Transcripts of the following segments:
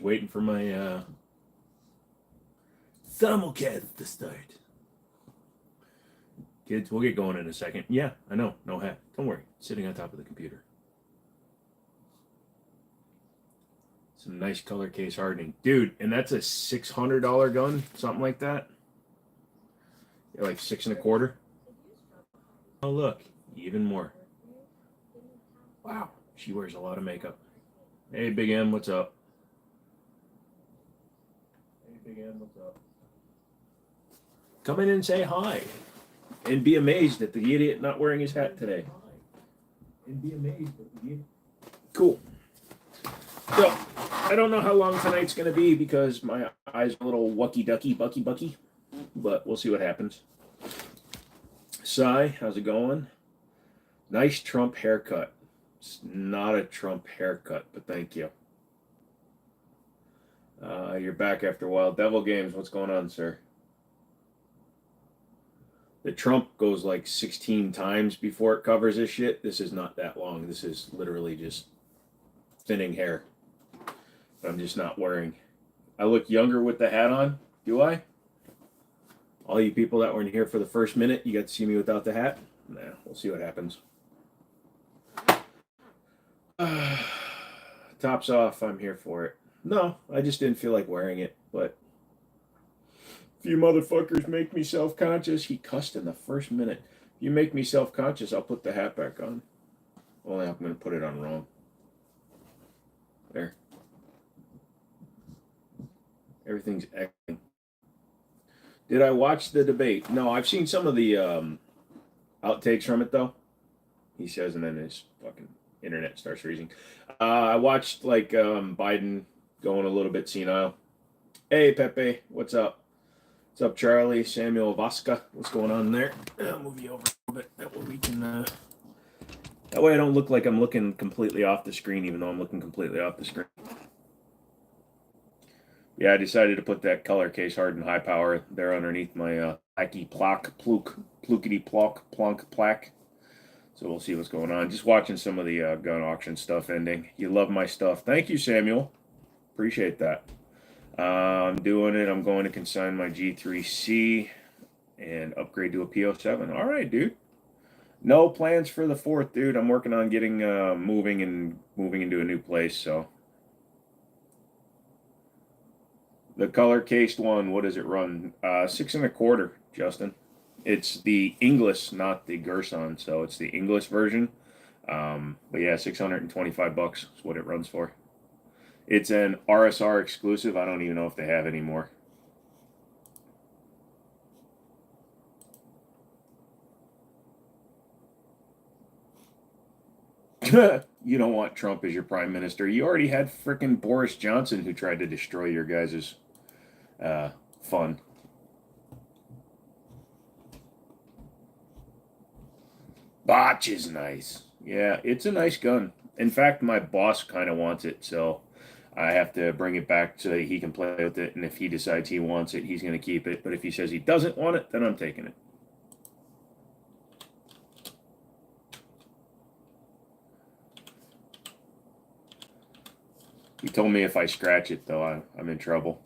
waiting for my simulcast to start. Kids, we'll get going in a second. Yeah, I know. No hat. Don't worry. Sitting on top of the computer. Some nice color case hardening. Dude, and that's a $600 gun? Something like that? Yeah, like 6.25. Oh, look. Even more. Wow. She wears a lot of makeup. Hey, Big M, what's up? Hey, Big M, what's up? Come in and say hi. And be amazed at the idiot not wearing his hat today. And be amazed at the idiot. Cool. So, I don't know how long tonight's going to be because my eyes are a little wucky-ducky, bucky-bucky. But we'll see what happens. Cy, how's it going? Nice Trump haircut. It's not a Trump haircut, but thank you. You're back after Wild Devil Games. What's going on, sir? The Trump goes like 16 times before it covers his shit. This is not that long. This is literally just thinning hair. I'm just not wearing. I look younger with the hat on, do I? All you people that were in here for the first minute, you got to see me without the hat? Nah, we'll see what happens. Tops off, I'm here for it. No, I just didn't feel like wearing it, but if you motherfuckers make me self-conscious, he cussed in the first minute. If you make me self-conscious, I'll put the hat back on. Only I'm going to put it on wrong. There. Everything's acting. Did I watch the debate? No, I've seen some of the outtakes from it, though. He says, and then his fucking internet starts freezing. I watched, like, Biden going a little bit senile. Hey, Pepe, what's up? What's up, Charlie? Samuel Vasca, what's going on there? I'll move you over a little bit. That way we can, that way I don't look like I'm looking completely off the screen, even though I'm looking completely off the screen. Yeah, I decided to put that color case hardened high power there underneath my placky plock, plukety plock, plonk plaque. So we'll see what's going on. Just watching some of the gun auction stuff ending. You love my stuff. Thank you, Samuel. Appreciate that. I'm doing it. I'm going to consign my G3C and upgrade to a P07. All right, dude. No plans for the 4th, dude. I'm working on getting moving into a new place, so. The color cased one, what does it run? 6.25, Justin. It's the English, not the Gerson, so it's the English version. But yeah, $625 is what it runs for. It's an RSR exclusive. I don't even know if they have anymore. You don't want Trump as your prime minister. You already had frickin' Boris Johnson who tried to destroy your guys' fun. Botch is nice. Yeah, it's a nice gun. In fact, my boss kind of wants it, so I have to bring it back so that he can play with it, and if he decides he wants it, he's going to keep it. But if he says he doesn't want it, then I'm taking it. He told me if I scratch it, though, I'm in trouble.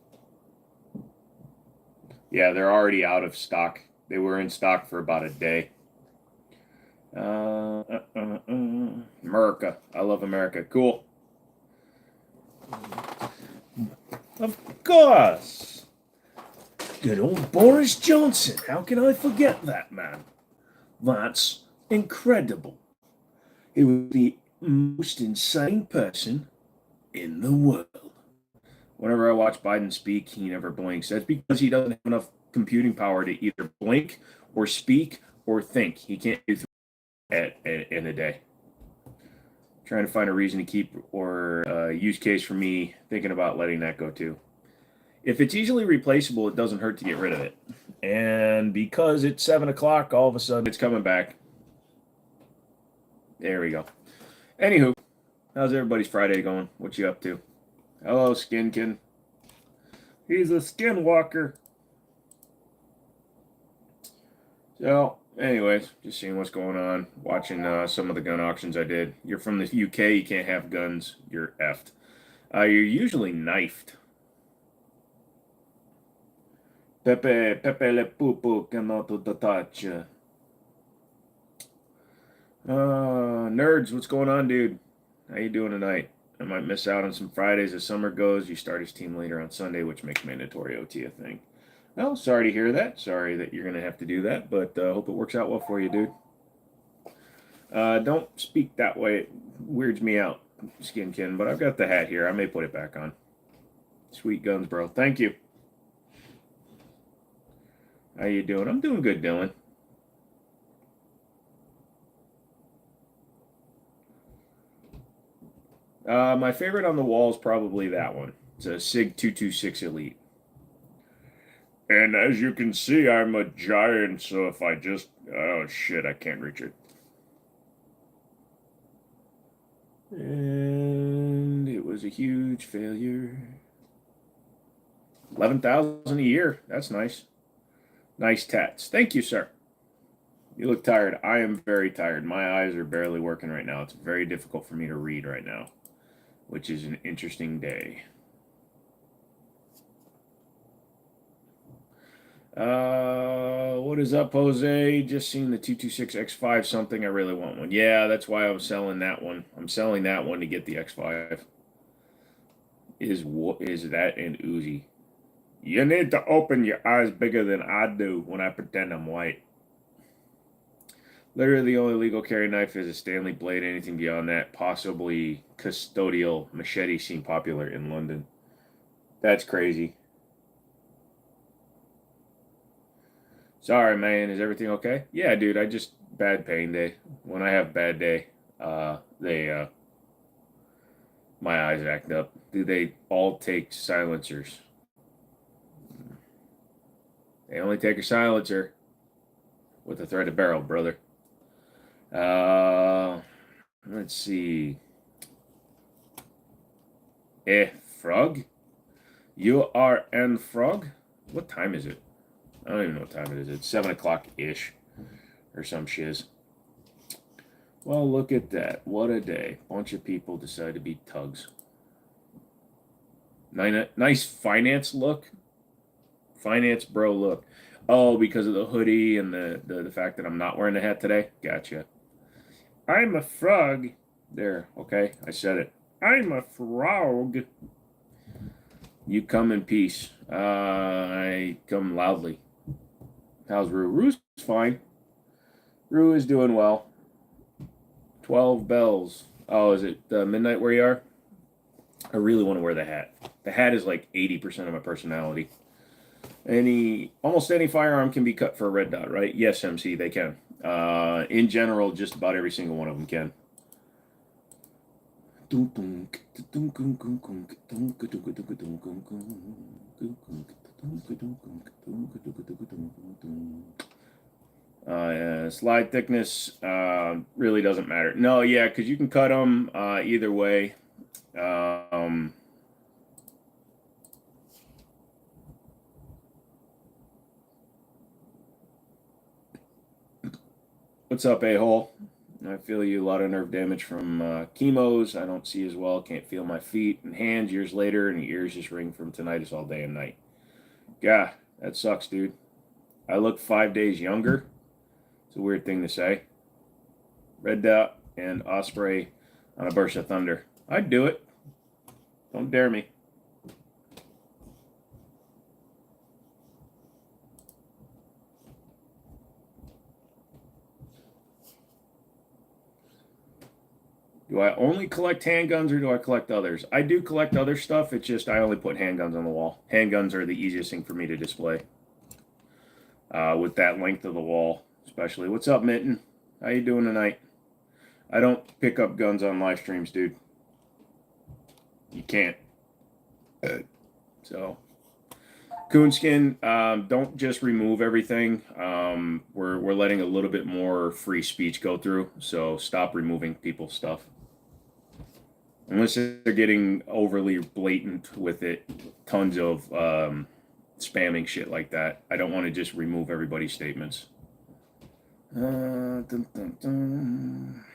Yeah, they're already out of stock. They were in stock for about a day. America. I love America. Cool. Of course. Good old Boris Johnson. How can I forget that, man? That's incredible. He was the most insane person in the world. Whenever I watch Biden speak, he never blinks. That's because he doesn't have enough computing power to either blink or speak or think. He can't do in a day. Trying to find a reason to keep or use case for me thinking about letting that go too. If it's easily replaceable, it doesn't hurt to get rid of it. And because it's 7 o'clock, all of a sudden it's coming back. There we go. Anywho, how's everybody's Friday going? What you up to? Hello, Skinkin. He's a skinwalker. So, anyways, just seeing what's going on. Watching some of the gun auctions I did. You're from the UK, you can't have guns. You're effed. You're usually knifed. Pepe le pupu cannot touch. Nerds, what's going on, dude? How you doing tonight? I might miss out on some Fridays as summer goes. You start his team later on Sunday, which makes mandatory OT a thing. Well, sorry to hear that. Sorry that you're going to have to do that, but hope it works out well for you, dude. Don't speak that way. It weirds me out, Skinkin, but I've got the hat here. I may put it back on. Sweet guns, bro. Thank you. How you doing? I'm doing good, Dylan. My favorite on the wall is probably that one. It's a SIG 226 Elite. And as you can see, I'm a giant, so if I just... Oh, shit, I can't reach it. And it was a huge failure. 11,000 a year. That's nice. Nice tats. Thank you, sir. You look tired. I am very tired. My eyes are barely working right now. It's very difficult for me to read right now, which is an interesting day. What is up, Jose? Just seen the 226 X5 something. I really want one. Yeah, that's why I'm selling that one. I'm selling that one to get the X5. Is that an Uzi? You need to open your eyes bigger than I do when I pretend I'm white. Literally, the only legal carry knife is a Stanley blade. Anything beyond that, possibly custodial machete, seem popular in London. That's crazy. Sorry, man. Is everything okay? Yeah, dude. I just bad pain day. When I have bad day, my eyes act up. Do they all take silencers? They only take a silencer with a threaded barrel, brother. Let's see. Frog? You are an frog? What time is it? I don't even know what time it is. It's 7 o'clock-ish or some shiz. Well, look at that. What a day. Bunch of people decide to be tugs. Nice finance look. Finance bro look. Oh, because of the hoodie and the fact that I'm not wearing the hat today? Gotcha. I'm a frog. There, okay? I said it. I'm a frog. You come in peace. I come loudly. How's Rue? Rue's fine. Rue is doing well. 12 bells. Oh, is it midnight where you are? I really want to wear the hat. The hat is like 80% of my personality. Almost any firearm can be cut for a red dot, right? Yes, MC, they can. In general, just about every single one of them can. Slide thickness really doesn't matter. No, yeah, because you can cut them either way. What's up, a-hole? I feel you. A lot of nerve damage from chemos. I don't see as well. Can't feel my feet and hands years later, and the ears just ring from tinnitus all day and night. Yeah, that sucks, dude. I look 5 days younger. It's a weird thing to say. Red Dot and Osprey on a burst of thunder. I'd do it. Don't dare me. Do I only collect handguns or do I collect others? I do collect other stuff. It's just I only put handguns on the wall. Handguns are the easiest thing for me to display. With that length of the wall, especially. What's up, Mitten? How you doing tonight? I don't pick up guns on live streams, dude. You can't. So, Coonskin, don't just remove everything. We're letting a little bit more free speech go through, so stop removing people's stuff. Unless they're getting overly blatant with it, tons of spamming shit like that. I don't want to just remove everybody's statements. Dun, dun, dun.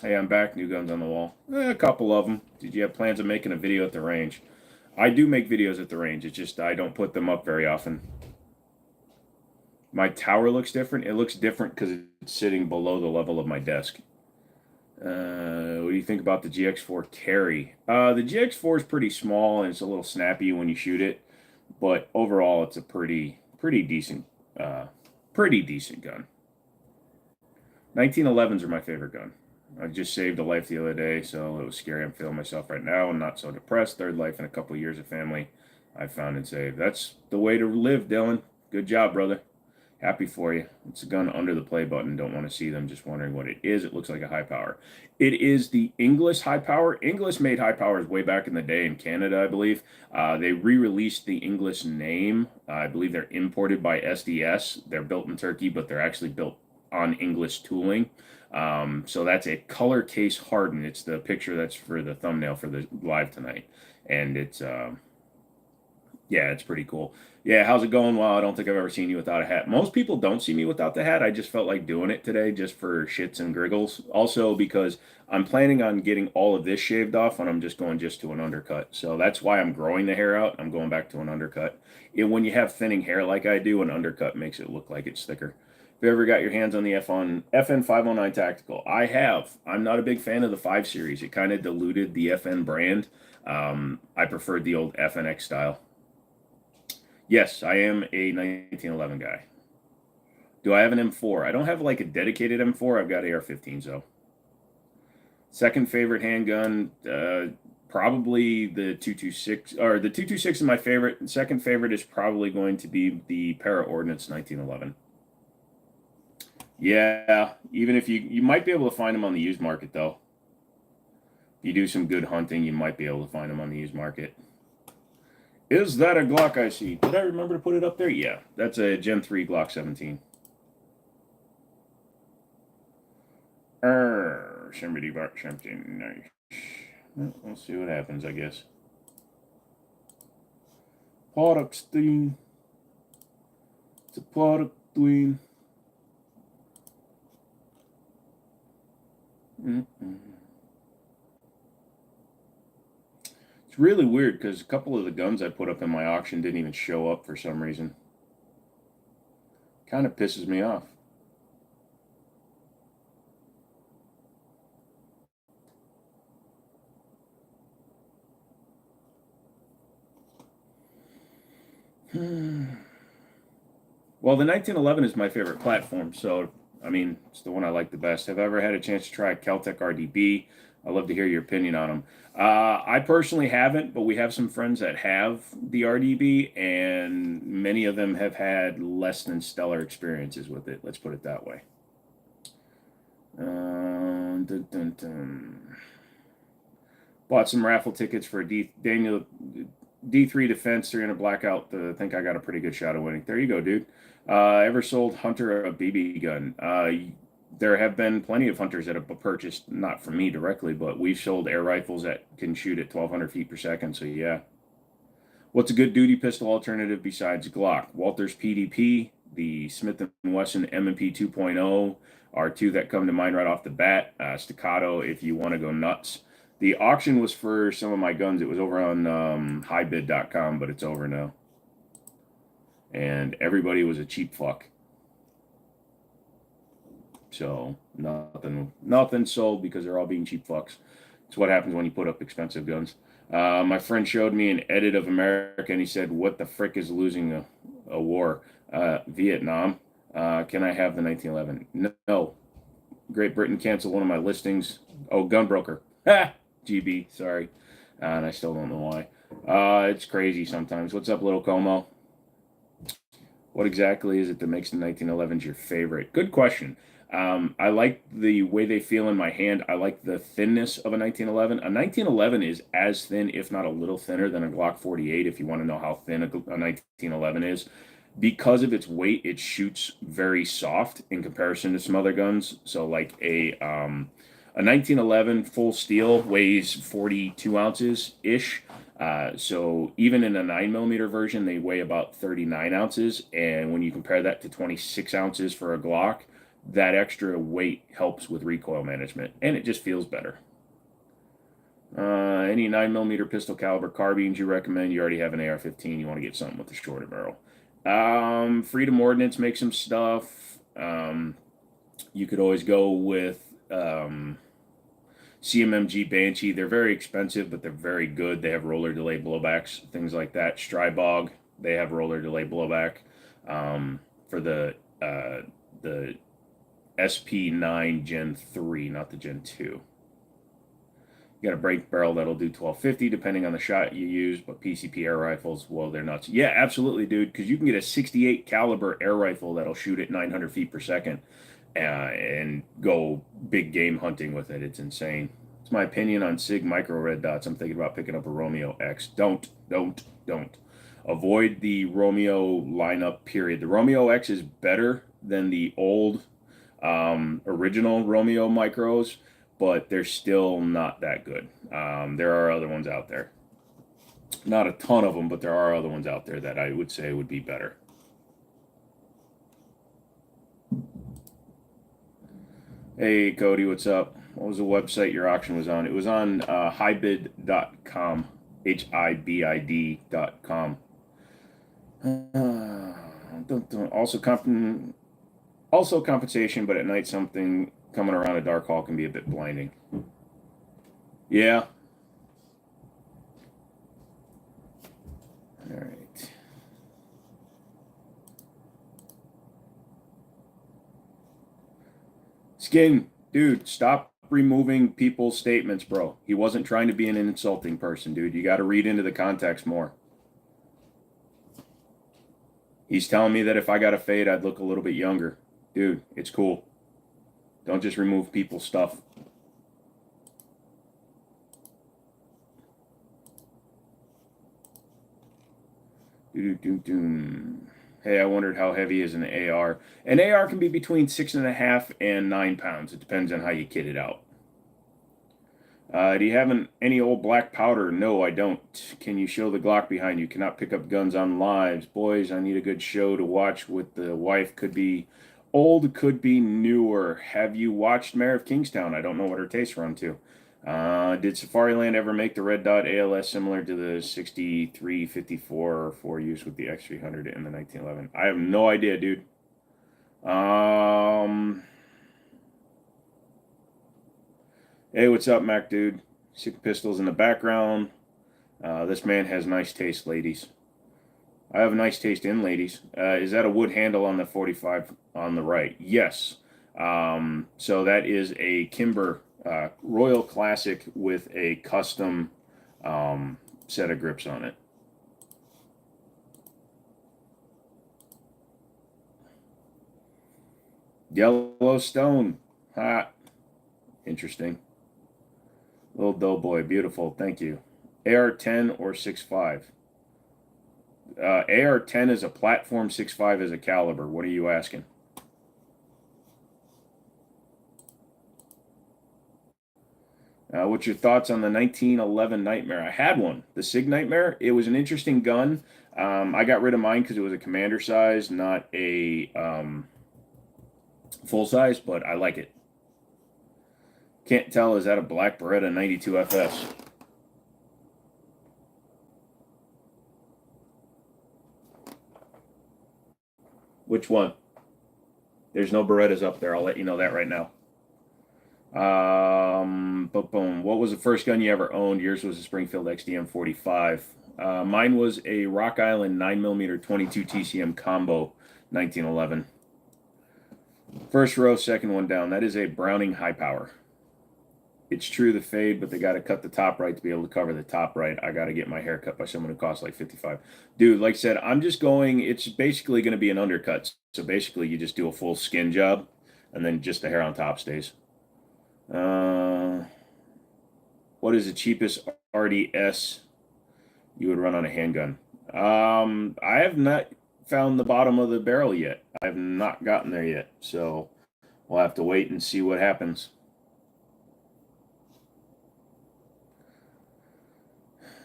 Hey, I'm back. New guns on the wall. A couple of them. Did you have plans of making a video at the range? I do make videos at the range. It's just I don't put them up very often. My tower looks different. It looks different because it's sitting below the level of my desk. What do you think about the GX4 carry? The GX4 is pretty small and it's a little snappy when you shoot it, but overall it's a uh, pretty decent gun. 1911s are my favorite gun. I just saved a life the other day, so it was scary. I'm feeling myself right now. I'm not so depressed. Third life in a couple of years of family. I found and saved. That's the way to live, Dylan. Good job, brother. Happy for you. It's a gun under the play button. Don't want to see them. Just wondering what it is. It looks like a high power. It is the Inglis high power. Inglis made high powers way back in the day in Canada, I believe. They re-released the Inglis name. I believe they're imported by SDS. They're built in Turkey, but they're actually built on Inglis tooling. So that's a color case hardened. It's the picture that's for the thumbnail for the live tonight, and it's yeah, it's pretty cool. Yeah, how's it going? Well, I don't think I've ever seen you without a hat. Most people don't see me without the hat. I just felt like doing it today just for shits and giggles. Also because I'm planning on getting all of this shaved off and I'm just going just to an undercut. So that's why I'm growing the hair out. I'm going back to an undercut. When you have thinning hair like I do, an undercut makes it look like it's thicker. Have you ever got your hands on the FN 509 Tactical? I have. I'm not a big fan of the 5 Series. It kind of diluted the FN brand. I preferred the old FNX style. Yes, I am a 1911 guy. Do I have an M4? I don't have like a dedicated M4. I've got AR-15s though. Second favorite handgun, probably the 226, or the 226 is my favorite. Second favorite is probably going to be the Para Ordnance 1911. Yeah, even if you might be able to find them on the used market though. If you do some good hunting, you might be able to find them on the used market. Is that a Glock I see? Did I remember to put it up there? Yeah, that's a Gen 3 Glock 17. Somebody bought something nice. Well, we'll see what happens, I guess. Product stream. It's a product stream. It's really weird because a couple of the guns I put up in my auction didn't even show up for some reason. Kind of pisses me off. Well, the 1911 is my favorite platform, so I mean, it's the one I like the best. Have I ever had a chance to try Keltec RDB? I'd love to hear your opinion on them. I personally haven't, but we have some friends that have the RDB, and many of them have had less than stellar experiences with it. Let's put it that way. Dun, dun, dun. Bought some raffle tickets for Daniel D3 Defense 300 Blackout. I think I got a pretty good shot of winning. There you go, dude. Ever sold Hunter a BB gun? There have been plenty of hunters that have purchased, not from me directly, but we've sold air rifles that can shoot at 1,200 feet per second. So yeah. What's a good duty pistol alternative besides Glock? Walther's PDP, the Smith & Wesson M&P 2.0 are two that come to mind right off the bat. Staccato, if you want to go nuts. The auction was for some of my guns. It was over on highbid.com, but it's over now. And everybody was a cheap fuck. So nothing sold because they're all being cheap fucks. It's what happens when you put up expensive guns. My friend showed me an edit of America, and he said, "What the frick is losing a war? Vietnam. Can I have the 1911?" No. Great Britain canceled one of my listings. Oh, Gunbroker. Ha! GB. Sorry, and I still don't know why. It's crazy sometimes. What's up, little Como? What exactly is it that makes the 1911s your favorite? Good question. I like the way they feel in my hand. I like the thinness of a 1911. A 1911 is as thin, if not a little thinner, than a Glock 48, if you want to know how thin a 1911 is. Because of its weight, it shoots very soft in comparison to some other guns. So, like a 1911 full steel weighs 42 ounces ish. So even in a 9mm version, they weigh about 39 ounces. And when you compare that to 26 ounces for a Glock, that extra weight helps with recoil management, and it just feels better. Any 9mm pistol caliber carbines you recommend? You already have an AR-15. You want to get something with a shorter barrel. Freedom Ordnance makes some stuff. You could always go with CMMG Banshee. They're very expensive, but they're very good. They have roller delay blowbacks, things like that. Strybog, they have roller delay blowback. For the SP9 Gen 3, not the Gen 2. You got a break barrel that'll do 1250 depending on the shot you use, but PCP air rifles, well, they're nuts. Yeah, absolutely, dude, because you can get a 68 caliber air rifle that'll shoot at 900 feet per second and go big game hunting with it. It's insane. It's my opinion on SIG micro red dots. I'm thinking about picking up a Romeo X. Don't. Avoid the Romeo lineup, period. The Romeo X is better than the old original Romeo micros, but they're still not that good. There are other ones out there. Not a ton of them, but there are other ones out there that I would say would be better. Hey, Cody, what's up? What was the website your auction was on? It was on hibid.com, HIBID.com. Also compensation, but at night something coming around a dark hall can be a bit blinding. Yeah. All right. Skin, dude, stop removing people's statements, bro. He wasn't trying to be an insulting person, dude. You got to read into the context more. He's telling me that if I got a fade, I'd look a little bit younger. Dude, it's cool. Don't just remove people's stuff. Hey, I wondered how heavy is an AR. An AR can be between 6.5 and 9 pounds. It depends on how you kit it out. Do you have any old black powder? No, I don't. Can you show the Glock behind you? Cannot pick up guns on lives. Boys, I need a good show to watch with the wife. Could be old, could be newer. Have you watched Mayor of Kingstown? I don't know what her tastes run to. Did Safariland ever make the red dot ALS similar to the 6354 for use with the X300 in the 1911? I have no idea, dude. Hey, what's up, Mac dude? Sick pistols in the background. This man has nice taste, ladies. I have a nice taste in ladies. Is that a wood handle on the 45 on the right? Yes. So that is a Kimber Royal Classic with a custom set of grips on it. Yellowstone. Hot. Interesting. Little doughboy. Beautiful. Thank you. AR-10 or 6.5? AR-10 is a platform, 6.5 is a caliber. What are you asking? What's your thoughts on the 1911 Nightmare? I had one, the SIG Nightmare. It was an interesting gun. I got rid of mine because it was a commander size, not a full size, but I like it. Can't tell, is that a black Beretta 92 FS? Which one? There's no Berettas up there. I'll let you know that right now. Boom. What was the first gun you ever owned? Yours was a Springfield XDM 45. Mine was a Rock Island 9mm 22 TCM combo, 1911. First row, second one down. That is a Browning high power. It's true, the fade, but they got to cut the top right to be able to cover the top right. I got to get my hair cut by someone who costs like 55. Dude, like I said, I'm just going, it's basically going to be an undercut. So basically you just do a full skin job and then just the hair on top stays. What is the cheapest RDS you would run on a handgun? I have not found the bottom of the barrel yet. I have not gotten there yet. So we'll have to wait and see what happens.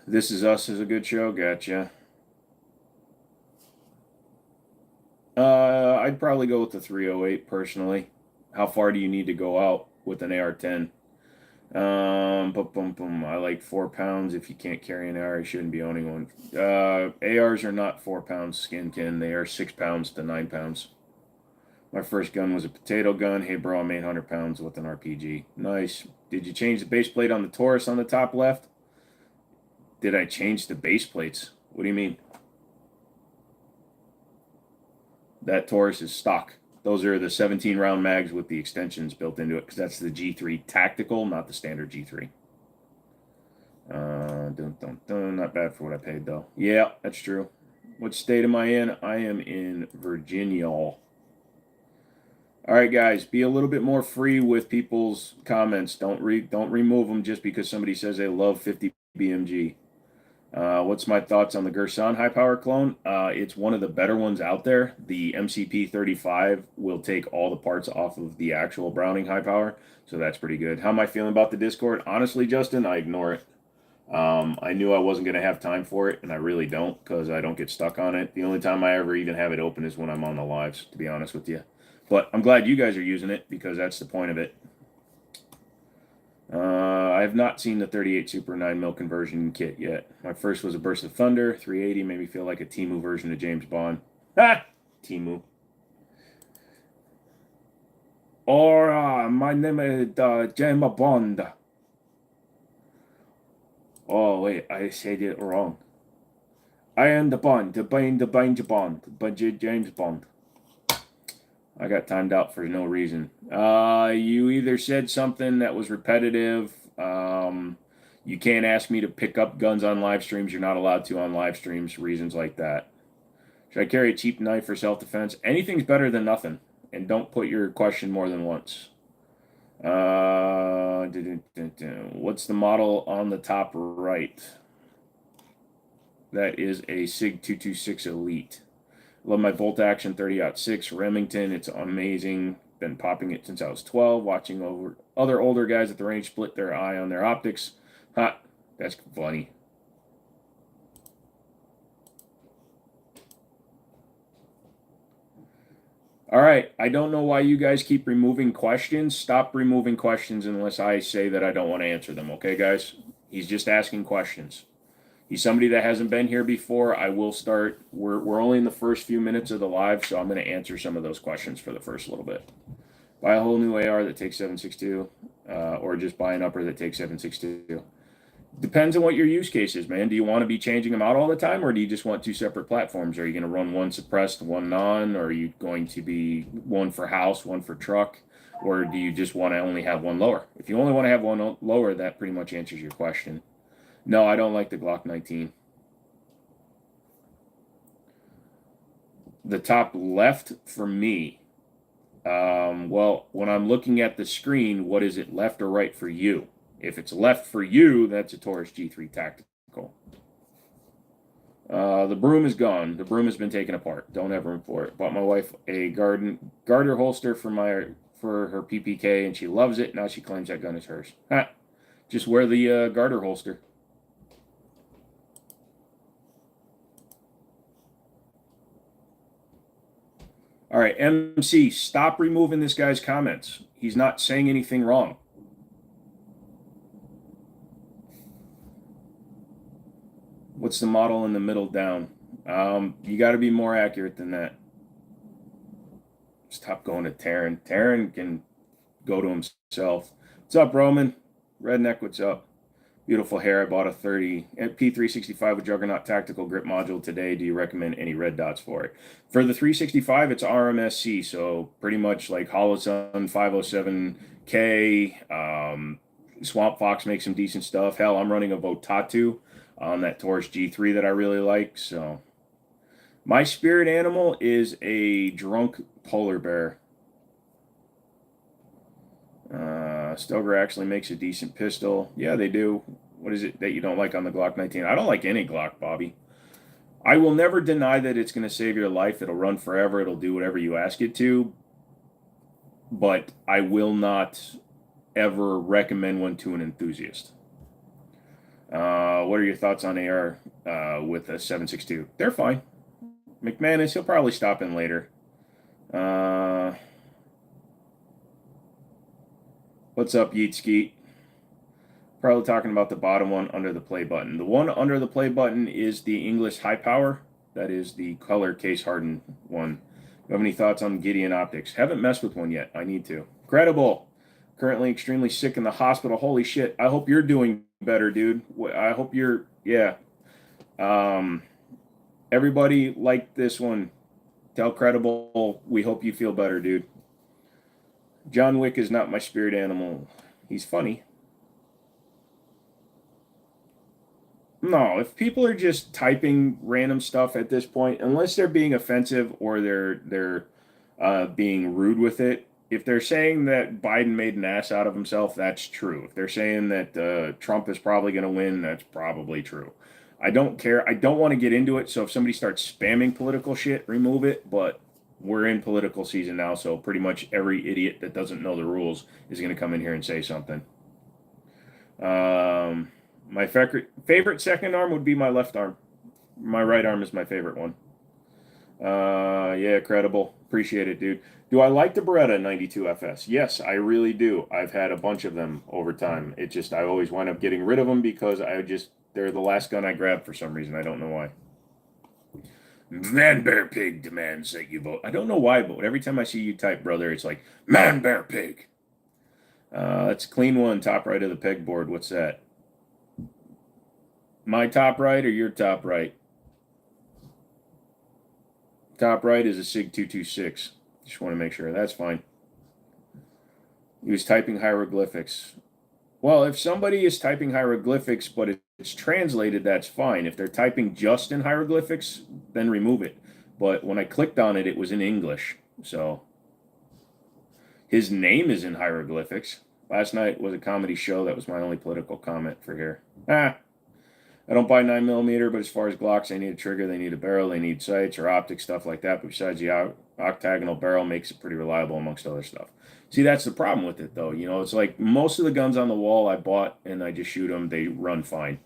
This Is Us is a good show. Gotcha. I'd probably go with the 308 personally. How far do you need to go out with an AR-10? Boom, boom, boom. I like 4 pounds. If you can't carry an AR, you shouldn't be owning one. ARs are not 4 pounds skin kin. They are 6 pounds to 9 pounds. My first gun was a potato gun. Hey, bro, I'm 800 pounds with an RPG. Nice. Did you change the base plate on the Taurus on the top left? Did I change the base plates? What do you mean? That Taurus is stock. Those are the 17 round mags with the extensions built into it, because that's the G3 tactical, not the standard G3. Not bad for what I paid, though. Yeah, that's true. What state am I in? I am in Virginia. All right, guys, be a little bit more free with people's comments. Don't remove them just because somebody says they love 50 BMG. What's my thoughts on the Gerson high power clone? It's one of the better ones out there. The MCP 35 will take all the parts off of the actual Browning high power, so that's pretty good. How am I feeling about the Discord? Honestly, Justin, I ignore it. I knew I wasn't going to have time for it, and I really don't, because I don't get stuck on it. The only time I ever even have it open is when I'm on the lives, to be honest with you. But I'm glad you guys are using it, because that's the point of it. I have not seen the 38 Super 9mm conversion kit yet. My first was a Burst of Thunder. 380 made me feel like a Temu version of James Bond. Ha! Temu. Or, my name is James Bond. Oh, wait, I said it wrong. I am the Bond, the Bond, but James Bond. I got timed out for no reason. You either said something that was repetitive. You can't ask me to pick up guns on live streams. You're not allowed to on live streams. Reasons like that. Should I carry a cheap knife for self-defense? Anything's better than nothing. And don't put your question more than once. What's the model on the top right? That is a SIG 226 Elite. Love my bolt action 30-06 Remington. It's amazing. Been popping it since I was 12. Watching over other older guys at the range split their eye on their optics. Ha, that's funny. All right, I don't know why you guys keep removing questions. Stop removing questions unless I say that I don't want to answer them, okay, guys? He's just asking questions. He's somebody that hasn't been here before. I will start. We're only in the first few minutes of the live, so I'm going to answer some of those questions for the first little bit. Buy a whole new AR that takes 7.62, or just buy an upper that takes 7.62. Depends on what your use case is, man. Do you want to be changing them out all the time, or do you just want two separate platforms? Are you going to run one suppressed, one non, or are you going to be one for house, one for truck, or do you just want to only have one lower? If you only want to have one lower, that pretty much answers your question. No, I don't like the Glock 19. The top left for me, well, when I'm looking at the screen, what is it, left or right for you? If it's left for you, that's a Taurus G3 Tactical. The broom is gone. The broom has been taken apart. Don't ever import it. Bought my wife a garter holster for her PPK, and she loves it. Now she claims that gun is hers. Ha! Just wear the garter holster. All right, MC, stop removing this guy's comments. He's not saying anything wrong. What's the model in the middle down? You got to be more accurate than that. Stop going to Taryn. Taryn can go to himself. What's up, Roman? Redneck, what's up? Beautiful hair. I bought a 30 P365 with Juggernaut Tactical Grip Module today. Do you recommend any red dots for it? For the 365, it's RMSC, so pretty much like Holosun 507K. Swamp Fox makes some decent stuff. Hell, I'm running a Votatu on that Taurus G3 that I really like. So my spirit animal is a drunk polar bear. Stoker actually makes a decent pistol. Yeah, they do. What is it that you don't like on the Glock 19? I don't like any Glock, Bobby. I will never deny that it's going to save your life. It'll run forever. It'll do whatever you ask it to. But I will not ever recommend one to an enthusiast. What are your thoughts on AR with a 7.62? They're fine. McManus, he'll probably stop in later. What's up, Yeet Skeet? Probably talking about the bottom one under the play button. The one under the play button is the English High Power. That is the color case hardened one. You have any thoughts on Gideon Optics? Haven't messed with one yet. I need to. Credible. Currently extremely sick in the hospital. Holy shit. I hope you're doing better, dude. I hope you're, yeah. Everybody like this one. Tell Credible we hope you feel better, dude. John Wick is not my spirit animal. He's funny. No, if people are just typing random stuff at this point, unless they're being offensive or they're being rude with it, if they're saying that Biden made an ass out of himself, that's true. If they're saying that Trump is probably going to win, that's probably true. I don't care. I don't want to get into it. So if somebody starts spamming political shit, remove it. But we're in political season now, so pretty much every idiot that doesn't know the rules is going to come in here and say something. My favorite second arm would be my left arm. My right arm is my favorite one. Yeah, credible. Appreciate it, dude. Do I like the Beretta 92 FS? Yes, I really do. I've had a bunch of them over time. It just, I always wind up getting rid of them because they're the last gun I grabbed for some reason. I don't know why. Man Bear Pig demands that you vote. I don't know why, but every time I see you type, brother, it's like, Man Bear Pig. That's clean one, top right of the pegboard. What's that? My top right or your top right? Top right is a SIG 226. Just want to make sure. That's fine. He was typing hieroglyphics. Well, if somebody is typing hieroglyphics, but it's translated, that's fine. If they're typing just in hieroglyphics, then remove it. But when I clicked on it, it was in English. So his name is in hieroglyphics. Last night was a comedy show. That was my only political comment for here. I don't buy 9mm, but as far as Glocks, they need a trigger, they need a barrel, they need sights or optics, stuff like that. But besides, the octagonal barrel makes it pretty reliable amongst other stuff. See, that's the problem with it, though. You know, it's like most of the guns on the wall I bought and I just shoot them, they run fine.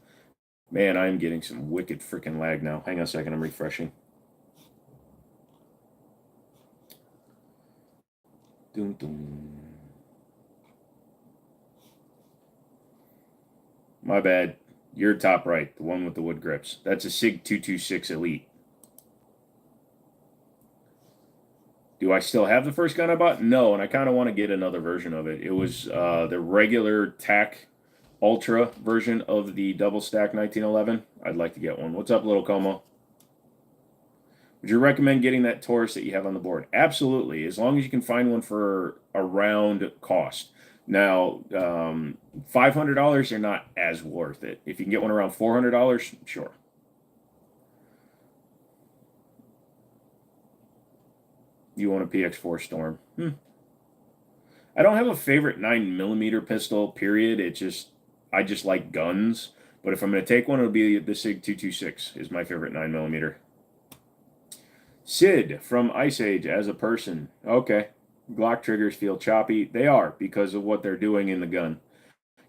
Man, I'm getting some wicked freaking lag now. Hang on a second, I'm refreshing. Dun, dun. My bad. You're top right, the one with the wood grips. That's a SIG 226 Elite. Do I still have the first gun I bought? No, and I kind of want to get another version of it. It was the regular TAC Ultra version of the double stack 1911. I'd like to get one. What's up, little Como? Would you recommend getting that Taurus that you have on the board? Absolutely, as long as you can find one for around cost. Now, $500 are not as worth it. If you can get one around $400, sure. You want a PX4 Storm? I don't have a favorite 9mm pistol. Period. I just like guns. But if I'm going to take one, it'll be the SIG 226 is my favorite 9mm. Sid from Ice Age as a person. Okay. Glock triggers feel choppy. They are because of what they're doing in the gun.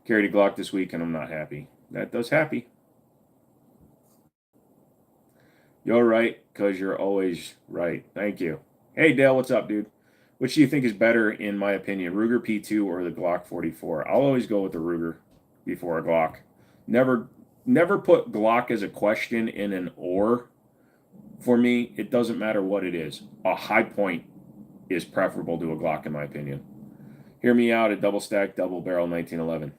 Carried a Glock this week and I'm not happy. That does happy. You're right because you're always right. Thank you. Hey, Dale, what's up, dude? Which do you think is better, in my opinion, Ruger P2 or the Glock 44? I'll always go with the Ruger before a Glock. Never put Glock as a question in an or. For me, it doesn't matter what it is. A high point is preferable to a Glock, in my opinion. Hear me out, a double stack, double barrel 1911.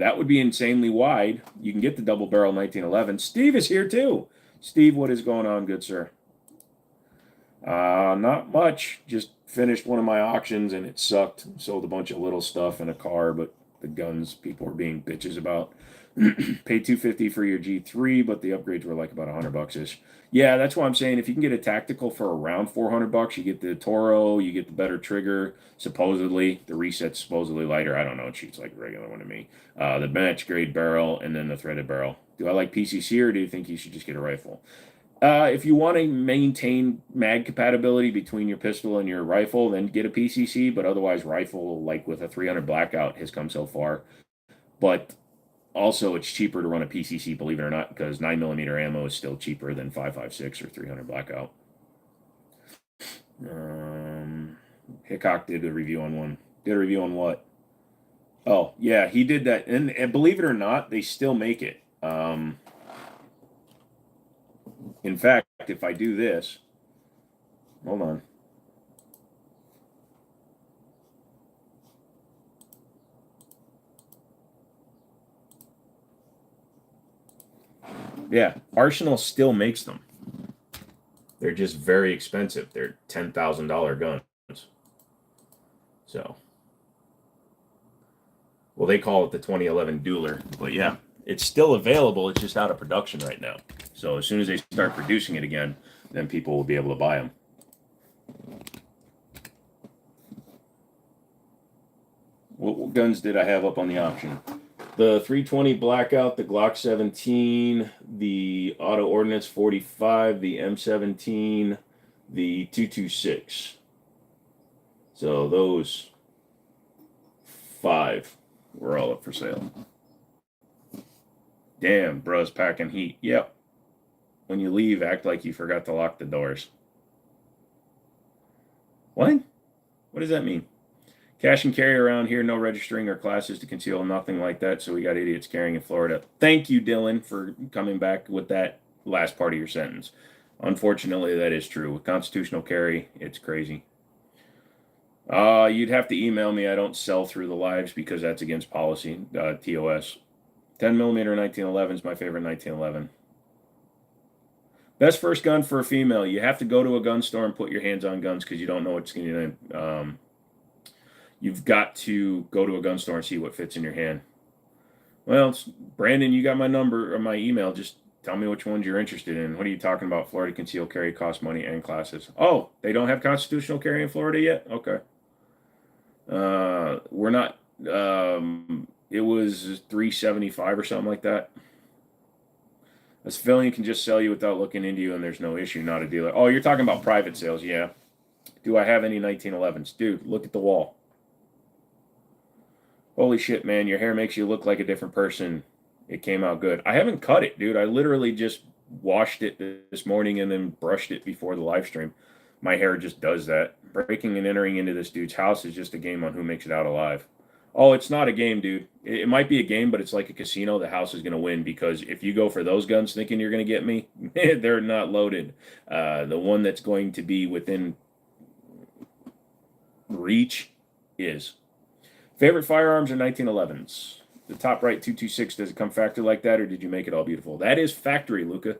That would be insanely wide. You can get the double barrel 1911. Steve is here too. Steve, what is going on, good sir? Not much. Just finished one of my auctions and it sucked. Sold a bunch of little stuff in a car, but the guns people were being bitches about. Paid $250 for your G3, but the upgrades were like about $100 ish. Yeah, that's why I'm saying if you can get a tactical for around $400, you get the Toro, you get the better trigger. Supposedly, the reset's supposedly lighter. I don't know. It shoots like a regular one to me. The match grade barrel and then the threaded barrel. Do I like PCC or do you think you should just get a rifle? If you want to maintain mag compatibility between your pistol and your rifle, then get a PCC. But otherwise, rifle, like with a 300 blackout, has come so far. But also, it's cheaper to run a PCC, believe it or not, because 9mm ammo is still cheaper than 5.56 or 300 blackout. Hickok did a review on one. Did a review on what? Oh, yeah, he did that. And believe it or not, they still make it. In fact, if I do this, hold on. Yeah, Arsenal still makes them. They're just very expensive. They're $10,000 guns. So, well, they call it the 2011 Dueler, but yeah, it's still available. It's just out of production right now. So as soon as they start producing it again, then people will be able to buy them. What guns did I have up on the option? The 320 Blackout, the Glock 17, the Auto Ordnance 45, the M17, the 226. So those 5 were all up for sale. Damn, bro's packing heat. Yep. When you leave, act like you forgot to lock the doors. What? What does that mean? Cash and carry around here, no registering or classes to conceal, nothing like that. So we got idiots carrying in Florida. Thank you, Dylan, for coming back with that last part of your sentence. Unfortunately, that is true. With constitutional carry, it's crazy. You'd have to email me. I don't sell through the lives because that's against policy. TOS. 10 millimeter 1911 is my favorite 1911. Best first gun for a female. You have to go to a gun store and put your hands on guns because you don't know what's going to. You've got to go to a gun store and see what fits in your hand. Well, Brandon, you got my number or my email. Just tell me which ones you're interested in. What are you talking about? Florida concealed carry costs money and classes. Oh, they don't have constitutional carry in Florida yet? Okay. We're not. It was $375 or something like that. A civilian can just sell you without looking into you, and there's no issue. Not a dealer. Oh, you're talking about private sales, yeah. Do I have any 1911s? Dude, look at the wall. Holy shit, man, your hair makes you look like a different person. It came out good. I haven't cut it, dude. I literally just washed it this morning and then brushed it before the live stream. My hair just does that. Breaking and entering into this dude's house is just a game on who makes it out alive. Oh, it's not a game, dude. It might be a game, but it's like a casino. The house is going to win because if you go for those guns thinking you're going to get me, they're not loaded. The one that's going to be within reach is. Favorite firearms are 1911s. The top right 226, does it come factory like that, or did you make it all beautiful? That is factory, Luca.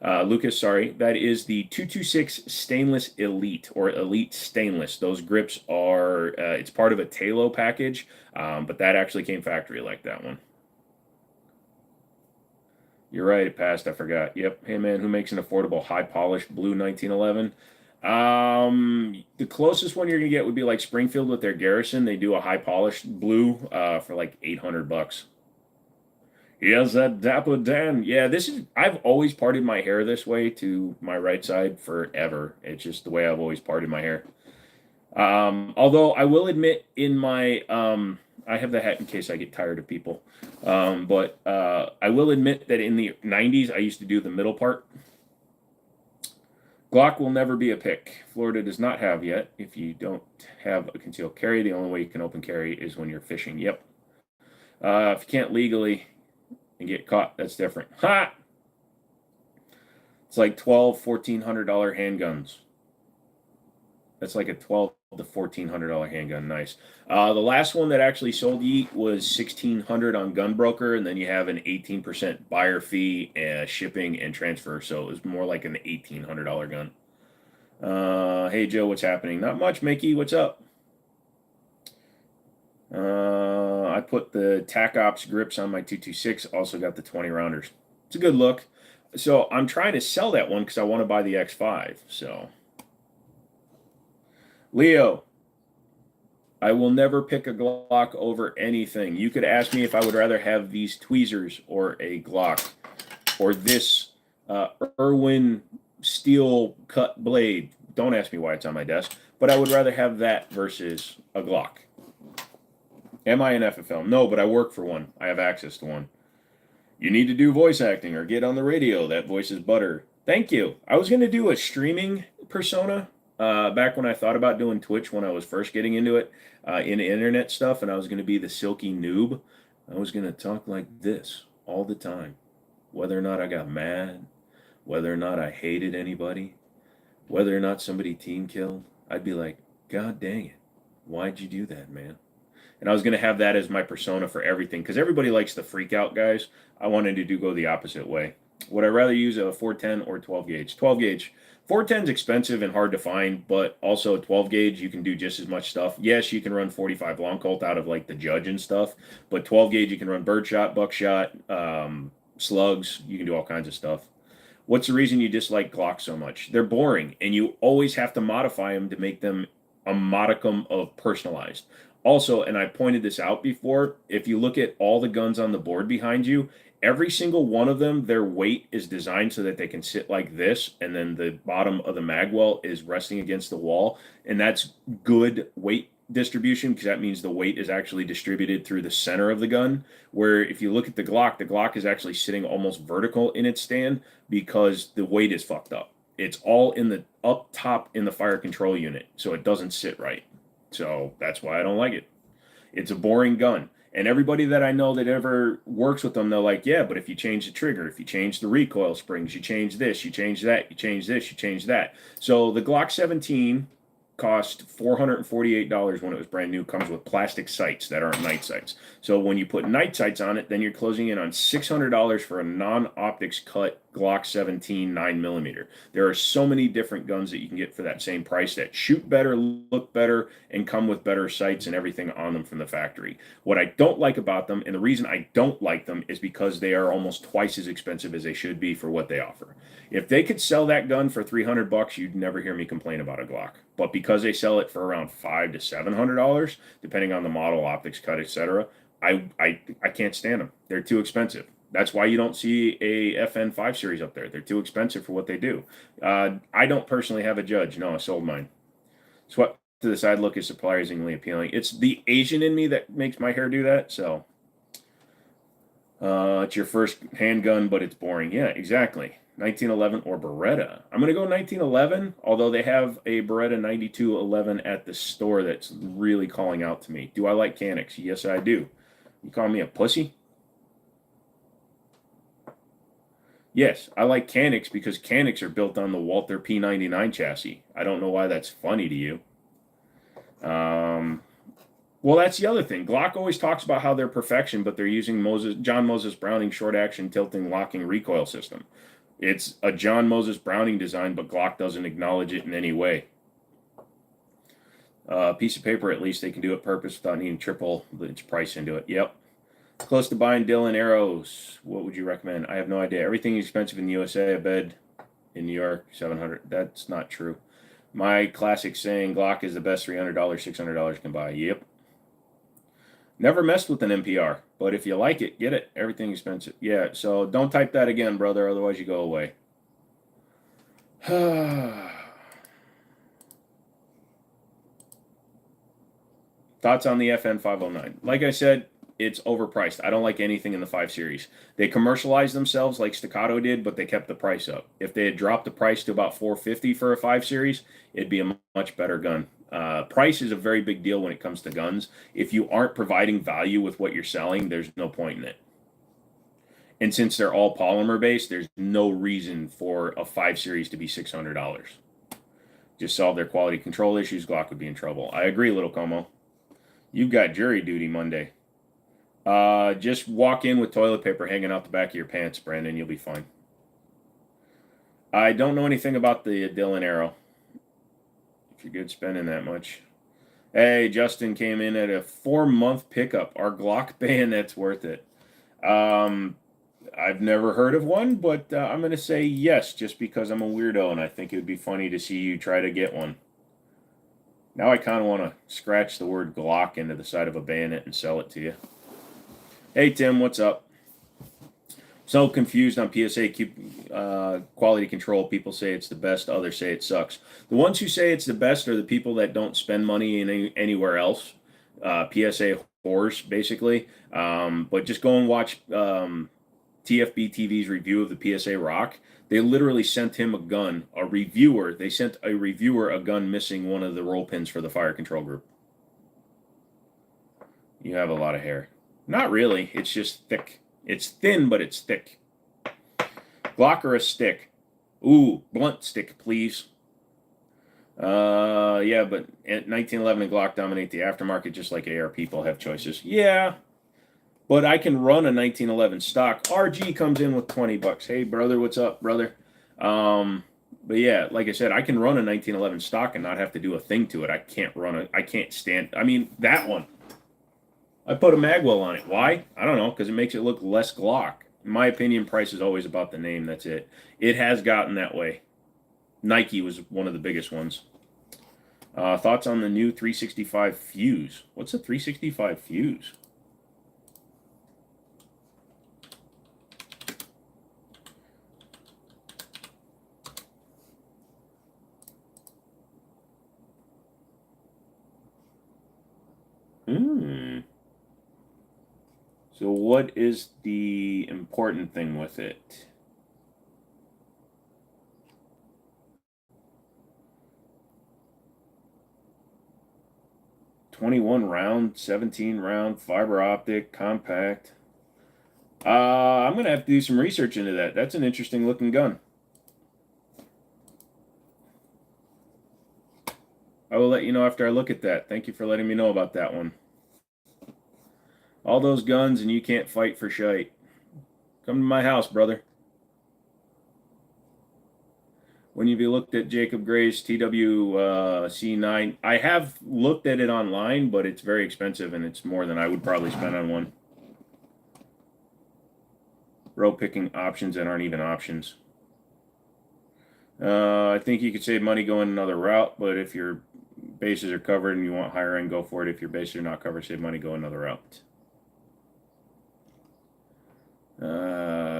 Lucas, sorry. That is the 226 Stainless Elite, or Elite Stainless. Those grips are, it's part of a Talo package, but that actually came factory like that one. You're right, it passed, I forgot. Yep. Hey, man, who makes an affordable, high-polished blue 1911? The closest one you're gonna get would be like Springfield with their Garrison. They do a high polished blue for like $800. Yes, that Dapper Dan. Yeah, this is. I've always parted my hair this way to my right side forever. It's just the way I've always parted my hair. Although I will admit, in my I have the hat in case I get tired of people. But I will admit that in the '90s I used to do the middle part. Glock will never be a pick. Florida does not have yet. If you don't have a concealed carry, the only way you can open carry is when you're fishing. Yep. If you can't legally and get caught, that's different. Ha! It's like $1,200–$1,400 handguns. That's like a $1,200 to $1,400 handgun. Nice. The last one that actually sold Yeet was $1,600 on Gunbroker, and then you have an 18% buyer fee, shipping and transfer. So it was more like an $1,800 gun. Hey Joe, what's happening? Not much, Mickey. What's up? I put the TAC Ops grips on my 226. Also got the 20 rounders. It's a good look. So I'm trying to sell that one because I want to buy the X5. So. Leo, I will never pick a Glock over anything. You could ask me if I would rather have these tweezers or a Glock or this Irwin steel cut blade. Don't ask me why it's on my desk, but I would rather have that versus a Glock. Am I an FFL? No, but I work for one. I have access to one. You need to do voice acting or get on the radio. That voice is butter. Thank you. I was going to do a streaming persona. back when I thought about doing Twitch when I was first getting into it, in internet stuff, and I was going to be the silky noob. I was going to talk like this all the time, whether or not I got mad, whether or not I hated anybody, whether or not somebody team killed. I'd be like, God dang it, why'd you do that, man? And I was going to have that as my persona for everything because everybody likes the freak out guys. I wanted to go the opposite way. Would I rather use a 410 or 12 gauge? 12 gauge. 410 is expensive and hard to find, but also 12 gauge, you can do just as much stuff. Yes, you can run 45 long colt out of like the Judge and stuff, but 12 gauge, you can run birdshot, buckshot, slugs. You can do all kinds of stuff. What's the reason you dislike Glock so much? They're boring, and you always have to modify them to make them a modicum of personalized. Also, and I pointed this out before, if you look at all the guns on the board behind you, every single one of them, their weight is designed so that they can sit like this, and then the bottom of the magwell is resting against the wall, and that's good weight distribution because that means the weight is actually distributed through the center of the gun. Where if you look at the Glock is actually sitting almost vertical in its stand because the weight is fucked up. It's all in the up top in the fire control unit, so it doesn't sit right. So that's why I don't like it. It's a boring gun. And everybody that I know that ever works with them, they're like, yeah, but if you change the trigger, if you change the recoil springs, you change this, you change that, you change this, you change that. So the Glock 17 cost $448 when it was brand new. Comes with plastic sights that aren't night sights. So when you put night sights on it, then you're closing in on $600 for a non-optics cut Glock 17 9mm. There are so many different guns that you can get for that same price that shoot better, look better, and come with better sights and everything on them from the factory. What I don't like about them, and the reason I don't like them, is because they are almost twice as expensive as they should be for what they offer. If they could sell that gun for $300, you'd never hear me complain about a Glock. But because they sell it for around $500 to $700, depending on the model, optics cut, etc., I can't stand them. They're too expensive. That's why you don't see a FN 5 series up there. They're too expensive for what they do. I don't personally have a Judge. No, I sold mine. Swept to the side look is surprisingly appealing. It's the Asian in me that makes my hair do that. So it's your first handgun, but it's boring. Yeah, exactly. 1911 or Beretta. I'm going to go 1911, although they have a Beretta 9211 at the store that's really calling out to me. Do I like Canics? Yes, I do. You call me a pussy? Yes, I like Canics because Canics are built on the Walther P99 chassis. I don't know why that's funny to you. Well, that's the other thing. Glock always talks about how they're perfection, but they're using John Moses Browning short action tilting locking recoil system. It's a John Moses Browning design, but Glock doesn't acknowledge it in any way. Piece of paper, at least they can do it purpose without needing triple its price into it. Yep. Close to buying Dillon arrows. What would you recommend? I have no idea. Everything is expensive in the USA. A bed in New York, $700. That's not true. My classic saying, Glock is the best $300, $600 can buy. Yep. Never messed with an NPR, but if you like it, get it. Everything expensive. Yeah, so don't type that again, brother, otherwise you go away. Thoughts on the FN 509? Like I said, it's overpriced. I don't like anything in the 5 Series. They commercialized themselves like Staccato did, but they kept the price up. If they had dropped the price to about $450 for a 5 Series, it'd be a much better gun. Price is a very big deal when it comes to guns. If you aren't providing value with what you're selling, there's no point in it. And since they're all polymer based, there's no reason for a 5 Series to be $600. Just solve their quality control issues, Glock would be in trouble. I agree, Little Como. You've got jury duty Monday. Just walk in with toilet paper hanging out the back of your pants, Brandon. You'll be fine. I don't know anything about the Dillon arrow. If you're good spending that much. Hey, Justin came in at a 4-month pickup. Our Glock bayonet's worth it. I've never heard of one, but I'm going to say yes, just because I'm a weirdo and I think it would be funny to see you try to get one. Now I kind of want to scratch the word Glock into the side of a bayonet and sell it to you. Hey, Tim, what's up? So confused on PSA quality control. People say it's the best, others say it sucks. The ones who say it's the best are the people that don't spend money anywhere else. PSA whores, basically. But just go and watch TFB TV's review of the PSA Rock. They literally sent him a gun. A reviewer. They sent a reviewer a gun missing one of the roll pins for the fire control group. You have a lot of hair. Not really. It's just thick. It's thin, but it's thick. Glock or a stick? Ooh, blunt stick, please. Yeah, but at 1911 and Glock dominate the aftermarket just like AR people have choices. Yeah, but I can run a 1911 stock. RG comes in with 20 bucks. Hey, brother, what's up, brother? But yeah, like I said, I can run a 1911 stock and not have to do a thing to it. I can't run it. I can't stand. I mean, that one. I put a magwell on it. Why? I don't know, because it makes it look less Glock. In my opinion, price is always about the name. That's it. It has gotten that way. Nike was one of the biggest ones. Thoughts on the new 365 fuse? What's a 365 fuse? So what is the important thing with it? $21 round, 17 round, fiber optic, compact. I'm gonna have to do some research into that. That's an interesting looking gun. I will let you know after I look at that. Thank you for letting me know about that one. All those guns and you can't fight for shite. Come to my house, brother. When have you looked at Jacob Gray's TWC9? I have looked at it online, but it's very expensive and it's more than I would probably spend on one. Row picking options that aren't even options. I think you could save money going another route, but if your bases are covered and you want higher end, go for it. If your bases are not covered, save money, go another route.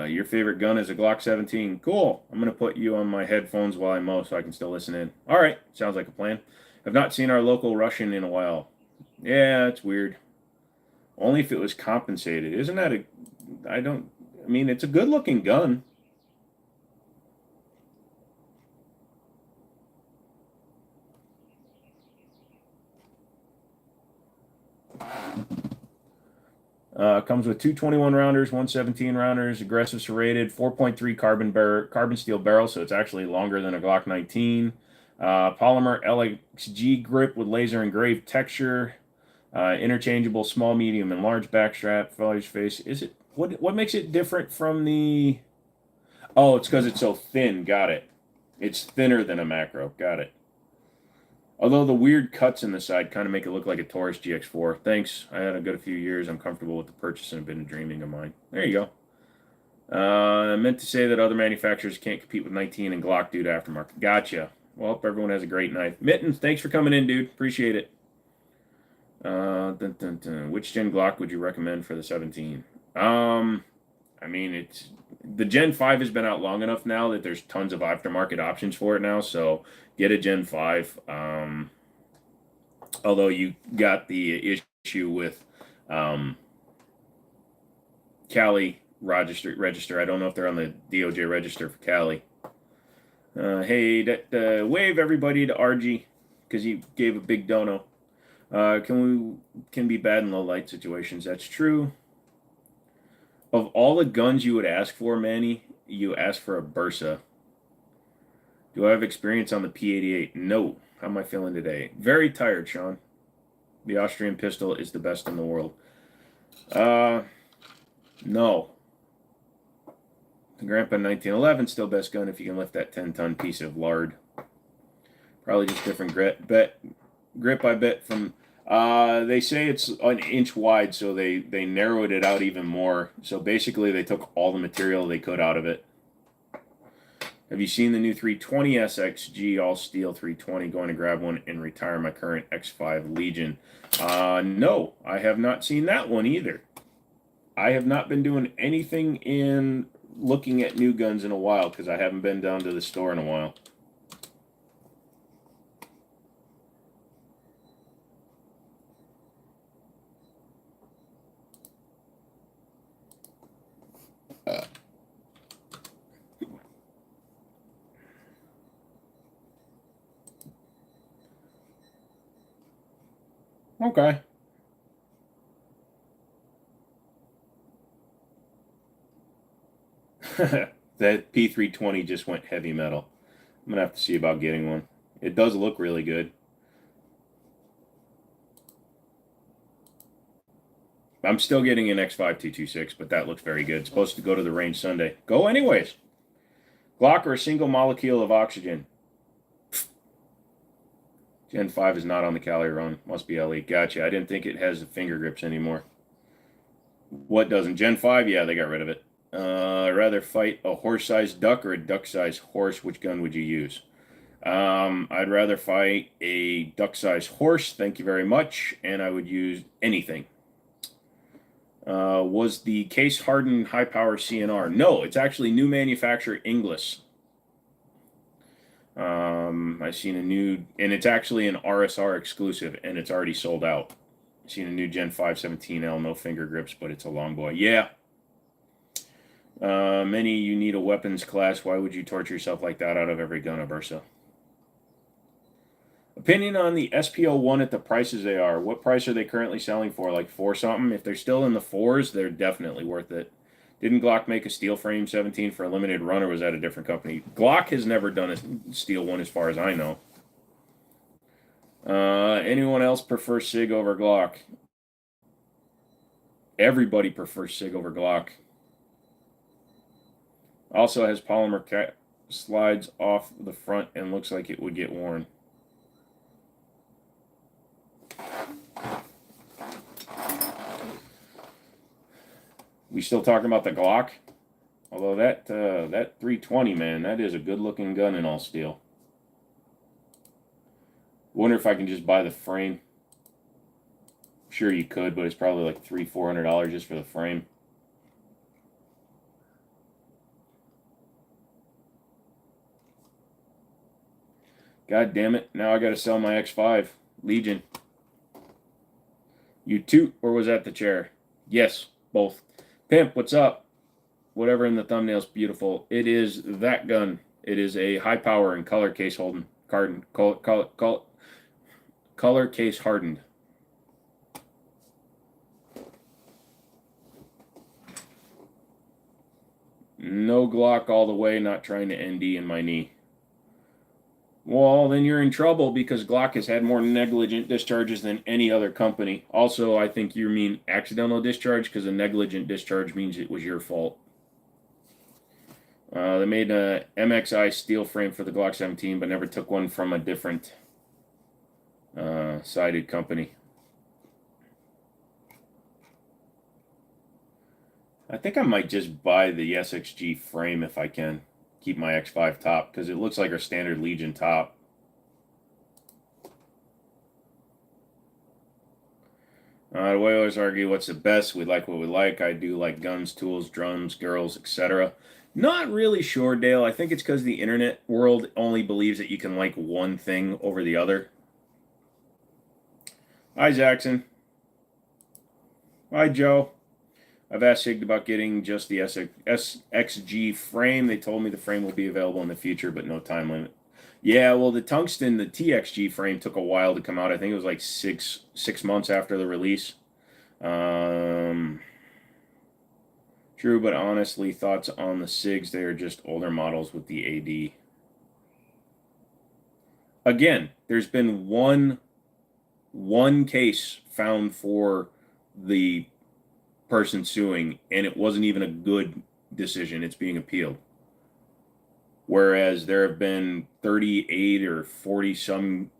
Your favorite gun is a Glock 17. Cool. I'm going to put you on my headphones while I mow so I can still listen in. All right. Sounds like a plan. I've not seen our local Russian in a while. Yeah, it's weird. Only if it was compensated. Isn't that a... I mean, it's a good looking gun. Comes with two 21 rounders, one 17 rounders, aggressive serrated, 4.3 carbon steel barrel, so it's actually longer than a Glock 19. Polymer LXG grip with laser engraved texture. Interchangeable small, medium, and large backstrap. Feller's face. Is it what makes it different from the? Oh, it's because it's so thin. Got it. It's thinner than a macro. Got it. Although the weird cuts in the side kind of make it look like a Taurus GX4. Thanks. I had a good few years. I'm comfortable with the purchase and have been dreaming of mine. There you go. I meant to say that other manufacturers can't compete with 19 and Glock due to aftermarket. Gotcha. Well, hope everyone has a great night. Mittens, thanks for coming in, dude. Appreciate it. Which Gen Glock would you recommend for the 17? I mean, it's the Gen 5 has been out long enough now that there's tons of aftermarket options for it now. So get a Gen 5. Although you got the issue with Cali register. I don't know if they're on the DOJ register for Cali. Hey, wave everybody to RG because he gave a big dono. Can be bad in low light situations. That's true. Of all the guns you would ask for, Manny, you ask for a Bursa. Do I have experience on the P88? No. How am I feeling today? Very tired, Sean. The Austrian pistol is the best in the world. No. The Grandpa 1911 still best gun if you can lift that 10-ton piece of lard. Probably just different grip, I bet, from... they say it's an inch wide, so they narrowed it out even more. So basically, they took all the material they could out of it. Have you seen the new 320 SXG all steel 320? Going to grab one and retire my current X5 Legion. No, I have not seen that one either. I have not been doing anything in looking at new guns in a while because I haven't been down to the store in a while. Okay. That P320 just went heavy metal. I'm gonna have to see about getting one. It does look really good. I'm still getting an X5226, but that looks very good. It's supposed to go to the range Sunday. Go anyways. Glock or a single molecule of oxygen. Gen 5 is not on the Cali run. Must be LE. Gotcha. I didn't think it has the finger grips anymore. What doesn't? Gen 5? Yeah, they got rid of it. I'd rather fight a horse-sized duck or a duck-sized horse. Which gun would you use? I'd rather fight a duck-sized horse. Thank you very much. And I would use anything. Was the case-hardened high-power CNR? No, it's actually new manufacturer Inglis. I've seen a new, and it's actually an RSR exclusive, and it's already sold out. I've seen a new Gen 5 17L, no finger grips, but it's a long boy. Yeah. Many, you need a weapons class. Why would you torture yourself like that out of every gun, Aversa? Opinion on the SPO1 at the prices they are. What price are they currently selling for? Like 4 something? If they're still in the 4s, they're definitely worth it. Didn't Glock make a steel frame 17 for a limited run, or was that a different company? Glock has never done a steel one as far as I know. Anyone else prefer SIG over Glock? Everybody prefers SIG over Glock. Also has polymer slides off the front and looks like it would get worn. We still talking about the Glock? Although that 320, man, that is a good-looking gun in all steel. Wonder if I can just buy the frame. Sure you could, but it's probably like $300-400 just for the frame. God damn it, now I gotta sell my X5. Legion. You toot, or was that the chair? Yes, both. Pimp, what's up? Whatever in the thumbnail's beautiful. It is that gun. It is a high power and color case holding. Color case hardened. No Glock all the way, not trying to ND in my knee. Well, then you're in trouble because Glock has had more negligent discharges than any other company. Also, I think you mean accidental discharge because a negligent discharge means it was your fault. They made a MXI steel frame for the Glock 17, but never took one from a different sided company. I think I might just buy the SXG frame if I can. Keep my X5 top because it looks like our standard Legion top. We always argue what's the best. We like what we like. I do like guns, tools, drums, girls, etc. Not really sure, Dale. I think it's because the internet world only believes that you can like one thing over the other. Hi, Jackson. Hi, Joe. I've asked SIG about getting just the SXG frame. They told me the frame will be available in the future, but no time limit. Yeah, well, the tungsten, the TXG frame took a while to come out. I think it was like six months after the release. True, but honestly, thoughts on the SIGs? They are just older models with the AD. Again, there's been one case found for the person suing, and it wasn't even a good decision. It's being appealed. Whereas there have been 38 or 40 some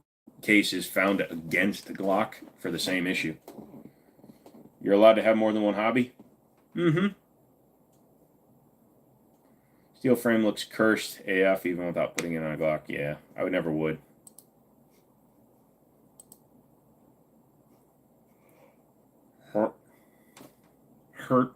cases found against Glock for the same issue. You're allowed to have more than one hobby? Mm-hmm. Steel frame looks cursed AF even without putting it on a Glock. Yeah, I would never would. Hurt.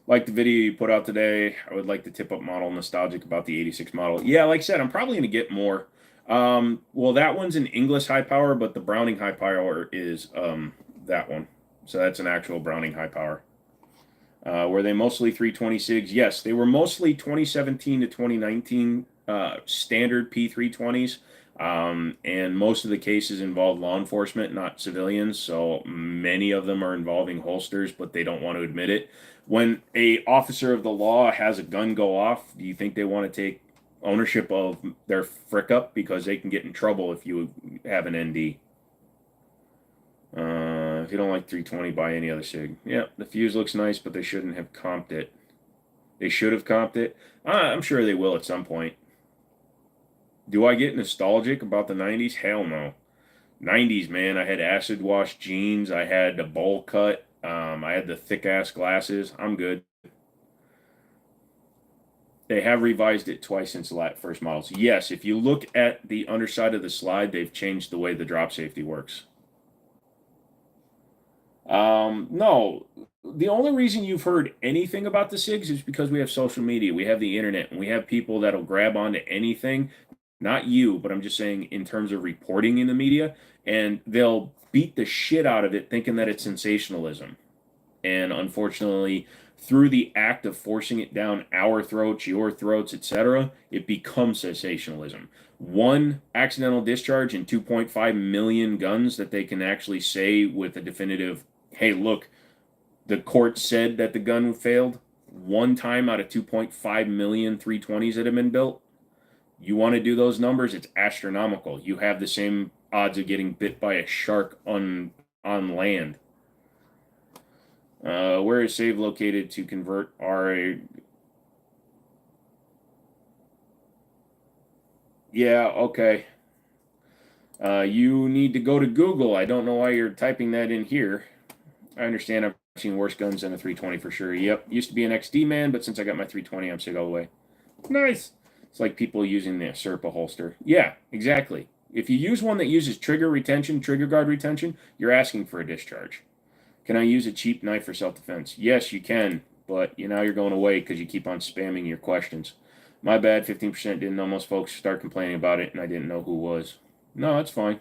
Like the video you put out today. I would like the tip-up model. Nostalgic about the 86 model. Yeah, like I said, I'm probably going to get more. Well, that one's an English high power, but the Browning high power is that one. So that's an actual Browning high power. Were they mostly 320 SIGs? Yes, they were mostly 2017 to 2019 standard P320s. And most of the cases involve law enforcement, not civilians. So many of them are involving holsters, but they don't want to admit it. When a officer of the law has a gun go off, do you think they want to take ownership of their frick up, because they can get in trouble if you have an ND? If you don't like 320, buy any other cig. Yeah, the fuse looks nice, but they shouldn't have comped it. They should have comped it. I'm sure they will at some point. Do I get nostalgic about the 90s? Hell no. 90s, man. I had acid wash jeans. I had a bowl cut. I had the thick ass glasses. I'm good. They have revised it twice since the first models. Yes, if you look at the underside of the slide, they've changed the way the drop safety works. No, the only reason you've heard anything about the SIGs is because we have social media, we have the internet, and we have people that'll grab onto anything. Not you, but I'm just saying in terms of reporting in the media, and they'll beat the shit out of it thinking that it's sensationalism. And unfortunately, through the act of forcing it down our throats, your throats, etc., it becomes sensationalism. One accidental discharge in 2.5 million guns that they can actually say with a definitive, hey, look, the court said that the gun failed. One time out of 2.5 million 320s that have been built. You want to do those numbers, it's astronomical. You have the same odds of getting bit by a shark on land. Where is save located to convert our? Yeah, okay. You need to go to Google. I don't know why you're typing that in here. I understand. I've seen worse guns than a 320 for sure. Yep, used to be an XD man, but since I got my 320, I'm SIG all the way. Nice. It's like people using the Serpa holster. Yeah, exactly. If you use one that uses trigger retention, trigger guard retention, you're asking for a discharge. Can I use a cheap knife for self-defense? Yes, you can, but now you're going away because you keep on spamming your questions. My bad, 15% didn't know. Most folks start complaining about it, and I didn't know who was. No, that's fine.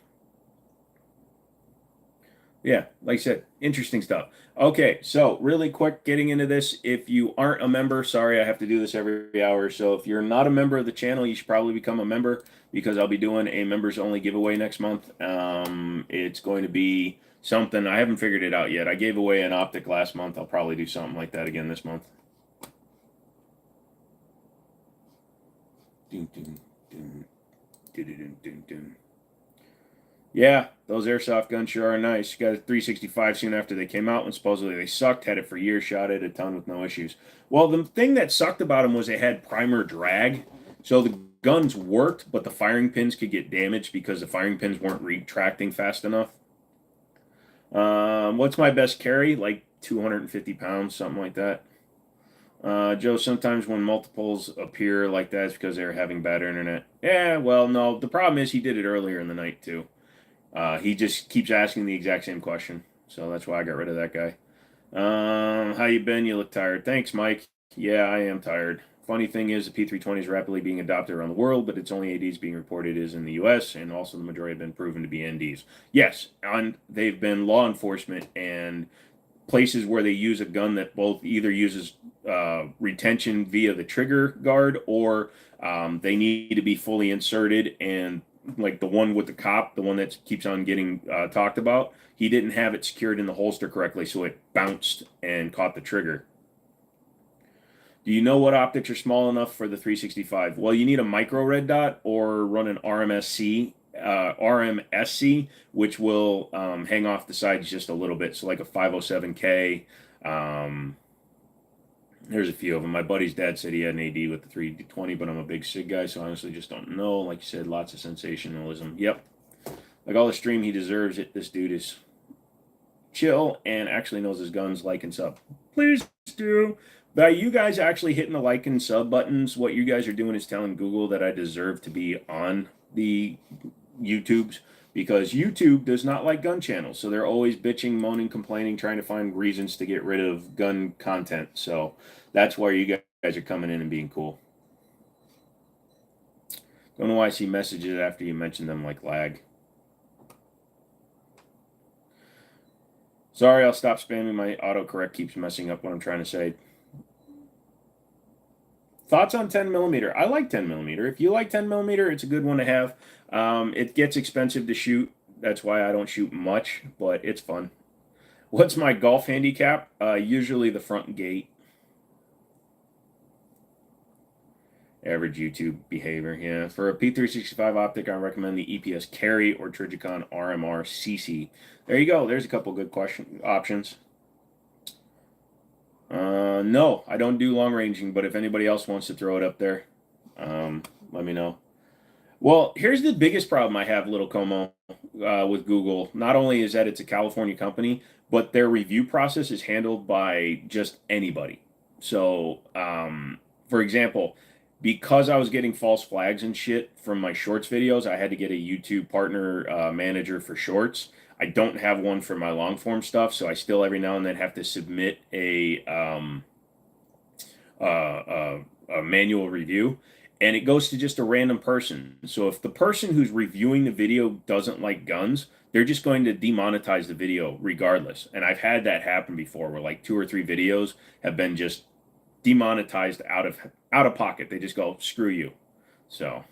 Yeah, like I said, interesting stuff. Okay, so really quick, getting into this. If you aren't a member, sorry, I have to do this every hour. So if you're not a member of the channel, you should probably become a member, because I'll be doing a members only giveaway next month. It's going to be something, I haven't figured it out yet. I gave away an optic last month. I'll probably do something like that again this month. Dun, dun, dun, dun, dun, dun. Yeah, those airsoft guns sure are nice. Got a 365 soon after they came out, and supposedly they sucked. Had it for years, shot it a ton with no issues. Well, the thing that sucked about them was they had primer drag. So the guns worked, but the firing pins could get damaged because the firing pins weren't retracting fast enough. What's my best carry? Like 250 pounds, something like that. Joe, sometimes when multiples appear like that, it's because they're having bad internet. Yeah, well, no. The problem is he did it earlier in the night, too. He just keeps asking the exact same question, so that's why I got rid of that guy. How you been? You look tired. Thanks, Mike. Yeah, I am tired. Funny thing is, the P320 is rapidly being adopted around the world, but it's only ADs being reported is in the U.S., and also the majority have been proven to be NDs. Yes, and they've been law enforcement and places where they use a gun that both either uses retention via the trigger guard, or they need to be fully inserted, and like the one with the cop, the one that keeps on getting talked about, he didn't have it secured in the holster correctly, so it bounced and caught the trigger. Do you know what optics are small enough for the 365? Well, you need a micro red dot or run an RMSC, which will hang off the sides just a little bit. So like a 507K. There's a few of them. My buddy's dad said he had an AD with the 320, but I'm a big SIG guy, so I honestly just don't know. Like you said, lots of sensationalism. Yep. Like all the stream, he deserves it. This dude is chill and actually knows his guns, like and sub. Please do. By you guys actually hitting the like and sub buttons, what you guys are doing is telling Google that I deserve to be on the YouTubes, because YouTube does not like gun channels. So they're always bitching, moaning, complaining, trying to find reasons to get rid of gun content. So that's why you guys are coming in and being cool. Don't know why I see messages after you mention them like lag. Sorry, I'll stop spamming. My autocorrect keeps messing up what I'm trying to say. Thoughts on 10 millimeter? I like 10 millimeter. If you like 10 millimeter, it's a good one to have. It gets expensive to shoot. That's why I don't shoot much, but it's fun. What's my golf handicap? Usually the front gate. Average YouTube behavior. Yeah. For a P365 optic, I recommend the EPS Carry or Trijicon RMR CC. There you go. There's a couple good question options. No, I don't do long ranging, but if anybody else wants to throw it up there, let me know. Well, here's the biggest problem I have, Little Como, with Google. Not only is that it's a California company, but their review process is handled by just anybody. So, for example, because I was getting false flags and shit from my shorts videos, I had to get a YouTube partner manager for shorts. I don't have one for my long form stuff, so I still every now and then have to submit uh, a manual review, and it goes to just a random person. So if the person who's reviewing the video doesn't like guns, they're just going to demonetize the video regardless. And I've had that happen before, where like 2 or 3 videos have been just demonetized out of pocket. They just go screw you. So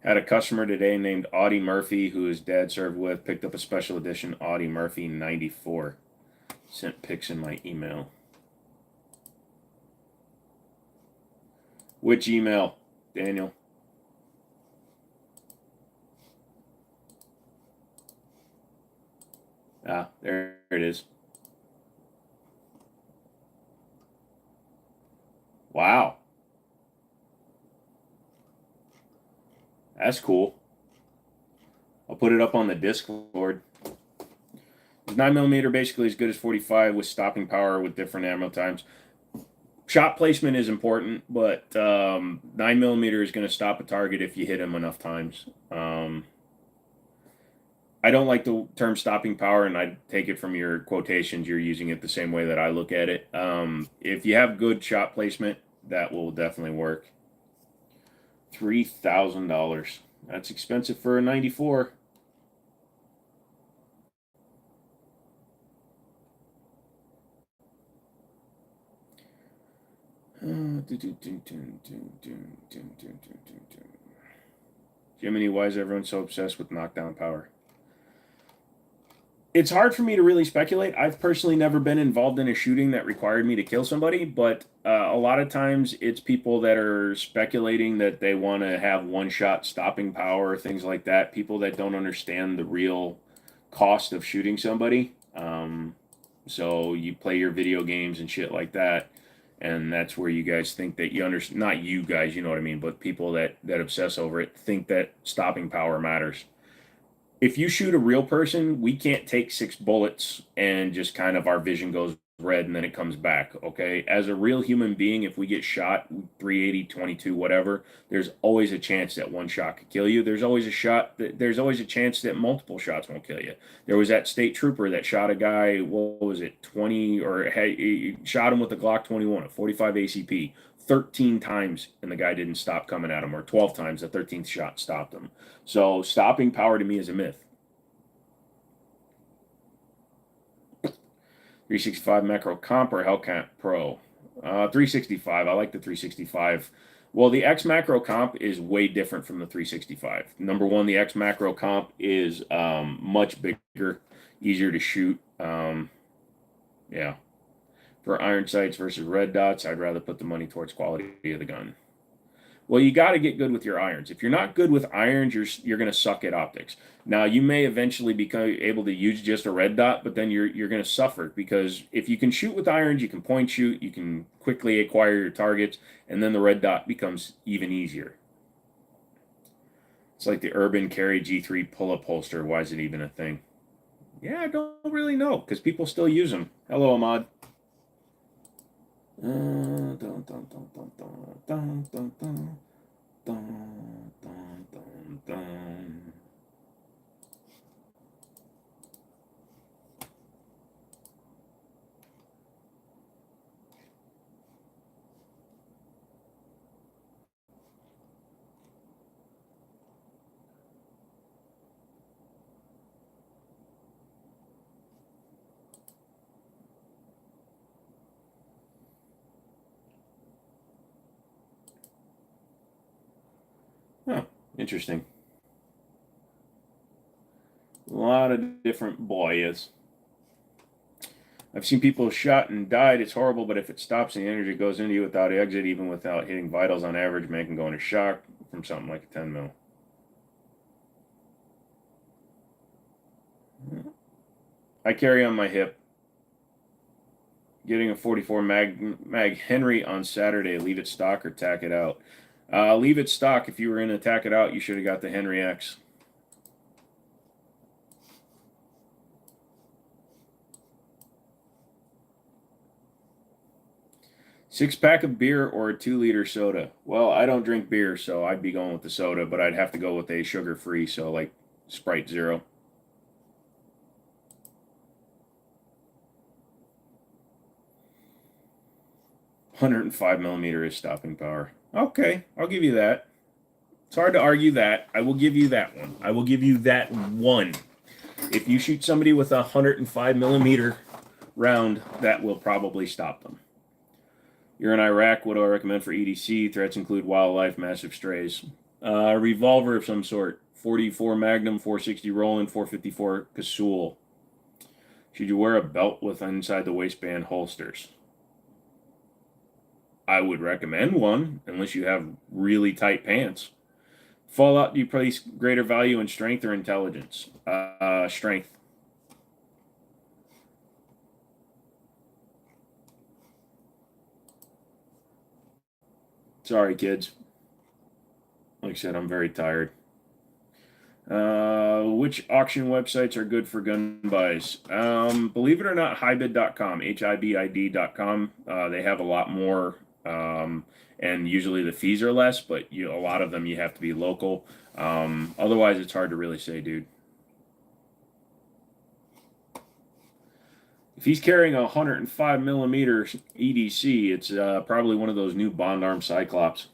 had a customer today named Audie Murphy, who his dad served with, picked up a special edition Audie Murphy 94. Sent pics in my email. Which email, Daniel? Ah, there it is. Wow, that's cool. I'll put it up on the Discord. 9 millimeter basically as good as 45 with stopping power with different ammo times. Shot placement is important, but 9 millimeter is going to stop a target if you hit him enough times. I don't like the term stopping power, and I take it from your quotations. You're using it the same way that I look at it. If you have good shot placement, that will definitely work. $3,000. That's expensive for a 94. Jimmini, why is everyone so obsessed with knockdown power? It's hard for me to really speculate. I've personally never been involved in a shooting that required me to kill somebody, but a lot of times it's people that are speculating that they want to have one shot stopping power, things like that. People that don't understand the real cost of shooting somebody. So you play your video games and shit like that, and that's where you guys think that you understand. Not you guys, you know what I mean, but people that obsess over it think that stopping power matters. If you shoot a real person, we can't take 6 bullets and just kind of our vision goes red and then it comes back. Okay. As a real human being, if we get shot 380, 22, whatever, there's always a chance that one shot could kill you. There's always a chance that multiple shots won't kill you. There was that state trooper that shot a guy, what was it, 20, or he shot him with a Glock 21, a 45 ACP. 13 times and the guy didn't stop coming at him, or 12 times the 13th shot stopped him. So stopping power to me is a myth. 365 macro comp or Hellcat Pro? 365. I like the 365. Well, the X macro comp is way different from the 365. Number one, the X macro comp is much bigger, easier to shoot. Yeah. For iron sights versus red dots, I'd rather put the money towards quality of the gun. Well, you got to get good with your irons. If you're not good with irons, you're going to suck at optics. Now, you may eventually become able to use just a red dot, but then you're going to suffer, because if you can shoot with irons, you can point shoot, you can quickly acquire your targets, and then the red dot becomes even easier. It's like the Urban Carry G3 pull-up holster. Why is it even a thing? Yeah, I don't really know, because people still use them. Hello, Ahmad. Dun, dun, dun, dun, dun, dun, dun, dun. Dun, dun, dun, dun. Interesting. A lot of different boys. I've seen people shot and died. It's horrible, but if it stops and the energy goes into you without exit, even without hitting vitals on average, man can go into shock from something like a 10 mil. I carry on my hip. Getting a 44 mag Henry on Saturday. Leave it stock or tack it out. Leave it stock. If you were in to tack it out, you should have got the Henry X. Six-pack of beer or a 2-liter soda? Well, I don't drink beer, so I'd be going with the soda, but I'd have to go with a sugar-free, so like Sprite Zero. .105mm is stopping power. Okay, I'll give you that. It's hard to argue that. I will give you that one. I will give you that one. If you shoot somebody with a 105mm round, that will probably stop them. You're in Iraq. What do I recommend for EDC? Threats include wildlife, massive strays. Revolver of some sort. 44 Magnum, 460 Roland, 454 Casull. Should you wear a belt with inside the waistband holsters? I would recommend one, unless you have really tight pants. Fallout, do you place greater value in strength or intelligence? Strength. Sorry, kids. Like I said, I'm very tired. Which auction websites are good for gun buys? Believe it or not, hibid.com, hibid.com. They have a lot more, and usually the fees are less, but a lot of them you have to be local. Otherwise, it's hard to really say, dude. If he's carrying a 105mm EDC, it's probably one of those new Bond Arm Cyclops.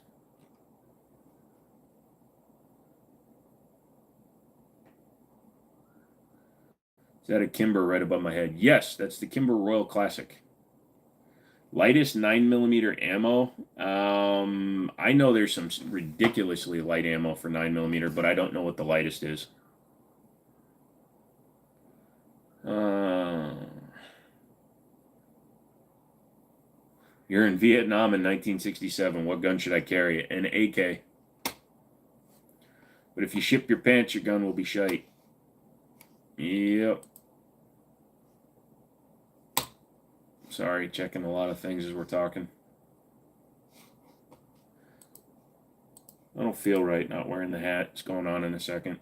Is that a Kimber right above my head? Yes, that's the Kimber Royal Classic. Lightest 9mm ammo. I know there's some ridiculously light ammo for 9mm, but I don't know what the lightest is. You're in Vietnam in 1967. What gun should I carry? An AK. But if you ship your pants, your gun will be shite. Yep. Sorry, checking a lot of things as we're talking. I don't feel right not wearing the hat. It's going on in a second.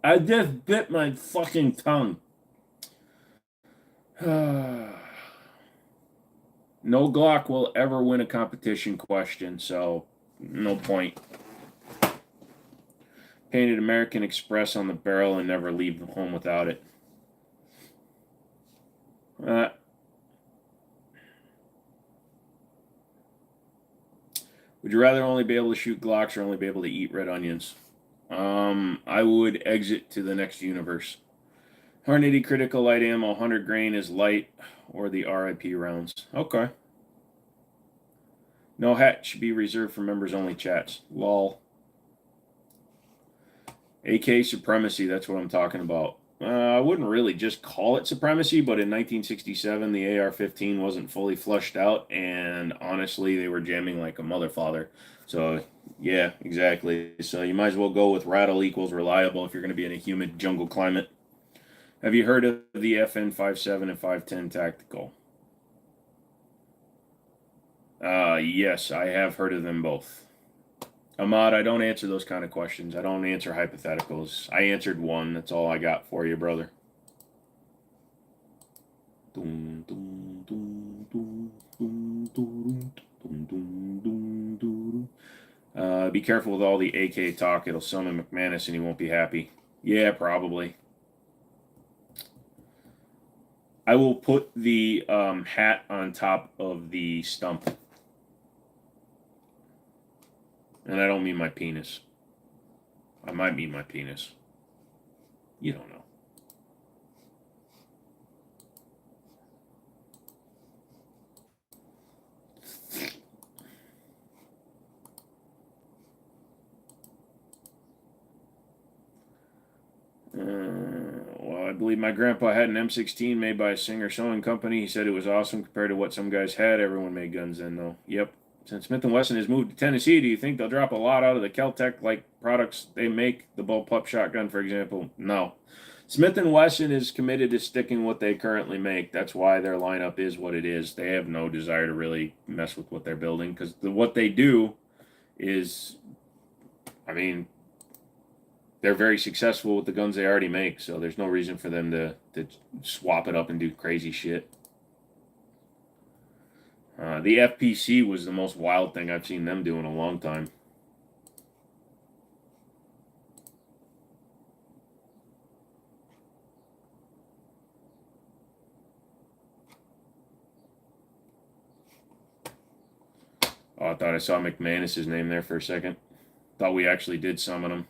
I just bit my fucking tongue. No Glock will ever win a competition question, so no point. Painted American Express on the barrel and never leave home without it. Would you rather only be able to shoot Glocks or only be able to eat red onions? I would exit to the next universe. 180 critical light ammo, 100 grain is light, or the RIP rounds. Okay. No hat should be reserved for members only chats. Lol. AK supremacy, that's what I'm talking about. I wouldn't really just call it supremacy, but in 1967, the AR-15 wasn't fully flushed out, and honestly, they were jamming like a motherfather. So, yeah, exactly. So you might as well go with rattle equals reliable if you're going to be in a humid jungle climate. Have you heard of the FN57 and 510 tactical? Yes, I have heard of them both. Ahmad, I don't answer those kind of questions. I don't answer hypotheticals. I answered one. That's all I got for you, brother. Be careful with all the AK talk. It'll summon McManus and he won't be happy. Yeah, probably. I will put the hat on top of the stump. And I don't mean my penis. I might mean my penis. You don't know. believe my grandpa had an M16 made by a Singer Sewing Company. He said it was awesome compared to what some guys had. Everyone made guns then, though. Yep. Since Smith & Wesson has moved to Tennessee, do you think they'll drop a lot out of the Kel-Tec-like products they make? The bullpup shotgun, for example? No. Smith & Wesson is committed to sticking what they currently make. That's why their lineup is what it is. They have no desire to really mess with what they're building, because what they do is, I mean, they're very successful with the guns they already make, so there's no reason for them to swap it up and do crazy shit. The FPC was the most wild thing I've seen them do in a long time. Oh, I thought I saw McManus's name there for a second. Thought we actually did summon him.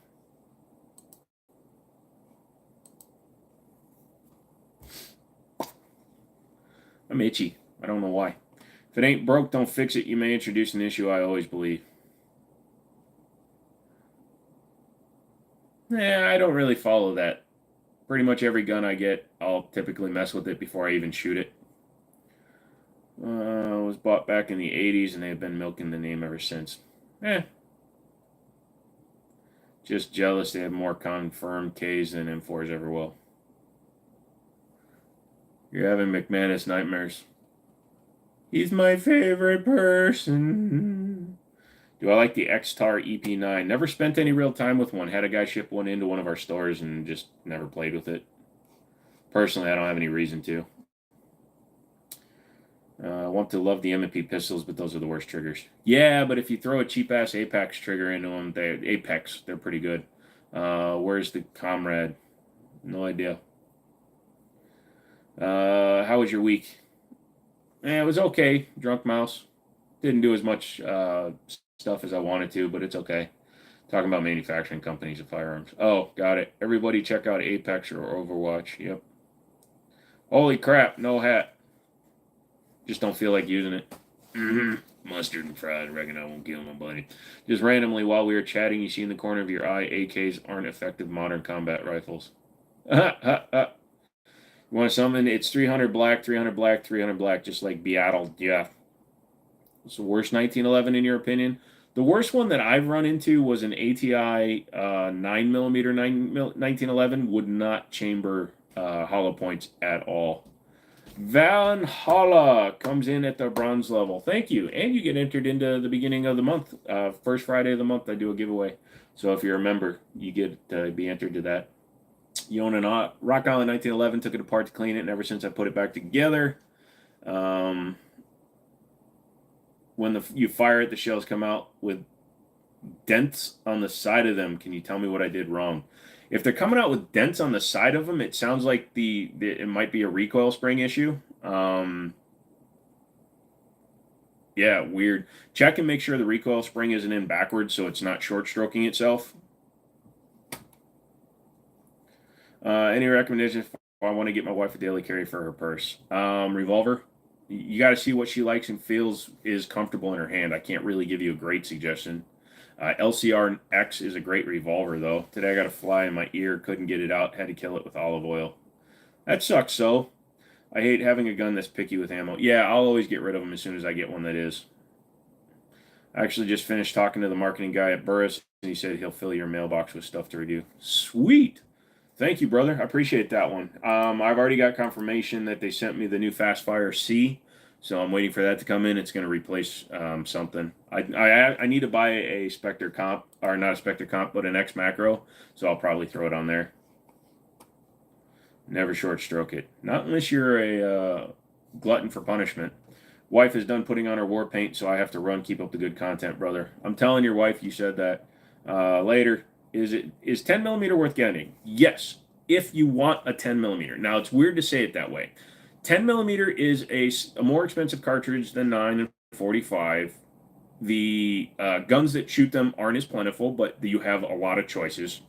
I'm itchy. I don't know why. If it ain't broke, don't fix it. You may introduce an issue, I always believe. I don't really follow that. Pretty much every gun I get, I'll typically mess with it before I even shoot it. Was bought back in the 80s, and they've been milking the name ever since. Just jealous they have more confirmed Ks than M4s ever will. You're having McManus nightmares. He's my favorite person. Do I like the X-Tar EP9? Never spent any real time with one. Had a guy ship one into one of our stores and just never played with it. Personally, I don't have any reason to. I want to love the M&P pistols, but those are the worst triggers. Yeah, but if you throw a cheap-ass Apex trigger into them, they're pretty good. Where's the Comrade? No idea. How was your week? It was okay. Drunk mouse. Didn't do as much stuff as I wanted to, but it's okay. Talking about manufacturing companies of firearms. Oh, got it. Everybody check out Apex or Overwatch. Yep. Holy crap, no hat. Just don't feel like using it. Mustard and fried. I reckon I won't kill nobody. Just randomly while we were chatting, you see in the corner of your eye, AKs aren't effective modern combat rifles. You want something? It's 300 black, 300 black, 300 black, just like Beatle. Yeah. It's the worst 1911 in your opinion? The worst one that I've run into was an ATI 9mm 1911. Would not chamber hollow points at all. Valhalla comes in at the bronze level. Thank you. And you get entered into the beginning of the month. First Friday of the month, I do a giveaway. So if you're a member, you get to be entered to that. You own a Rock Island 1911, took it apart to clean it, and ever since I put it back together, when you fire it, the shells come out with dents on the side of them. Can you tell me what I did wrong? If they're coming out with dents on the side of them, it sounds like it might be a recoil spring issue. Yeah, weird. Check and make sure the recoil spring isn't in backwards so it's not short stroking itself. Any recommendations if I want to get my wife a daily carry for her purse? Revolver. You got to see what she likes and feels is comfortable in her hand. I can't really give you a great suggestion. LCR X is a great revolver, though. Today I got a fly in my ear, couldn't get it out, had to kill it with olive oil. That sucks, so. I hate having a gun that's picky with ammo. Yeah, I'll always get rid of them as soon as I get one that is. I actually just finished talking to the marketing guy at Burris, and he said he'll fill your mailbox with stuff to review. Sweet! Thank you, brother. I appreciate that one. I've already got confirmation that they sent me the new Fastfire C, so I'm waiting for that to come in. It's going to replace something. I need to buy a Spectre comp, or not a Spectre comp, but an X Macro, so I'll probably throw it on there. Never short stroke it. Not unless you're a glutton for punishment. Wife is done putting on her war paint, so I have to run. Keep up the good content, brother. I'm telling your wife you said that. Later. Is 10 millimeter worth getting? Yes, if you want a 10 millimeter. Now, it's weird to say it that way. 10 millimeter is a more expensive cartridge than 9 and 45. The guns that shoot them aren't as plentiful, but you have a lot of choices.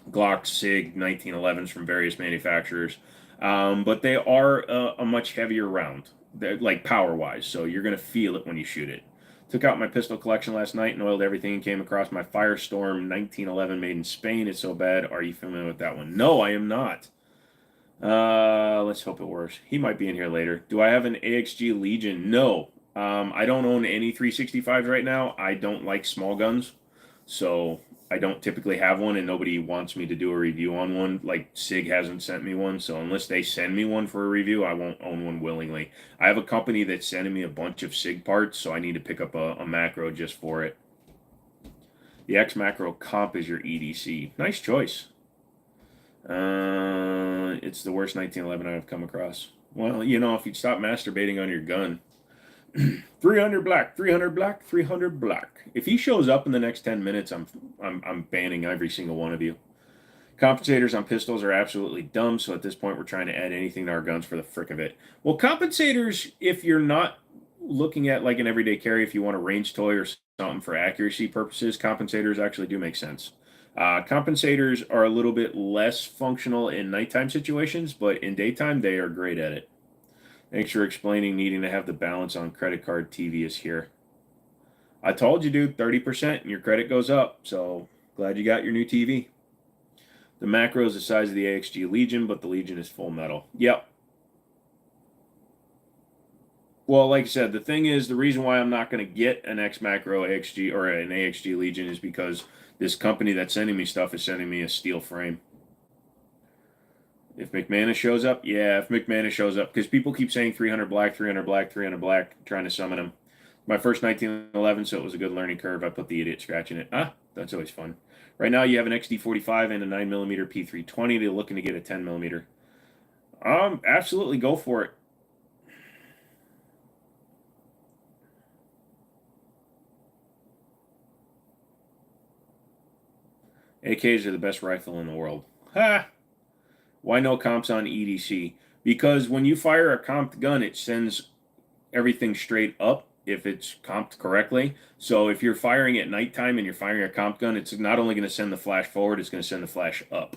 Glock, SIG, 1911s from various manufacturers. But they are a much heavier round, like power-wise, so you're going to feel it when you shoot it. Took out my pistol collection last night and oiled everything and came across my Firestorm 1911 made in Spain. It's so bad. Are you familiar with that one? No, I am not. Let's hope it works. He might be in here later. Do I have an AXG Legion? No. I don't own any 365s right now. I don't like small guns, so I don't typically have one, and nobody wants me to do a review on one. Like SIG hasn't sent me one, so unless they send me one for a review, I won't own one willingly. I have a company that's sending me a bunch of SIG parts, so I need to pick up a macro just for it. The X Macro Comp is your EDC. Nice choice. It's the worst 1911 I've come across. Well, you know, if you'd stop masturbating on your gun. 300 black, 300 black, 300 black. If he shows up in the next 10 minutes, I'm banning every single one of you. Compensators on pistols are absolutely dumb, so at this point we're trying to add anything to our guns for the frick of it. Well, compensators, if you're not looking at like an everyday carry, if you want a range toy or something for accuracy purposes, compensators actually do make sense. Compensators are a little bit less functional in nighttime situations, but in daytime they are great at it. Thanks for explaining needing to have the balance on credit card. TV is here. I told you, dude, 30% and your credit goes up, so glad you got your new TV. The macro is the size of the AXG Legion, but the Legion is full metal. Yep. Well, like I said, the thing is, the reason why I'm not going to get an X Macro AXG or an AXG Legion is because this company that's sending me stuff is sending me a steel frame. If McManus shows up, yeah, if McManus shows up, because people keep saying 300 black, 300 black, 300 black, trying to summon him. My first 1911, so it was a good learning curve. I put the idiot scratch in it. That's always fun. Right now, you have an XD45 and a 9mm P320. They're looking to get a 10mm. Absolutely go for it. AKs are the best rifle in the world. Ha! Why no comps on EDC? Because when you fire a comped gun, it sends everything straight up if it's comped correctly. So if you're firing at nighttime and you're firing a comp gun, it's not only going to send the flash forward, it's going to send the flash up.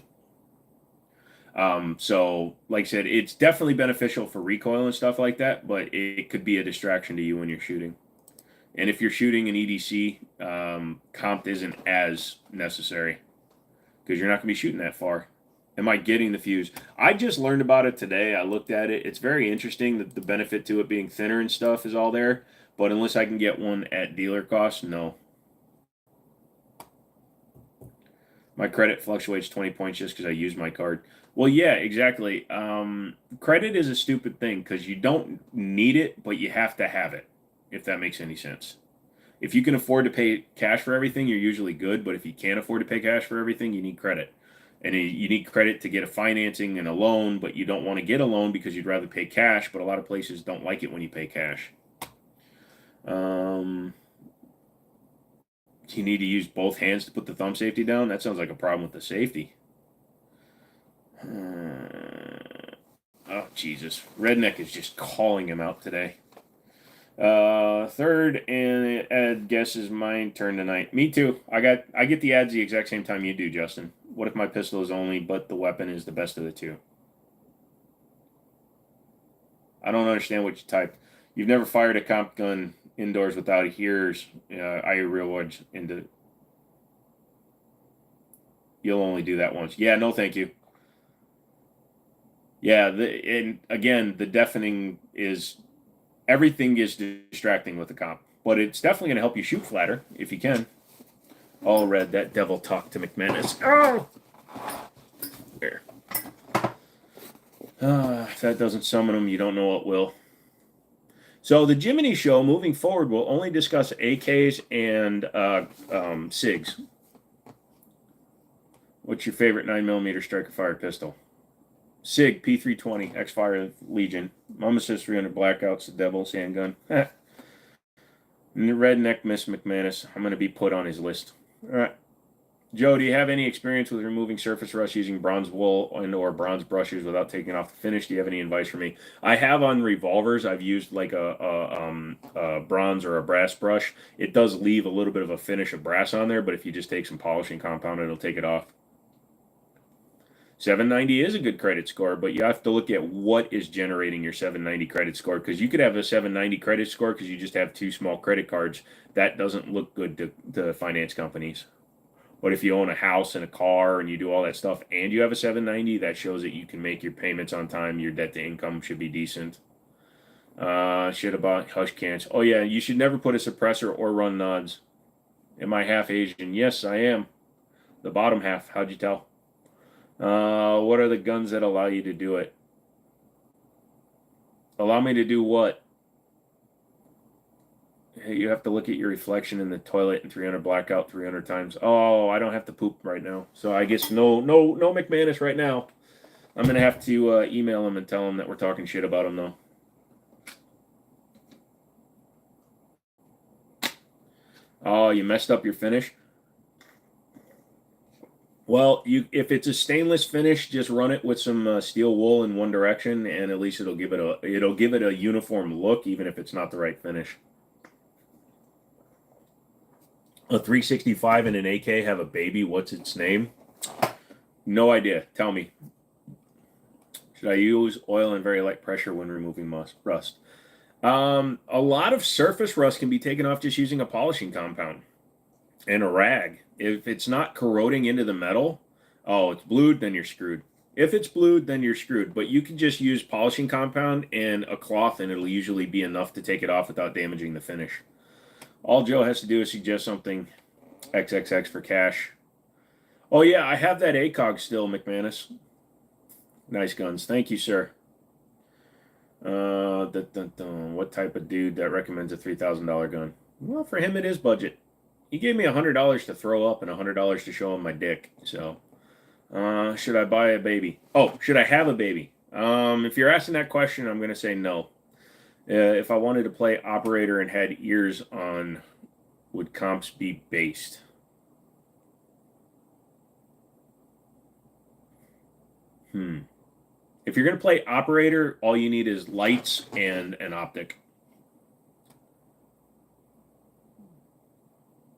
So like I said, it's definitely beneficial for recoil and stuff like that, but it could be a distraction to you when you're shooting. And if you're shooting an EDC, comped isn't as necessary because you're not going to be shooting that far. Am I getting the fuse? I just learned about it today. I looked at it. It's very interesting that the benefit to it being thinner and stuff is all there. But unless I can get one at dealer cost, no. My credit fluctuates 20 points just because I use my card. Well, yeah, exactly. Credit is a stupid thing because you don't need it, but you have to have it, if that makes any sense. If you can afford to pay cash for everything, you're usually good. But if you can't afford to pay cash for everything, you need credit. And you need credit to get a financing and a loan, but you don't want to get a loan because you'd rather pay cash. But a lot of places don't like it when you pay cash. You need to use both hands to put the thumb safety down. That sounds like a problem with the safety. Oh, Jesus. Redneck is just calling him out today. Third, and Ed guesses mine turn tonight. Me too. I get the ads the exact same time you do, Justin. What if my pistol is only, but the weapon is the best of the two? I don't understand what you typed. You've never fired a comp gun indoors without a hearers. I real words into. You'll only do that once. Yeah, no, thank you. Yeah, and again, the deafening is everything is distracting with the comp, but it's definitely going to help you shoot flatter if you can. All red, that devil talk to McManus. Oh! There. If that doesn't summon him, you don't know what will. So the Jimmini show, moving forward, will only discuss AKs and SIGs. What's your favorite 9mm striker fire pistol? SIG, P320, X-Fire Legion. Mama says 300 Blackouts, the Devil's handgun. And the redneck Miss McManus. I'm going to be put on his list. All right. Joe, do you have any experience with removing surface rust using bronze wool and or bronze brushes without taking off the finish? Do you have any advice for me? I have on revolvers. I've used like a bronze or a brass brush. It does leave a little bit of a finish of brass on there, but if you just take some polishing compound, it'll take it off. 790 is a good credit score, but you have to look at what is generating your 790 credit score, because you could have a 790 credit score because you just have two small credit cards. That doesn't look good to finance companies. But if you own a house and a car and you do all that stuff and you have a 790, that shows that you can make your payments on time. Your debt to income should be decent. Shit about hush cans. Oh yeah, you should never put a suppressor or run nods. Am I half Asian? Yes, I am. The bottom half. How'd you tell? What are the guns that allow you to do it? Allow me to do what? Hey, you have to look at your reflection in the toilet and 300 blackout 300 times. Oh, I don't have to poop right now. So I guess no McManus right now. I'm going to have to email him and tell him that we're talking shit about him though. Oh, you messed up your finish? Well, if it's a stainless finish, just run it with some steel wool in one direction, and at least it'll give it a uniform look, even if it's not the right finish. A 365 and an AK have a baby. What's its name? No idea. Tell me. Should I use oil and very light pressure when removing rust? A lot of surface rust can be taken off just using a polishing compound and a rag. If it's not corroding into the metal, oh, it's blued, then you're screwed. If it's blued, then you're screwed. But you can just use polishing compound and a cloth, and it'll usually be enough to take it off without damaging the finish. All Joe has to do is suggest something. XXX for cash. Oh yeah, I have that ACOG still, McManus. Nice guns. Thank you, sir. What type of dude that recommends a $3,000 gun? Well, for him it is budget. He gave me $100 to throw up and $100 to show him my dick. So, should I buy a baby? Oh, should I have a baby? If you're asking that question, I'm going to say no. If I wanted to play operator and had ears on, would comps be based? If you're going to play operator, all you need is lights and an optic.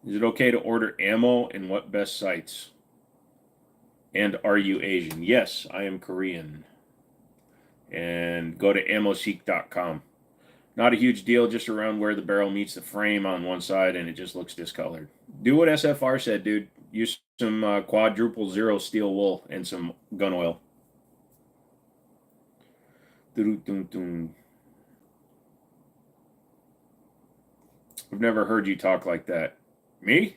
Is it okay to order ammo and what best sites? And are you Asian? Yes, I am Korean. And go to ammoseek.com. Not a huge deal, just around where the barrel meets the frame on one side and it just looks discolored. Do what SFR said, dude. Use some quadruple zero steel wool and some gun oil. I've never heard you talk like that. Me?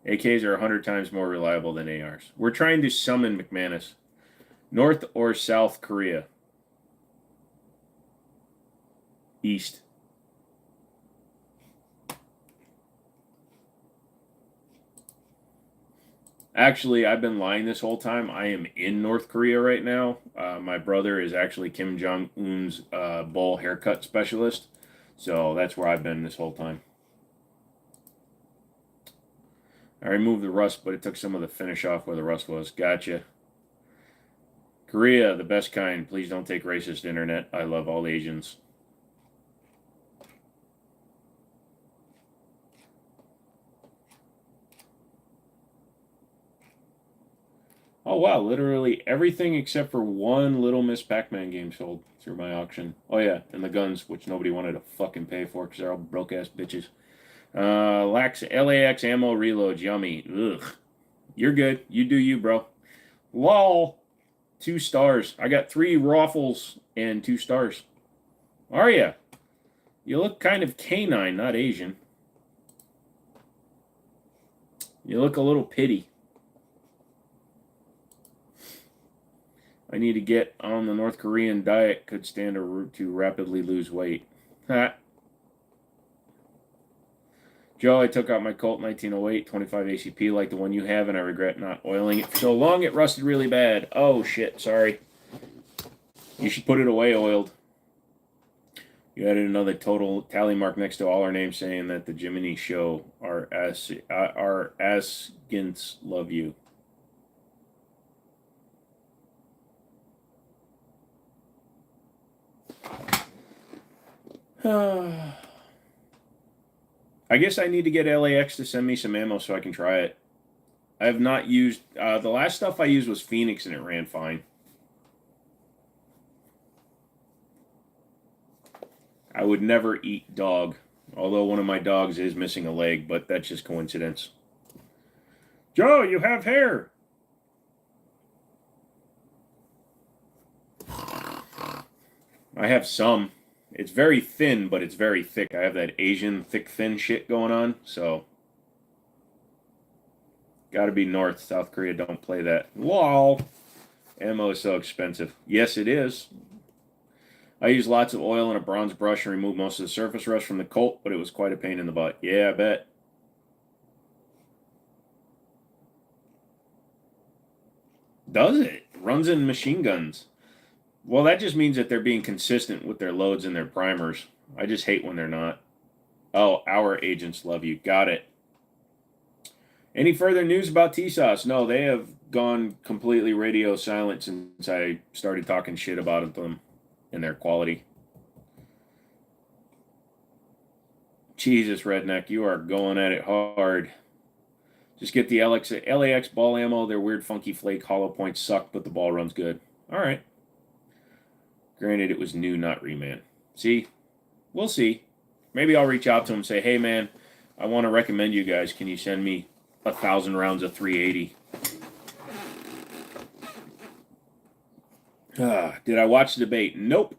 AKs are 100 times more reliable than ARs. We're trying to summon McManus. North or South Korea? East. Actually, I've been lying this whole time. I am in North Korea right now. My brother is actually Kim Jong-un's bowl haircut specialist. So that's where I've been this whole time. I removed the rust, but it took some of the finish off where the rust was. Gotcha. Korea, the best kind. Please don't take racist internet. I love all Asians. Oh wow, literally everything except for one Little Miss Pac-Man game sold through my auction. Oh yeah, and the guns, which nobody wanted to fucking pay for because they're all broke-ass bitches. LAX ammo reloads, yummy. Ugh. You're good. You do you, bro. Lol. 2 stars. I got 3 raffles and 2 stars. Are ya? You look kind of canine, not Asian. You look a little pity. I need to get on the North Korean diet. Could stand to rapidly lose weight. Ha. Joe, I took out my Colt 1908 25 ACP like the one you have, and I regret not oiling it for so long. It rusted really bad. Oh, shit. Sorry. You should put it away oiled. You added another total tally mark next to all our names saying that the Jimmini show, our Asgins love you. I guess I need to get LAX to send me some ammo so I can try it. I have not used... the last stuff I used was Phoenix and it ran fine. I would never eat dog. Although one of my dogs is missing a leg, but that's just coincidence. Joe, you have hair. I have some. It's very thin, but it's very thick. I have that Asian thick, thin shit going on, so gotta be North. South Korea don't play that. Lol. Ammo is so expensive. Yes, it is. I used lots of oil and a bronze brush and removed most of the surface rust from the Colt, but it was quite a pain in the butt. Yeah, I bet. Does it? Runs in machine guns. Well, that just means that they're being consistent with their loads and their primers. I just hate when they're not. Oh, our agents love you. Got it. Any further news about TSOS? No, they have gone completely radio silent since I started talking shit about them and their quality. Jesus, redneck, you are going at it hard. Just get the LAX ball ammo. Their weird, funky flake hollow points suck, but the ball runs good. All right. Granted, it was new, not reman. See? We'll see. Maybe I'll reach out to him and say, hey, man, I want to recommend you guys. Can you send me 1,000 rounds of 380? Did I watch the debate? Nope.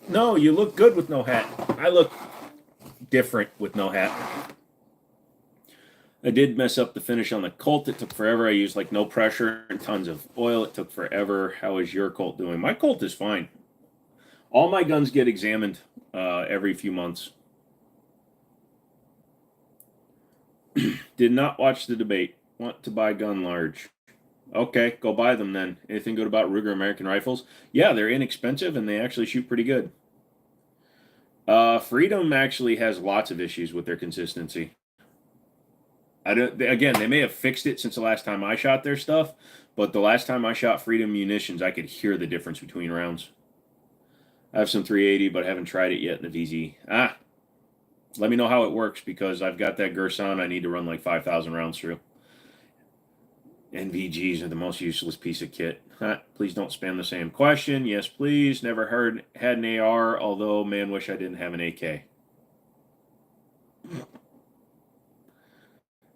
No, you look good with no hat. I look different with no hat. I did mess up the finish on the Colt. It took forever. I used like no pressure and tons of oil. It took forever. How is your Colt doing? My Colt is fine. All my guns get examined every few months. Did not watch the debate. Want to buy gun large. Okay, go buy them then. Anything good about Ruger American rifles? Yeah, they're inexpensive and they actually shoot pretty good. Freedom actually has lots of issues with their consistency. Again, they may have fixed it since the last time I shot their stuff, but the last time I shot Freedom munitions, I could hear the difference between rounds. I have some 380, but I haven't tried it yet in the VZ. Let me know how it works because I've got that Gerson I need to run like 5,000 rounds through. NVGs are the most useless piece of kit. Please don't spam the same question. Yes, please. Never had an AR, although man, wish I didn't have an AK.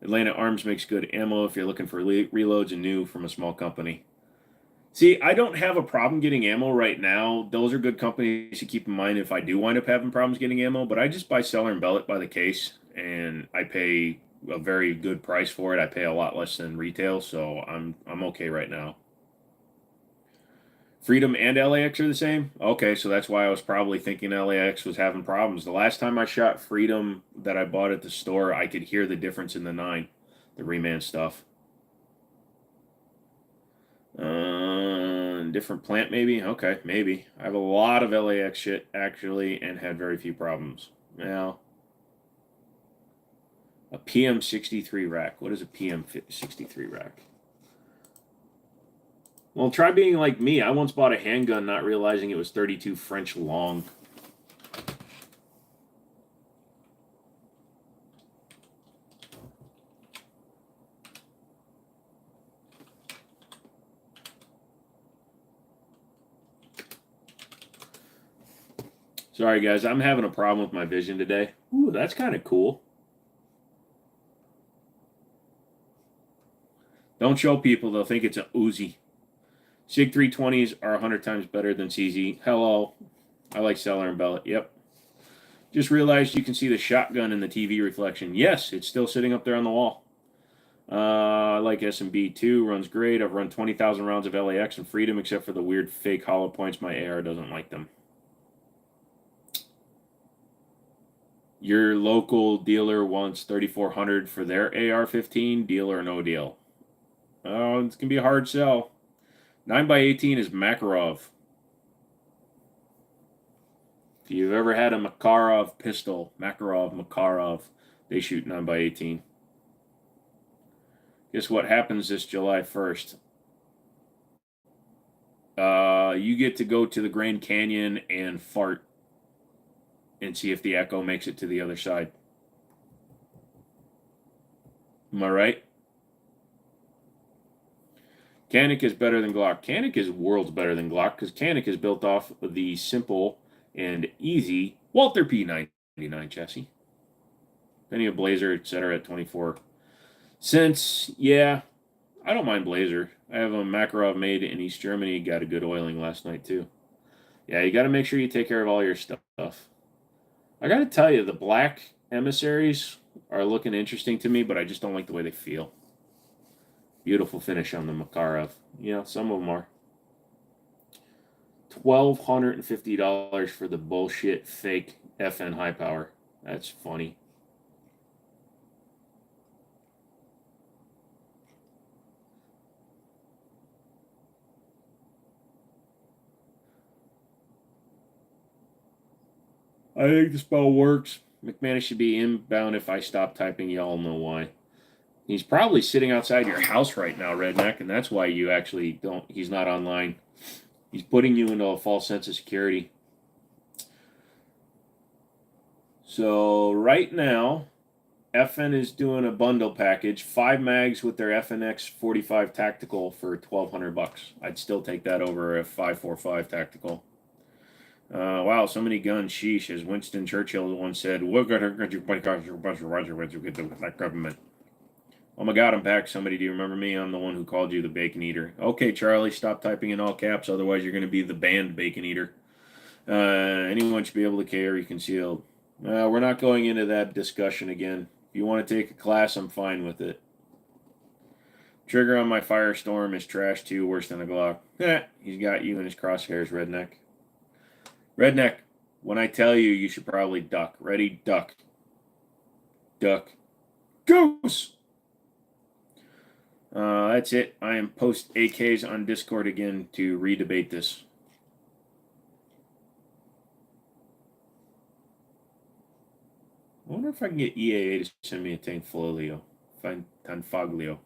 Atlanta Arms makes good ammo if you're looking for reloads and new from a small company. See, I don't have a problem getting ammo right now. Those are good companies to keep in mind if I do wind up having problems getting ammo, but I just buy Seller and Bellet by the case, and I pay a very good price for it. I pay a lot less than retail, so I'm okay right now. Freedom and LAX are the same? Okay, so that's why I was probably thinking LAX was having problems. The last time I shot Freedom that I bought at the store, I could hear the difference in the 9, the reman stuff. Different plant maybe? Okay, maybe. I have a lot of LAX shit actually and had very few problems. Now, a PM63 rack. What is a PM63 rack? Well, try being like me. I once bought a handgun not realizing it was 32 French long. Sorry, guys. I'm having a problem with my vision today. Ooh, that's kind of cool. Don't show people. They'll think it's a Uzi. SIG 320s are 100 times better than CZ. Hello. I like Seller and Bellet. Yep. Just realized you can see the shotgun in the TV reflection. Yes, it's still sitting up there on the wall. I like S&B too. Runs great. I've run 20,000 rounds of LAX and Freedom, except for the weird fake hollow points. My AR doesn't like them. Your local dealer wants 3,400 for their AR-15. Deal or no deal? Oh, it's gonna be a hard sell. 9x18 is Makarov. If you've ever had a Makarov pistol, Makarov, they shoot 9x18. Guess what happens this July 1st? You get to go to the Grand Canyon and fart and see if the echo makes it to the other side. Am I right? Canik is better than Glock. Canik is worlds better than Glock because Canik is built off of the simple and easy Walther P99 chassis. Then you have Blazer, etc. at 24. Since, yeah, I don't mind Blazer. I have a Makarov made in East Germany. Got a good oiling last night, too. Yeah, you got to make sure you take care of all your stuff. I got to tell you, the black emissaries are looking interesting to me, but I just don't like the way they feel. Beautiful finish on the Makarov. Yeah, some of them are. $1,250 for the bullshit fake FN high power. That's funny. I think the spell works. McManus should be inbound if I stop typing. Y'all know why. He's probably sitting outside your house right now, Redneck, and that's why you actually don't. He's not online. He's putting you into a false sense of security. So right now, FN is doing a bundle package, 5 mags with their FNX 45 tactical for $1,200. I'd still take that over a 545 tactical. Wow, so many guns. Sheesh, as Winston Churchill once said, "We're gonna get you bunch of Roger with that government." Oh my God, I'm back. Somebody, do you remember me? I'm the one who called you the bacon eater. Okay, Charlie, stop typing in all caps, otherwise you're going to be the banned bacon eater. Anyone should be able to carry concealed. We're not going into that discussion again. If you want to take a class, I'm fine with it. Trigger on my Firestorm is trash too, worse than a Glock. He's got you in his crosshairs, Redneck. Redneck, when I tell you, you should probably duck. Ready? Duck. Duck. Goose! That's it. I am post AKs on Discord again to re-debate this. I wonder if I can get EAA to send me a Tanfoglio. Tanfoglio.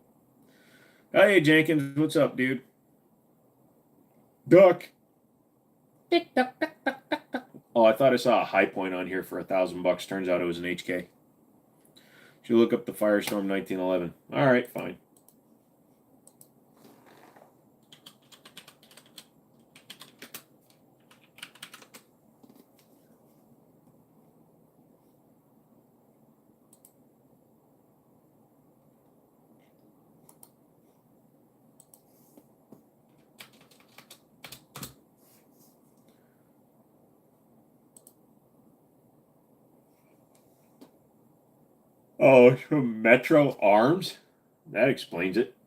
Hey, Jenkins, what's up, dude? Duck. Duck, duck, duck, duck, duck. Oh, I thought I saw a high point on here for $1,000. Turns out it was an HK. Should look up the Firestorm 1911. All right, fine. Oh, it's from Metro Arms? That explains it.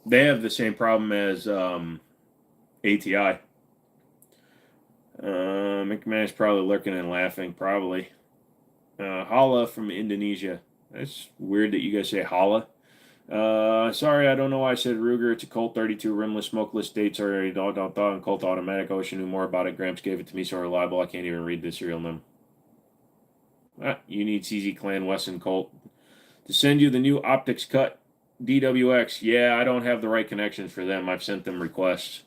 They have the same problem as ATI. McMahon's probably lurking and laughing, probably. Hala from Indonesia. That's weird that you guys say Hala. Sorry, I don't know why I said Ruger. It's a Colt 32 rimless, smokeless, dates already, and Colt automatic. I wish I knew more about it. Gramps gave it to me so reliable I can't even read the serial number. You need CZ Clan Wesson Colt to send you the new optics cut DWX. Yeah, I don't have the right connections for them. I've sent them requests.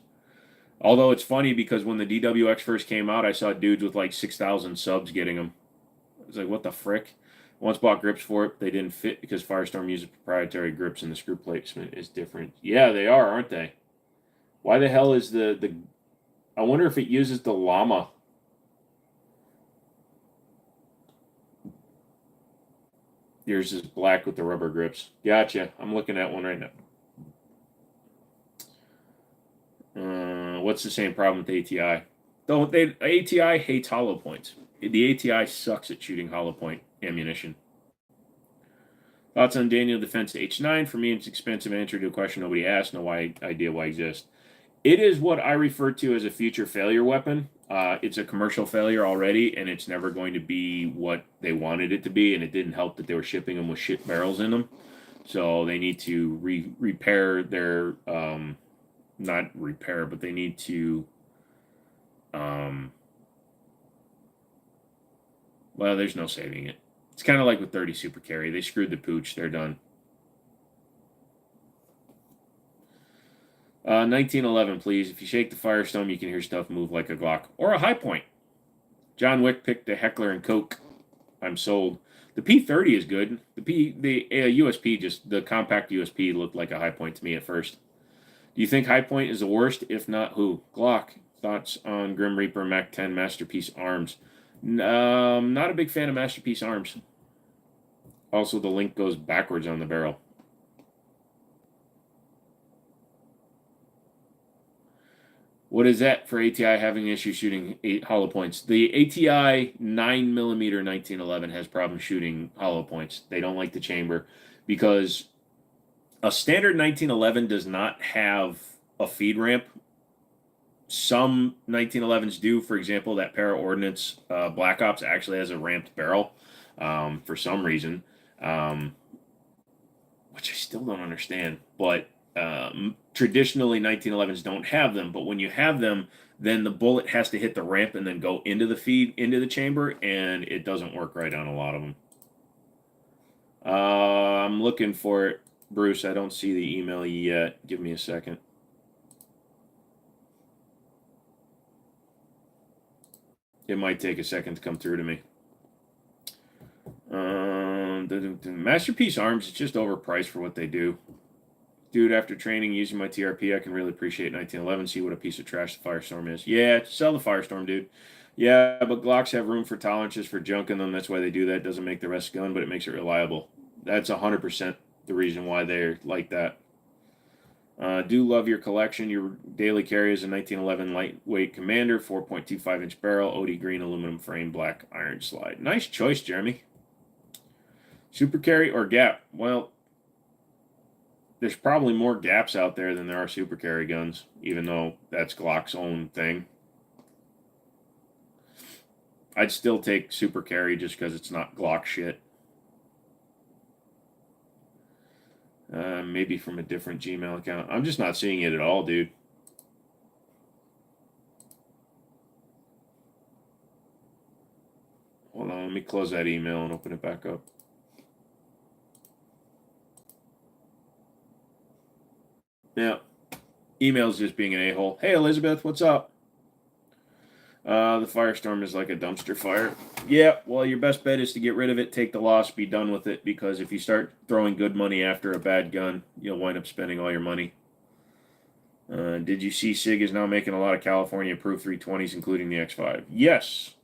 Although it's funny because when the DWX first came out, I saw dudes with like 6,000 subs getting them. I was like, what the frick? Once bought grips for it, they didn't fit because Firestorm uses proprietary grips and the screw placement is different. Yeah, they are, aren't they? Why the hell is the I wonder if it uses the llama. Yours is black with the rubber grips. Gotcha. I'm looking at one right now. What's the same problem with ATI? Don't they? ATI hates hollow points. The ATI sucks at shooting hollow point ammunition. Thoughts on Daniel Defense H9? For me, it's expensive. Answer to a question nobody asked. No idea why it exists. It is what I refer to as a future failure weapon. It's a commercial failure already, and it's never going to be what they wanted it to be. And it didn't help that they were shipping them with shit barrels in them. So they need to repair their not repair, but they need to well, there's no saving it. It's kind of like with 30 Super Carry. They screwed the pooch. They're done. 1911, please. If you shake the Firestone, you can hear stuff move like a Glock or a high point. John Wick picked a Heckler and Koch. I'm sold. The P30 is good. The USP, just the compact USP looked like a high point to me at first. Do you think high point is the worst? If not, who? Glock. Thoughts on Grim Reaper Mac 10 Masterpiece Arms? Not a big fan of Masterpiece Arms. Also, the link goes backwards on the barrel. What is that for ATI having issue shooting hollow points? The ATI 9mm 1911 has problems shooting hollow points. They don't like the chamber because a standard 1911 does not have a feed ramp. Some 1911s do. For example, that Para Ordnance Black Ops actually has a ramped barrel for some reason, which I still don't understand. But traditionally, 1911s don't have them. But when you have them, then the bullet has to hit the ramp and then go into the feed, into the chamber, and it doesn't work right on a lot of them. I'm looking for it, Bruce. I don't see the email yet. Give me a second. It might take a second to come through to me. Masterpiece Arms is just overpriced for what they do. Dude, after training using my TRP, I can really appreciate 1911. See what a piece of trash the Firestorm is. Yeah, sell the Firestorm, dude. Yeah, but Glocks have room for tolerances for junk in them. That's why they do that. Doesn't make the rest gun, but it makes it reliable. That's 100% the reason why they're like that. Do love your collection. Your daily carry is a 1911 lightweight Commander, 4.25-inch barrel, OD green aluminum frame, black iron slide. Nice choice, Jeremy. Super carry or gap? Well, there's probably more gaps out there than there are super carry guns, even though that's Glock's own thing. I'd still take super carry just because it's not Glock shit. Maybe from a different Gmail account. I'm just not seeing it at all, dude. Hold on, let me close that email and open it back up. Yeah, email's just being an a-hole. Hey, Elizabeth, what's up? The Firestorm is like a dumpster fire. Yeah, well, your best bet is to get rid of it, take the loss, be done with it, because if you start throwing good money after a bad gun, you'll wind up spending all your money. Did you see SIG is now making a lot of California-approved 320s, including the X5? Yes,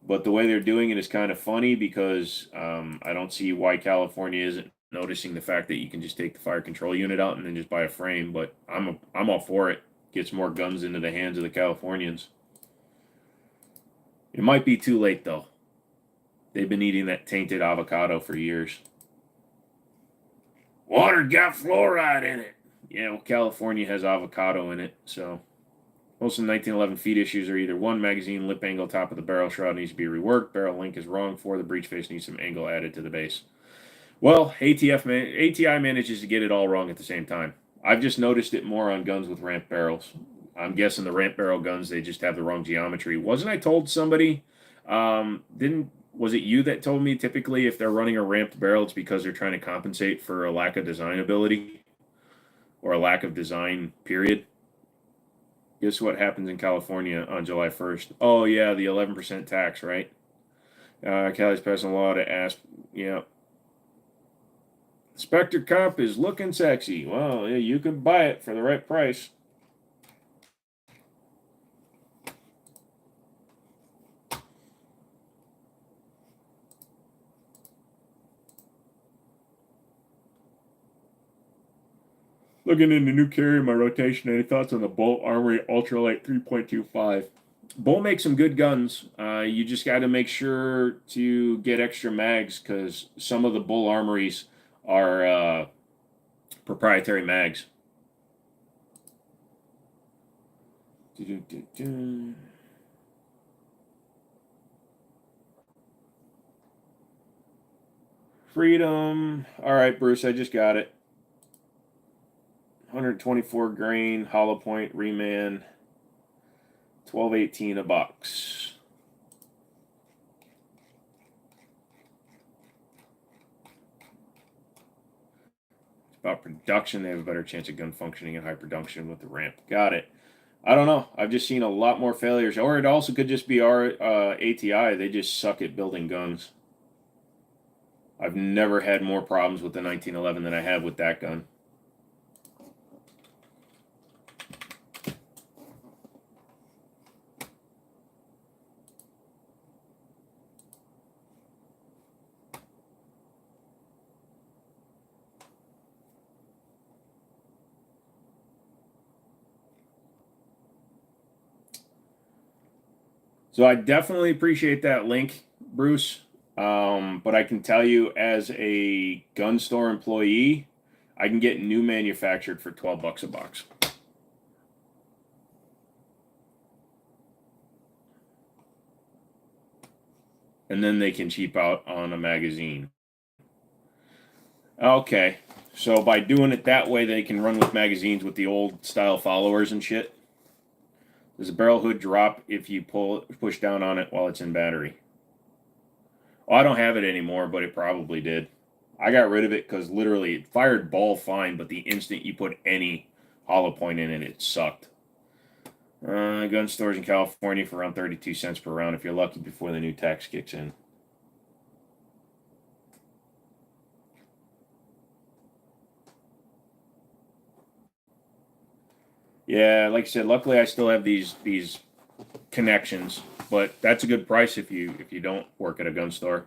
but the way they're doing it is kind of funny because I don't see why California isn't noticing the fact that you can just take the fire control unit out and then just buy a frame, but I'm all for it. Gets more guns into the hands of the Californians. It might be too late, though. They've been eating that tainted avocado for years. Water got fluoride in it. Yeah, well, California has avocado in it, so most of the 1911 feed issues are either one, magazine lip angle top of the barrel shroud needs to be reworked, barrel link is wrong, 4, the breech face needs some angle added to the base. Well, ATI manages to get it all wrong at the same time. I've just noticed it more on guns with ramp barrels. I'm guessing the ramp barrel guns, they just have the wrong geometry. Wasn't I told somebody, was it you that told me typically if they're running a ramped barrel, it's because they're trying to compensate for a lack of design ability or a lack of design, period? Guess what happens in California on July 1st? Oh, yeah, the 11% tax, right? Cali's passing a law to ask, yeah. Spectre Comp is looking sexy. Well, yeah, you can buy it for the right price. Looking into new carry in my rotation. Any thoughts on the Bolt Armory Ultralight 3.25? Bolt makes some good guns. You just got to make sure to get extra mags because some of the Bull Armories are proprietary mags. Freedom. All right, Bruce, I just got it. 124 grain, hollow point, reman, 12.18 a box. It's about production. They have a better chance of gun functioning in high production with the ramp. Got it. I don't know. I've just seen a lot more failures. Or it also could just be our ATI. They just suck at building guns. I've never had more problems with the 1911 than I have with that gun. So I definitely appreciate that link, Bruce. But I can tell you, as a gun store employee, I can get new manufactured for $12 a box. And then they can cheap out on a magazine. Okay, so by doing it that way, they can run with magazines with the old style followers and shit. Does the barrel hood drop if you push down on it while it's in battery? Oh, I don't have it anymore, but it probably did. I got rid of it because literally it fired ball fine, but the instant you put any hollow point in it, it sucked. Gun stores in California for around 32 cents per round if you're lucky before the new tax kicks in. Yeah, like I said, luckily I still have these connections, but that's a good price if you don't work at a gun store.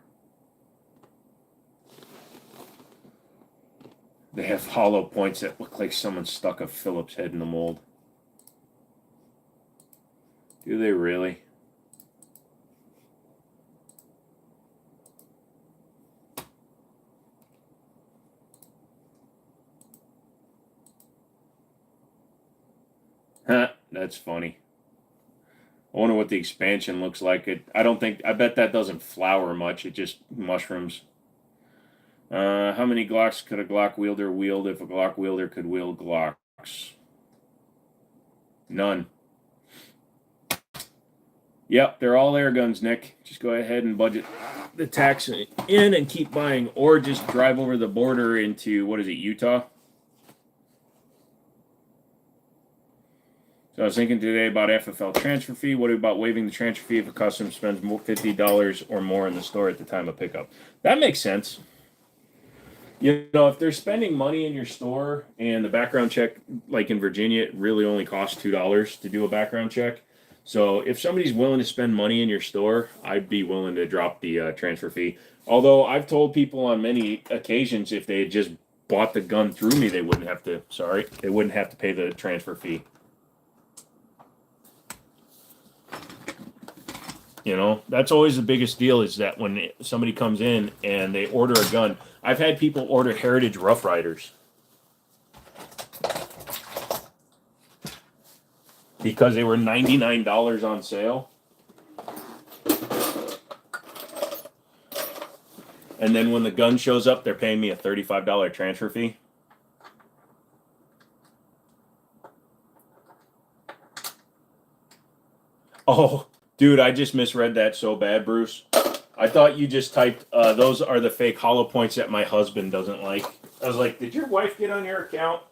They have hollow points that look like someone stuck a Phillips head in the mold. Do they really? Huh, that's funny. I wonder what the expansion looks like. I bet that doesn't flower much. It just mushrooms. How many Glocks could a Glock wielder wield if a Glock wielder could wield Glocks? None. Yep, they're all air guns, Nick. Just go ahead and budget the tax in and keep buying, or just drive over the border into, what is it, Utah? So I was thinking today about FFL transfer fee. What about waiving the transfer fee if a customer spends $50 or more in the store at the time of pickup? That makes sense. You know, if they're spending money in your store and the background check, like in Virginia, it really only costs $2 to do a background check. So if somebody's willing to spend money in your store, I'd be willing to drop the transfer fee. Although I've told people on many occasions if they had just bought the gun through me, they wouldn't have to pay the transfer fee. You know, that's always the biggest deal is that when somebody comes in and they order a gun, I've had people order Heritage Rough Riders because they were $99 on sale. And then when the gun shows up, they're paying me a $35 transfer fee. Oh, dude, I just misread that so bad, Bruce. I thought you just typed, those are the fake hollow points that my husband doesn't like. I was like, did your wife get on your account?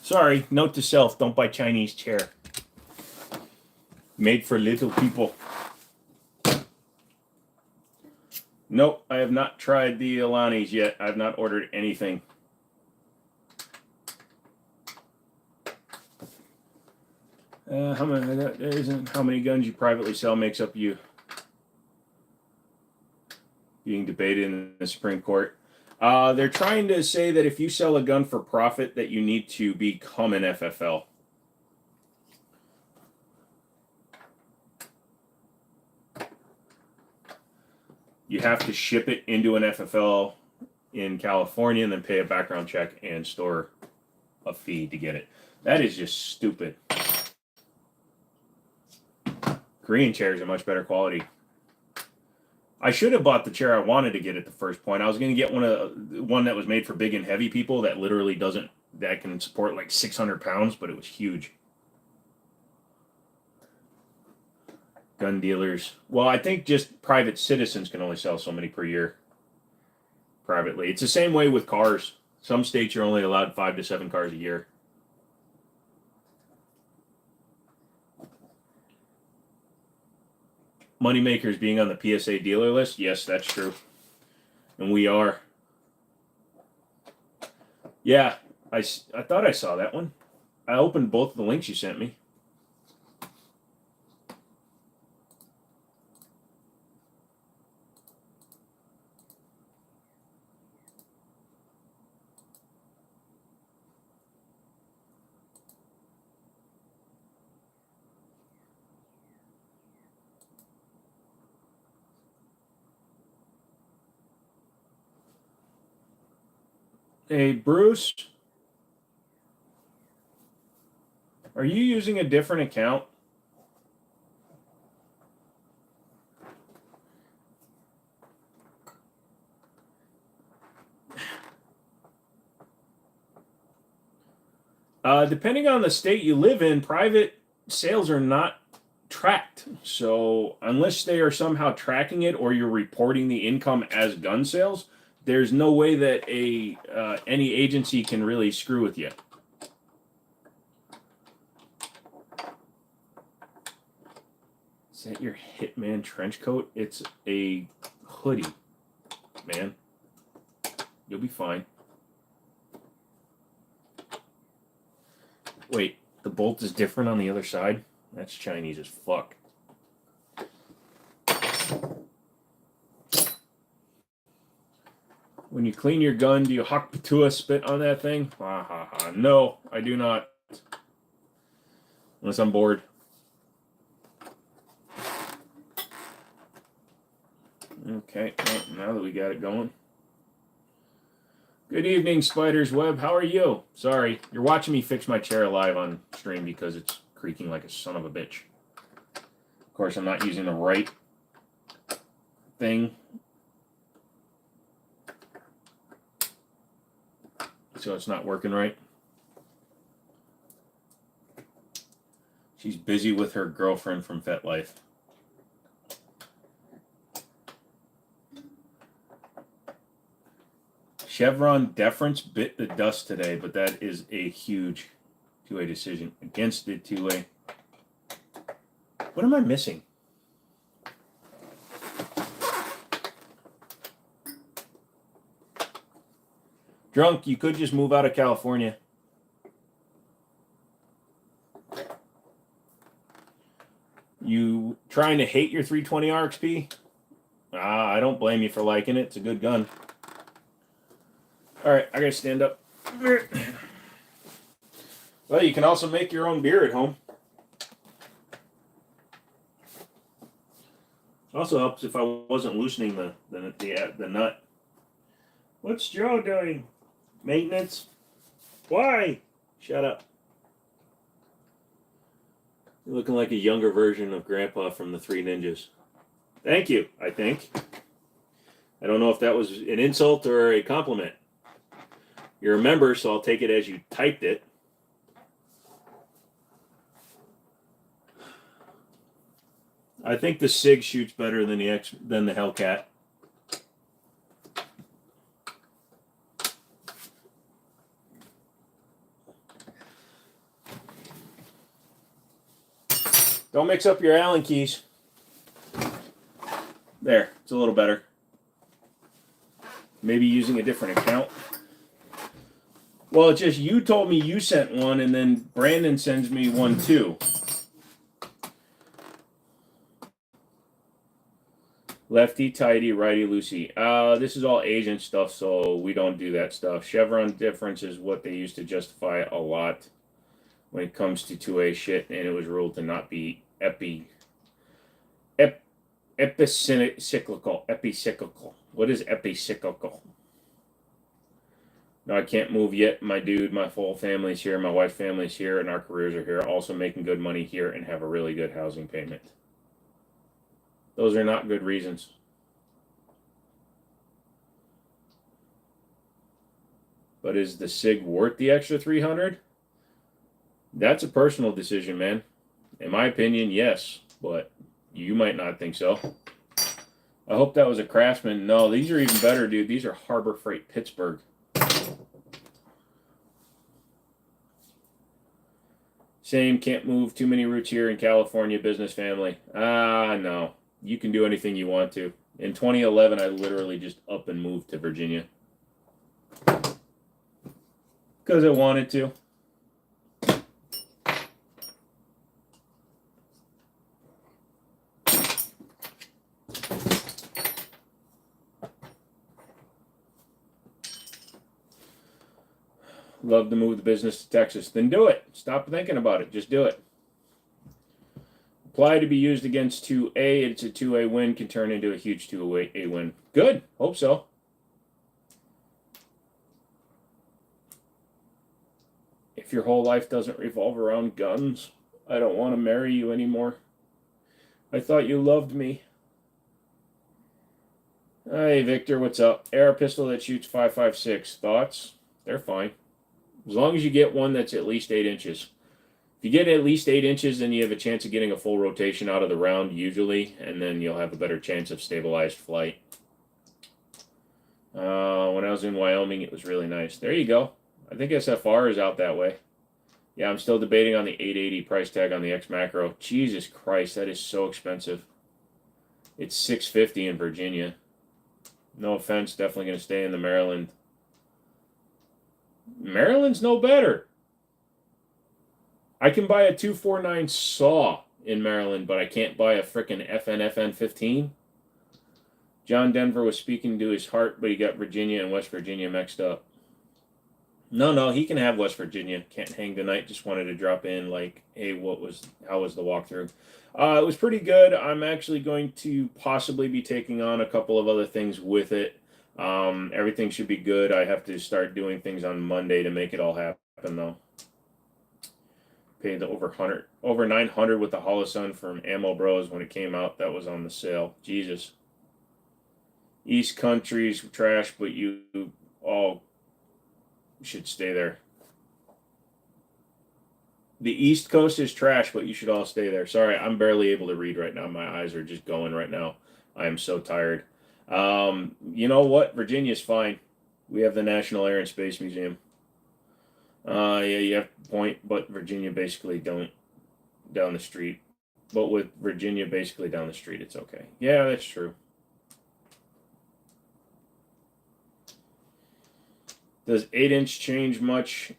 Sorry, note to self, don't buy Chinese chair. Made for little people. Nope, I have not tried the Alanis yet. I've not ordered anything. How many guns you privately sell makes up you being debated in the Supreme Court. They're trying to say that if you sell a gun for profit, that you need to become an FFL. You have to ship it into an FFL in California and then pay a background check and store a fee to get it. That is just stupid. Korean chairs are much better quality. I should have bought the chair I wanted to get at the first point. I was going to get one that was made for big and heavy people that literally that can support like 600 pounds, but it was huge. Gun dealers. Well, I think just private citizens can only sell so many per year privately. It's the same way with cars. Some states are only allowed 5 to 7 cars a year. Moneymakers being on the PSA dealer list. Yes, that's true. And we are. Yeah, I thought I saw that one. I opened both of the links you sent me. Hey, Bruce, are you using a different account? Depending on the state you live in, private sales are not tracked. So unless they are somehow tracking it or you're reporting the income as gun sales, there's no way that any agency can really screw with you. Is that your Hitman trench coat? It's a hoodie, man. You'll be fine. Wait, the bolt is different on the other side? That's Chinese as fuck. When you clean your gun, do you hak patua spit on that thing? Ha ha ha. No, I do not. Unless I'm bored. Okay, well, now that we got it going. Good evening, Spider's Web. How are you? Sorry, you're watching me fix my chair live on stream because it's creaking like a son of a bitch. Of course, I'm not using the right thing. So it's not working right. She's busy with her girlfriend from FetLife. Chevron deference bit the dust today, but that is a huge two-way decision against the two-way. What am I missing? Drunk, you could just move out of California. You trying to hate your 320 RXP? I don't blame you for liking it. It's a good gun. All right, I gotta stand up. Well, you can also make your own beer at home. Also helps if I wasn't loosening the nut. What's Joe doing? Maintenance? Why? Shut up. You're looking like a younger version of Grandpa from the Three Ninjas. Thank you, I think. I don't know if that was an insult or a compliment. You're a member, so I'll take it as you typed it. I think the SIG shoots better than the Hellcat. Don't mix up your Allen keys. There, it's a little better. Maybe using a different account. Well, it's just you told me you sent one, and then Brandon sends me one too. Lefty, tighty, righty, loosey. This is all agent stuff, so we don't do that stuff. Chevron difference is what they used to justify a lot when it comes to 2A shit, and it was ruled to not be epicyclical. What is epicyclical? No, I can't move yet, my dude. My full family's here, my wife's family's here, and our careers are here. Also making good money here and have a really good housing payment. Those are not good reasons. But is the SIG worth the extra 300? That's a personal decision, man. In my opinion, yes, but you might not think so. I hope that was a Craftsman. No, these are even better, dude. These are Harbor Freight Pittsburgh. Same, can't move. Too many roots here in California, business family. No. You can do anything you want to. In 2011, I literally just up and moved to Virginia. Because I wanted to. Love to move the business to Texas. Then do it. Stop thinking about it. Just do it. Apply to be used against 2A. It's a 2A win. Can turn into a huge 2A win. Good. Hope so. If your whole life doesn't revolve around guns, I don't want to marry you anymore. I thought you loved me. Hey, Victor, what's up? AR pistol that shoots 5.56. Thoughts? They're fine. As long as you get one that's at least 8 inches. If you get at least 8 inches, then you have a chance of getting a full rotation out of the round, usually, and then you'll have a better chance of stabilized flight. When I was in Wyoming, it was really nice. There you go. I think SFR is out that way. Yeah, I'm still debating on the 880 price tag on the X Macro. Jesus Christ, that is so expensive. It's $650 in Virginia. No offense, definitely going to stay in the Maryland. Maryland's no better. I can buy a 249 saw in Maryland, but I can't buy a frickin' FN 15. John Denver was speaking to his heart, but he got Virginia and West Virginia mixed up. No, he can have West Virginia. Can't hang tonight. Just wanted to drop in like, hey, how was the walkthrough? It was pretty good. I'm actually going to possibly be taking on a couple of other things with it. Everything should be good. I have to start doing things on Monday to make it all happen, though. Paid the over 900 with the Holosun from Ammo Bros when it came out. That was on the sale. Jesus. East Country's trash, but you all should stay there. The East Coast is trash, but you should all stay there. Sorry, I'm barely able to read right now. My eyes are just going right now. I am so tired. You know what? Virginia's fine. We have the National Air and Space Museum. Yeah, you have a point, but Virginia basically don't down the street. But with Virginia basically down the street, it's okay. Yeah, that's true. Does 8-inch change much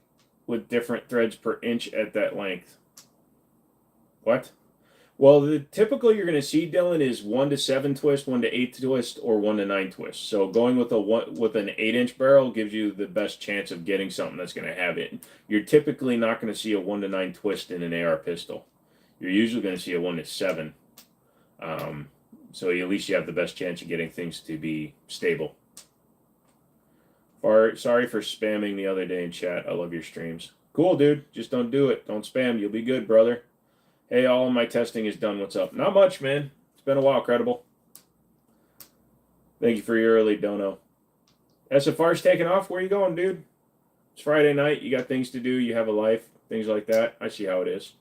with different threads per inch at that length? What? Well, the typical you're going to see, Dylan, is 1 to 7 twist, 1 to 8 twist, or 1 to 9 twist. So going with an 8-inch barrel gives you the best chance of getting something that's going to have it. You're typically not going to see a 1 to 9 twist in an AR pistol. You're usually going to see a 1 to 7. So at least you have the best chance of getting things to be stable. Sorry for spamming the other day in chat. I love your streams. Cool, dude. Just don't do it. Don't spam. You'll be good, brother. Hey, all of my testing is done. What's up? Not much, man. It's been a while, Credible. Thank you for your early dono. SFR's taking off. Where you going, dude? It's Friday night. You got things to do. You have a life. Things like that. I see how it is.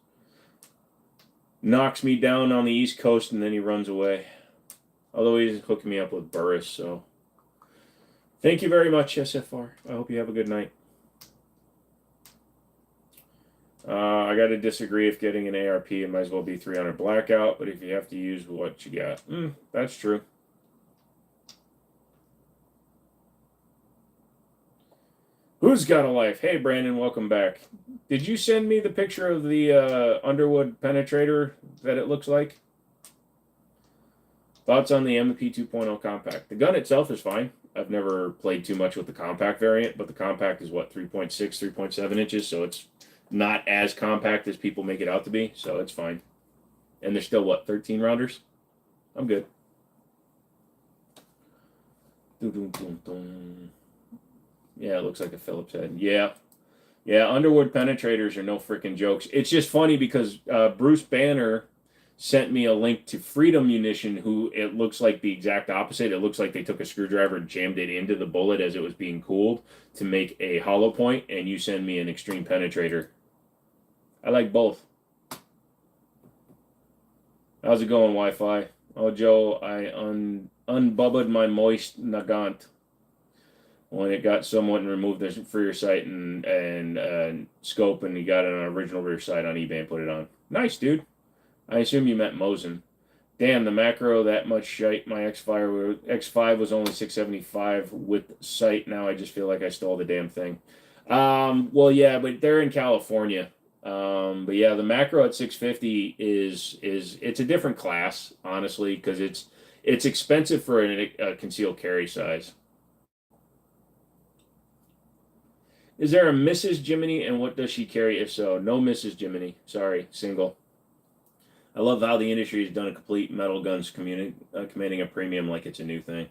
Knocks me down on the East Coast, and then he runs away. Although he's hooking me up with Burris, so... Thank you very much, SFR. I hope you have a good night. I got to disagree if getting an ARP, it might as well be 300 blackout, but if you have to use what you got, that's true. Who's got a life? Hey, Brandon, welcome back. Did you send me the picture of the Underwood penetrator that it looks like? Thoughts on the MP 2.0 compact? The gun itself is fine. I've never played too much with the compact variant, but the compact is what, 3.6, 3.7 inches, so it's not as compact as people make it out to be, so it's fine. And they're still, what, 13 rounders? I'm good. Yeah, it looks like a Phillips head. Yeah, Underwood penetrators are no freaking jokes. It's just funny because Bruce Banner sent me a link to Freedom Munition, who it looks like the exact opposite. It looks like they took a screwdriver and jammed it into the bullet as it was being cooled to make a hollow point, and you send me an extreme penetrator. I like both. How's it going, Wi-Fi? Oh, Joe, I unbubbed my moist Nagant when it got someone removed the for your site and scope, and he got it on original rear sight on eBay and put it on. Nice, dude. I assume you meant Mosin. Damn, the macro that much shite. My X5 was only 675 with sight. Now I just feel like I stole the damn thing. Well, yeah, but they're in California. But yeah, the macro at 650 it's a different class, honestly, because it's expensive for a concealed carry size. Is there a Mrs. Jimmini, and what does she carry? If so, no Mrs. Jimmini. Sorry, single. I love how the industry has done a complete metal guns commanding a premium like it's a new thing.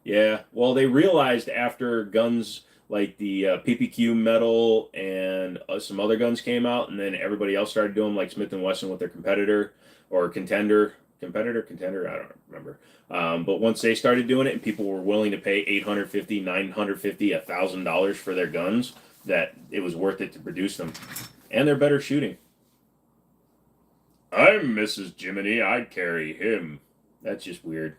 Yeah, well, they realized after guns like the PPQ metal and some other guns came out, and then everybody else started doing them, like Smith and Wesson with their competitor or contender. I don't remember. But once they started doing it, and people were willing to pay $850, $950, $1,000 for their guns, that it was worth it to produce them, and they're better shooting. I'm Mrs. Jimmini. I'd carry him. That's just weird.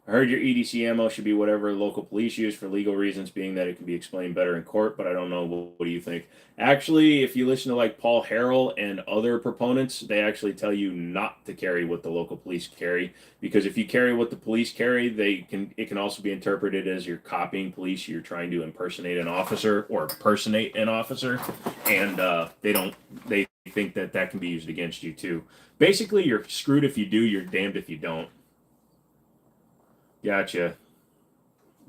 I heard your EDC ammo should be whatever local police use for legal reasons, being that it can be explained better in court, but I don't know. What do you think? Actually, if you listen to like Paul Harrell and other proponents, they actually tell you not to carry what the local police carry, because if you carry what the police carry, it can also be interpreted as you're copying police, you're trying to impersonate an officer or personate an officer, and they think that can be used against you too. Basically, you're screwed if you do, you're damned if you don't. Gotcha.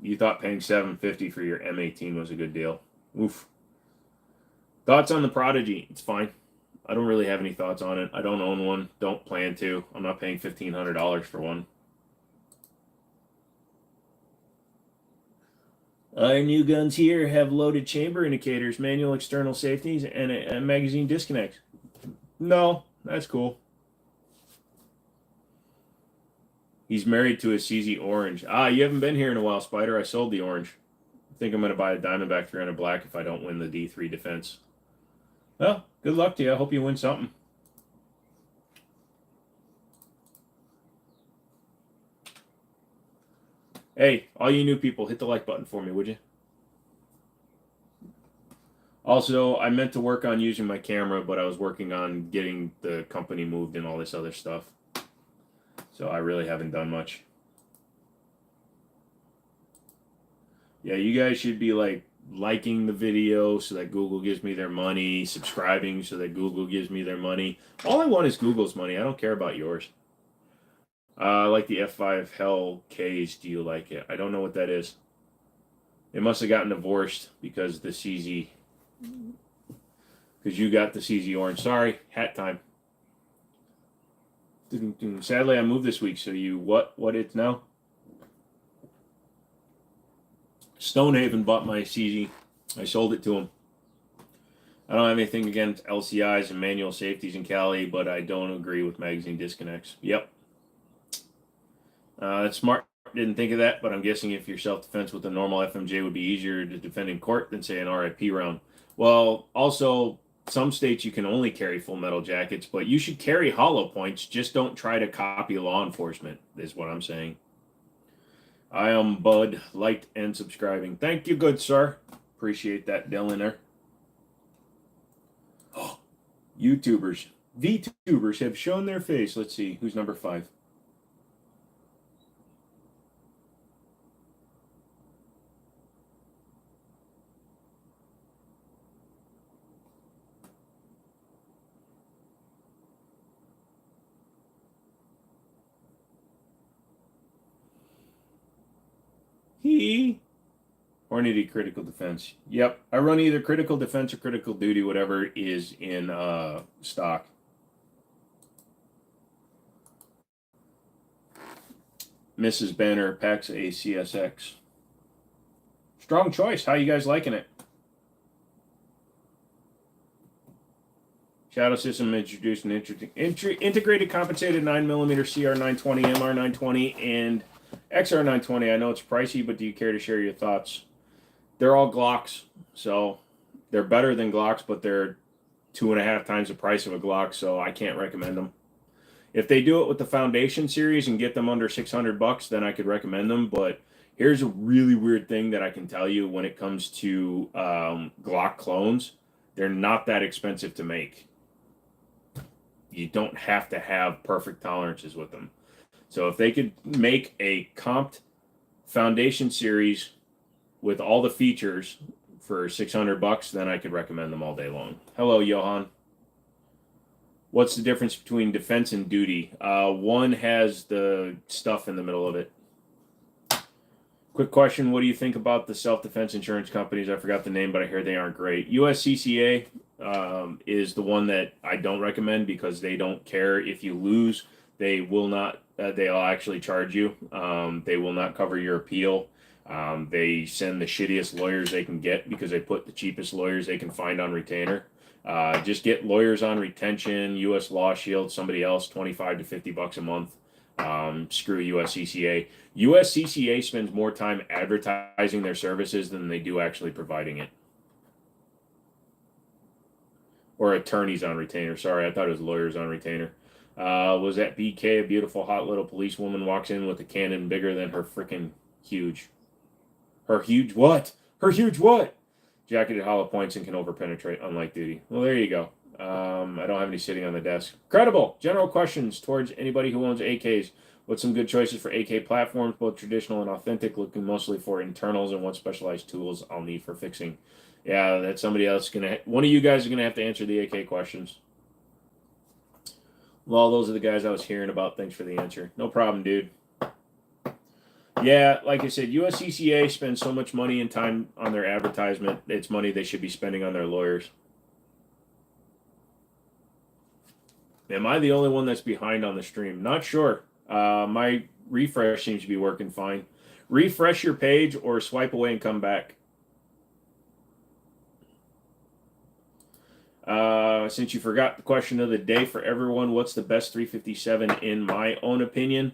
You thought paying $750 for your M18 was a good deal. Oof. Thoughts on the Prodigy? It's fine. I don't really have any thoughts on it. I don't own one. Don't plan to. I'm not paying $1,500 for one. Our new guns here have loaded chamber indicators, manual external safeties, and a magazine disconnect. No, that's cool. He's married to a CZ orange. You haven't been here in a while, Spider. I sold the orange. I think I'm going to buy a Diamondback 300 black if I don't win the D3 defense. Well, good luck to you. I hope you win something. Hey, all you new people, hit the like button for me, would you? Also, I meant to work on using my camera, but I was working on getting the company moved and all this other stuff. So I really haven't done much. Yeah, you guys should be like liking the video so that Google gives me their money, subscribing so that Google gives me their money. All I want is Google's money. I don't care about yours. I like the F5 Hell K's. Do you like it? I don't know what that is. They must have gotten divorced because the CZ. Because you got the CZ orange. Sorry, hat time. Sadly, I moved this week, so you what it's now? Stonehaven bought my CZ. I sold it to him. I don't have anything against LCIs and manual safeties in Cali, but I don't agree with magazine disconnects. Yep. That's smart. Didn't think of that, but I'm guessing if your self-defense with a normal FMJ would be easier to defend in court than, say, an RIP round. Well, also, some states you can only carry full metal jackets, but you should carry hollow points. Just don't try to copy law enforcement, is what I'm saying. I am Bud, liked and subscribing. Thank you, good sir. Appreciate that, Dylan there. Oh, YouTubers, VTubers have shown their face. Let's see, who's number 5? Hornady critical defense. Yep, I run either critical defense or critical duty, whatever is in stock. Mrs. Banner packs a CSX. Strong choice. How you guys liking it? Shadow System introduced an integrated compensated 9mm CR920, MR920, and XR920. I know it's pricey, but do you care to share your thoughts? They're all Glocks, so they're better than Glocks, but they're 2.5 times the price of a Glock, so I can't recommend them. If they do it with the Foundation series and get them under $600, then I could recommend them. But here's a really weird thing that I can tell you when it comes to Glock clones. They're not that expensive to make. You don't have to have perfect tolerances with them. So if they could make a comped Foundation series with all the features for $600, then I could recommend them all day long. Hello, Johan. What's the difference between defense and duty? One has the stuff in the middle of it. Quick question, what do you think about the self-defense insurance companies? I forgot the name, but I hear they aren't great. USCCA is the one that I don't recommend because they don't care if you lose. They will not, they'll actually charge you. They will not cover your appeal. They send the shittiest lawyers they can get because they put the cheapest lawyers they can find on retainer. Just get lawyers on retention, U.S. Law Shield, somebody else, 25 to 50 bucks a month. Screw USCCA. USCCA spends more time advertising their services than they do actually providing it. Or attorneys on retainer. Sorry, I thought it was lawyers on retainer. Was at BK, a beautiful, hot little policewoman walks in with a cannon bigger than her freaking huge. Her huge what? Her huge what? Jacketed hollow points and can overpenetrate on light duty. Well, there you go. I don't have any sitting on the desk. Credible. General questions towards anybody who owns AKs. What's some good choices for AK platforms, both traditional and authentic, looking mostly for internals, and what specialized tools I'll need for fixing. Yeah, that's somebody else one of you guys is gonna have to answer the AK questions. Well, those are the guys I was hearing about. Thanks for the answer. No problem, dude. Yeah, like I said, USCCA spends so much money and time on their advertisement. It's money they should be spending on their lawyers. Am I the only one that's behind on the stream? Not sure. My refresh seems to be working fine. Refresh your page or swipe away and come back. Since you forgot the question of the day for everyone, what's the best 357 in my own opinion?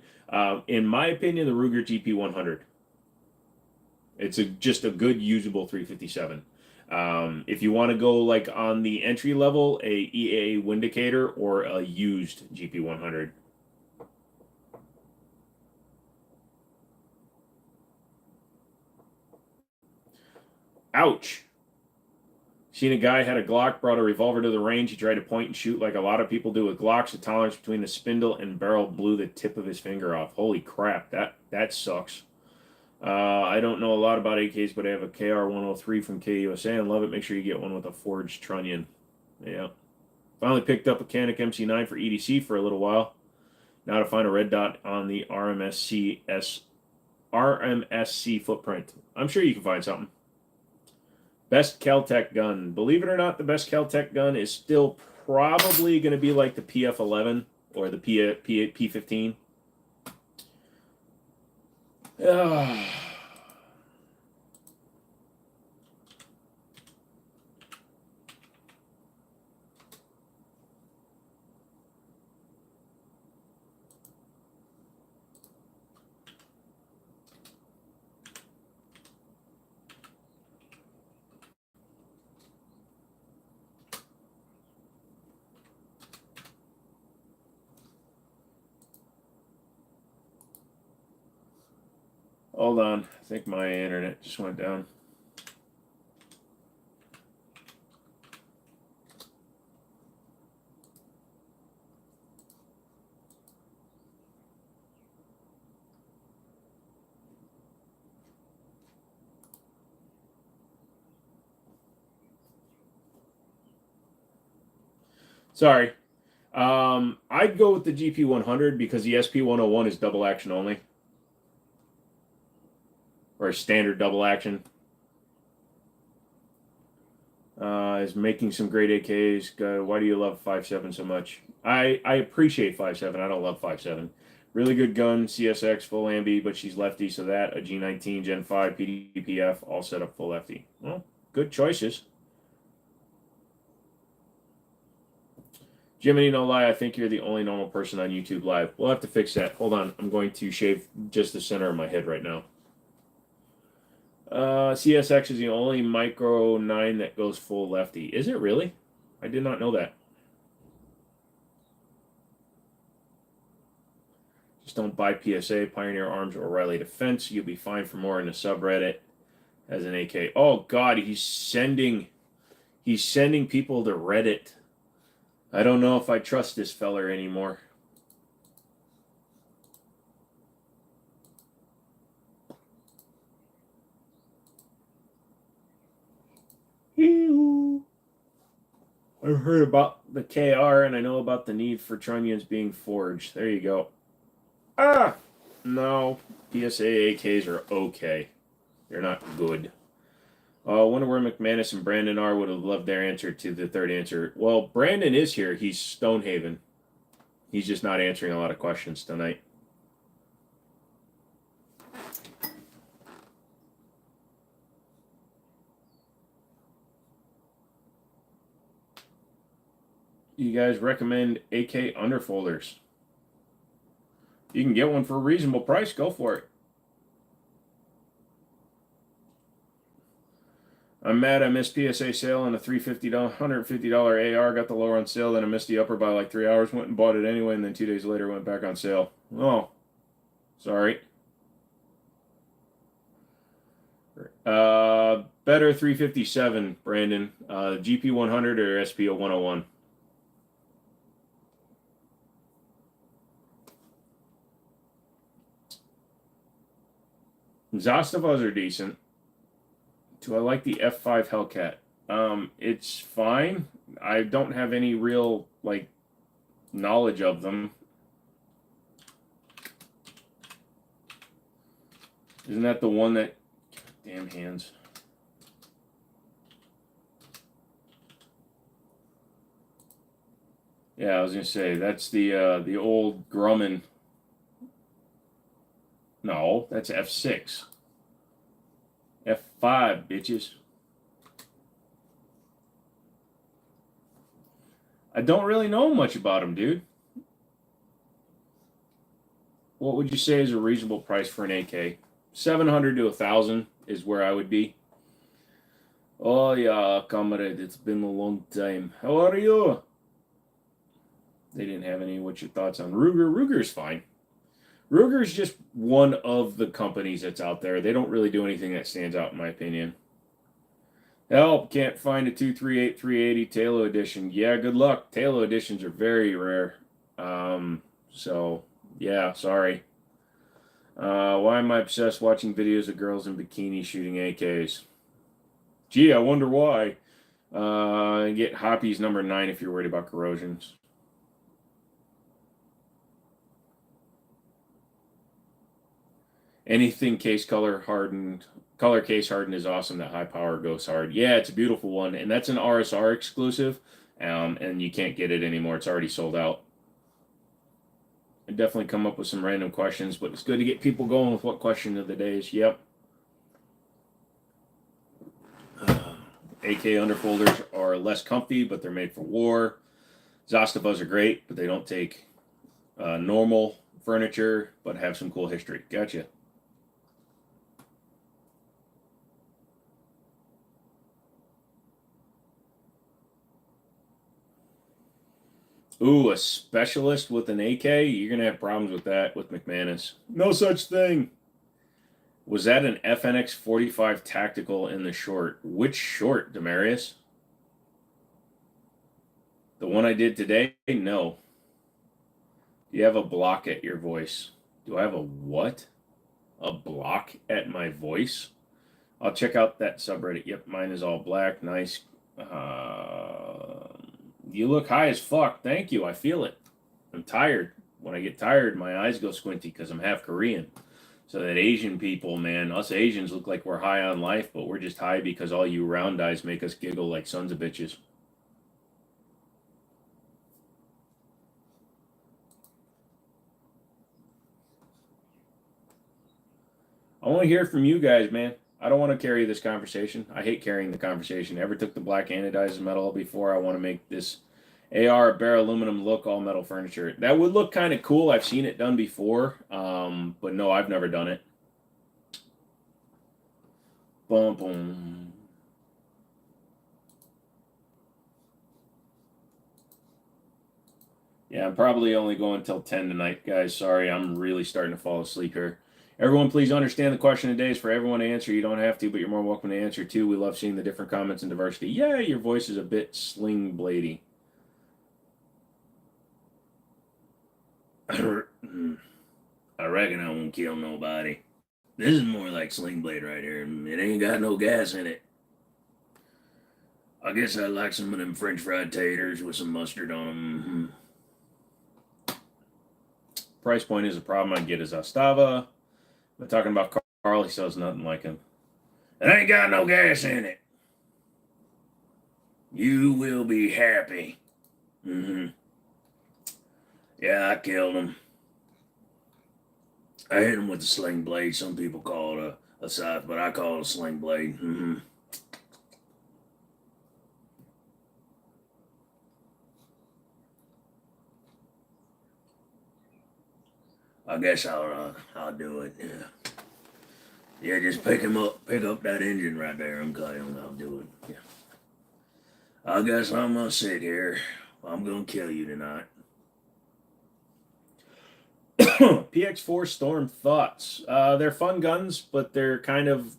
In my opinion, the Ruger GP100. It's just a good usable 357. If you want to go like on the entry level, a EAA Windicator or a used GP100. Ouch. Seen a guy had a Glock, brought a revolver to the range. He tried to point and shoot like a lot of people do with Glocks. The tolerance between the spindle and barrel blew the tip of his finger off. Holy crap, that sucks. I don't know a lot about AKs, but I have a KR-103 from KUSA and love it. Make sure you get one with a forged trunnion. Yeah. Finally picked up a Canik MC9 for EDC for a little while. Now to find a red dot on the RMSC footprint. I'm sure you can find something. Best Kel-Tec gun. Believe it or not, the best Kel-Tec gun is still probably going to be like the PF11 or the P15. Hold on. I think my internet just went down. Sorry. I'd go with the GP100 because the SP101 is double action only. Or a standard double action. Is making some great AKs. Why do you love 5.7 so much? I appreciate 5.7. I don't love 5.7. Really good gun, CSX, full ambi, but she's lefty, so that, a G19, Gen 5, PDPF, all set up full lefty. Well, good choices. Jimmini, no lie, I think you're the only normal person on YouTube Live. We'll have to fix that. Hold on, I'm going to shave just the center of my head right now. CSX is the only Micro 9 that goes full lefty. Is it really? I did not know that. Just don't buy PSA, Pioneer Arms, or O'Reilly Defense. You'll be fine for more in the subreddit as an AK. Oh God, he's sending people to Reddit. I don't know if I trust this feller anymore. I've heard about the KR and I know about the need for trunnions being forged. There you go. Ah! No. PSA AKs are okay. They're not good. I wonder where McManus and Brandon are. Would have loved their answer to the third answer. Well, Brandon is here. He's Stonehaven. He's just not answering a lot of questions tonight. you guys recommend AK underfolders? You can get one for a reasonable price. Go for it. I'm mad I missed PSA sale on a $150 AR. Got the lower on sale, then I missed the upper by like 3 hours. Went and bought it anyway, and then 2 days later went back on sale. Oh, sorry. Better 357, Brandon. GP 100 or SPO 101. Zastavas are decent. Do I like the F5 Hellcat? It's fine. I don't have any real like knowledge of them. Isn't that the one that? Damn hands. Yeah, I was gonna say that's the old Grumman. No, that's F6. F5, bitches. I don't really know much about them, dude. What would you say is a reasonable price for an AK? 700 to 1,000 is where I would be. Oh yeah, comrade, it's been a long time. How are you? They didn't have any. What's your thoughts on Ruger? Ruger's fine. Ruger's just one of the companies that's out there. They don't really do anything that stands out, in my opinion. Help, can't find a 238 380 Talo edition. Yeah, good luck. Talo editions are very rare. So, yeah, sorry. Why am I obsessed watching videos of girls in bikinis shooting AKs? Gee, I wonder why. Get Hoppies number 9 if you're worried about corrosions. Anything case color case hardened is awesome. That high power goes hard. Yeah, it's a beautiful one, and that's an RSR exclusive, and you can't get it anymore. It's already sold out. I definitely come up with some random questions, but it's good to get people going with what question of the day is. Yep. AK underfolders are less comfy, but they're made for war. Zastavas are great, but they don't take normal furniture, but have some cool history. Gotcha. Ooh, a specialist with an AK? You're going to have problems with that with McManus. No such thing. Was that an FNX 45 tactical in the short? Which short, Demarius? The one I did today? No. Do you have a block at your voice? Do I have a what? A block at my voice? I'll check out that subreddit. Yep, mine is all black. Nice. You look high as fuck. Thank you. I feel it. I'm tired. When I get tired, my eyes go squinty because I'm half Korean. So that Asian people, man, us Asians look like we're high on life, but we're just high because all you round eyes make us giggle like sons of bitches. I want to hear from you guys, man. I don't want to carry this conversation. I hate carrying the conversation. Ever took the black anodized metal before? I want to make this AR bare aluminum look all metal furniture. That would look kind of cool. I've seen it done before, but no, I've never done it. Boom, boom. Yeah, I'm probably only going till 10 tonight, guys. Sorry, I'm really starting to fall asleep here. Everyone, please understand the question of the day is for everyone to answer. You don't have to, but you're more welcome to answer too. We love seeing the different comments and diversity. Yeah, your voice is a bit sling bladey. I reckon I won't kill nobody. This is more like Sling Blade right here. It ain't got no gas in it. I guess I like some of them French fried taters with some mustard on them. Price point is a problem I get is Ostava. But talking about Carl, he sells nothing like him. It ain't got no gas in it. You will be happy. Yeah, I killed him. I hit him with the sling blade. Some people call it a scythe, but I call it a sling blade. I guess I'll do it. Yeah. Yeah, just pick him up. Pick up that engine right there, and I'll do it. Yeah. I guess I'm gonna sit here. I'm gonna kill you tonight. PX4 Storm thoughts. They're fun guns, but they're kind of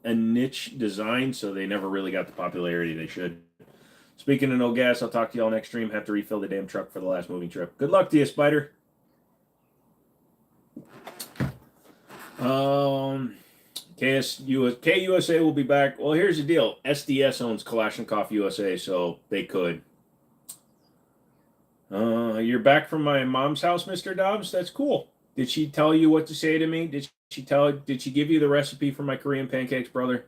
a niche design, so they never really got the popularity they should. Speaking of no gas, I'll talk to y'all next stream. Have to refill the damn truck for the last moving trip. Good luck to you, Spider. KUSA will be back. Well, here's the deal. SDS owns Kalashnikov USA, so they could. You're back from my mom's house, Mr. Dobbs? That's cool. Did she tell you what to say to me? Did she give you the recipe for my Korean pancakes, brother?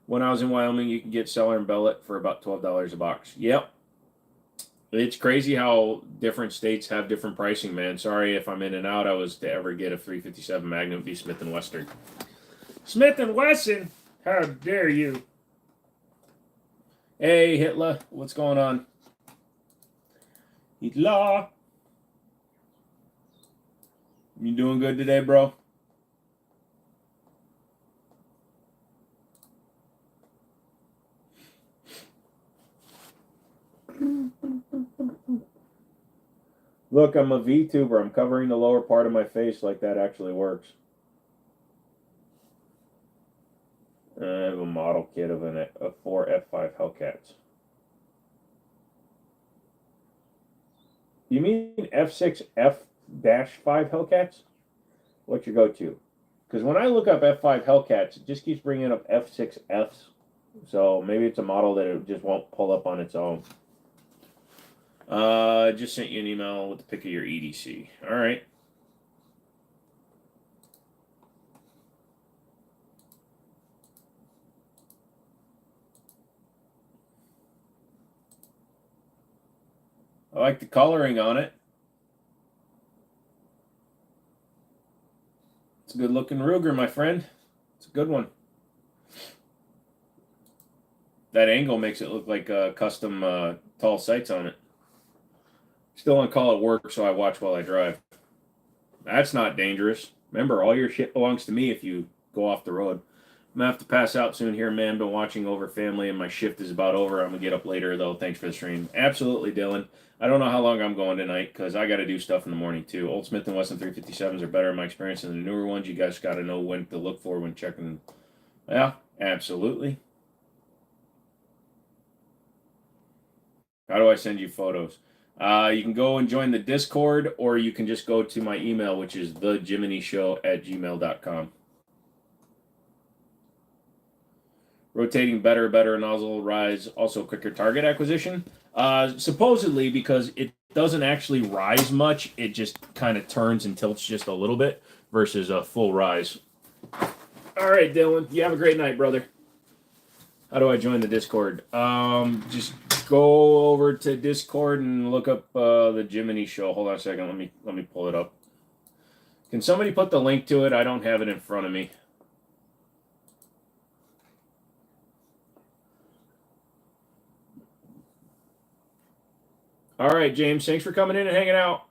When I was in Wyoming, you can get Cellar and Bellet for about $12 a box. Yep. It's crazy how different states have different pricing, man. Sorry if I'm in and out. I was to ever get a 357 Magnum, be Smith & Wesson. Smith & Wesson? How dare you? Hey, Hitler. What's going on? Hitler. You doing good today, bro? Look, I'm a VTuber. I'm covering the lower part of my face like that actually works. I have a model kit of a 4 F5 Hellcats. You mean F6 F-5 Hellcats? What's your go-to? Because when I look up F5 Hellcats, it just keeps bringing up F6 Fs. So maybe it's a model that it just won't pull up on its own. Just sent you an email with the pic of your EDC. All right. I like the coloring on it. It's a good looking Ruger, my friend. It's a good one. That angle makes it look like custom tall sights on it. Still on call at work, so I watch while I drive. That's not dangerous. Remember, all your shit belongs to me if you go off the road. I'm gonna have to pass out soon here, man. Been watching over family, and my shift is about over. I'm gonna get up later, though. Thanks for the stream. Absolutely, Dylan. I don't know how long I'm going tonight because I got to do stuff in the morning too. Old Smith & Wesson 357s are better in my experience than the newer ones. You guys got to know when to look for when checking. Yeah, absolutely. How do I send you photos? You can go and join the Discord, or you can just go to my email, which is thejiminishow@gmail.com. Rotating better nozzle rise, also quicker target acquisition. Supposedly, because it doesn't actually rise much, it just kind of turns and tilts just a little bit versus a full rise. All right, Dylan, you have a great night, brother. How do I join the Discord? Just go over to Discord and look up the Jimmini show. Hold on a second. Let me pull it up. Can somebody put the link to it? I don't have it in front of me. All right, James. Thanks for coming in and hanging out.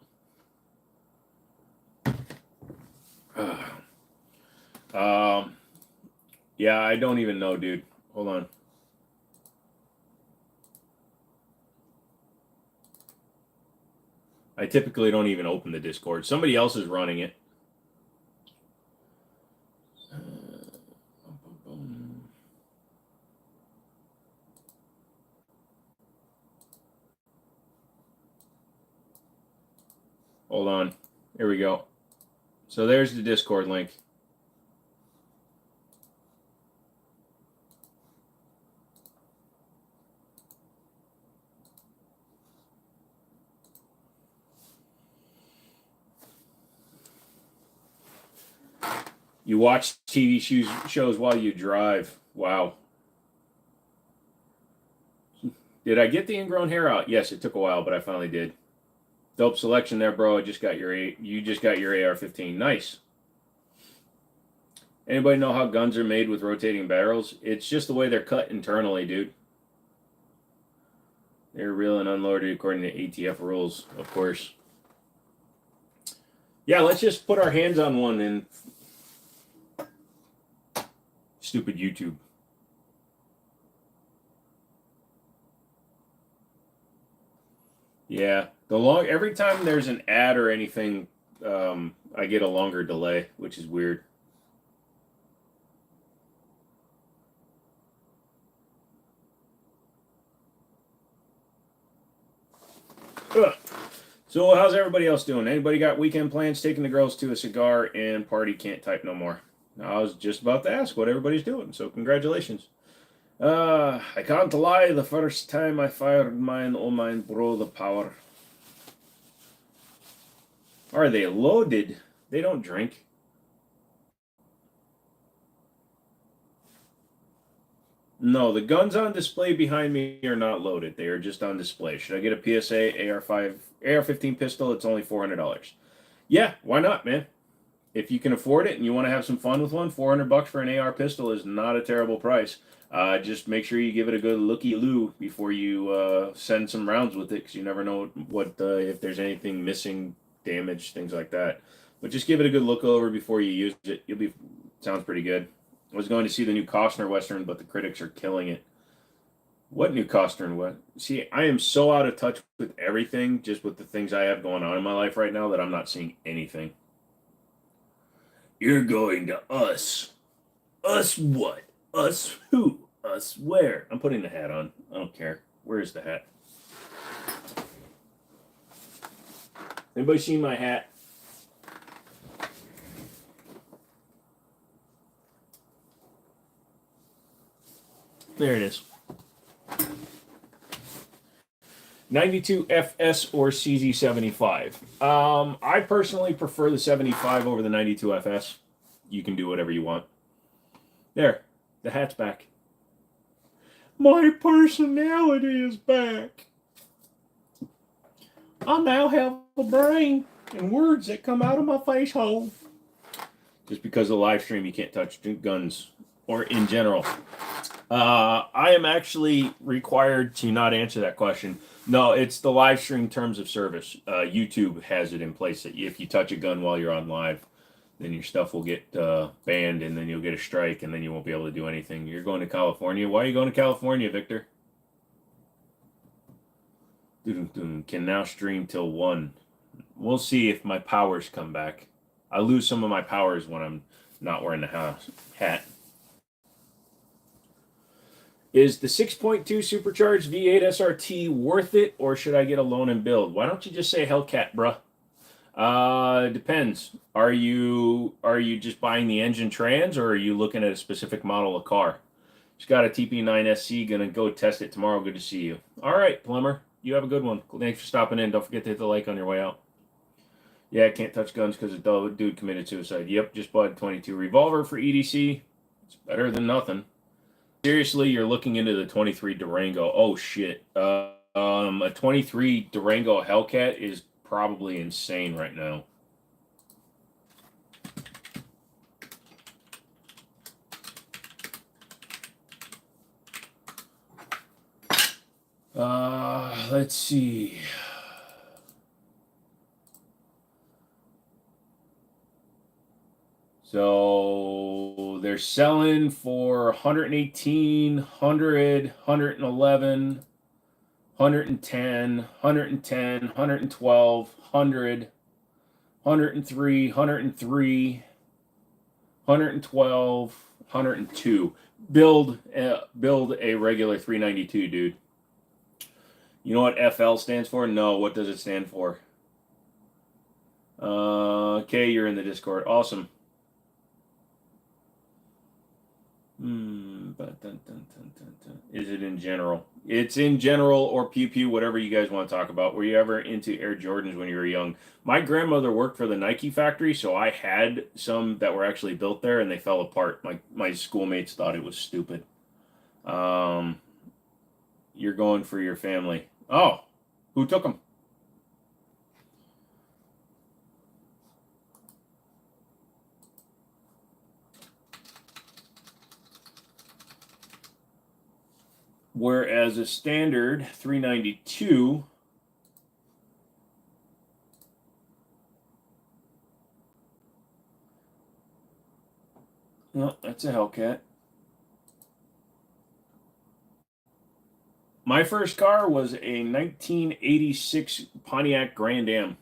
Yeah, I don't even know, dude. Hold on. I typically don't even open the Discord. Somebody else is running it. Hold on. Here we go. So there's the Discord link. You watch TV shows while you drive. Wow. Did I get the ingrown hair out? Yes, it took a while, but I finally did. Dope selection there, bro. You just got your AR-15. Nice. Anybody know how guns are made with rotating barrels? It's just the way they're cut internally, dude. They're real and unloaded according to ATF rules, of course. Yeah, let's just put our hands on one and stupid YouTube. Yeah, every time there's an ad or anything, I get a longer delay, which is weird. Ugh. So how's everybody else doing? Anybody got weekend plans? Taking the girls to a cigar and party? Can't type no more. I was just about to ask what everybody's doing, so congratulations. I can't lie. The first time I fired mine, oh mine, bro, the power. Are they loaded? They don't drink. No, the guns on display behind me are not loaded. They are just on display. Should I get a PSA AR-15 pistol? It's only $400. Yeah, why not, man? If you can afford it and you want to have some fun with one, $400 for an AR pistol is not a terrible price. Just make sure you give it a good looky-loo before you send some rounds with it, because you never know what if there's anything missing, damage, things like that. But just give it a good look over before you use it. Sounds pretty good. I was going to see the new Costner Western, but the critics are killing it. What new Costner? What? See, I am so out of touch with everything, just with the things I have going on in my life right now, that I'm not seeing anything. You're going to us. Us what? Us who? Us where? I'm putting the hat on. I don't care. Where's the hat? Anybody seen my hat? There it is. 92 FS or CZ75. I personally prefer the 75 over the 92 FS. You can do whatever you want. There, the hat's back. My personality is back. I now have a brain and words that come out of my face hole. Just because of the live stream, you can't touch guns, or in general. I am actually required to not answer that question. No, it's the live stream terms of service. YouTube has it in place that if you touch a gun while you're on live, then your stuff will get banned, and then you'll get a strike, and then you won't be able to do anything. You're going to California. Why are you going to California, Victor? Can now stream till 1. We'll see if my powers come back. I lose some of my powers when I'm not wearing the hat. Is the 6.2 supercharged V8 SRT worth it, or should I get a loan and build? Why don't you just say Hellcat, bruh? Depends. Are you just buying the engine trans, or are you looking at a specific model of car? Just got a TP9SC, gonna go test it tomorrow. Good to see you. All right, plumber. You have a good one. Thanks for stopping in. Don't forget to hit the like on your way out. Yeah, I can't touch guns because a dude committed suicide. Yep, just bought a 22 revolver for EDC. It's better than nothing. Seriously, you're looking into the 23 Durango. Oh shit. A 23 Durango Hellcat is probably insane right now. Let's see. So they're selling for 118, 100, 111, 110, 110, 112, 100, 103, 103, 112, 102. Build a regular 392, dude. You know what FL stands for? No, what does it stand for? Okay, you're in the Discord. Awesome. Is it in general? It's in general or pew pew, whatever you guys want to talk about. Were you ever into Air Jordans when you were young? My grandmother worked for the Nike factory, so I had some that were actually built there, and they fell apart. My schoolmates thought it was stupid. You're going for your family. Oh, who took them? Whereas a standard 392 Oh, that's a Hellcat. My first car was a 1986 Pontiac Grand Am.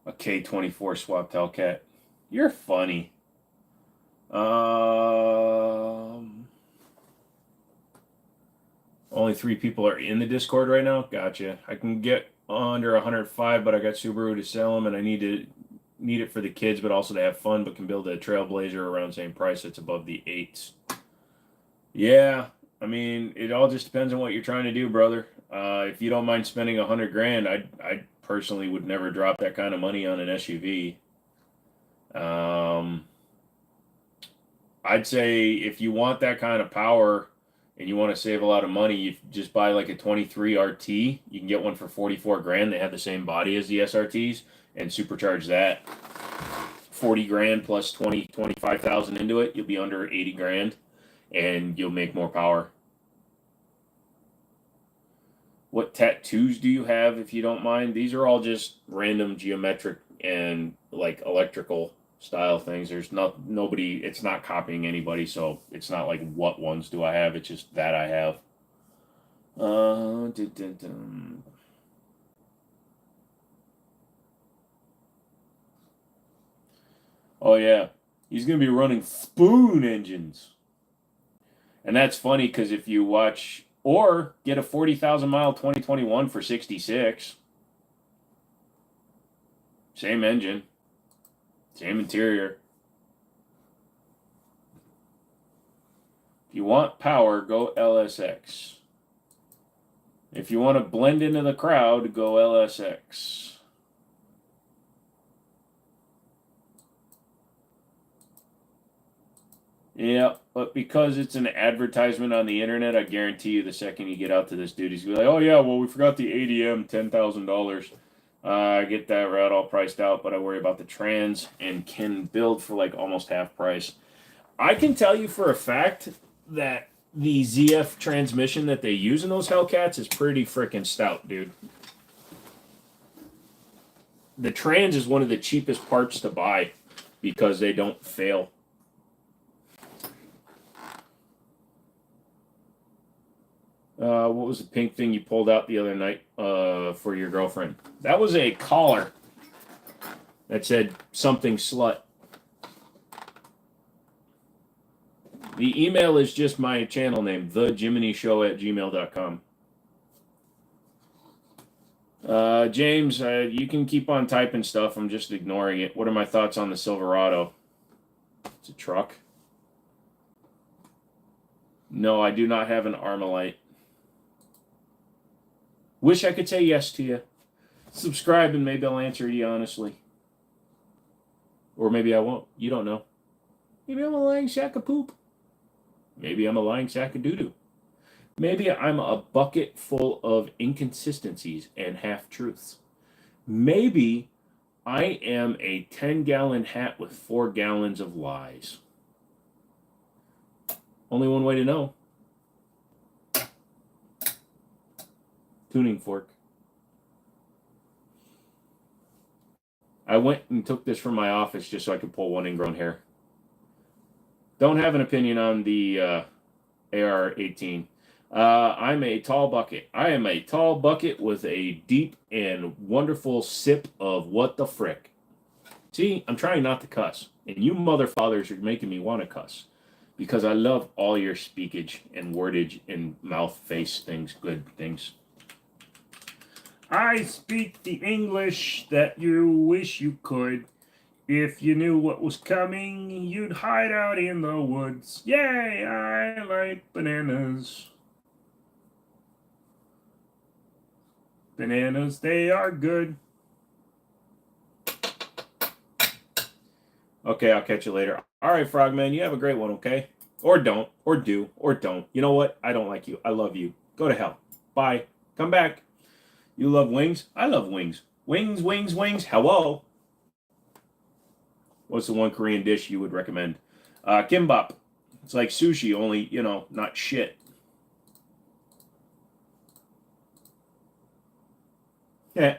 A K24 swapped Hellcat. You're funny. Only 3 people are in the Discord right now. Gotcha. I can get under 105, but I got Subaru to sell them, and I need it for the kids, but also to have fun. But can build a Trailblazer around the same price. That's above the 8s. Yeah, I mean, it all just depends on what you're trying to do, brother. If you don't mind spending 100 grand, I personally would never drop that kind of money on an SUV. I'd say if you want that kind of power and you want to save a lot of money, you just buy like a 23 RT. You can get one for 44 grand. They have the same body as the SRTs and supercharge that. 40 grand plus 25,000 into it, you'll be under 80 grand and you'll make more power. What tattoos do you have, if you don't mind? These are all just random geometric and like electrical style things. There's nobody, it's not copying anybody, so it's not like what ones do I have, it's just that I have. Oh yeah, he's gonna be running spoon engines. And that's funny because if you watch or get a 40,000 mile 2021 for 66, same engine, same interior. If you want power, go LSX. If you want to blend into the crowd, go LSX. Yeah, but because it's an advertisement on the internet, I guarantee you the second you get out to this dude, he's gonna be like, oh yeah, well, we forgot the ADM, $10,000. I get that route all priced out, but I worry about the trans and can build for like almost half price. I can tell you for a fact that the ZF transmission that they use in those Hellcats is pretty freaking stout, dude. The trans is one of the cheapest parts to buy because they don't fail. What was the pink thing you pulled out the other night for your girlfriend? That was a collar that said something slut. The email is just my channel name, thejimminishow@gmail.com. James, you can keep on typing stuff. I'm just ignoring it. What are my thoughts on the Silverado? It's a truck. No, I do not have an Armalite. Wish I could say yes to you. Subscribe and maybe I'll answer you honestly. Or maybe I won't. You don't know. Maybe I'm a lying sack of poop. Maybe I'm a lying sack of doo-doo. Maybe I'm a bucket full of inconsistencies and half-truths. Maybe I am a 10-gallon hat with 4 gallons of lies. Only one way to know. Tuning fork. I went and took this from my office just so I could pull one ingrown hair. Don't have an opinion on the AR-18. I'm a tall bucket. I am a tall bucket with a deep and wonderful sip of what the frick. See, I'm trying not to cuss. And you motherfathers are making me want to cuss. Because I love all your speakage and wordage and mouth, face things, good things. I speak the English that you wish you could. If you knew what was coming, you'd hide out in the woods. Yay, I like bananas. Bananas, they are good. Okay, I'll catch you later. All right, Frogman, you have a great one, okay? Or don't, or do, or don't. You know what? I don't like you. I love you. Go to hell. Bye. Come back. You love wings? I love wings. Wings, wings, wings. Hello. What's the one Korean dish you would recommend? Kimbap. It's like sushi, only, you know, not shit. Yeah.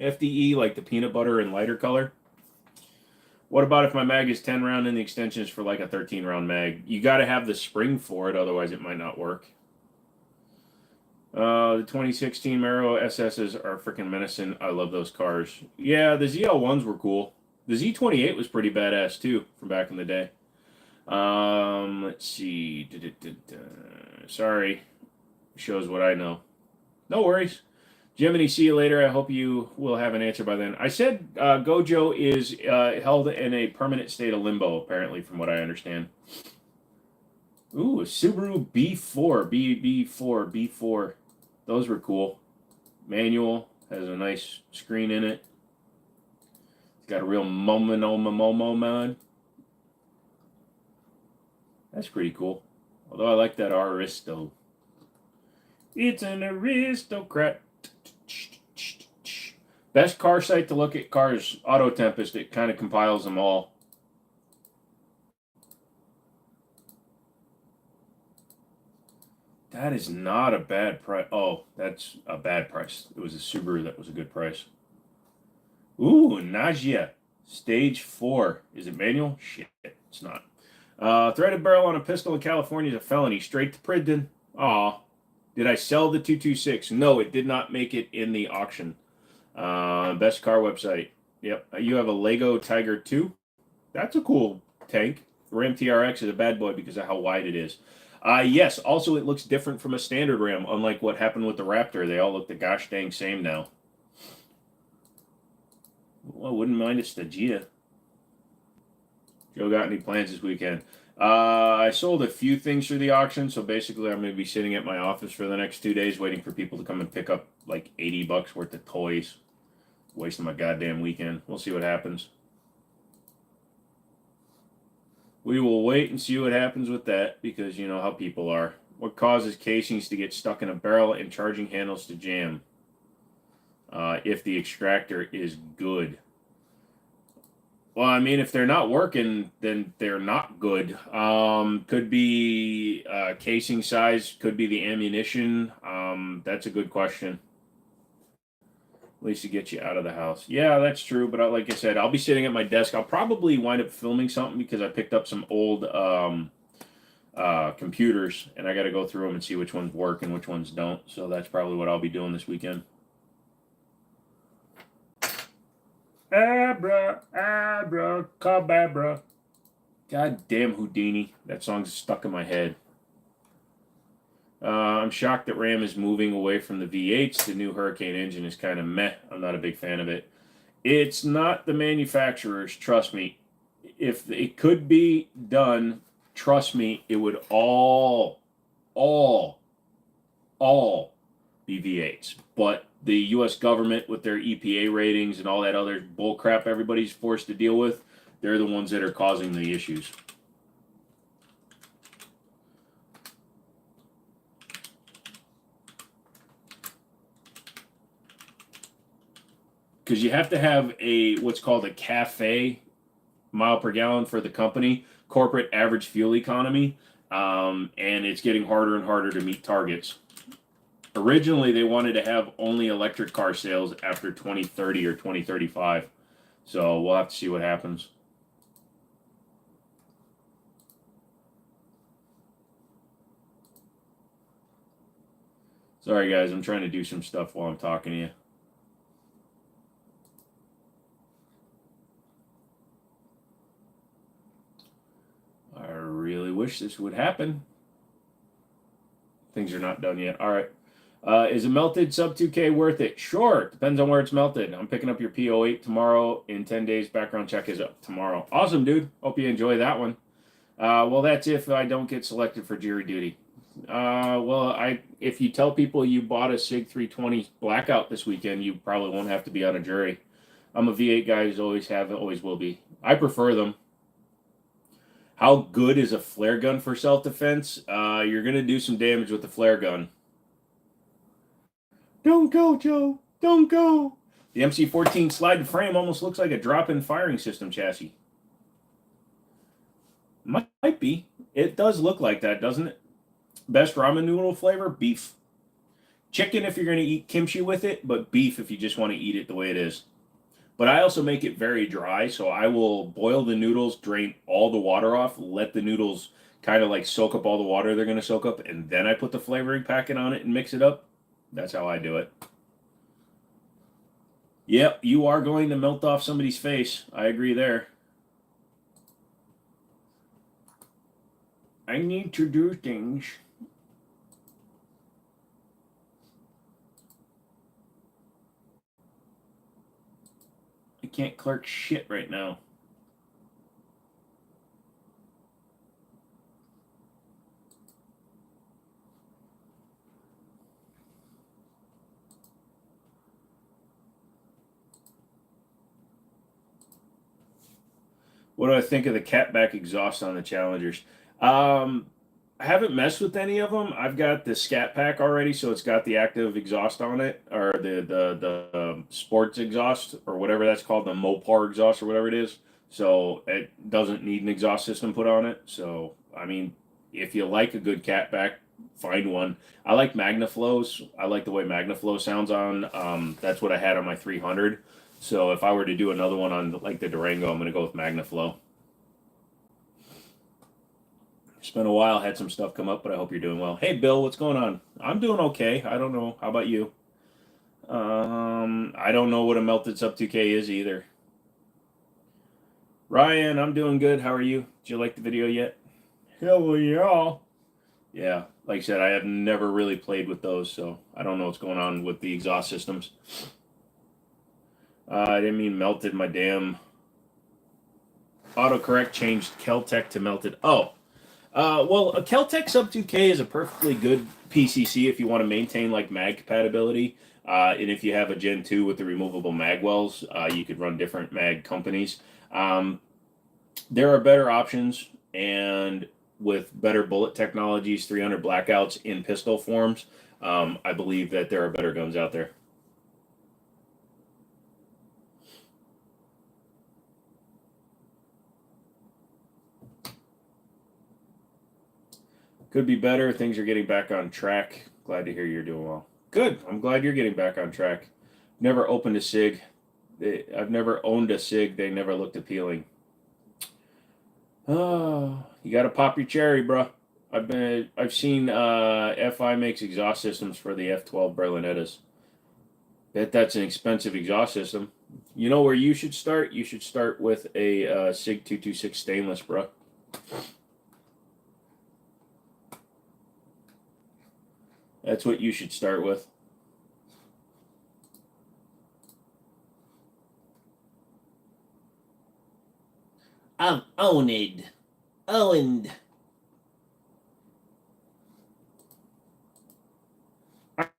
FDE, like the peanut butter and lighter color. What about if my mag is 10 round and the extension is for like a 13 round mag? You got to have the spring for it, otherwise it might not work. The 2016 Mero SSs are freaking menacing. I love those cars. Yeah, the ZL1s were cool. The Z28 was pretty badass too from back in the day. Let's see. Sorry. Shows what I know. No worries. Jimmini, see you later. I hope you will have an answer by then. I said Gojo is held in a permanent state of limbo, apparently, from what I understand. Ooh, a Subaru B4. Those were cool. Manual. Has a nice screen in it. It's got a real Momo mod. That's pretty cool. Although I like that Aristo. It's an aristocrat. Best car site to look at cars, Auto Tempest. It kind of compiles them all. That is not a bad price. Oh, that's a bad price. It was a Subaru that was a good price. Ooh, Nagia. Stage 4. Is it manual? Shit, it's not. Threaded barrel on a pistol in California is a felony. Straight to prison. Aw. Did I sell the 226? No, it did not make it in the auction. Best car website. Yep. You have a Lego Tiger 2. That's a cool tank. Ram TRX is a bad boy because of how wide it is. Yes. Also, it looks different from a standard Ram, unlike what happened with the Raptor. They all look the gosh dang same now. Well, I wouldn't mind a Stagia. Joe got any plans this weekend? I sold a few things through the auction, so basically I'm going to be sitting at my office for the next 2 days waiting for people to come and pick up like $80 worth of toys. Wasting my goddamn weekend. We'll see what happens. We will wait and see what happens with that because you know how people are. What causes casings to get stuck in a barrel and charging handles to jam? If the extractor is good. Well, I mean, if they're not working, then they're not good. Could be casing size, could be the ammunition. That's a good question. At least to get you out of the house. Yeah, that's true. But like I said, I'll be sitting at my desk. I'll probably wind up filming something because I picked up some old computers, and I got to go through them and see which ones work and which ones don't. So that's probably what I'll be doing this weekend. Abracadabra. God damn Houdini. That song's stuck in my head. I'm shocked that Ram is moving away from the V8s. The new Hurricane engine is kind of meh. I'm not a big fan of it. It's not the manufacturers, trust me. If it could be done, trust me, it would all be V8s. But the U.S. government with their EPA ratings and all that other bullcrap everybody's forced to deal with, they're the ones that are causing the issues. Because you have to have what's called a CAFE, mile per gallon for the company, corporate average fuel economy, and it's getting harder and harder to meet targets. Originally, they wanted to have only electric car sales after 2030 or 2035. So we'll have to see what happens. Sorry, guys. I'm trying to do some stuff while I'm talking to you. I really wish this would happen. Things are not done yet. All right. Is a melted sub 2K worth it? Sure. Depends on where it's melted. I'm picking up your P08 tomorrow. In 10 days, background check is up tomorrow. Awesome, dude. Hope you enjoy that one. Well, that's if I don't get selected for jury duty. If you tell people you bought a SIG 320 Blackout this weekend, you probably won't have to be on a jury. I'm a V8 guy, who's always have, always will be. I prefer them. How good is a flare gun for self-defense? You're going to do some damage with the flare gun. Don't go, Joe. Don't go. The MC-14 slide frame almost looks like a drop-in firing system chassis. Might be. It does look like that, doesn't it? Best ramen noodle flavor? Beef. Chicken if you're going to eat kimchi with it, but beef if you just want to eat it the way it is. But I also make it very dry, so I will boil the noodles, drain all the water off, let the noodles kind of like soak up all the water they're going to soak up, and then I put the flavoring packet on it and mix it up. That's how I do it. Yep, you are going to melt off somebody's face. I agree there. I need to do things. I can't clerk shit right now. What do I think of the catback exhaust on the Challengers? I haven't messed with any of them. I've got the Scat Pack already, so it's got the active exhaust on it, or the sports exhaust, or whatever that's called, the Mopar exhaust, or whatever it is. So it doesn't need an exhaust system put on it. So I mean, if you like a good catback, find one. I like Magnaflows. I like the way Magnaflow sounds on. That's what I had on my 300. So if I were to do another one on like the Durango, I'm going to go with Magnaflow. It's been a while, had some stuff come up, but I hope you're doing well. Hey, Bill, what's going on? I'm doing okay. I don't know. How about you? I don't know what a melted sub 2K is either. Ryan, I'm doing good. How are you? Did you like the video yet? Hell yeah. Yeah, like I said, I have never really played with those, so I don't know what's going on with the exhaust systems. I didn't mean melted. My damn autocorrect changed Keltec to melted. Oh, well, a Keltec Sub 2K is a perfectly good PCC if you want to maintain like mag compatibility. And if you have a Gen 2 with the removable mag wells, you could run different mag companies. There are better options, and with better bullet technologies, 300 blackouts in pistol forms, I believe that there are better guns out there. Could be better. Things are getting back on track. Glad to hear you're doing well. Good. I'm glad you're getting back on track. Never opened a SIG. I've never owned a SIG. They never looked appealing. Oh, you got to pop your cherry, bro. I've seen FI makes exhaust systems for the F12 Berlinettas. Bet that's an expensive exhaust system. You know where you should start? You should start with a SIG 226 stainless, bro. That's what you should start with. I'm owned. Owned.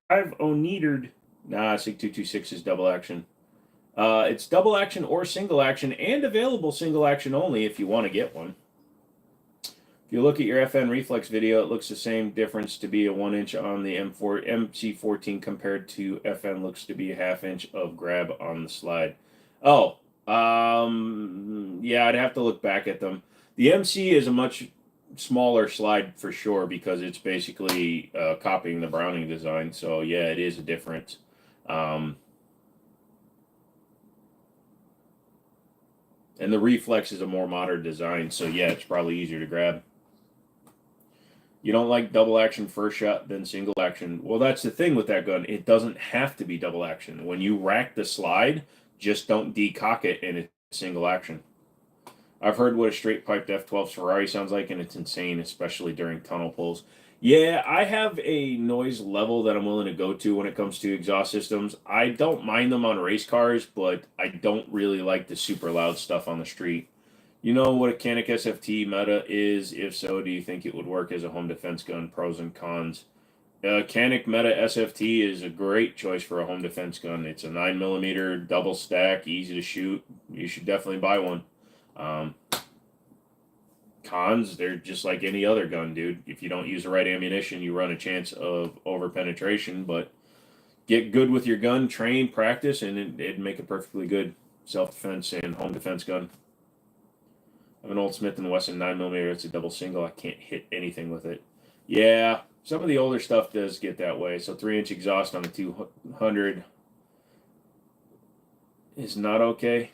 I've oneatered. Nah, SIG 226 is double action. It's double action or single action, and available single action only if you want to get one. If you look at your FN reflex video, it looks the same difference to be a 1 inch on the MC14 compared to FN looks to be a ½ inch of grab on the slide. Oh, yeah, I'd have to look back at them. The MC is a much smaller slide for sure because it's basically copying the Browning design. So yeah, it is a difference. And the reflex is a more modern design, so yeah, it's probably easier to grab. You don't like double action first shot, then single action. Well, that's the thing with that gun. It doesn't have to be double action. When you rack the slide, just don't decock it and it's single action. I've heard what a straight piped F12 Ferrari sounds like, and it's insane, especially during tunnel pulls. Yeah, I have a noise level that I'm willing to go to when it comes to exhaust systems. I don't mind them on race cars, but I don't really like the super loud stuff on the street. You know what a Canik SFT meta is? If so, do you think it would work as a home defense gun? Pros and cons. Canik Meta SFT is a great choice for a home defense gun. It's a 9mm double stack, easy to shoot. You should definitely buy one. Cons, they're just like any other gun, dude. If you don't use the right ammunition, you run a chance of over penetration, but get good with your gun, train, practice, and it'd make a perfectly good self-defense and home defense gun. I have an old Smith & Wesson 9mm. It's a double single. I can't hit anything with it. Yeah, Some of the older stuff does get that way. So 3-inch exhaust on a 200 is not okay.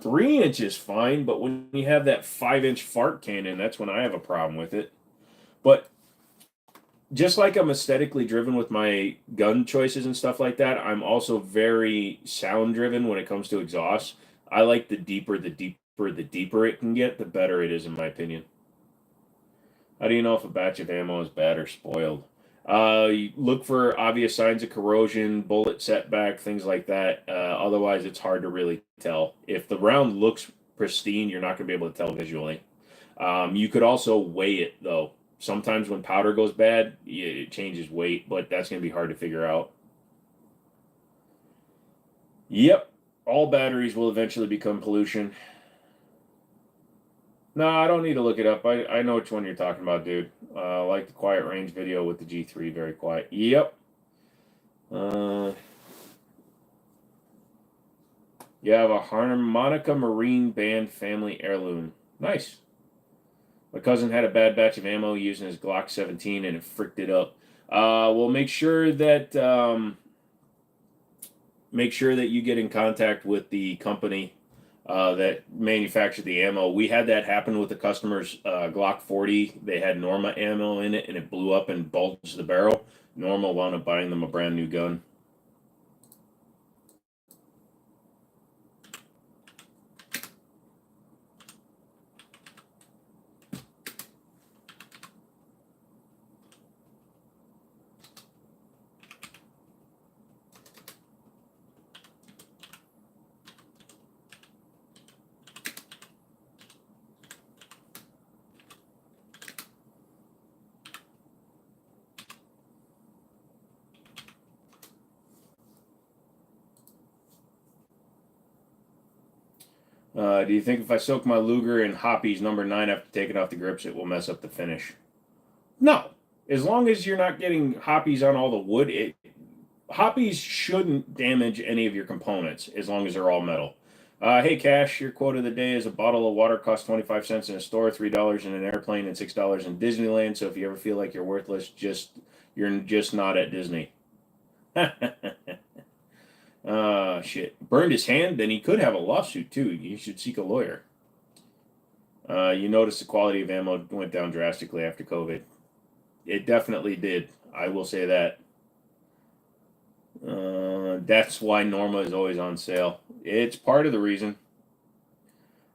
3-inch is fine, but when you have that 5-inch fart cannon, that's when I have a problem with it. But just like I'm aesthetically driven with my gun choices and stuff like that, I'm also very sound driven when it comes to exhaust. I like the deeper it can get, the better it is, in my opinion. How do you know if a batch of ammo is bad or spoiled? You look for obvious signs of corrosion, bullet setback, things like that. Otherwise, it's hard to really tell. If the round looks pristine, you're not going to be able to tell visually. You could also weigh it, though. Sometimes when powder goes bad, it changes weight, but that's going to be hard to figure out. Yep, all batteries will eventually become pollution. No, I don't need to look it up. I know which one you're talking about, dude. Like the quiet range video with the G3, very quiet. Yep. You have a harmonica marine band family heirloom. Nice. My cousin had a bad batch of ammo using his Glock 17 and it fricked it up. Well, make sure that you get in contact with the company that manufactured the ammo. We had that happen with the customer's Glock 40. They had Norma ammo in it and it blew up and bulged the barrel. Norma wound up buying them a brand new gun. Do you think if I soak my Luger in Hoppies number 9 after taking off the grips, it will mess up the finish? No. As long as you're not getting Hoppies on all the wood, Hoppies shouldn't damage any of your components as long as they're all metal. Hey, Cash, your quote of the day is a bottle of water costs 25 cents in a store, $3 in an airplane, and $6 in Disneyland. So if you ever feel like you're worthless, you're just not at Disney. Shit. Burned his hand, then he could have a lawsuit too. You should seek a lawyer. You notice the quality of ammo went down drastically after COVID. It definitely did. I will say that. That's why Norma is always on sale. It's part of the reason.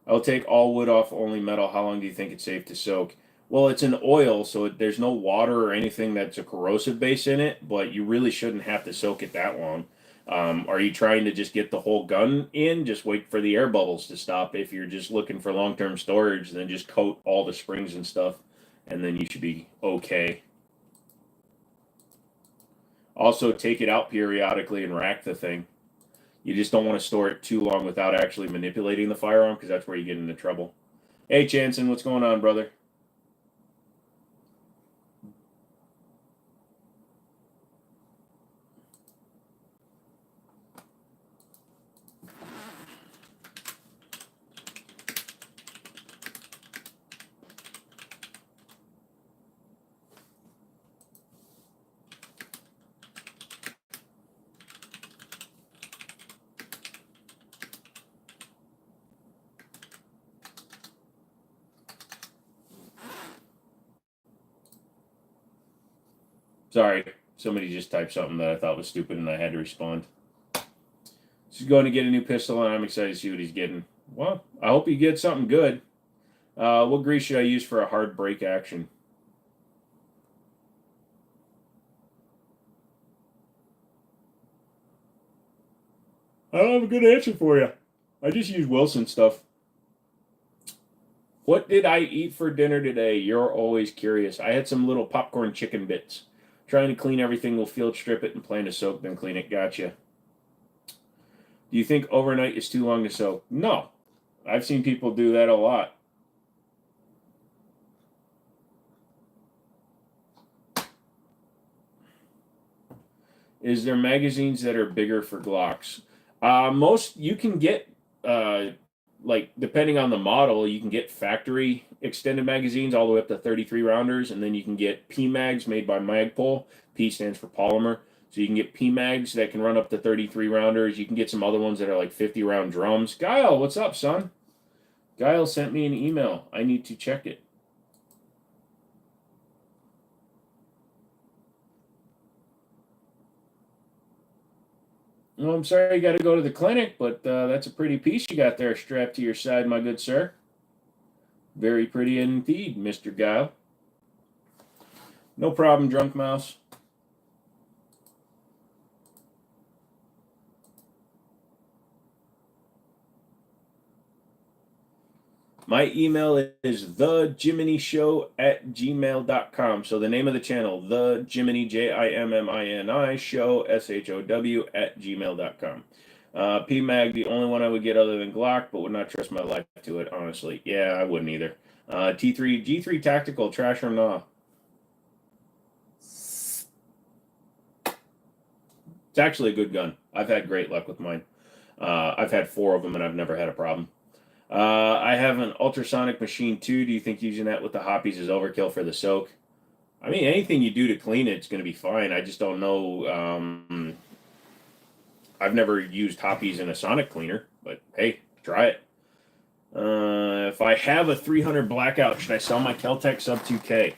I'll take all wood off, only metal. How long do you think it's safe to soak? Well, it's an oil, so there's no water or anything that's a corrosive base in it, but you really shouldn't have to soak it that long. Are you trying to just get the whole gun in? Just wait for the air bubbles to stop. If you're just looking for long-term storage, then just coat all the springs and stuff, and then you should be okay. Also, take it out periodically and rack the thing. You just don't want to store it too long without actually manipulating the firearm, because that's where you get into trouble. Hey, Jansen, what's going on, brother? Sorry, somebody just typed something that I thought was stupid and I had to respond. He's going to get a new pistol and I'm excited to see what he's getting. Well, I hope he gets something good. What grease should I use for a hard break action? I don't have a good answer for you. I just use Wilson stuff. What did I eat for dinner today? You're always curious. I had some little popcorn chicken bits. Trying to clean everything, we'll field strip it and plan to soak, then clean it. Gotcha. Do you think overnight is too long to soak? No. I've seen people do that a lot. Is there magazines that are bigger for Glocks? Most you can get, like depending on the model, you can get factory extended magazines all the way up to 33 rounders, and then you can get P-Mags made by Magpul. P stands for polymer. So you can get P-Mags that can run up to 33 rounders. You can get some other ones that are like 50 round drums. Guile, what's up, son? Guile sent me an email. I need to check it. Well, I'm sorry you got to go to the clinic, but that's a pretty piece you got there strapped to your side, my good sir. Very pretty indeed, Mr. Guile. No problem, Drunk Mouse. My email is thejimminishow@gmail.com. So the name of the channel, the Jimmini, Jimmini show, SHOW@gmail.com. PMAG, the only one I would get other than Glock, but would not trust my life to it, honestly. Yeah, I wouldn't either. G3 Tactical, trash or nah? It's actually a good gun. I've had great luck with mine. I've had 4 of them and I've never had a problem. I have an ultrasonic machine too. Do you think using that with the hoppies is overkill for the soak? I mean, anything you do to clean it's going to be fine. I just don't know. I've never used hoppies in a sonic cleaner, but hey, try it. If I have a 300 blackout, should I sell my Keltec sub 2K?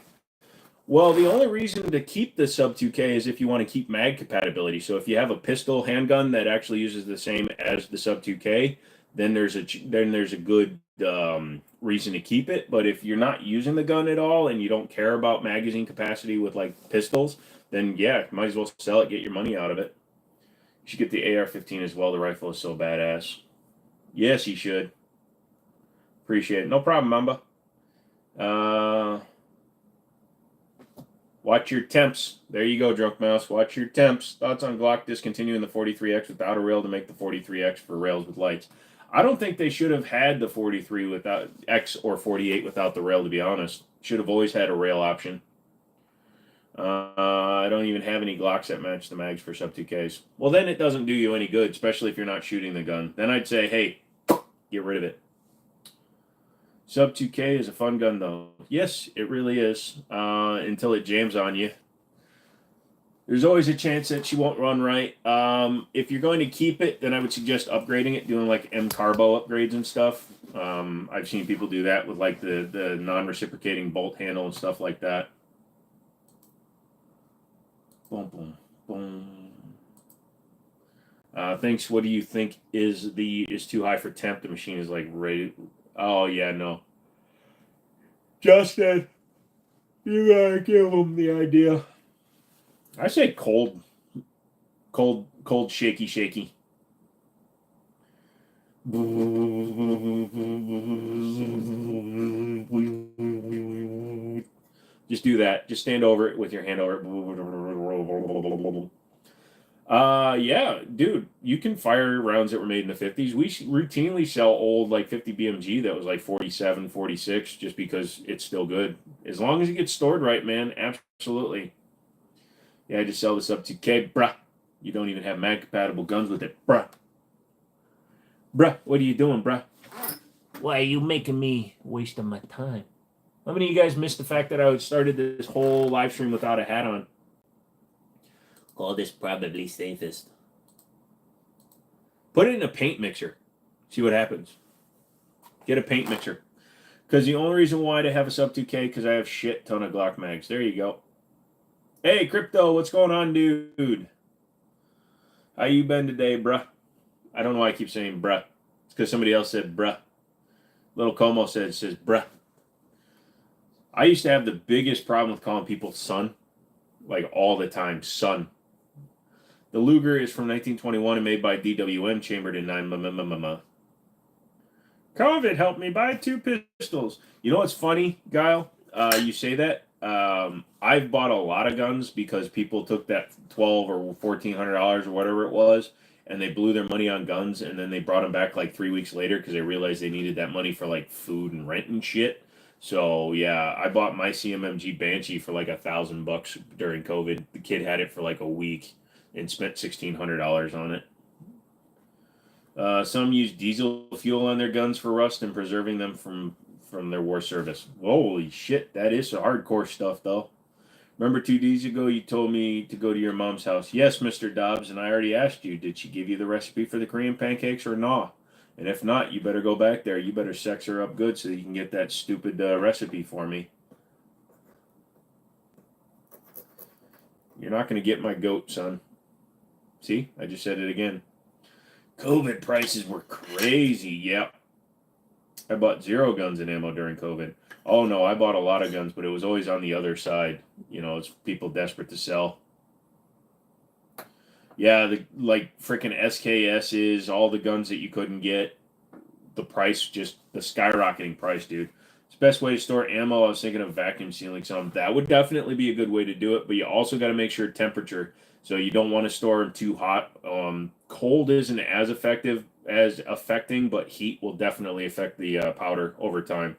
Well, the only reason to keep the sub 2K is if you want to keep mag compatibility. So if you have a pistol handgun that actually uses the same as the sub 2K, then there's a good reason to keep it. But if you're not using the gun at all and you don't care about magazine capacity with like pistols, then yeah, might as well sell it, get your money out of it. You should get the AR-15 as well. The rifle is so badass. Yes, you should. Appreciate it. No problem, Mamba. Watch your temps. There you go, Drunk Mouse. Watch your temps. Thoughts on Glock discontinuing the 43X without a rail to make the 43X for rails with lights? I don't think they should have had the 43 without X or 48 without the rail, to be honest. Should have always had a rail option. I don't even have any Glocks that match the mags for sub 2Ks. Well, then it doesn't do you any good, especially if you're not shooting the gun. Then I'd say, hey, get rid of it. Sub 2K is a fun gun, though. Yes, it really is, until it jams on you. There's always a chance that she won't run right. If you're going to keep it, then I would suggest upgrading it, doing like M-Carbo upgrades and stuff. I've seen people do that with like the non-reciprocating bolt handle and stuff like that. Boom, boom, boom. Thanks. What do you think is too high for temp? The machine is like ready. Oh yeah, no. Justin, you gotta give them the idea. I say cold, shaky. Just do that. Just stand over it with your hand over it. Yeah, dude, you can fire rounds that were made in the 50s. We routinely sell old like 50 BMG that was like 47, 46 just because it's still good. As long as it gets stored right, man, absolutely. Yeah, I just sell this up to K, bruh. You don't even have mag compatible guns with it, bruh. Bruh, what are you doing, bruh? Why are you making me wasting my time? How many of you guys missed the fact that I started this whole live stream without a hat on? Call this probably safest. Put it in a paint mixer. See what happens. Get a paint mixer. Because the only reason why to have a sub 2K, because I have shit ton of Glock mags. There you go. Hey, Crypto, what's going on, dude? How you been today, bruh? I don't know why I keep saying bruh. It's because somebody else said bruh. Little Como says bruh. I used to have the biggest problem with calling people son. Like all the time, son. The Luger is from 1921 and made by DWM, chambered in 9 mm. COVID helped me buy 2 pistols. You know what's funny, Guile? You say that. I've bought a lot of guns because people took that $1,200 or $1,400 or whatever it was, and they blew their money on guns, and then they brought them back like 3 weeks later because they realized they needed that money for like food and rent and shit. So yeah, I bought my CMMG Banshee for like $1,000 during COVID. The kid had it for like a week and spent $1,600 on it. Some use diesel fuel on their guns for rust and preserving them from from their war service. Holy shit, that is some hardcore stuff, though. Remember 2 days ago you told me to go to your mom's house? Yes, Mr. Dobbs, and I already asked you, did she give you the recipe for the Korean pancakes or not? And if not, you better go back there. You better sex her up good so you can get that stupid recipe for me. You're not going to get my goat, son. See? I just said it again. COVID prices were crazy. Yep. I bought 0 guns and ammo during COVID. Oh, no, I bought a lot of guns, but it was always on the other side. You know, it's people desperate to sell. Yeah, like freaking SKSs, all the guns that you couldn't get. The price, just the skyrocketing price, dude. It's the best way to store ammo. I was thinking of vacuum sealing some. That would definitely be a good way to do it, but you also got to make sure temperature. So you don't want to store them too hot. Cold isn't as affecting, but heat will definitely affect the powder over time.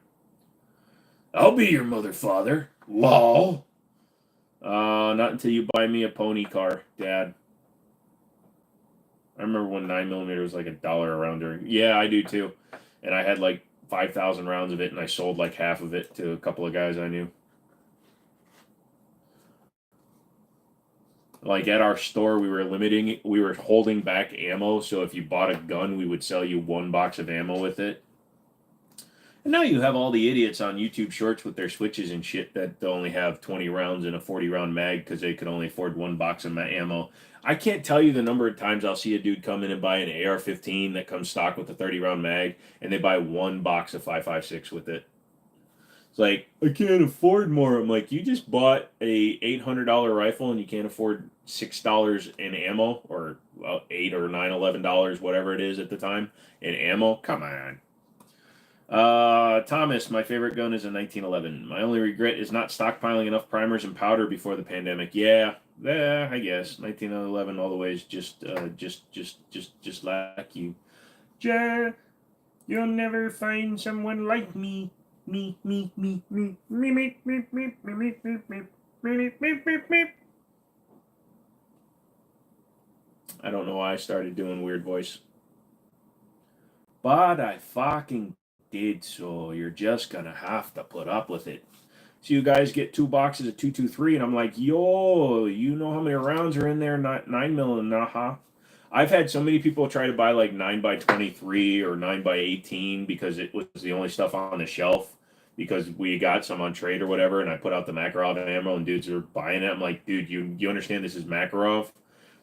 I'll be your mother, father. Lol. Not until you buy me a pony car, Dad. I remember when 9mm was like $1 around during. Yeah, I do too. And I had like 5,000 rounds of it, and I sold like half of it to a couple of guys I knew. Like at our store, we were holding back ammo. So if you bought a gun, we would sell you 1 box of ammo with it. And now you have all the idiots on YouTube Shorts with their switches and shit that only have 20 rounds in a 40-round mag because they could only afford 1 box of ammo. I can't tell you the number of times I'll see a dude come in and buy an AR-15 that comes stock with a 30-round mag, and they buy 1 box of 5.56 with it. It's like, I can't afford more. I'm like, you just bought a $800 rifle and you can't afford $6 in ammo, or well, $8 or $9, $11, whatever it is at the time, in ammo? Come on. Thomas, my favorite gun is a 1911. My only regret is not stockpiling enough primers and powder before the pandemic. Yeah, I guess 1911 all the way is just like you. Ja, you'll never find someone like me. Me. I don't know why I started doing weird voice, but I fucking did, so you're just gonna have to put up with it. So you guys get 2 boxes of 223, and I'm like, yo, you know how many rounds are in there? Not 9mm, huh? I've had so many people try to buy like 9x23 or 9x18 because it was the only stuff on the shelf because we got some on trade or whatever, and I put out the Makarov ammo, and dudes are buying it. I'm like, dude, you understand this is Makarov?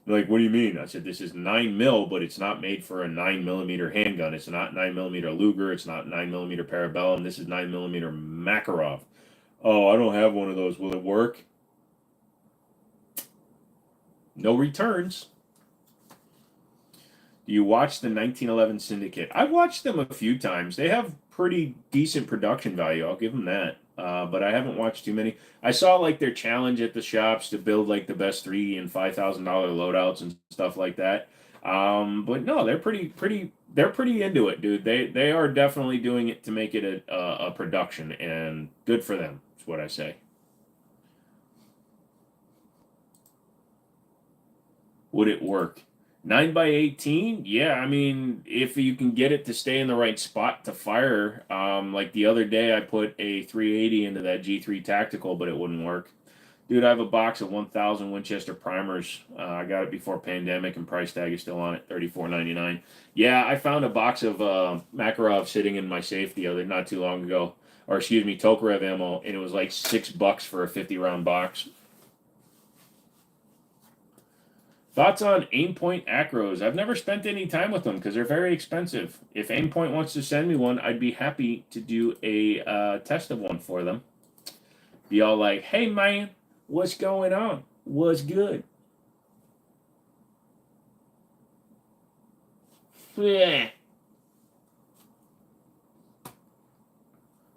They're like, what do you mean? I said, this is 9mm, but it's not made for a 9mm handgun. It's not 9mm Luger. It's not 9mm Parabellum. This is 9mm Makarov. Oh, I don't have one of those. Will it work? No returns. Do you watch the 1911 Syndicate? I've watched them a few times. They have pretty decent production value. I'll give them that. But I haven't watched too many. I saw like their challenge at the shops to build like the best $3,000 and $5,000 loadouts and stuff like that. But no, they're pretty into it, dude. They are definitely doing it to make it a production, and good for them. Is what I say. Would it work? 9x18, yeah. I mean, if you can get it to stay in the right spot to fire, like the other day, I put a 380 into that G3 Tactical, but it wouldn't work. Dude, I have a box of 1,000 Winchester primers. I got it before pandemic, and price tag is still on it, $34.99. Yeah, I found a box of Makarov sitting in my safe not too long ago, or excuse me, Tokarev ammo, and it was like $6 for a 50-round box. Thoughts on Aimpoint Acros? I've never spent any time with them because they're very expensive. If Aimpoint wants to send me one, I'd be happy to do a test of one for them. Be all like, hey man, what's going on? What's good? Yeah.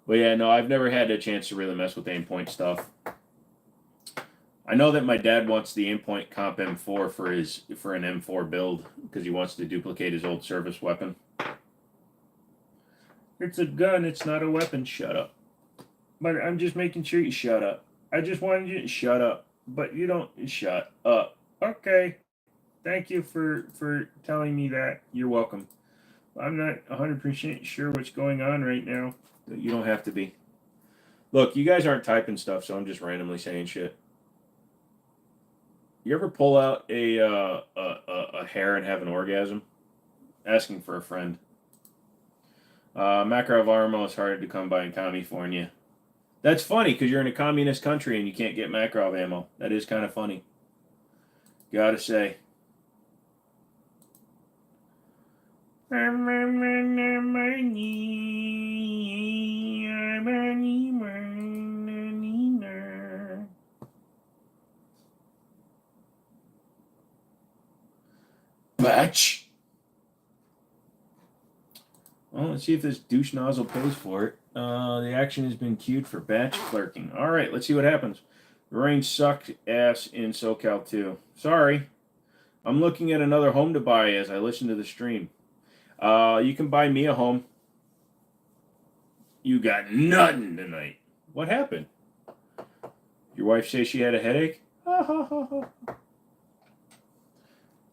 But yeah, no, I've never had a chance to really mess with Aimpoint stuff. I know that my dad wants the Aimpoint Comp M4 for an M4 build because he wants to duplicate his old service weapon. It's a gun, it's not a weapon. Shut up. But I'm just making sure you shut up. I just wanted you to shut up, but you don't shut up. Okay. Thank you for telling me that. You're welcome. I'm not 100% sure what's going on right now. You don't have to be. Look, you guys aren't typing stuff, so I'm just randomly saying shit. You ever pull out a hair and have an orgasm? Asking for a friend. Makarov armo is hard to come by in California. That's funny because you're in a communist country and you can't get Makarov ammo. That is kind of funny. Gotta say. Batch. Well, let's see if this douche nozzle pays for it. The action has been queued for batch clerking. All right, let's see what happens. The rain sucked ass in SoCal too. Sorry. I'm looking at another home to buy as I listen to the stream. You can buy me a home. You got nothing tonight. What happened? Your wife say she had a headache?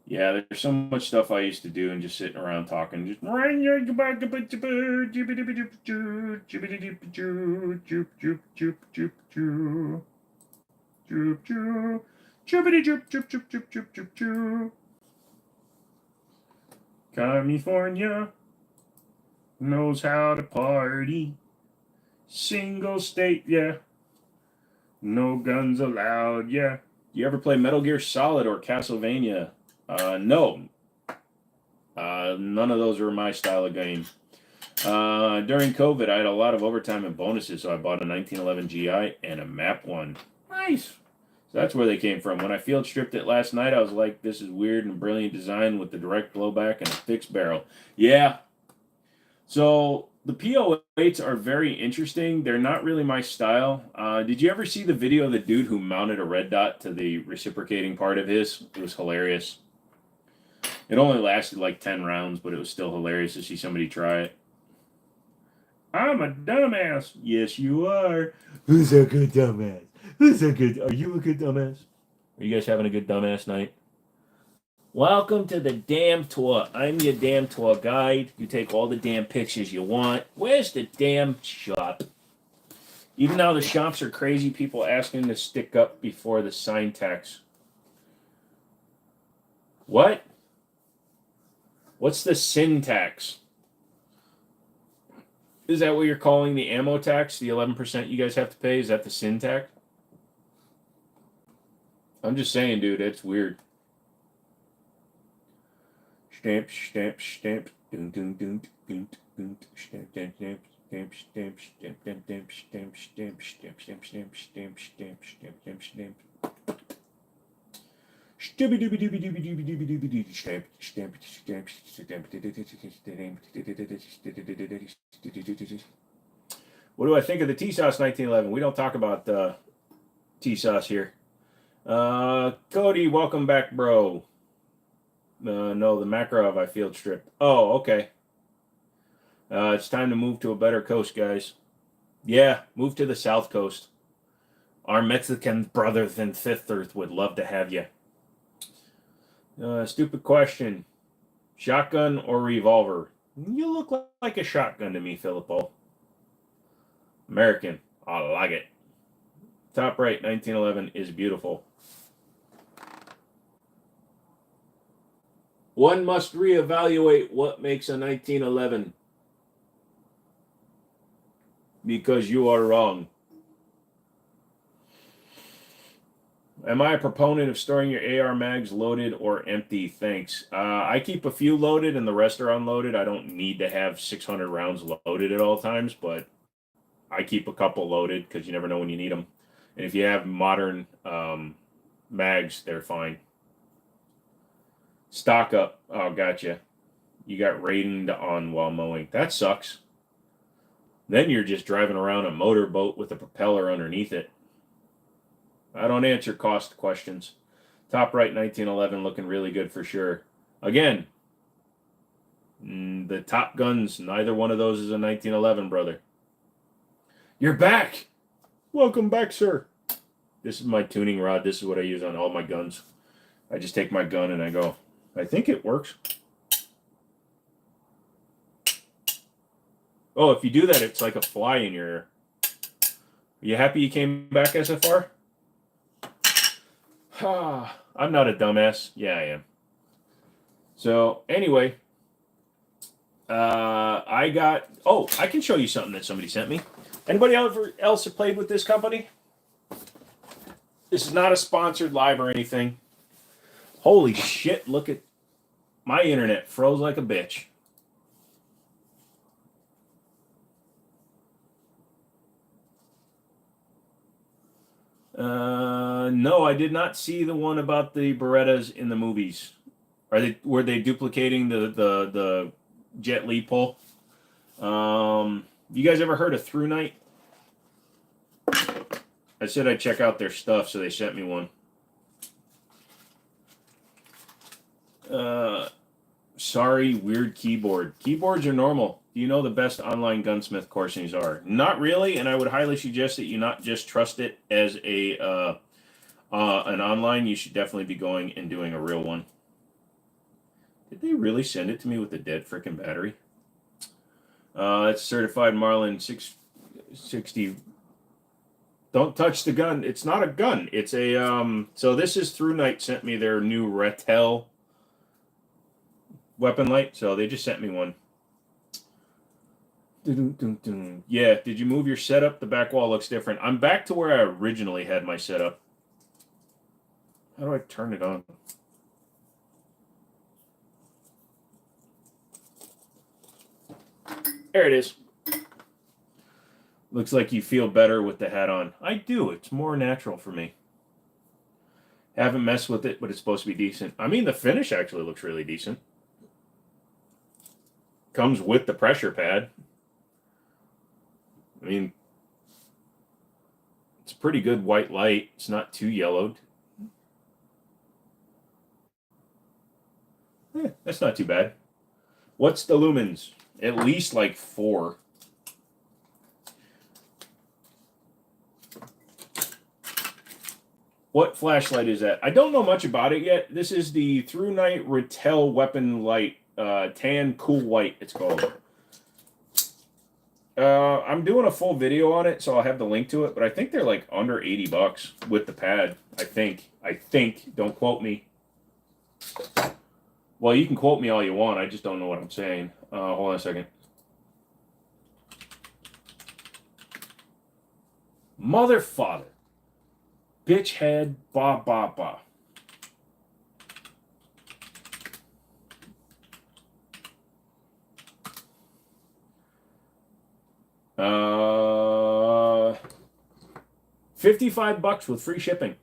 Yeah, there's so much stuff I used to do and just sitting around talking. Just California knows how to party. Single state, yeah. No guns allowed, yeah. You ever play Metal Gear Solid or Castlevania? No. None of those were my style of game. During COVID, I had a lot of overtime and bonuses, so I bought a 1911 GI and a map one. Nice. So that's where they came from. When I field stripped it last night, I was like, this is weird and brilliant design with the direct blowback and a fixed barrel. Yeah. So the PO8s are very interesting. They're not really my style. Did you ever see the video of the dude who mounted a red dot to the reciprocating part of his? It was hilarious. It only lasted like 10 rounds, but it was still hilarious to see somebody try it. I'm a dumbass. Yes, you are. Who's a good dumbass? Are you a good dumbass? Are you guys having a good dumbass night? Welcome to the damn tour. I'm your damn tour guide. You take all the damn pictures you want. Where's the damn shop? Even now the shops are crazy, people asking to stick up before the sign tax. What? What's the sin tax? Is that what you're calling the ammo tax? The 11% you guys have to pay? Is that the sin tax? I'm just saying, dude, it's weird. Stamp, stamp, stamp. Dun, dun, dun, dun, dun, stamp, stamp, stamp, stamp, stamp, stamp, stamp, stamp, stamp, stamp, stamp, stamp, stamp, stamp, stamp, stamp, stamp. Stamp, stamp, stamp, stamp. What do I think of the T-Sauce 1911? We don't talk about T-Sauce here. Cody, welcome back, bro. No, the Makarov I field stripped. Oh, okay. It's time to move to a better coast, guys. Yeah, move to the South Coast. Our Mexican brothers in sisters would love to have you. Stupid question. Shotgun or revolver? You look like a shotgun to me, Filippo. American. I like it. Top right, 1911 is beautiful. One must reevaluate what makes a 1911. Because you are wrong. Am I a proponent of storing your AR mags loaded or empty? Thanks. I keep a few loaded and the rest are unloaded. I don't need to have 600 rounds loaded at all times, but I keep a couple loaded because you never know when you need them. And if you have modern mags, they're fine. Stock up. Oh, gotcha. You got rained on while mowing. That sucks. Then you're just driving around a motorboat with a propeller underneath it. I don't answer cost questions. Top right 1911 looking really good for sure. Again, the Top Guns, neither one of those is a 1911, brother. You're back! Welcome back, sir. This is my tuning rod. This is what I use on all my guns. I just take my gun and I go, I think it works. Oh, if you do that, it's like a fly in your ear. Are you happy you came back SFR? I'm not a dumbass. Yeah, I am. So, anyway, I got... Oh, I can show you something that somebody sent me. Anybody else have played with this company? This is not a sponsored live or anything. Holy shit, look at... My internet froze like a bitch. No, I did not see the one about the Berettas in the movies. Were they duplicating the Jet Li pull? You guys ever heard of Through Night? I said I'd check out their stuff, so they sent me one. Sorry, weird keyboard. Keyboards are normal. Do you know the best online gunsmith coursings are? Not really, and I would highly suggest that you not just trust it as an online. You should definitely be going and doing a real one. Did they really send it to me with a dead frickin' battery? It's certified Marlin 660. Don't touch the gun. It's not a gun. It's a So this is Through Night sent me their new Rettel weapon light. So they just sent me one. Yeah. Did you move your setup? The back wall looks different. I'm back to where I originally had my setup. How do I turn it on? There it is. Looks like you feel better with the hat on. I do. It's more natural for me. Haven't messed with it, but it's supposed to be decent. I mean, the finish actually looks really decent. Comes with the pressure pad. I mean, it's a pretty good white light. It's not too yellowed. That's not too bad. What's the lumens? At least like 4. What flashlight is that? I don't know much about it yet. This is the Through Night Rettel weapon light. Tan Cool White, it's called. I'm doing a full video on it, so I'll have the link to it, but I think they're like under $80 with the pad. I think. Don't quote me. Well, you can quote me all you want. I just don't know what I'm saying. Hold on a second. Mother father. Bitch head. Ba ba ba. $55 with free shipping.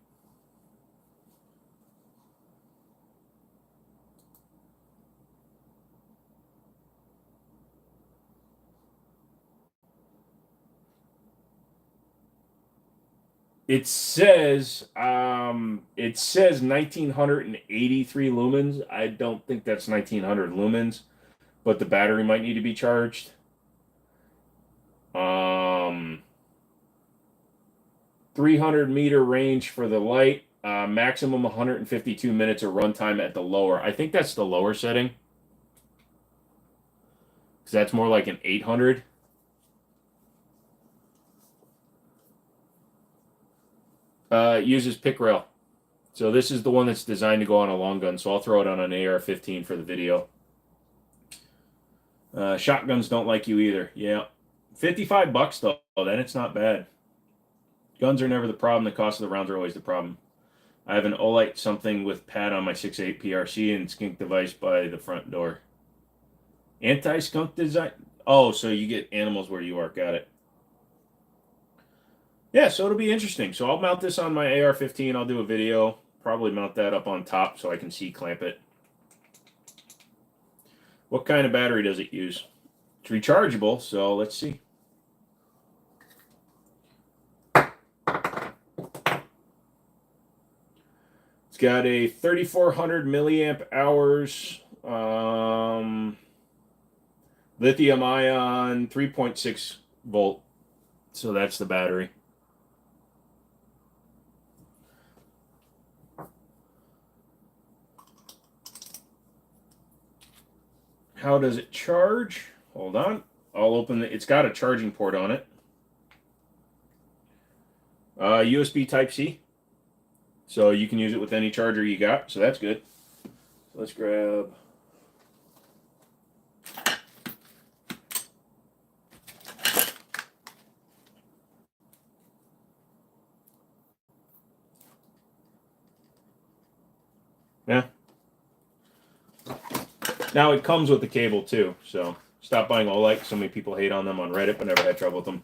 It says 1983 lumens. I don't think that's 1900 lumens, but the battery might need to be charged. 300-meter range for the light, maximum 152 minutes of runtime at the lower. I think that's the lower setting, because that's more like an 800. Uses pick rail. So this is the one that's designed to go on a long gun, so I'll throw it on an AR-15 for the video. Shotguns don't like you either. Yeah. $55 though, then it's not bad. Guns are never the problem. The cost of the rounds are always the problem. I have an Olight something with pad on my 6.8 PRC and skink device by the front door. Anti-skunk design? Oh, so you get animals where you are. Got it. Yeah, so it'll be interesting. So I'll mount this on my AR-15. I'll do a video. Probably mount that up on top so I can C-clamp it. What kind of battery does it use? It's rechargeable, so let's see. It's got a 3,400 milliamp hours, lithium ion, 3.6 volt. So that's the battery. How does it charge? Hold on. I'll open it. It's got a charging port on it. USB Type-C. So you can use it with any charger you got. So that's good. So let's grab... Yeah. Now it comes with the cable too, so stop buying Olight. So many people hate on them on Reddit, but never had trouble with them.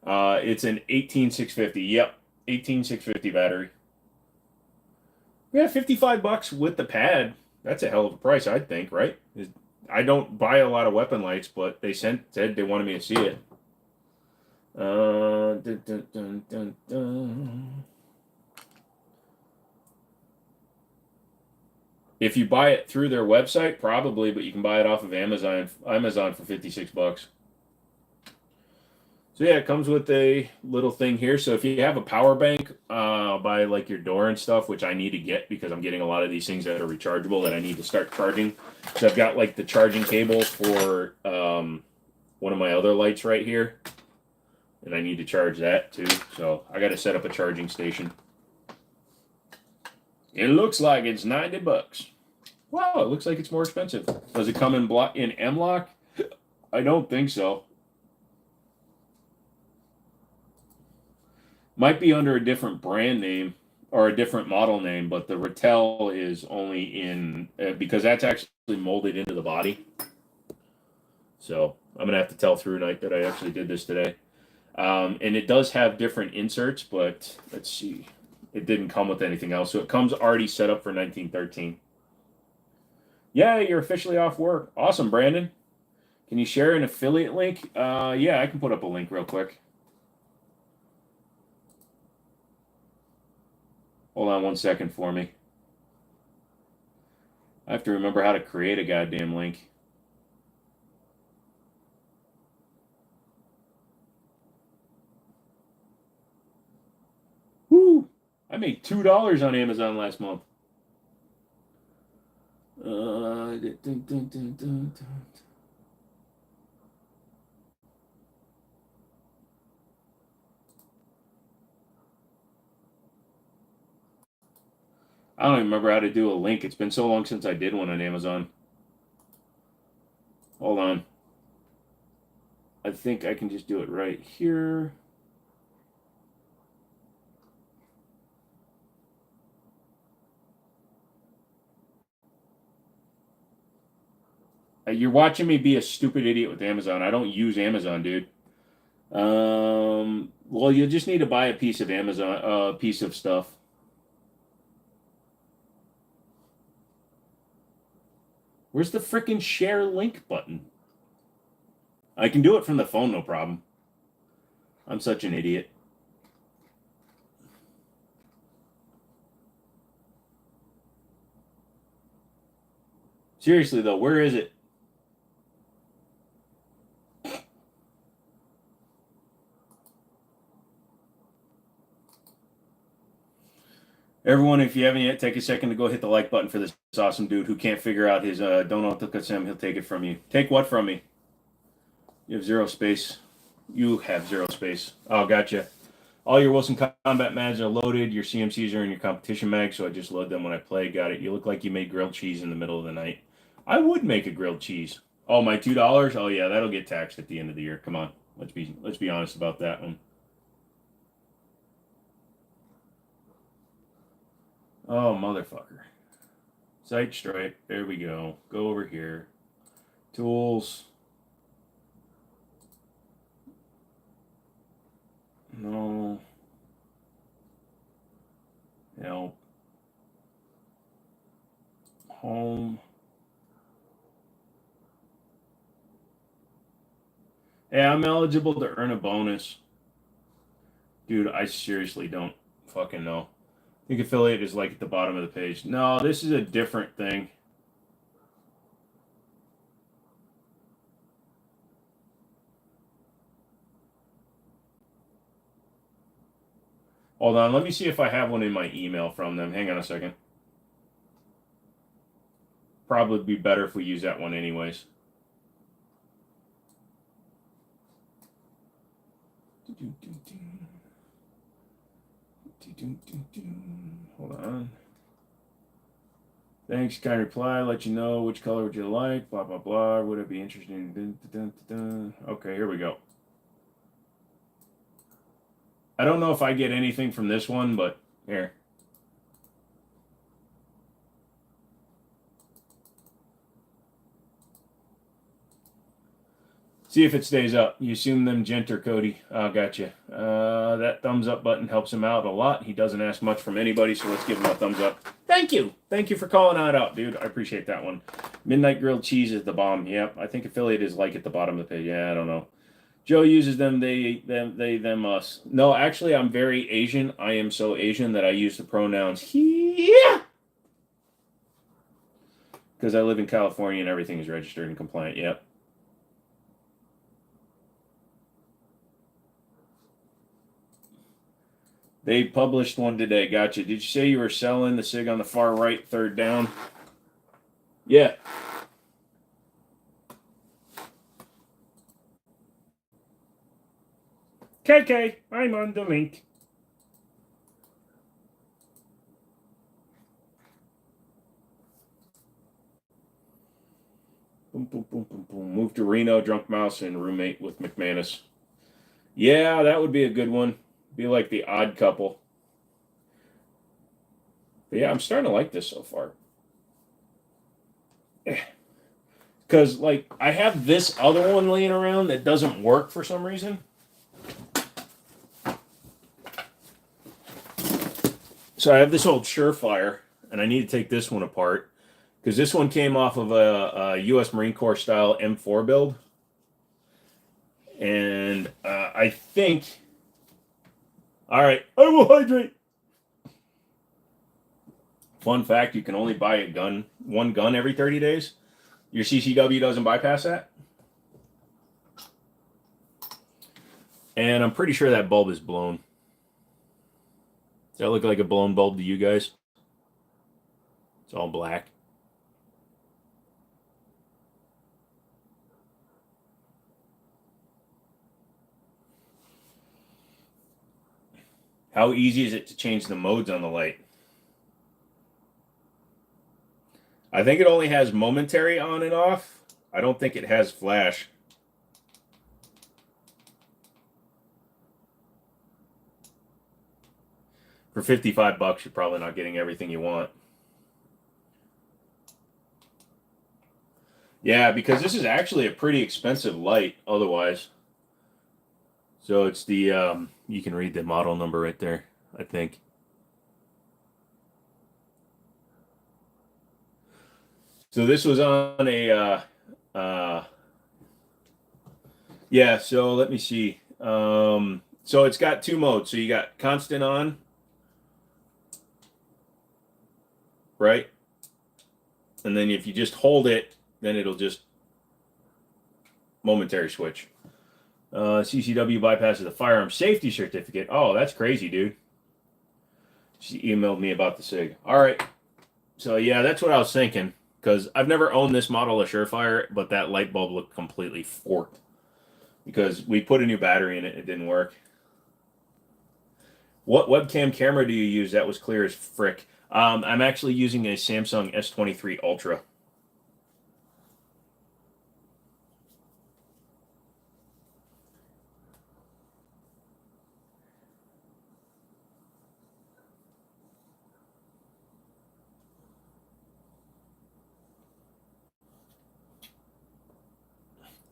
It's an 18650. Yep, 18650 battery. Yeah, $55 with the pad. That's a hell of a price, I think, right? I don't buy a lot of weapon lights, but they said they wanted me to see it. Dun, dun, dun, dun, dun. If you buy it through their website, probably, but you can buy it off of Amazon. Amazon for $56. So yeah, it comes with a little thing here. So if you have a power bank by like your door and stuff, which I need to get because I'm getting a lot of these things that are rechargeable that I need to start charging. So I've got like the charging cable for one of my other lights right here, and I need to charge that too. So I got to set up a charging station. It looks like it's $90. Wow, it looks like it's more expensive. Does it come in M-Lock? I don't think so. Might be under a different brand name or a different model name, but the Rattel is only in because that's actually molded into the body. So I'm gonna have to tell through night that I actually did this today. And it does have different inserts, but let's see. It didn't come with anything else. So it comes already set up for 1913. Yeah, you're officially off work. Awesome, Brandon. Can you share an affiliate link? Yeah, I can put up a link real quick. Hold on 1 second for me. I have to remember how to create a goddamn link. Woo! I made $2 on Amazon last month. I don't even remember how to do a link. It's been so long since I did one on Amazon. Hold on. I think I can just do it right here. You're watching me be a stupid idiot with Amazon. I don't use Amazon, dude. Well, you just need to buy a piece of Amazon, piece of stuff. Where's the frickin' share link button? I can do it from the phone, no problem. I'm such an idiot. Seriously, though, where is it? Everyone, if you haven't yet, take a second to go hit the like button for this awesome dude who can't figure out his don't autocusm. He'll take it from you. Take what from me? You have 0 space. You have 0 space. Oh, gotcha. All your Wilson combat mags are loaded. Your CMCs are in your competition mag, so I just load them when I play. Got it. You look like you made grilled cheese in the middle of the night. I would make a grilled cheese. Oh, my $2? Oh yeah, that'll get taxed at the end of the year. Come on. Let's be honest about that one. Oh, motherfucker. Sight stripe. There we go. Go over here. Tools. No. Help. Home. Hey, I'm eligible to earn a bonus. Dude, I seriously don't fucking know. I think affiliate is like at the bottom of the page. No, this is a different thing. Hold on, let me see if I have one in my email from them. Hang on a second. Probably be better if we use that one anyways. Hold on. Thanks, kind reply. Let you know which color would you like. Blah blah blah. Would it be interesting? Okay, here we go. I don't know if I get anything from this one, but here. See if it stays up. You assume them genter, Cody. Oh, gotcha. That thumbs up button helps him out a lot. He doesn't ask much from anybody, so let's give him a thumbs up. Thank you. Thank you for calling that out, dude. I appreciate that one. Midnight Grilled Cheese is the bomb. Yep. I think affiliate is like at the bottom of the page. Yeah, I don't know. Joe uses them, they, them, us. No, actually, I'm very Asian. I am so Asian that I use the pronouns he. Because I live in California and everything is registered and compliant. Yep. They published one today. Gotcha. Did you say you were selling the SIG on the far right, third down? Yeah. KK, I'm on the link. Boom, boom, boom, boom, boom. Move to Reno, drunk mouse, and roommate with McManus. Yeah, that would be a good one. Be like the odd couple. But yeah, I'm starting to like this so far. Because, like, I have this other one laying around that doesn't work for some reason. So I have this old Surefire, and I need to take this one apart. Because this one came off of a U.S. Marine Corps style M4 build. And I think... All right, I will hydrate. Fun fact, you can only buy a gun, one gun every 30 days. Your CCW doesn't bypass that. And I'm pretty sure that bulb is blown. Does that look like a blown bulb to you guys? It's all black. How easy is it to change the modes on the light? I think it only has momentary on and off. I don't think it has flash. For 55 bucks, you're probably not getting everything you want. Yeah, because this is actually a pretty expensive light otherwise. So it's the, you can read the model number right there, I think. So this was on a, yeah, so let me see. So it's got two modes. So you got constant on, right? And then if you just hold it, then it'll just momentary switch. CCW bypasses the firearm safety certificate. Oh, that's crazy, dude. She emailed me about the SIG. All right. So, yeah, that's what I was thinking. Because I've never owned this model of Surefire, but that light bulb looked completely forked. Because we put a new battery in it. It didn't work. What webcam camera do you use? That was clear as frick. I'm actually using a Samsung S23 Ultra.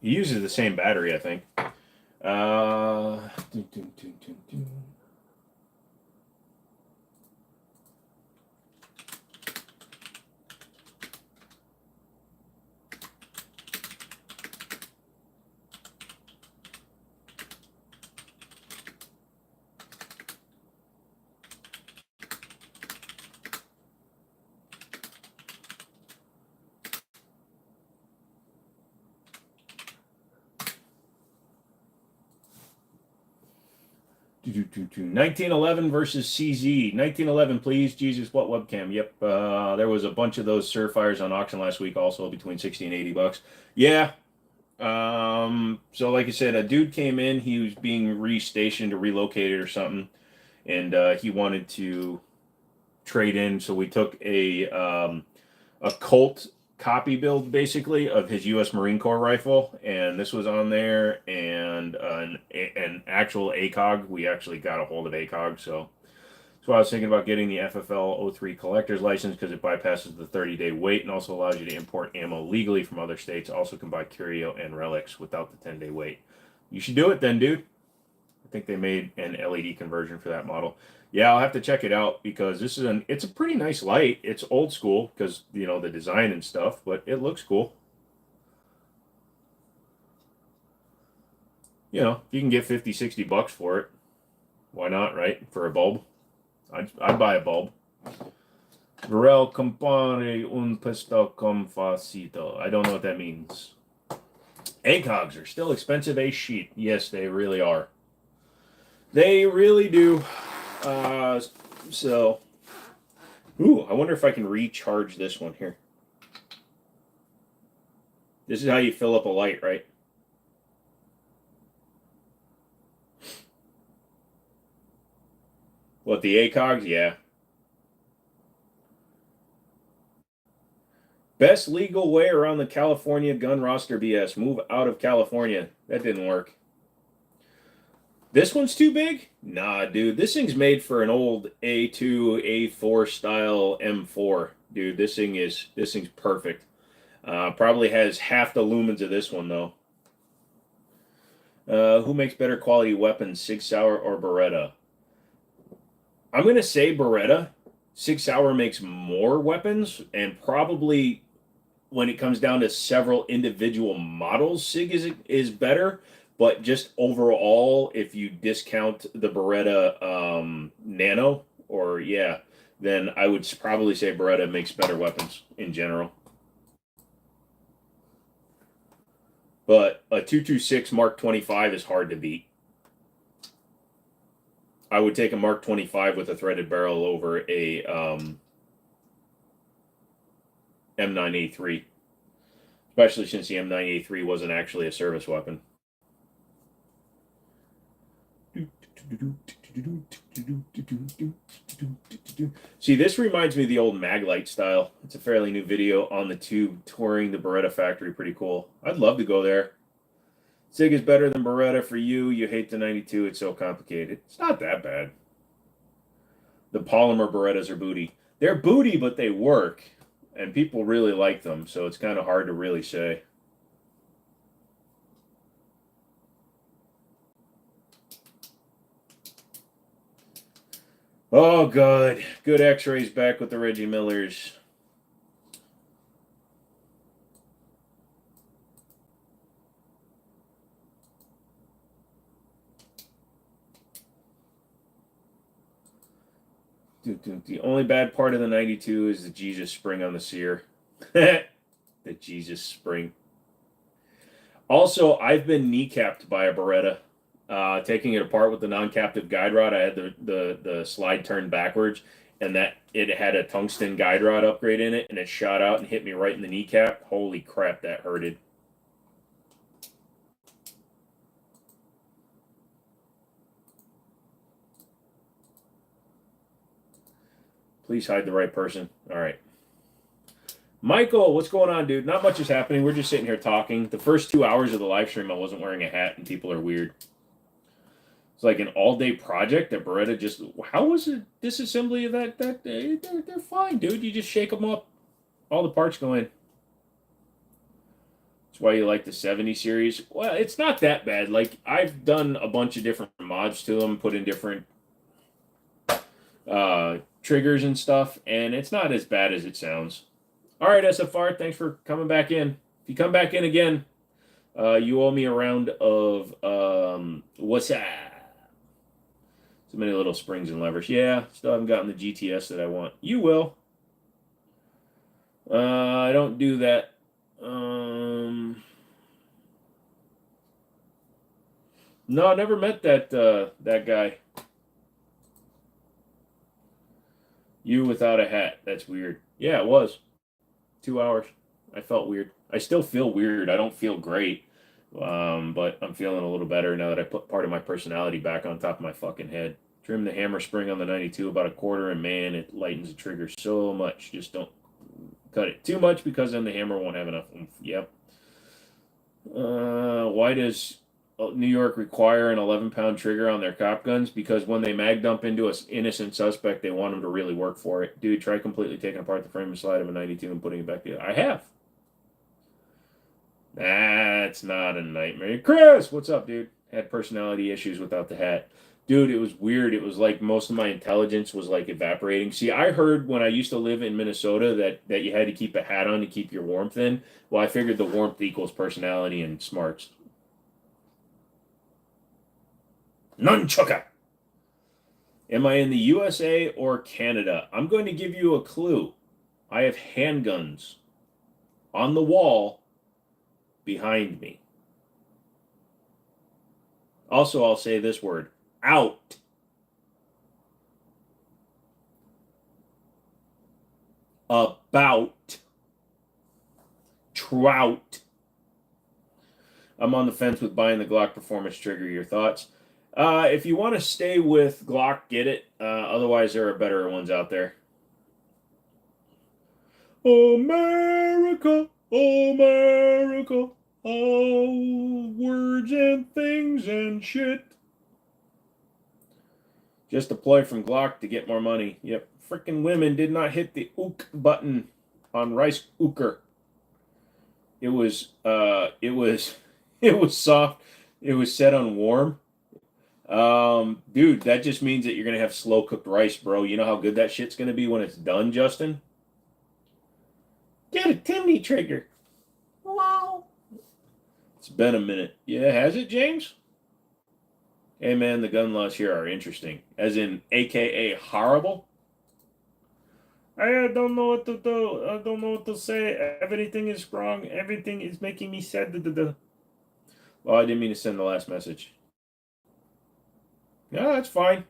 He uses the same battery, I think. Do 1911 versus CZ. 1911, please. Jesus, what webcam? Yep. There was a bunch of those Surefires on auction last week, also between 60 and 80 bucks. Yeah. So like I said, a dude came in. He was being restationed or relocated or something, and he wanted to trade in. So we took a Colt copy build basically of his U.S. Marine Corps rifle, and this was on there, and an actual ACOG. We actually got a hold of ACOG, so I was thinking about getting the FFL 03 collector's license because it bypasses the 30-day wait and also allows you to import ammo legally from other states. Also can buy curio and relics without the 10-day wait. You should do it then, dude. I think they made an LED conversion for that model. Yeah, I'll have to check it out because it's a pretty nice light. It's old school because the design and stuff, but it looks cool. You can get 50, $60 for it. Why not, right? For a bulb. I'd buy a bulb. Vorel compare un pisto con facito. I don't know what that means. ACOGs are still expensive as shit. Yes, they really are. They really do. So, I wonder if I can recharge this one here. This is how you fill up a light, right? What, the ACOGs? Yeah. Best legal way around the California gun roster BS. Move out of California. That didn't work. This one's too big? Nah, dude. This thing's made for an old A2, A4 style M4. Dude, this thing's perfect. Probably has half the lumens of this one, though. Who makes better quality weapons, Sig Sauer or Beretta? I'm going to say Beretta. Sig Sauer makes more weapons, and probably when it comes down to several individual models, Sig is better. But just overall, if you discount the Beretta Nano, then I would probably say Beretta makes better weapons in general. But a 226 Mark 25 is hard to beat. I would take a Mark 25 with a threaded barrel over a M9A3, especially since the M9A3 wasn't actually a service weapon. See, this reminds me of the old Maglite style. It's a fairly new video on the tube touring the Beretta factory. Pretty cool. I'd love to go there. Sig is better than Beretta for you. You hate the 92. It's so complicated. It's not that bad. The polymer Berettas are booty. They're booty, but they work. And people really like them. So it's kind of hard to really say. Oh, good. Good x-rays back with the Reggie Millers. The only bad part of the 92 is the Jesus spring on the sear. The Jesus spring. Also, I've been kneecapped by a Beretta. Taking it apart with the non-captive guide rod, I had the slide turned backwards, and that it had a tungsten guide rod upgrade in it, and it shot out and hit me right in the kneecap. Holy crap, that hurted. Please hide the right person. All right. Michael, what's going on, dude? Not much is happening. We're just sitting here talking. The first 2 hours of the live stream, I wasn't wearing a hat, and people are weird. It's like an all-day project that Beretta just... How was it disassembly of that? They're fine, dude. You just shake them up. All the parts go in. That's why you like the 70 series. Well, it's not that bad. Like, I've done a bunch of different mods to them, put in different triggers and stuff, and it's not as bad as it sounds. All right, SFR, thanks for coming back in. If you come back in again, you owe me a round of what's that? So many little springs and levers. Yeah, still haven't gotten the GTS that I want. You will. I don't do that. No, I never met that guy. You without a hat. That's weird. Yeah, it was. 2 hours. I felt weird. I still feel weird. I don't feel great. But I'm feeling a little better now that I put part of my personality back on top of my fucking head. Trim the hammer spring on the 92 about a quarter, and man, it lightens the trigger so much. Just don't cut it too much because then the hammer won't have enough oomph. Yep. Why does New York require an 11-pound trigger on their cop guns? Because when they mag dump into an innocent suspect, they want them to really work for it. Dude, try completely taking apart the frame and slide of a 92 and putting it back together. I have. That's not a nightmare. Chris, what's up, dude? Had personality issues without the hat. Dude, it was weird. It was like most of my intelligence was like evaporating. See, I heard when I used to live in Minnesota that you had to keep a hat on to keep your warmth in. Well, I figured the warmth equals personality and smarts. Nunchucka. Am I in the USA or Canada? I'm going to give you a clue. I have handguns on the wall behind me. Also, I'll say this word. Out. About. Trout. I'm on the fence with buying the Glock Performance Trigger. Your thoughts? If you want to stay with Glock, get it. Otherwise, there are better ones out there. America, America, all words and things and shit. Just a ploy from Glock to get more money. Yep, frickin' women did not hit the ook button on Rice Ooker. It was soft. It was set on warm. Dude, that just means that you're gonna have slow cooked rice, bro. You know how good that shit's gonna be when it's done, Justin? Get a Timney trigger. Wow. It's been a minute. Yeah, has it, James? Hey man, the gun laws here are interesting. As in, AKA horrible. I don't know what to do. I don't know what to say. Everything is wrong. Everything is making me sad. Well, I didn't mean to send the last message. Yeah, that's fine.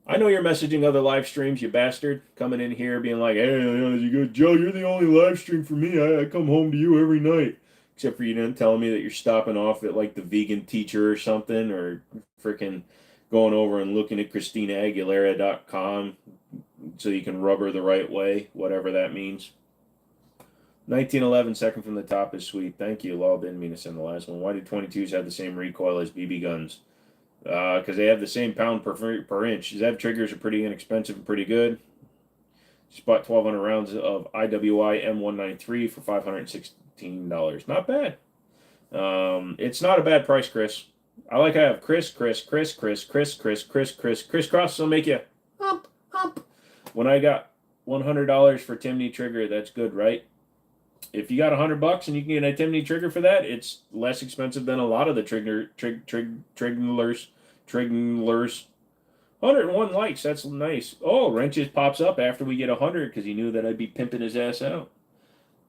I know you're messaging other live streams, you bastard. Coming in here being like, hey, you go, Joe, you're the only live stream for me. I come home to you every night. Except for you didn't tell me that you're stopping off at like the vegan teacher or something, or freaking going over and looking at ChristinaAguilera.com so you can rub her the right way, whatever that means. 1911, second from the top is sweet. Thank you. Lol, didn't mean to send the last one. Why did 22s have the same recoil as BB guns? Because they have the same pound per inch. Zev triggers are pretty inexpensive and pretty good. Just bought 1,200 rounds of IWI M193 for $516. Not bad. It's not a bad price, Chris. I like how I have crisscross, so make you hump, hump. When I got $100 for Timney trigger, that's good, right? If you got $100 and you can get a Timney trigger for that, it's less expensive than a lot of the trigglers. 101 likes, that's nice. Oh, Wrenches pops up after we get 100 because he knew that I'd be pimping his ass out.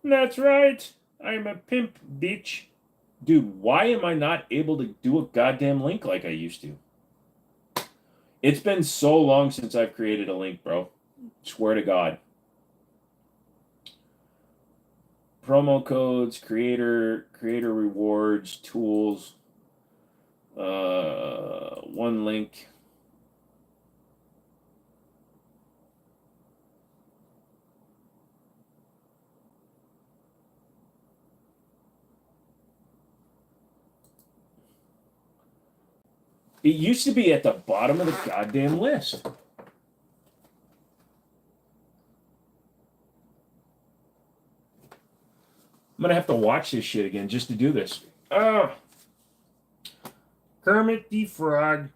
That's right. I'm a pimp, bitch. Dude, why am I not able to do a goddamn link like I used to? It's been so long since I've created a link, bro. Swear to God. Promo codes, creator rewards, tools, one link. It used to be at the bottom of the goddamn list. I'm gonna have to watch this shit again just to do this. Kermit the Frog.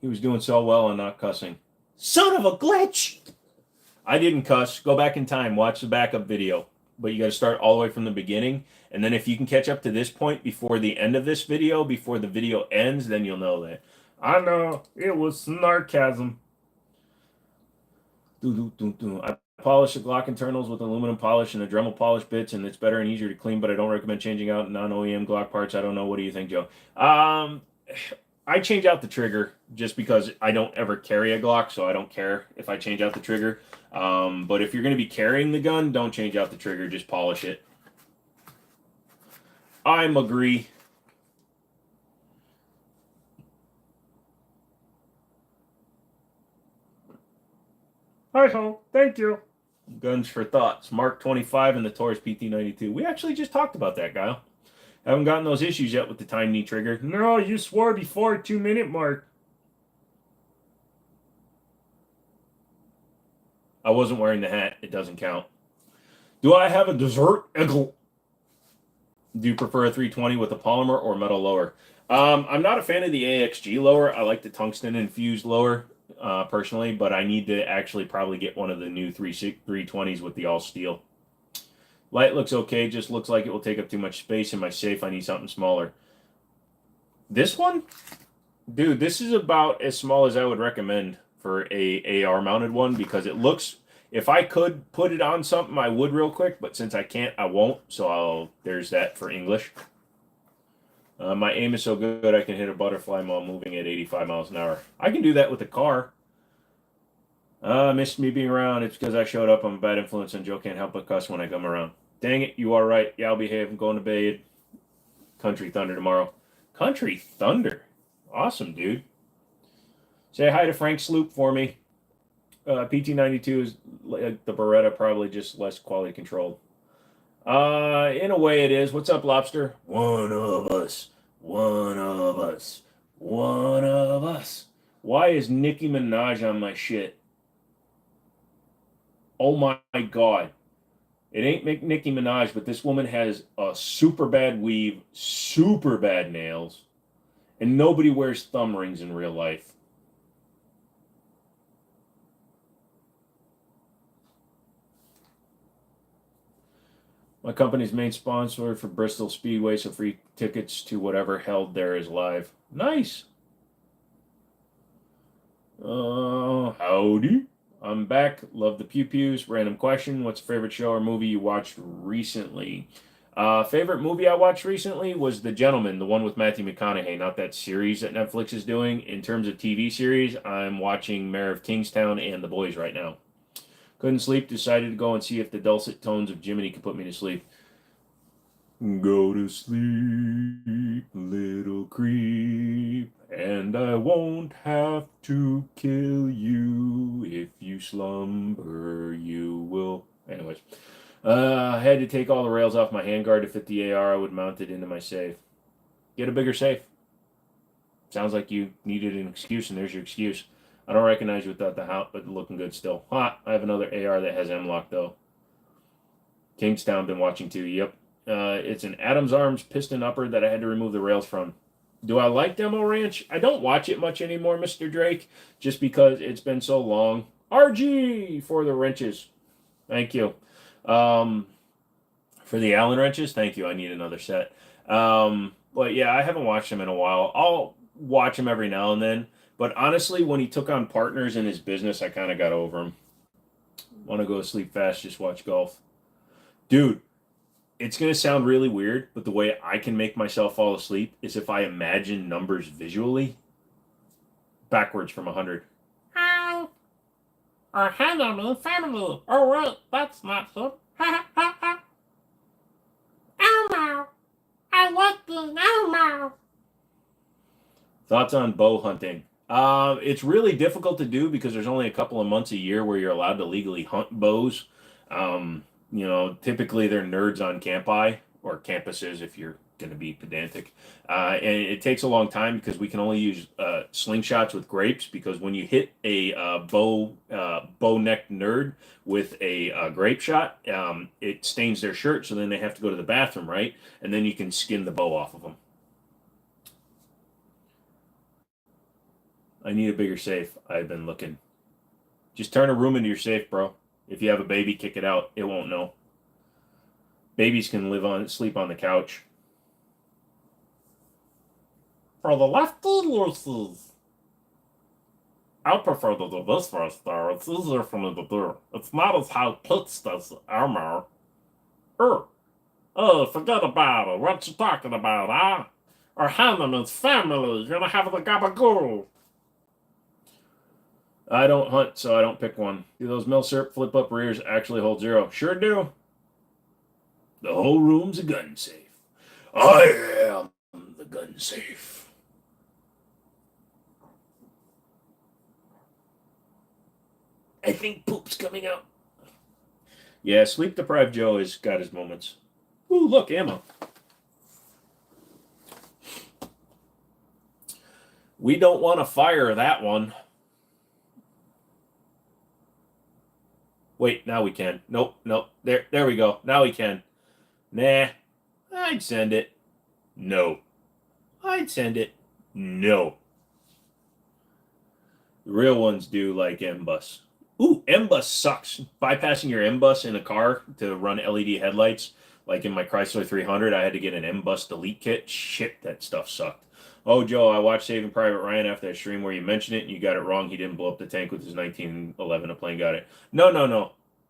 He was doing so well and not cussing. Son of a glitch! I didn't cuss. Go back in time. Watch the backup video. But you got to start all the way from the beginning. And then if you can catch up to this point before the end of this video, before the video ends, then you'll know that. I know. It was sarcasm. I polish the Glock internals with aluminum polish and a Dremel polish bits, and it's better and easier to clean, but I don't recommend changing out non-OEM Glock parts. I don't know. What do you think, Joe? I change out the trigger just because I don't ever carry a Glock, so I don't care if I change out the trigger. But if you're going to be carrying the gun, don't change out the trigger. Just polish it. I'm agree. Hi-ho. Thank you. Guns for Thoughts. Mark 25 and the Taurus PT92. We actually just talked about that, Kyle. Haven't gotten those issues yet with the time knee trigger. No, you swore before 2-minute mark. I wasn't wearing the hat. It doesn't count. Do I have a dessert eagle? Do you prefer a 320 with a polymer or metal lower? I'm not a fan of the AXG lower. I like the tungsten infused lower personally, but I need to actually probably get one of the new 320s with the all steel. Light looks okay, just looks like it will take up too much space in my safe. I need something smaller. This one? Dude, this is about as small as I would recommend for a AR mounted one because it looks, if I could put it on something, I would real quick, but since I can't, I won't. So there's that for English. My aim is so good I can hit a butterfly while moving at 85 miles an hour. I can do that with a car. Missed me being around. It's because I showed up. I'm a bad influence and Joe can't help but cuss when I come around. Dang it, you are right. Yeah, I'll behave. I'm going to bed. Country Thunder tomorrow. Country Thunder? Awesome, dude. Say hi to Frank Sloop for me. PT92 is like the Beretta, probably just less quality controlled. In a way it is. What's up, Lobster? One of us. One of us. One of us. Why is Nicki Minaj on my shit? Oh my God. It ain't Nicki Minaj, but this woman has a super bad weave, super bad nails, and nobody wears thumb rings in real life. My company's main sponsor for Bristol Speedway, so free tickets to whatever held there is live. Nice. Howdy. I'm back. Love the pew-pews. Random question. What's your favorite show or movie you watched recently? Favorite movie I watched recently was The Gentleman, the one with Matthew McConaughey, not that series that Netflix is doing. In terms of TV series, I'm watching Mayor of Kingstown and The Boys right now. Couldn't sleep, decided to go and see if the dulcet tones of Jimmini could put me to sleep. Go to sleep, little creep, and I won't have to kill you. If you slumber, you will. Anyways, I had to take all the rails off my handguard to fit the AR. I would mount it into my safe. Get a bigger safe. Sounds like you needed an excuse, and there's your excuse. I don't recognize you without the house, but looking good still. I have another AR that has M-Lock, though. Kingstown, been watching too. Yep. It's an Adams Arms piston upper that I had to remove the rails from. Do I like Demo Ranch? I don't watch it much anymore, Mr. Drake, just because it's been so long. RG for the wrenches. Thank you. For the Allen wrenches, thank you. I need another set. But yeah, I haven't watched him in a while. I'll watch him every now and then. But honestly, when he took on partners in his business, I kind of got over him. Want to go to sleep fast, just watch golf. Dude, it's going to sound really weird, but the way I can make myself fall asleep is if I imagine numbers visually backwards from 100. Hi. Or hello, family. Oh, wait, that's not it. Ha ha ha ha. Elmo. I like being Elmo. Thoughts on bow hunting? It's really difficult to do because there's only a couple of months a year where you're allowed to legally hunt bows. Typically they're nerds on campi or campuses if you're going to be pedantic. And it takes a long time because we can only use slingshots with grapes because when you hit a bow-necked nerd with a grape shot, it stains their shirt, so then they have to go to the bathroom, right? And then you can skin the bow off of them. I need a bigger safe. I've been looking. Just turn a room into your safe, bro. If you have a baby, kick it out. It won't know. Babies can sleep on the couch. For the lefty loosies. I prefer to do this first, though. It's easier for me to do. It's not as high-pitched as Elmo. Forget about it. What you talking about, huh? Or Hanneman's family. You're gonna have the gabagool. I don't hunt, so I don't pick one. Do those milsurp flip-up rears actually hold zero? Sure do. The whole room's a gun safe. I am the gun safe. I think poop's coming out. Yeah, sleep-deprived Joe has got his moments. Ooh, look, ammo. We don't want to fire that one. Wait, now we can. Nope. There we go. Now we can. Nah, I'd send it. No. I'd send it. No. The real ones do like M-Bus. Ooh, M-Bus sucks. Bypassing your M-Bus in a car to run LED headlights, like in my Chrysler 300, I had to get an M-Bus delete kit. Shit, that stuff sucked. Oh, Joe, I watched Saving Private Ryan after that stream where you mentioned it and you got it wrong. He didn't blow up the tank with his 1911. A plane got it. No.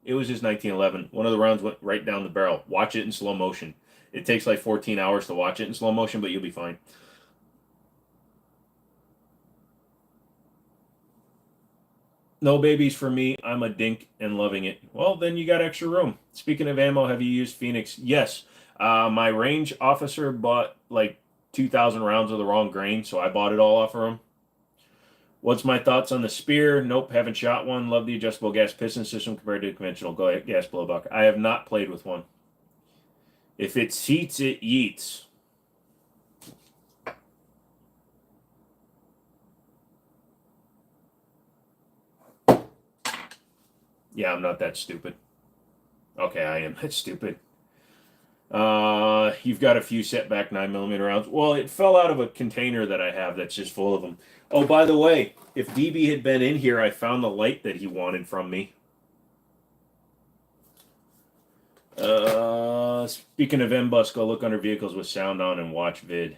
It was his 1911. One of the rounds went right down the barrel. Watch it in slow motion. It takes like 14 hours to watch it in slow motion, but you'll be fine. No babies for me. I'm a dink and loving it. Well, then you got extra room. Speaking of ammo, have you used Phoenix? Yes. My range officer bought like 2,000 rounds of the wrong grain, so I bought it all off of him. What's my thoughts on the spear? Nope, haven't shot one. Love the adjustable gas piston system compared to conventional gas blowback. I have not played with one. If it seats, it yeets. Yeah, I'm not that stupid. Okay, I am that stupid. You've got a few setback 9mm rounds. Well, it fell out of a container that I have that's just full of them. Oh, by the way, if DB had been in here, I found the light that he wanted from me. Speaking of M-Bus, go look under vehicles with sound on and watch vid.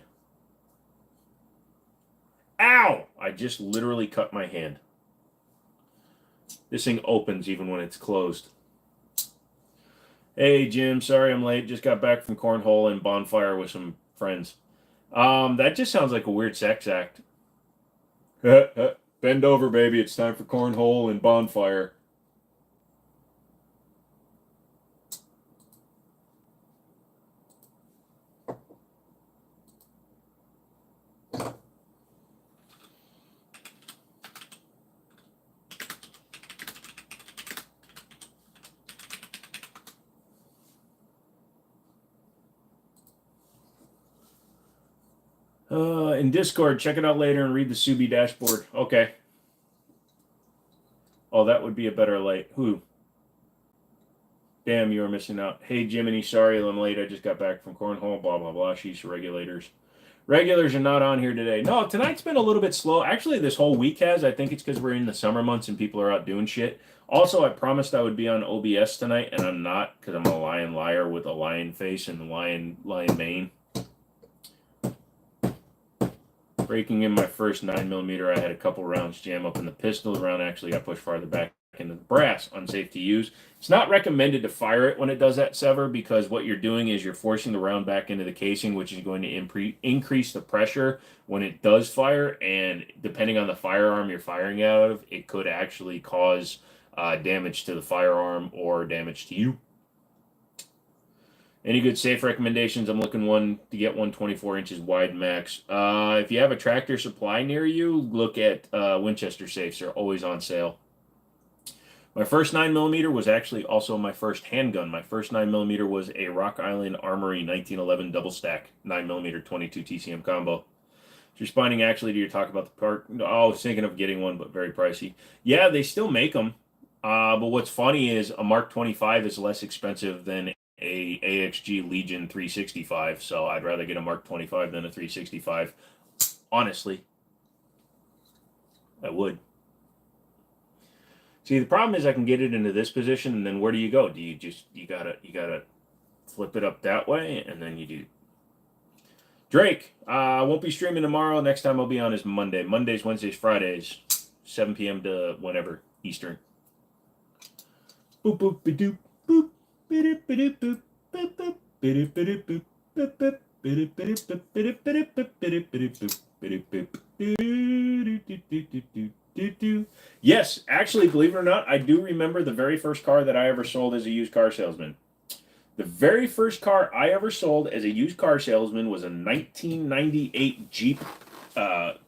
Ow! I just literally cut my hand. This thing opens even when it's closed. Hey, Jim, sorry I'm late. Just got back from cornhole and bonfire with some friends. That just sounds like a weird sex act. Bend over, baby. It's time for cornhole and bonfire. In Discord, check it out later and read the Subi dashboard. Okay. Oh, that would be a better light. Who? Damn, you are missing out. Hey, Jimmini, sorry I'm late. I just got back from cornhole. Blah, blah, blah. Sheesh, regulators. Regulars are not on here today. No, tonight's been a little bit slow. Actually, this whole week has. I think it's because we're in the summer months and people are out doing shit. Also, I promised I would be on OBS tonight, and I'm not because I'm a lion liar with a lion face and lion mane. Breaking in my first 9mm, I had a couple rounds jam up in the pistol. The round actually got pushed farther back into the brass. Unsafe to use. It's not recommended to fire it when it does that sever because what you're doing is you're forcing the round back into the casing, which is going to increase the pressure when it does fire. And depending on the firearm you're firing out of, it could actually cause damage to the firearm or damage to you. Any good safe recommendations? I'm looking to get one 24 inches wide max. If you have a Tractor Supply near you, look at Winchester safes. They're always on sale. My first 9mm was actually also my first handgun. My first 9mm was a Rock Island Armory 1911 double stack 9mm 22 TCM combo. Just responding actually to your talk about the part. Oh, I was thinking of getting one, but very pricey. Yeah, they still make them. But what's funny is a Mark 25 is less expensive than a AXG Legion 365, so I'd rather get a Mark 25 than a 365. Honestly, I would. See, the problem is I can get it into this position, and then where do you go? Do you gotta flip it up that way, and then you do. Drake, I won't be streaming tomorrow. Next time I'll be on is Monday. Mondays, Wednesdays, Fridays, 7 p.m. to whenever Eastern. Boop boop be doop boop. Yes, actually, believe it or not, I do remember the very first car that I ever sold as a used car salesman. The very first car I ever sold as a used car salesman was a 1998 Jeep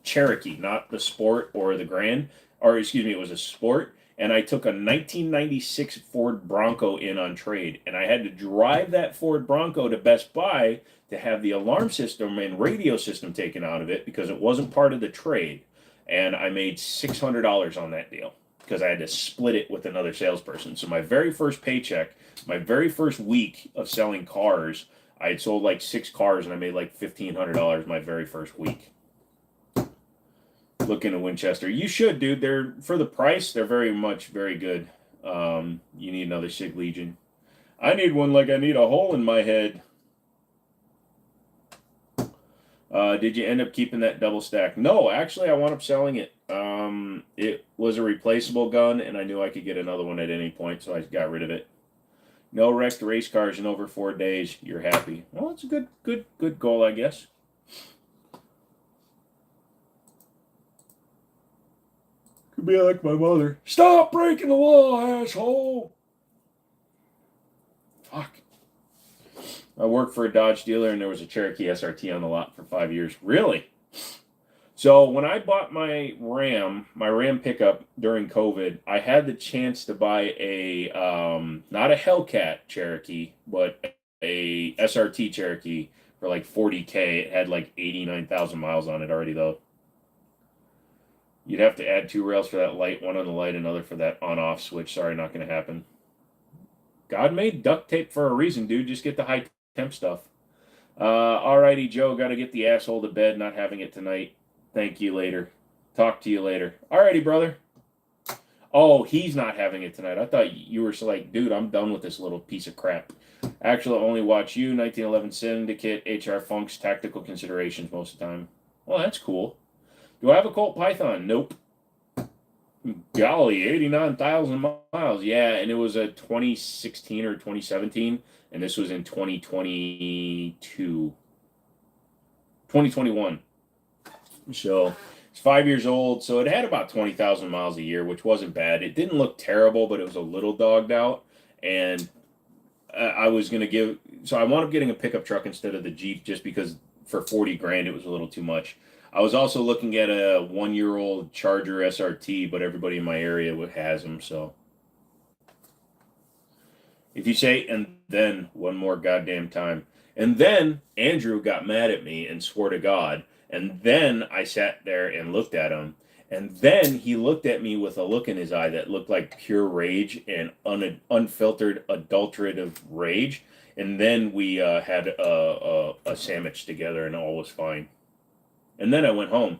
Cherokee, not the Sport or the Grand, or excuse me, it was a Sport. and I took a 1996 Ford Bronco in on trade, and I had to drive that Ford Bronco to Best Buy to have the alarm system and radio system taken out of it because it wasn't part of the trade, and I made $600 on that deal because I had to split it with another salesperson. So my very first paycheck, my very first week of selling cars, I had sold like 6 cars and I made like $1,500 my very first week. Look into Winchester. You should, dude. They're, for the price, they're very good. You need another Sig Legion. I need one like I need a hole in my head. Did you end up keeping that double stack? No, actually, I wound up selling it. It was a replaceable gun, and I knew I could get another one at any point, so I got rid of it. No wrecked race cars in over 4 days. You're happy. Well, it's a good goal, I guess. Could be like my mother. Stop breaking the law, asshole! Fuck. I worked for a Dodge dealer, and there was a Cherokee SRT on the lot for 5 years. Really? So when I bought my Ram pickup during COVID, I had the chance to buy a, not a Hellcat Cherokee, but a SRT Cherokee for like $40K. It had like 89,000 miles on it already, though. You'd have to add 2 rails for that light, one on the light, another for that on-off switch. Sorry, not going to happen. God made duct tape for a reason, dude. Just get the high temp stuff. Alrighty, Joe. Got to get the asshole to bed. Not having it tonight. Thank you later. Talk to you later. Alrighty, brother. Oh, he's not having it tonight. I thought you were like, dude, I'm done with this little piece of crap. Actually, I only watch you, 1911 Syndicate, HR Funk's Tactical Considerations most of the time. Well, that's cool. Do I have a Colt Python? Nope. Golly, 89,000 miles. Yeah, and it was a 2016 or 2017, and this was in 2021. So it's 5 years old, so it had about 20,000 miles a year, which wasn't bad. It didn't look terrible, but it was a little dogged out, and I was going to give, so I wound up getting a pickup truck instead of the Jeep just because for 40 grand it was a little too much. I was also looking at a 1-year-old Charger SRT, but everybody in my area has them, so. If you say, and then, one more goddamn time. And then Andrew got mad at me and swore to God. And then I sat there and looked at him. And then he looked at me with a look in his eye that looked like pure rage and unfiltered, adulterative rage. And then we had a sandwich together and all was fine. And then I went home.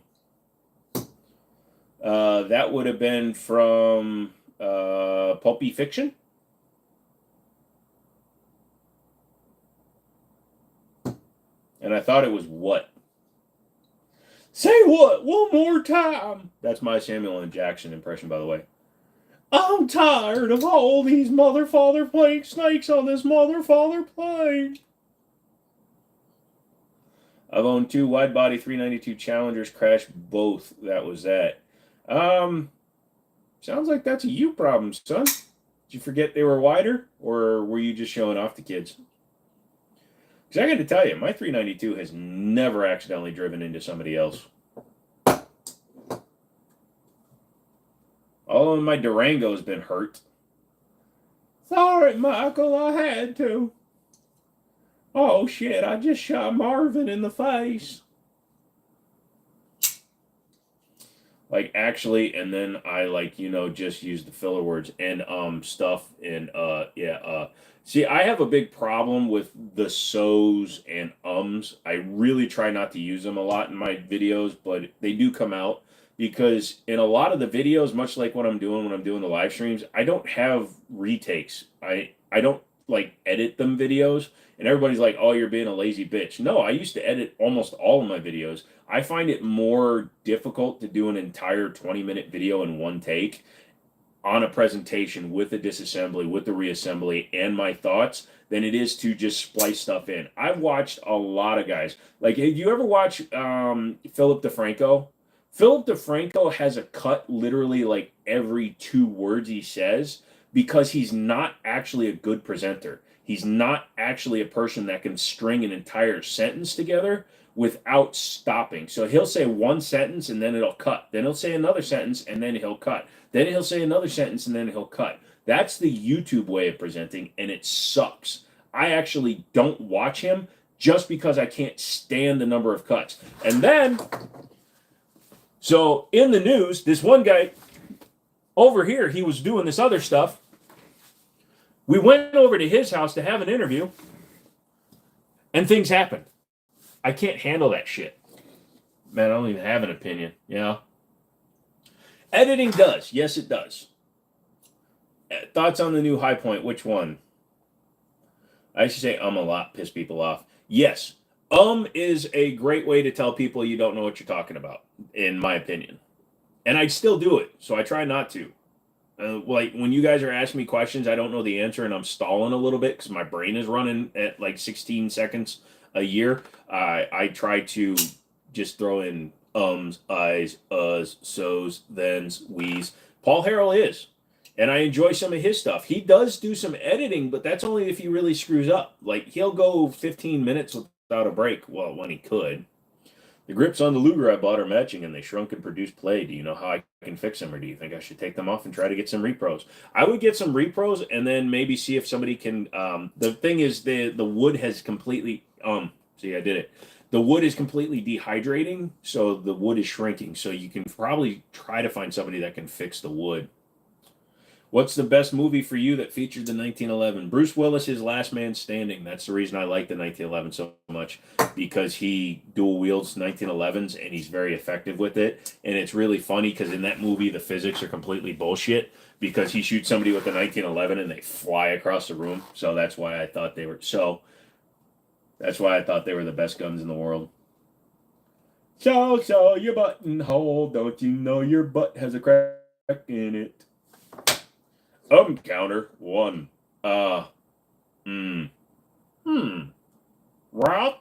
That would have been from Pulpy Fiction. And I thought it was what? Say what? One more time. That's my Samuel L. Jackson impression, by the way. I'm tired of all these mother-father playing snakes on this mother-father plane. I've owned 2 wide-body 392 Challengers, crashed both. That was that. Sounds like that's a you problem, son. Did you forget they were wider, or were you just showing off to kids? Because I got to tell you, my 392 has never accidentally driven into somebody else. All of my Durango has been hurt. Sorry, Michael, I had to. Oh, shit, I just shot Marvin in the face. Like, actually, and then I, like, you know, just use the filler words and, stuff, and, See, I have a big problem with the so's and ums. I really try not to use them a lot in my videos, but they do come out. Because in a lot of the videos, much like what I'm doing when I'm doing the live streams, I don't have retakes. I don't, like, edit them videos. And everybody's like, oh, you're being a lazy bitch. No, I used to edit almost all of my videos. I find it more difficult to do an entire 20-minute video in one take on a presentation with the disassembly, with the reassembly, and my thoughts than it is to just splice stuff in. I've watched a lot of guys. Like, have you ever watched Philip DeFranco? Philip DeFranco has a cut literally like every 2 words he says because he's not actually a good presenter. He's not actually a person that can string an entire sentence together without stopping. So he'll say one sentence and then it'll cut. Then he'll say another sentence and then he'll cut. Then he'll say another sentence and then he'll cut. That's the YouTube way of presenting, and it sucks. I actually don't watch him just because I can't stand the number of cuts. And then, so in the news, this one guy over here, he was doing this other stuff. We went over to his house to have an interview, and things happened. I can't handle that shit. Man, I don't even have an opinion, you know? Editing does. Yes, it does. Thoughts on the new High Point? Which one? I should say a lot, piss people off. Yes, is a great way to tell people you don't know what you're talking about, in my opinion. And I still do it, so I try not to. Like, when you guys are asking me questions, I don't know the answer, and I'm stalling a little bit because my brain is running at like 16 seconds a year. I try to just throw in ums, eyes, us, so's, thens, we's. Paul Harrell is. And I enjoy some of his stuff. He does do some editing, but that's only if he really screws up. Like, he'll go 15 minutes without a break. Well, when he could. The grips on the Luger I bought are matching, and they shrunk and produced play. Do you know how I can fix them, or do you think I should take them off and try to get some repros? I would get some repros, and then maybe see if somebody can... the thing is, the wood has completely... see, I did it. The wood is completely dehydrating, so the wood is shrinking. So you can probably try to find somebody that can fix the wood. What's the best movie for you that featured the 1911? Bruce Willis's Last Man Standing. That's the reason I like the 1911 so much, because he dual wields 1911s and he's very effective with it. And it's really funny because in that movie the physics are completely bullshit because he shoots somebody with a 1911 and they fly across the room. So that's why I thought they were the best guns in the world. So your buttonhole, don't you know your butt has a crack in it? Counter 1. Rap.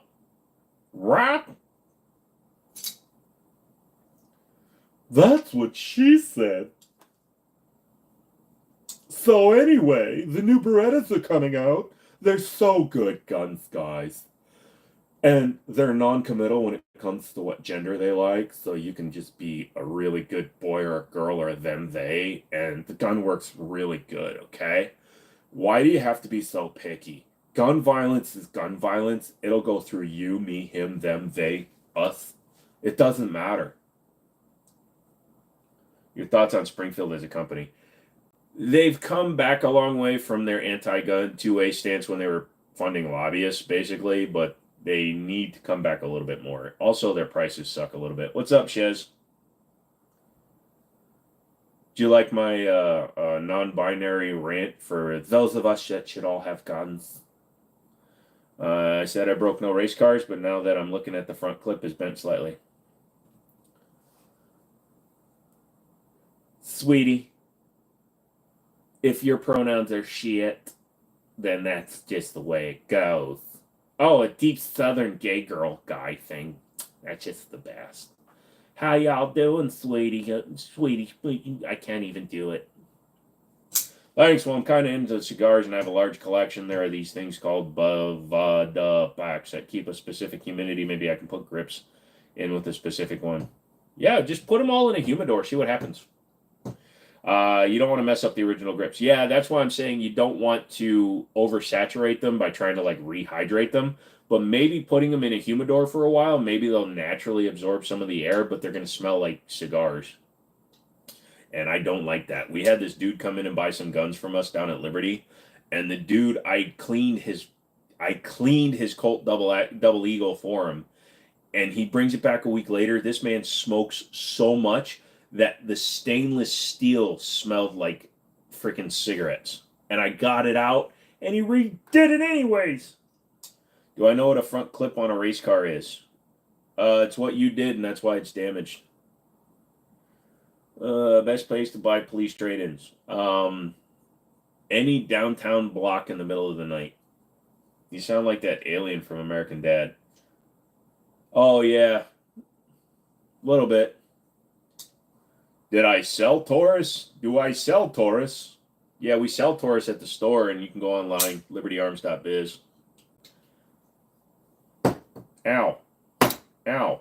That's what she said. So anyway, the new Berettas are coming out. They're so good guns, guys. And they're non-committal when it comes to what gender they like, so you can just be a really good boy or a girl or a them, they, and the gun works really good, okay? Why do you have to be so picky? Gun violence is gun violence. It'll go through you, me, him, them, they, us. It doesn't matter. Your thoughts on Springfield as a company? They've come back a long way from their anti-gun 2A stance when they were funding lobbyists, basically, but they need to come back a little bit more. Also, their prices suck a little bit. What's up, Shez? Do you like my non-binary rant for those of us that should all have guns? I said I broke no race cars, but now that I'm looking at the front clip is bent slightly. Sweetie, if your pronouns are shit, then that's just the way it goes. Oh, a deep southern gay girl guy thing. That's just the best. How y'all doing, sweetie? Sweetie, I can't even do it. Thanks. Well, I'm kind of into cigars and I have a large collection. There are these things called Bavada packs that keep a specific humidity. Maybe I can put grips in with a specific one. Yeah, just put them all in a humidor. See what happens. You don't want to mess up the original grips. Yeah, that's why I'm saying you don't want to oversaturate them by trying to like rehydrate them. But maybe putting them in a humidor for a while, maybe they'll naturally absorb some of the air, but they're going to smell like cigars. And I don't like that. We had this dude come in and buy some guns from us down at Liberty, and the dude, I cleaned his Colt double eagle for him, and he brings it back a week later. This man smokes so much that the stainless steel smelled like freaking cigarettes. And I got it out, and he redid it anyways. Do I know what a front clip on a race car is? It's what you did, and that's why it's damaged. Best place to buy police trade-ins. Any downtown block in the middle of the night. You sound like that alien from American Dad. Oh, yeah. A little bit. Did I sell Taurus? Do I sell Taurus? Yeah, we sell Taurus at the store, and you can go online, libertyarms.biz. Ow. Ow.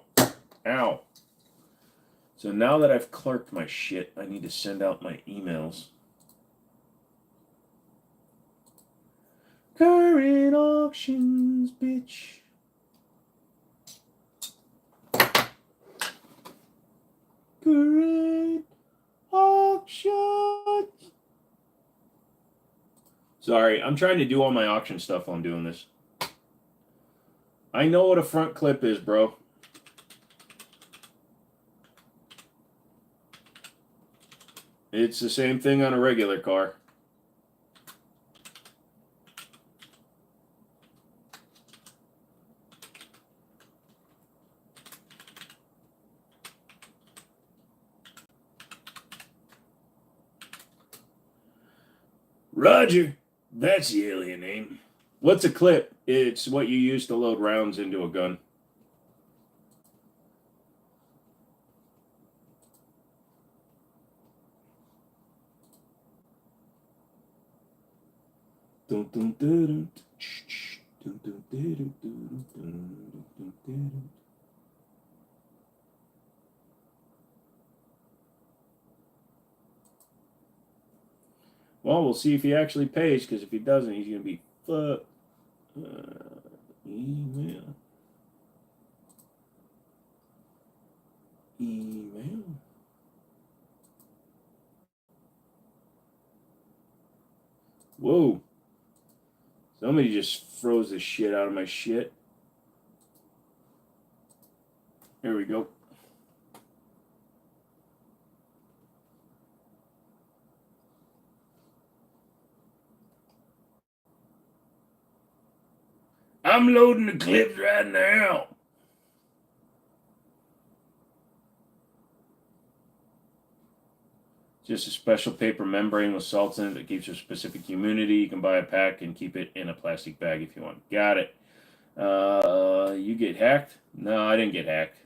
Ow. So now that I've clerked my shit, I need to send out my emails. Current auctions, bitch. Current auctions. Sorry, I'm trying to do all my auction stuff while I'm doing this. I know what a front clip is, bro. It's the same thing on a regular car. Roger, that's the alien name. What's a clip? It's what you use to load rounds into a gun. Well, we'll see if he actually pays, because if he doesn't, he's going to be fucked. Email. Email. Whoa. Somebody just froze the shit out of my shit. There we go. I'm loading the clips right now. Just a special paper membrane with salts in it that keeps a specific humidity. You can buy a pack and keep it in a plastic bag if you want. Got it. You get hacked? No, I didn't get hacked.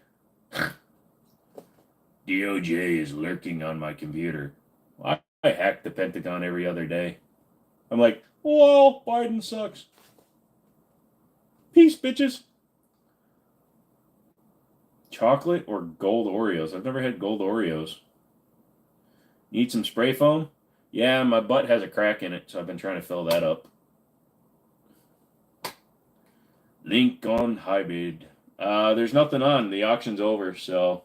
DOJ is lurking on my computer. I hack the Pentagon every other day. I'm like, well, Biden sucks. Peace, bitches. Chocolate or gold Oreos? I've never had gold Oreos. Need some spray foam? Yeah, my butt has a crack in it, so I've been trying to fill that up. Link on hybrid. There's nothing on. The auction's over, so.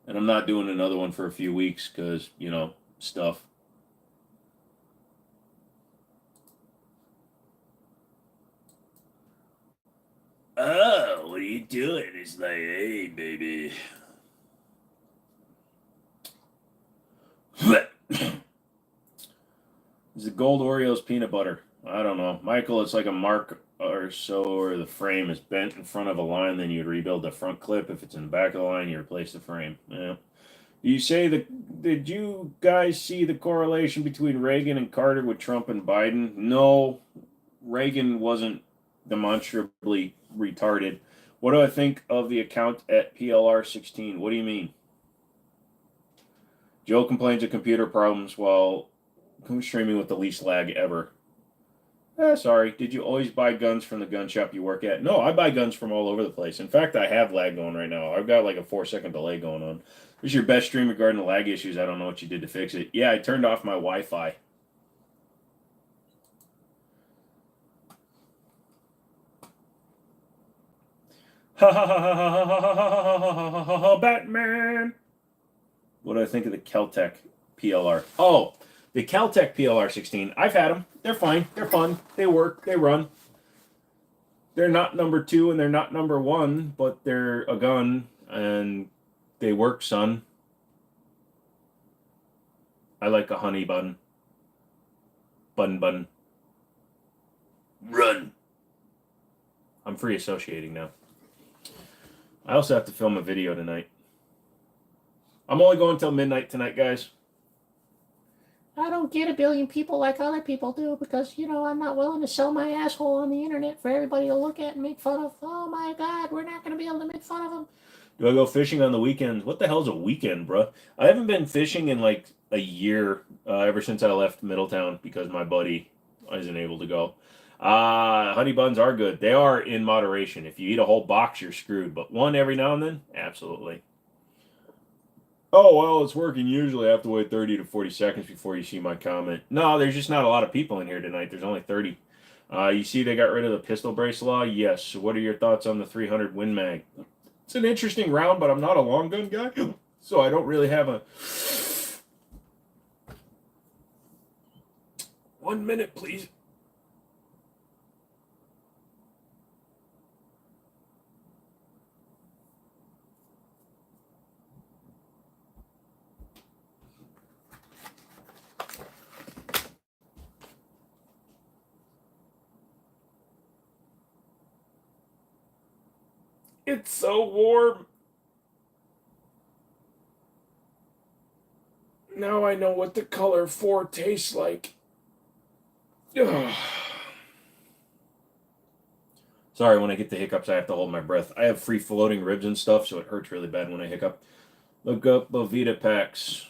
And I'm not doing another one for a few weeks because, you know, stuff. Oh, what are you doing? It's like, hey, baby. Is it gold Oreos peanut butter? I don't know. Michael, it's like a mark or so, or the frame is bent in front of a line, then you'd rebuild the front clip. If it's in the back of the line, you replace the frame. Yeah. You say that, did you guys see the correlation between Reagan and Carter with Trump and Biden? No, Reagan wasn't demonstrably retarded. What do I think of the account at PLR 16? What do you mean? Joe complains of computer problems while streaming with the least lag ever. Sorry. Did you always buy guns from the gun shop you work at? No, I buy guns from all over the place. In fact, I have lag going right now. I've got like a 4-second delay going on. This is your best stream regarding the lag issues. I don't know what you did to fix it. Yeah, I turned off my Wi-Fi. Ha ha ha ha ha ha ha ha ha Batman. What do I think of the Keltec PLR? Oh, the Keltec PLR 16. I've had them. They're fine. They're fun. They work. They run. They're not number 2 and they're not number 1, but they're a gun and they work, son. I like a honey bun. Bun. Run. I'm free associating now. I also have to film a video tonight. I'm only going till midnight tonight, guys. I don't get a billion people like other people do because, I'm not willing to sell my asshole on the internet for everybody to look at and make fun of. Oh my God, we're not going to be able to make fun of them. Do I go fishing on the weekends? What the hell's a weekend, bro? I haven't been fishing in like a year, ever since I left Middletown because my buddy isn't able to go. Honey buns are good. They are in moderation. If you eat a whole box, you're screwed. But one every now and then, absolutely. Oh, well, it's working. Usually I have to wait 30 to 40 seconds before you see my comment. No, there's just not a lot of people in here tonight. There's only 30. You see they got rid of the pistol brace law? Yes. So what are your thoughts on the 300 Win Mag? It's an interesting round, but I'm not a long gun guy, so I don't really have a... 1 minute, please. It's so warm. Now I know what the color 4 tastes like. Ugh. Sorry, when I get the hiccups, I have to hold my breath. I have free floating ribs and stuff, so it hurts really bad when I hiccup. Look up Bovita packs.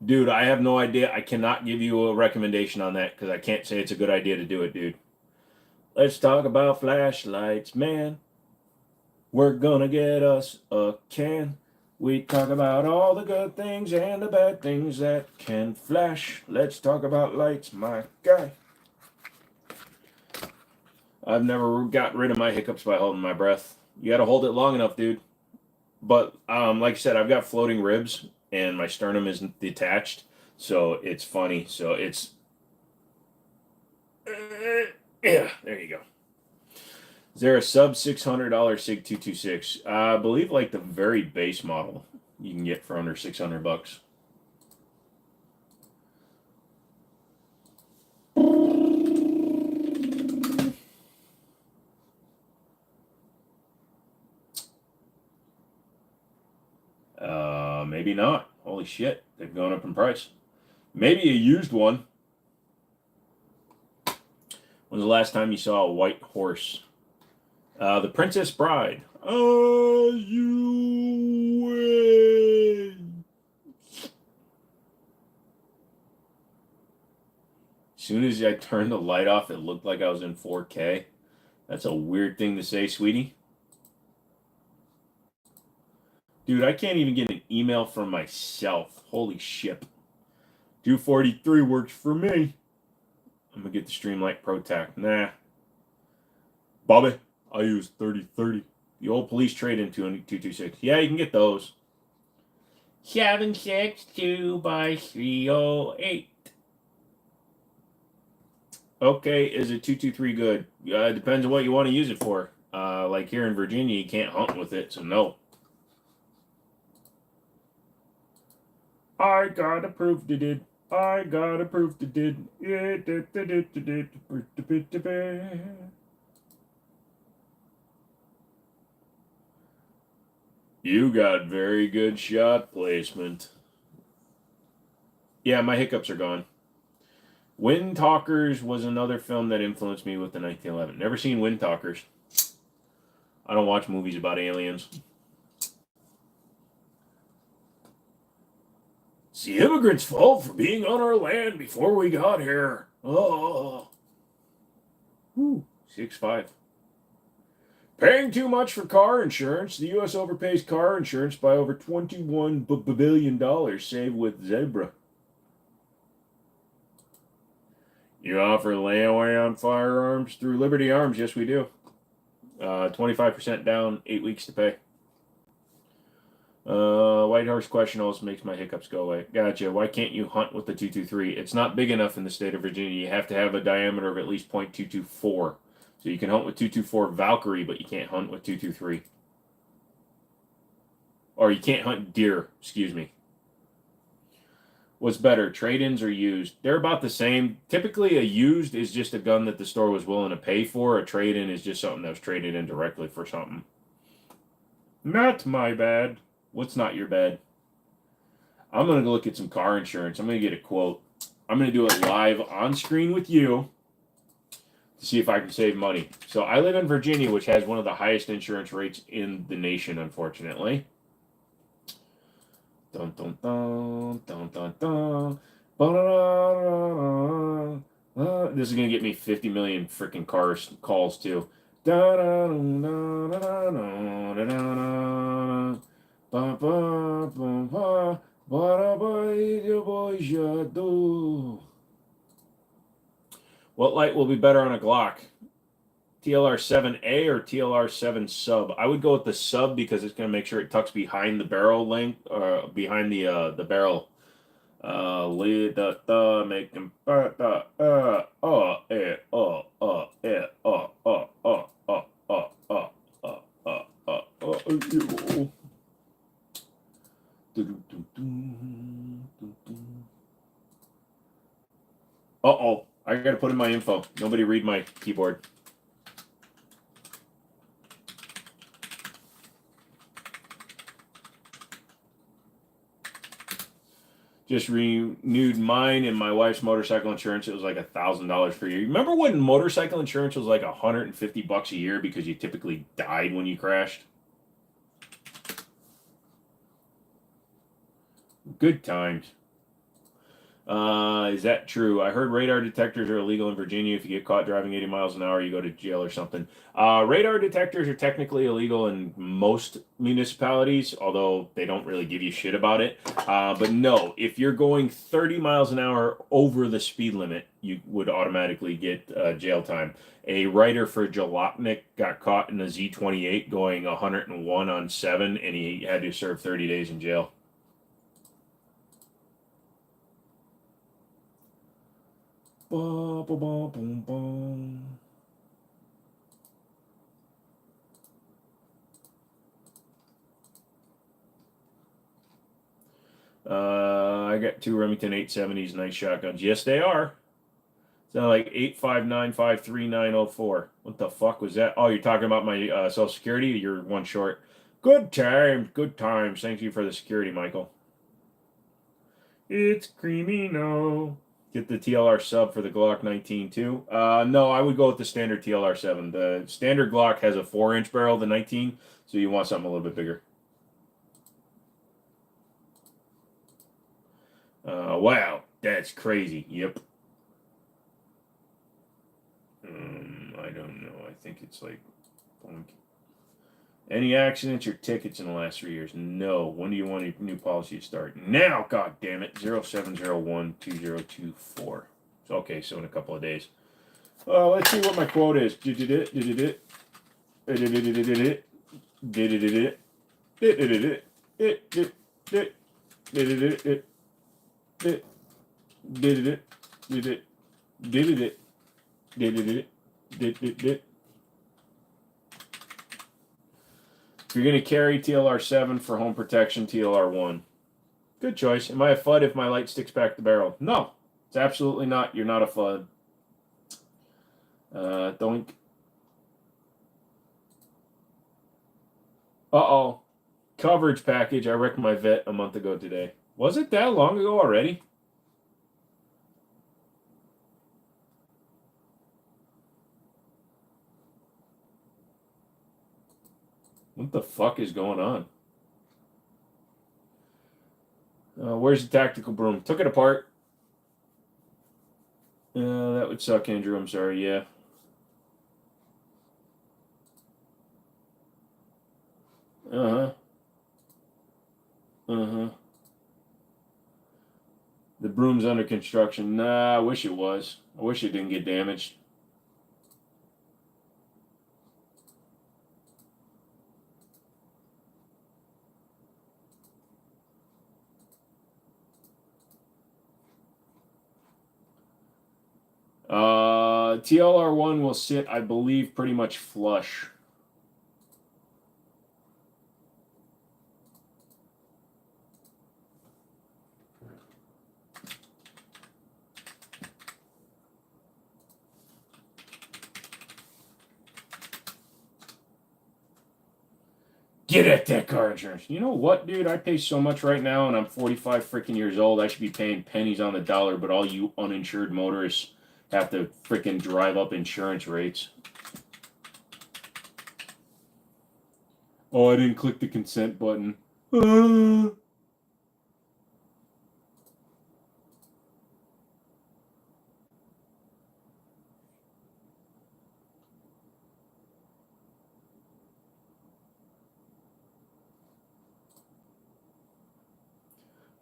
Dude, I have no idea. I cannot give you a recommendation on that because I can't say it's a good idea to do it, dude. Let's talk about flashlights, man. We're gonna get us a can. We talk about all the good things and the bad things that can flash. Let's talk about lights, my guy. I've never got rid of my hiccups by holding my breath. You gotta hold it long enough, dude. But, like I said, I've got floating ribs and my sternum isn't detached. So it's funny. So it's... yeah, there you go. Is there a sub $600 SIG 226? I believe like the very base model you can get for under $600. Maybe not. Holy shit, they've gone up in price. Maybe a used one. When's the last time you saw a white horse? The Princess Bride. Are you in? As soon as I turned the light off, it looked like I was in 4K. That's a weird thing to say, sweetie. Dude, I can't even get an email from myself. Holy shit. 243 works for me. I'm going to get the Streamlight Pro Tac. Nah. Bobby, I use 3030. The old police trade-in 226. Yeah, you can get those. 762 by 308. Okay, is a 223 good? It depends on what you want to use it for. Like here in Virginia, you can't hunt with it, so no. I gotta prove they did. I gotta prove they did. You got very good shot placement. Yeah, my hiccups are gone. Wind Talkers was another film that influenced me with the 1911. Never seen Wind Talkers. I don't watch movies about aliens. It's the immigrants' fault for being on our land before we got here. Oh. Whew. 6'5". Paying too much for car insurance. The U.S. overpays car insurance by over $21 billion, save with Zebra. You offer layaway on firearms through Liberty Arms? Yes, we do. 25% down, 8 weeks to pay. White Horse question also makes my hiccups go away. Gotcha. Why can't you hunt with the 223? It's not big enough in the state of Virginia. You have to have a diameter of at least .224. So you can hunt with 224 Valkyrie, but you can't hunt with 223. Or you can't hunt deer, excuse me. What's better, trade-ins or used? They're about the same. Typically, a used is just a gun that the store was willing to pay for. A trade-in is just something that was traded in directly for something. Not my bad. What's not your bad? I'm going to go look at some car insurance. I'm going to get a quote. I'm going to do it live on screen with you to see if I can save money. So I live in Virginia, which has one of the highest insurance rates in the nation, unfortunately. Dun, dun, dun, dun, dun, dun. Ba-da-da-da-da. This is going to get me 50 million freaking calls, too. Da-da-da-da-da-da-da-da-da. Ba-ba-ba-ba. Ba-da-ba-da-ba-ja-do. What light will be better on a Glock? TLR7A or TLR7 sub? I would go with the sub because it's going to make sure it tucks behind the barrel length, behind the barrel. Lead the make them Uh-oh, I gotta put in my info. Nobody read my keyboard. Just renewed mine and my wife's motorcycle insurance. It was like $1,000 for a year. Remember when motorcycle insurance was like $150 a year because you typically died when you crashed? Good times. Is that true? I heard radar detectors are illegal in Virginia. If you get caught driving 80 miles an hour, you go to jail or something. Radar detectors are technically illegal in most municipalities, although they don't really give you shit about it. But no, if you're going 30 miles an hour over the speed limit, you would automatically get jail time. A writer for Jalopnik got caught in a Z28 going 101 on 7, and he had to serve 30 days in jail. Ba, ba, ba, boom, boom. I got 2 Remington 870s, nice shotguns. Yes, they are. Sound like 859533904. What the fuck was that? Oh, you're talking about my Social Security? You're one short. Good times, good times. Thank you for the security, Michael. It's creamy, no. Get the TLR sub for the Glock 19 too. No, I would go with the standard TLR 7. The standard Glock has a 4-inch barrel, the 19, so you want something a little bit bigger. Wow, that's crazy. Yep. I don't know. I think it's like boink. Any accidents or tickets in the last 3 years? No. When do you want a new policy to start? Now, god damn it. 0701-2024. Okay, so in a couple of days. Let's see what my quote is. If you're going to carry TLR 7 for home protection, TLR 1. Good choice. Am I a FUD if my light sticks back the barrel? No, it's absolutely not. You're not a FUD. Doink. Uh-oh. Coverage package. I wrecked my vet a month ago today. Was it that long ago already? What the fuck is going on? Where's the tactical broom? Took it apart. That would suck, Andrew. I'm sorry. Yeah. Uh-huh. Uh-huh. The broom's under construction. Nah, I wish it was. I wish it didn't get damaged. TLR1 will sit, I believe, pretty much flush. Get at that car insurance. You know what, dude? I pay so much right now, and I'm 45 freaking years old. I should be paying pennies on the dollar, but all you uninsured motorists have to freaking drive up insurance rates. Oh, I didn't click the consent button.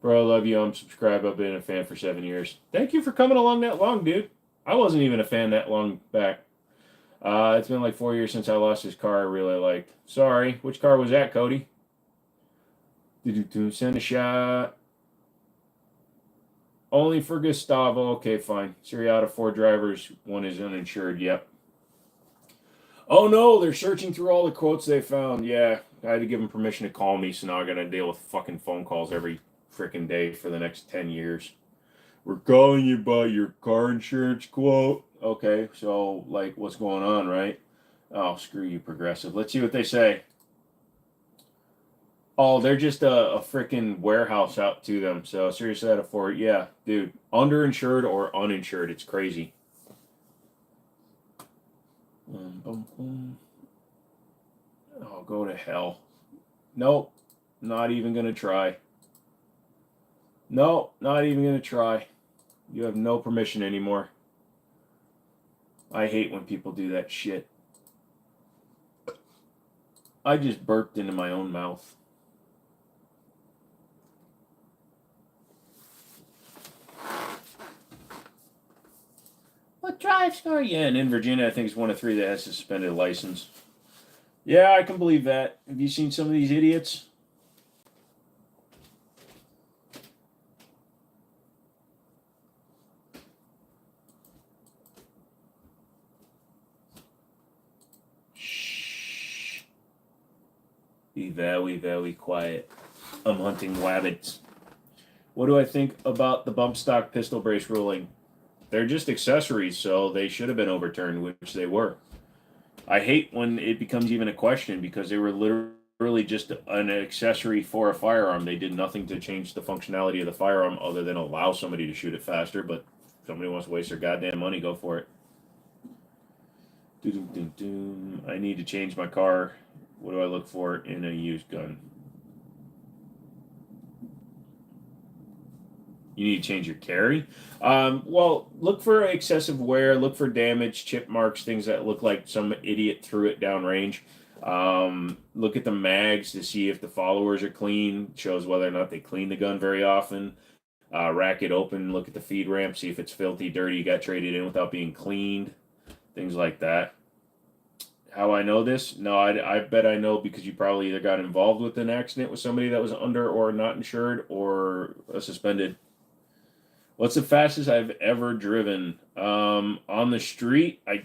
Bro, I love you. I'm subscribed. I've been a fan for 7 years. Thank you for coming along that long, dude. I wasn't even a fan that long back. It's been like 4 years since I lost this car I really liked. Sorry. Which car was that, Cody? Send a shot. Only for Gustavo. Okay, fine. 3 out of 4 drivers. 1 is uninsured. Yep. Oh no, they're searching through all the quotes they found. Yeah, I had to give them permission to call me, so now I gotta deal with fucking phone calls every freaking day for the next 10 years. We're calling you about your car insurance quote. Okay, so, like, what's going on, right? Oh, screw you, Progressive. Let's see what they say. Oh, they're just a freaking warehouse out to them. So, seriously, out of 4, yeah, dude. Underinsured or uninsured. It's crazy. Oh, go to hell. Nope. Not even going to try. No, not even going to try. You have no permission anymore. I hate when people do that shit. I just burped into my own mouth. What drive score? Yeah, and in Virginia, I think it's 1 of 3 that has suspended license. Yeah, I can believe that. Have you seen some of these idiots? Shh. Be very, very quiet. I'm hunting wabbits. What do I think about the bump stock pistol brace ruling? They're just accessories, so they should have been overturned, which they were. I hate when it becomes even a question because they were literally just an accessory for a firearm. They did nothing to change the functionality of the firearm other than allow somebody to shoot it faster, but if somebody wants to waste their goddamn money, go for it. I need to change my car. What do I look for in a used gun? You need to change your carry. Well, look for excessive wear. Look for damage, chip marks, things that look like some idiot threw it downrange. Look at the mags to see if the followers are clean. Shows whether or not they clean the gun very often. Rack it open. Look at the feed ramp. See if it's filthy, dirty, got traded in without being cleaned. Things like that. How I know this? No, I bet I know because you probably either got involved with an accident with somebody that was under or not insured or suspended. What's the fastest I've ever driven? On the street, I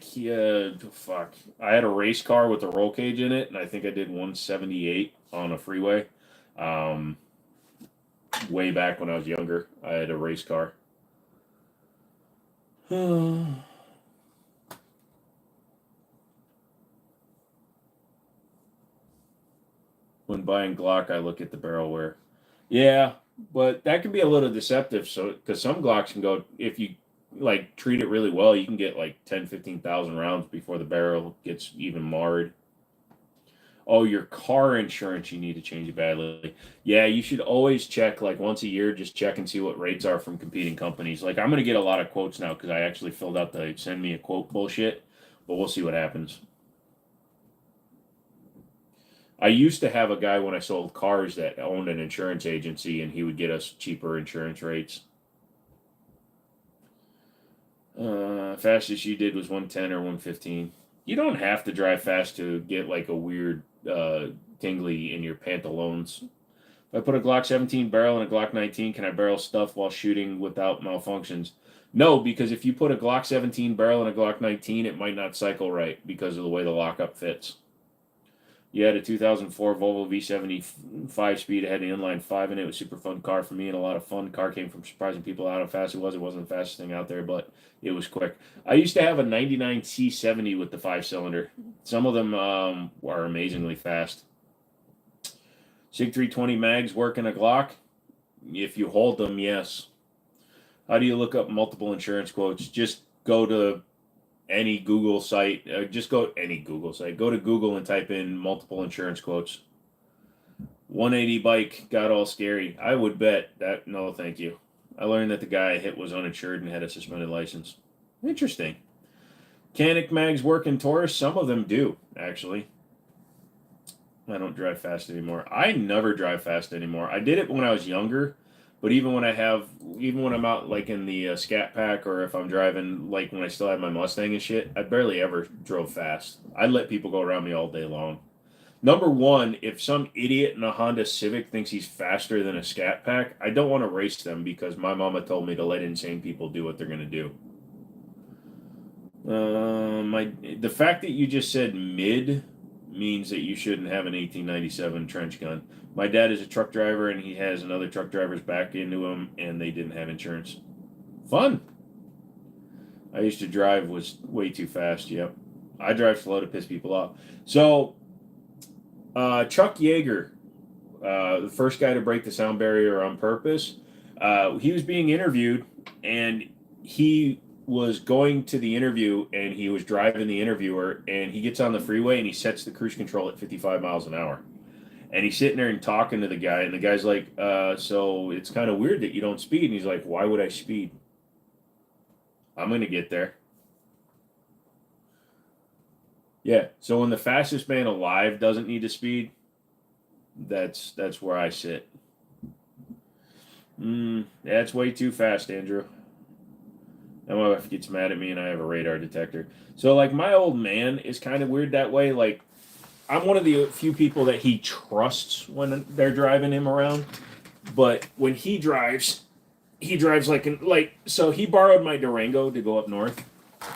had a race car with a roll cage in it, and I think I did 178 on a freeway. Way back when I was younger, I had a race car. When buying Glock, I look at the barrel wear. Yeah, but that can be a little deceptive. So, because some Glocks can go, if you like treat it really well, you can get like 10, 15,000 rounds before the barrel gets even marred. Oh, your car insurance, you need to change it badly. Yeah, you should always check like once a year, just check and see what rates are from competing companies. Like I'm going to get a lot of quotes now because I actually filled out the send me a quote bullshit, but we'll see what happens. I used to have a guy when I sold cars that owned an insurance agency, and he would get us cheaper insurance rates. Fastest you did was 110 or 115. You don't have to drive fast to get like a weird tingly in your pantaloons. If I put a Glock 17 barrel and a Glock 19, can I barrel stuff while shooting without malfunctions? No, because if you put a Glock 17 barrel and a Glock 19, it might not cycle right because of the way the lockup fits. You had a 2004 Volvo V70 5-speed. It had an inline 5 in it. It was a super fun car for me and a lot of fun. The car came from surprising people out how fast it was. It wasn't the fastest thing out there, but it was quick. I used to have a 99 C70 with the 5-cylinder. Some of them are amazingly fast. SIG 320 mags work in a Glock? If you hold them, yes. How do you look up multiple insurance quotes? Just go to any Google site. Go to Google and type in multiple insurance quotes. 180 bike got all scary. I would bet that. No, thank you. I learned that the guy I hit was uninsured and had a suspended license. Interesting. Canic mags work in Taurus? Some of them do, actually. I don't drive fast anymore. I never drive fast anymore. I did it when I was younger, but even when I'm out like in the Scat Pack, or if I'm driving like when I still have my Mustang and shit, I barely ever drove fast. I'd let people go around me all day long. Number one, if some idiot in a Honda Civic thinks he's faster than a Scat Pack, I don't want to race them because my mama told me to let insane people do what they're going to do. The fact that you just said mid means that you shouldn't have an 1897 trench gun. My dad is a truck driver and he has another truck driver's back into him and they didn't have insurance. Fun. I used to drive was way too fast. Yep. I drive slow to piss people off. So, Chuck Yeager, the first guy to break the sound barrier on purpose, he was being interviewed and he was going to the interview and he was driving the interviewer and he gets on the freeway and he sets the cruise control at 55 miles an hour. And he's sitting there and talking to the guy and the guy's like, so it's kind of weird that you don't speed. And he's like, why would I speed? I'm going to get there. Yeah. So when the fastest man alive doesn't need to speed, that's where I sit. That's way too fast, Andrew. And my wife gets mad at me and I have a radar detector. So, like, my old man is kind of weird that way. Like, I'm one of the few people that he trusts when they're driving him around. But when he drives so he borrowed my Durango to go up north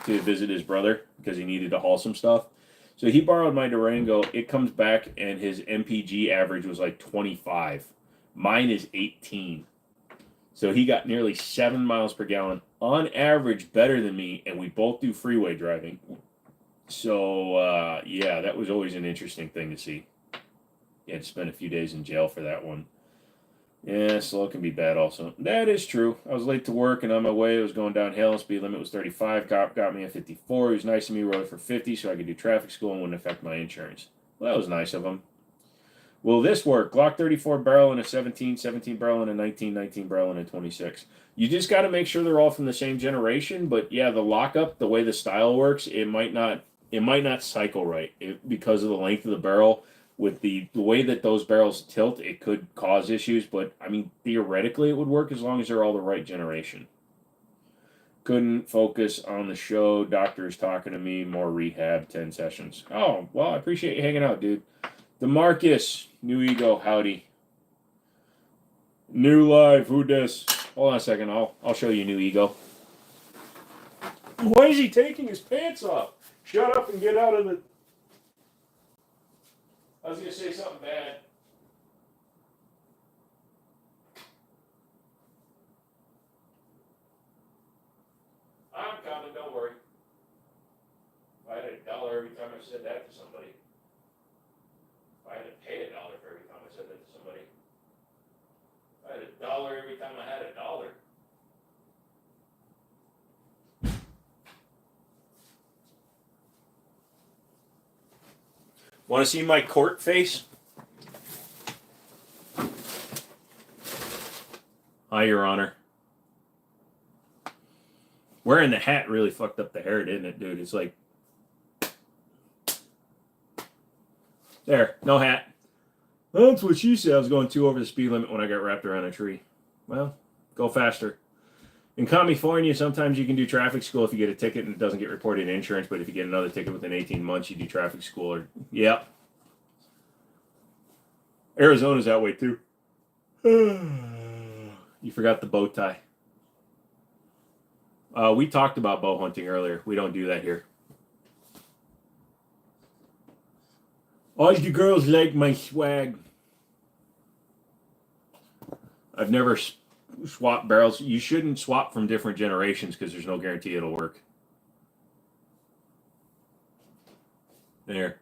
to visit his brother because he needed to haul some stuff. So he borrowed my Durango. It comes back and his MPG average was like 25. Mine is 18. So he got nearly 7 miles per gallon on average, better than me, and we both do freeway driving. So, yeah, that was always an interesting thing to see. You had to spend a few days in jail for that one. Yeah, slow can be bad also. That is true. I was late to work, and on my way, I was going downhill. Speed limit was 35. Cop got me at 54. He was nice to me, rode for 50 so I could do traffic school and wouldn't affect my insurance. Well, that was nice of him. Will this work? Glock 34 barrel and a 17, 17 barrel and a 19, 19 barrel and a 26. You just got to make sure they're all from the same generation. But yeah, the lockup, the way the style works, it might not cycle right because of the length of the barrel. With the way that those barrels tilt, it could cause issues. But I mean, theoretically, it would work as long as they're all the right generation. Couldn't focus on the show. Doctor's talking to me. More rehab. 10 sessions. Oh well, I appreciate you hanging out, dude. DeMarcus, New Ego, howdy. New live, who dis? Hold on a second, I'll show you New Ego. Why is he taking his pants off? Shut up and get out of the... I was going to say something bad. I'm coming, don't worry. I had $1 every time I said that to somebody. I had to pay $1 for every time I said that to somebody. I had $1 every time I had $1. Want to see my court face? Hi, Your Honor. Wearing the hat really fucked up the hair, didn't it, dude? It's like... There, no hat. That's what she said. I was going 2 over the speed limit when I got wrapped around a tree. Well, go faster. In California, sometimes you can do traffic school if you get a ticket and it doesn't get reported in insurance, but if you get another ticket within 18 months, you do traffic school. Yeah. Arizona's that way too. You forgot the bow tie. We talked about bow hunting earlier. We don't do that here. All the girls like my swag. I've never swapped barrels. You shouldn't swap from different generations because there's no guarantee it'll work. There.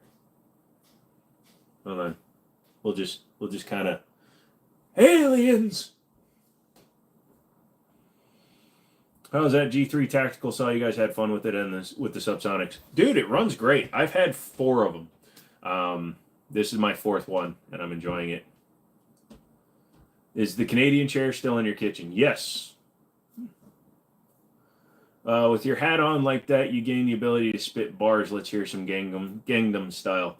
Hold on. We'll just kind of aliens. How's that G3 tactical? Saw you guys had fun with it and with the subsonics, dude. It runs great. I've had 4 of them. This is my 4th one, and I'm enjoying it. Is the Canadian chair still in your kitchen? Yes. With your hat on like that, you gain the ability to spit bars. Let's hear some Gangnam style.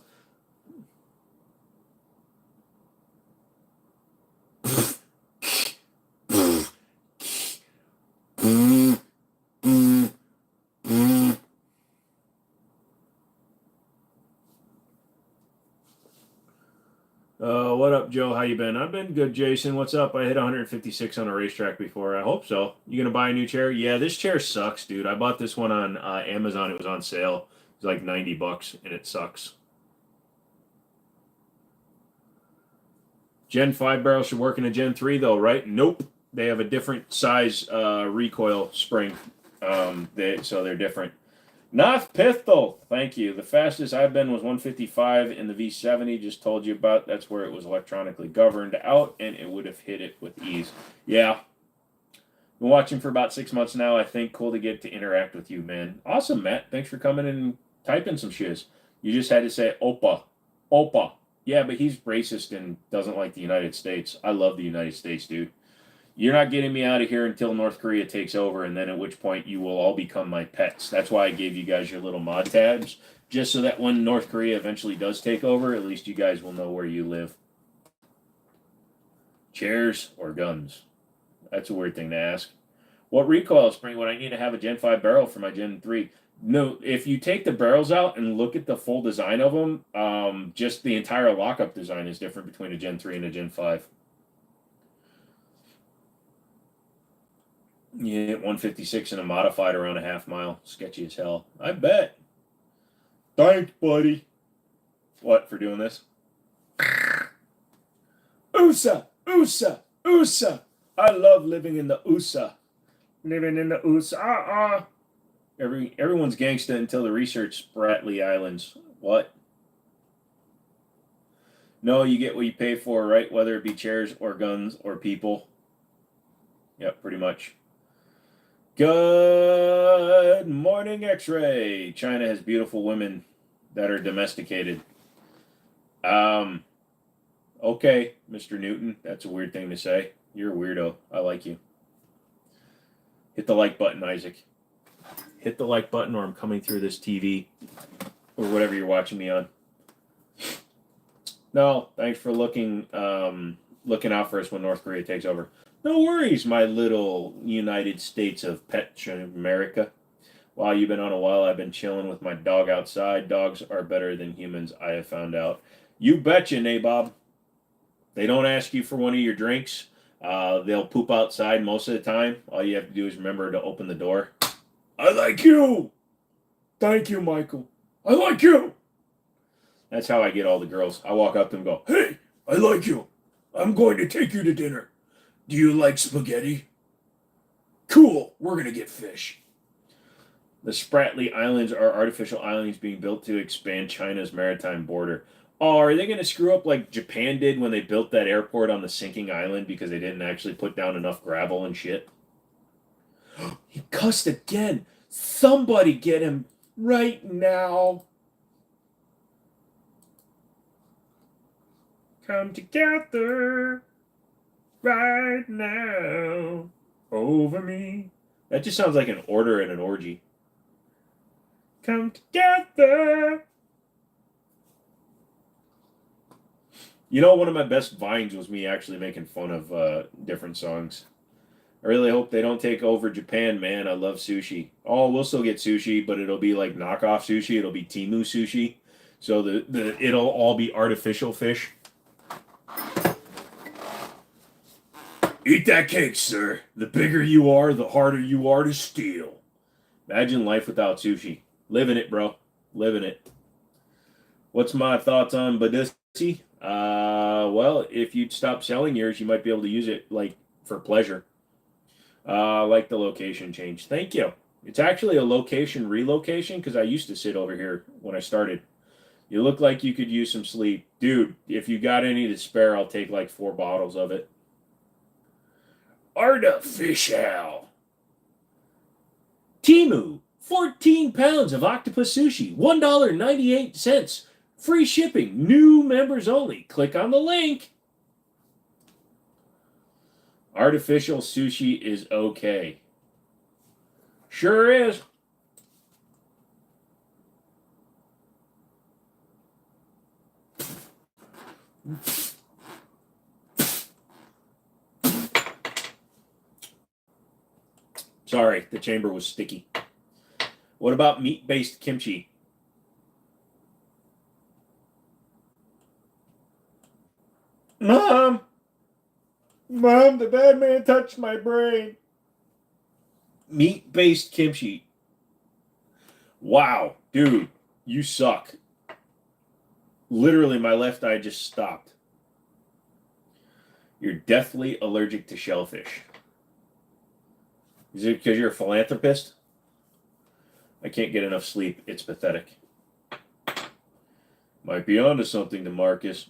What up, Joe? How you been? I've been good, Jason. What's up? I hit 156 on a racetrack before. I hope so. You gonna buy a new chair? Yeah, this chair sucks, dude. I bought this one on Amazon. It was on sale. It was like $90, and it sucks. Gen 5 barrel should work in a Gen 3, though, right? Nope. They have a different size recoil spring. So they're different. Noth pistol, thank you. The fastest I've been was 155 in the V70. Just told you about. That's where it was electronically governed out, and it would have hit it with ease. Yeah. Been watching for about 6 months now. I think cool to get to interact with you, man. Awesome, Matt. Thanks for coming and typing some shiz. You just had to say Opa, Opa. Yeah, but he's racist and doesn't like the United States. I love the United States, dude. You're not getting me out of here until North Korea takes over, and then at which point you will all become my pets. That's why I gave you guys your little mod tabs, just so that when North Korea eventually does take over, at least you guys will know where you live. Chairs or guns? That's a weird thing to ask. What recoil spring would I need to have a Gen 5 barrel for my Gen 3? No, if you take the barrels out and look at the full design of them, just the entire lockup design is different between a Gen 3 and a Gen 5. You hit 156 in a modified around a half mile. Sketchy as hell. I bet. Thanks, buddy. What, for doing this? USA! USA! USA! I love living in the USA. Living in the USA. Everyone's gangsta until the research Spratly Islands. What? No, you get what you pay for, right? Whether it be chairs or guns or people. Yep, pretty much. Good morning, X-Ray. China has beautiful women that are domesticated. Okay, Mr. Newton. That's a weird thing to say. You're a weirdo. I like you. Hit the like button, Isaac. Hit the like button or I'm coming through this TV or whatever you're watching me on. No, thanks for looking out for us when North Korea takes over. No worries, my little United States of Pet America. While you've been on a while, I've been chilling with my dog outside. Dogs are better than humans, I have found out. You betcha, Nabob. They don't ask you for one of your drinks. They'll poop outside most of the time. All you have to do is remember to open the door. I like you. Thank you, Michael. I like you. That's how I get all the girls. I walk up to them and go, hey, I like you. I'm going to take you to dinner. Do you like spaghetti? Cool. We're going to get fish. The Spratly Islands are artificial islands being built to expand China's maritime border. Oh, are they going to screw up like Japan did when they built that airport on the sinking island because they didn't actually put down enough gravel and shit? He cussed again. Somebody get him right now. Come together right now over me. That just sounds like an order at an orgy. Come together. You know, one of my best vines was me actually making fun of different songs. I really hope they don't take over Japan, man. I love sushi. Oh, we'll still get sushi, but it'll be like knockoff sushi. It'll be Temu sushi. So it'll all be artificial fish. Eat that cake, sir. The bigger you are, the harder you are to steal. Imagine life without sushi. Living it, bro. Living it. What's my thoughts on Badissi? Well, if you'd stop selling yours, you might be able to use it like for pleasure. Like the location change. Thank you. It's actually a location relocation because I used to sit over here when I started. You look like you could use some sleep. Dude, if you got any to spare, I'll take like 4 bottles of it. Artificial. Timu, 14 pounds of octopus sushi, $1.98. Free shipping, new members only. Click on the link. Artificial sushi is okay. Sure is. Sorry, the chamber was sticky. What about meat-based kimchi? Mom! Mom, the bad man touched my brain. Meat-based kimchi. Wow, dude, you suck. Literally, my left eye just stopped. You're deathly allergic to shellfish. Is it because you're a philanthropist? I can't get enough sleep. It's pathetic. Might be onto something to Marcus.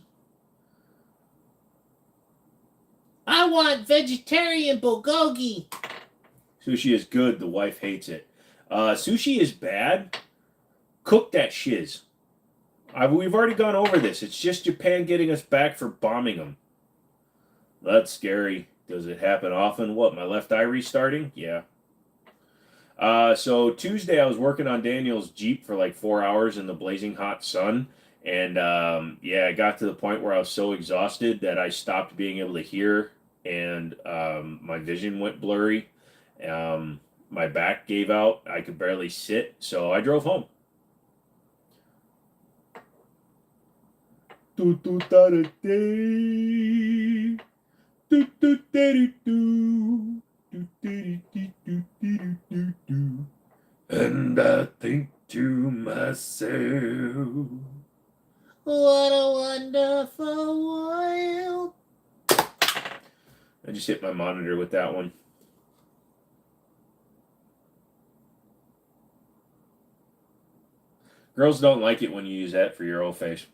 I want vegetarian bulgogi. Sushi is good. The wife hates it. Sushi is bad. Cook that shiz. We've already gone over this. It's just Japan getting us back for bombing them. That's scary. Does it happen often? What, my left eye restarting? Yeah. So Tuesday I was working on Daniel's Jeep for like 4 hours in the blazing hot sun. And yeah, I got to the point where I was so exhausted that I stopped being able to hear. And my vision went blurry. My back gave out. I could barely sit. So I drove home. And I think to myself, What a wonderful world. I just hit my monitor with that one. Girls don't like it when you use that for your old face.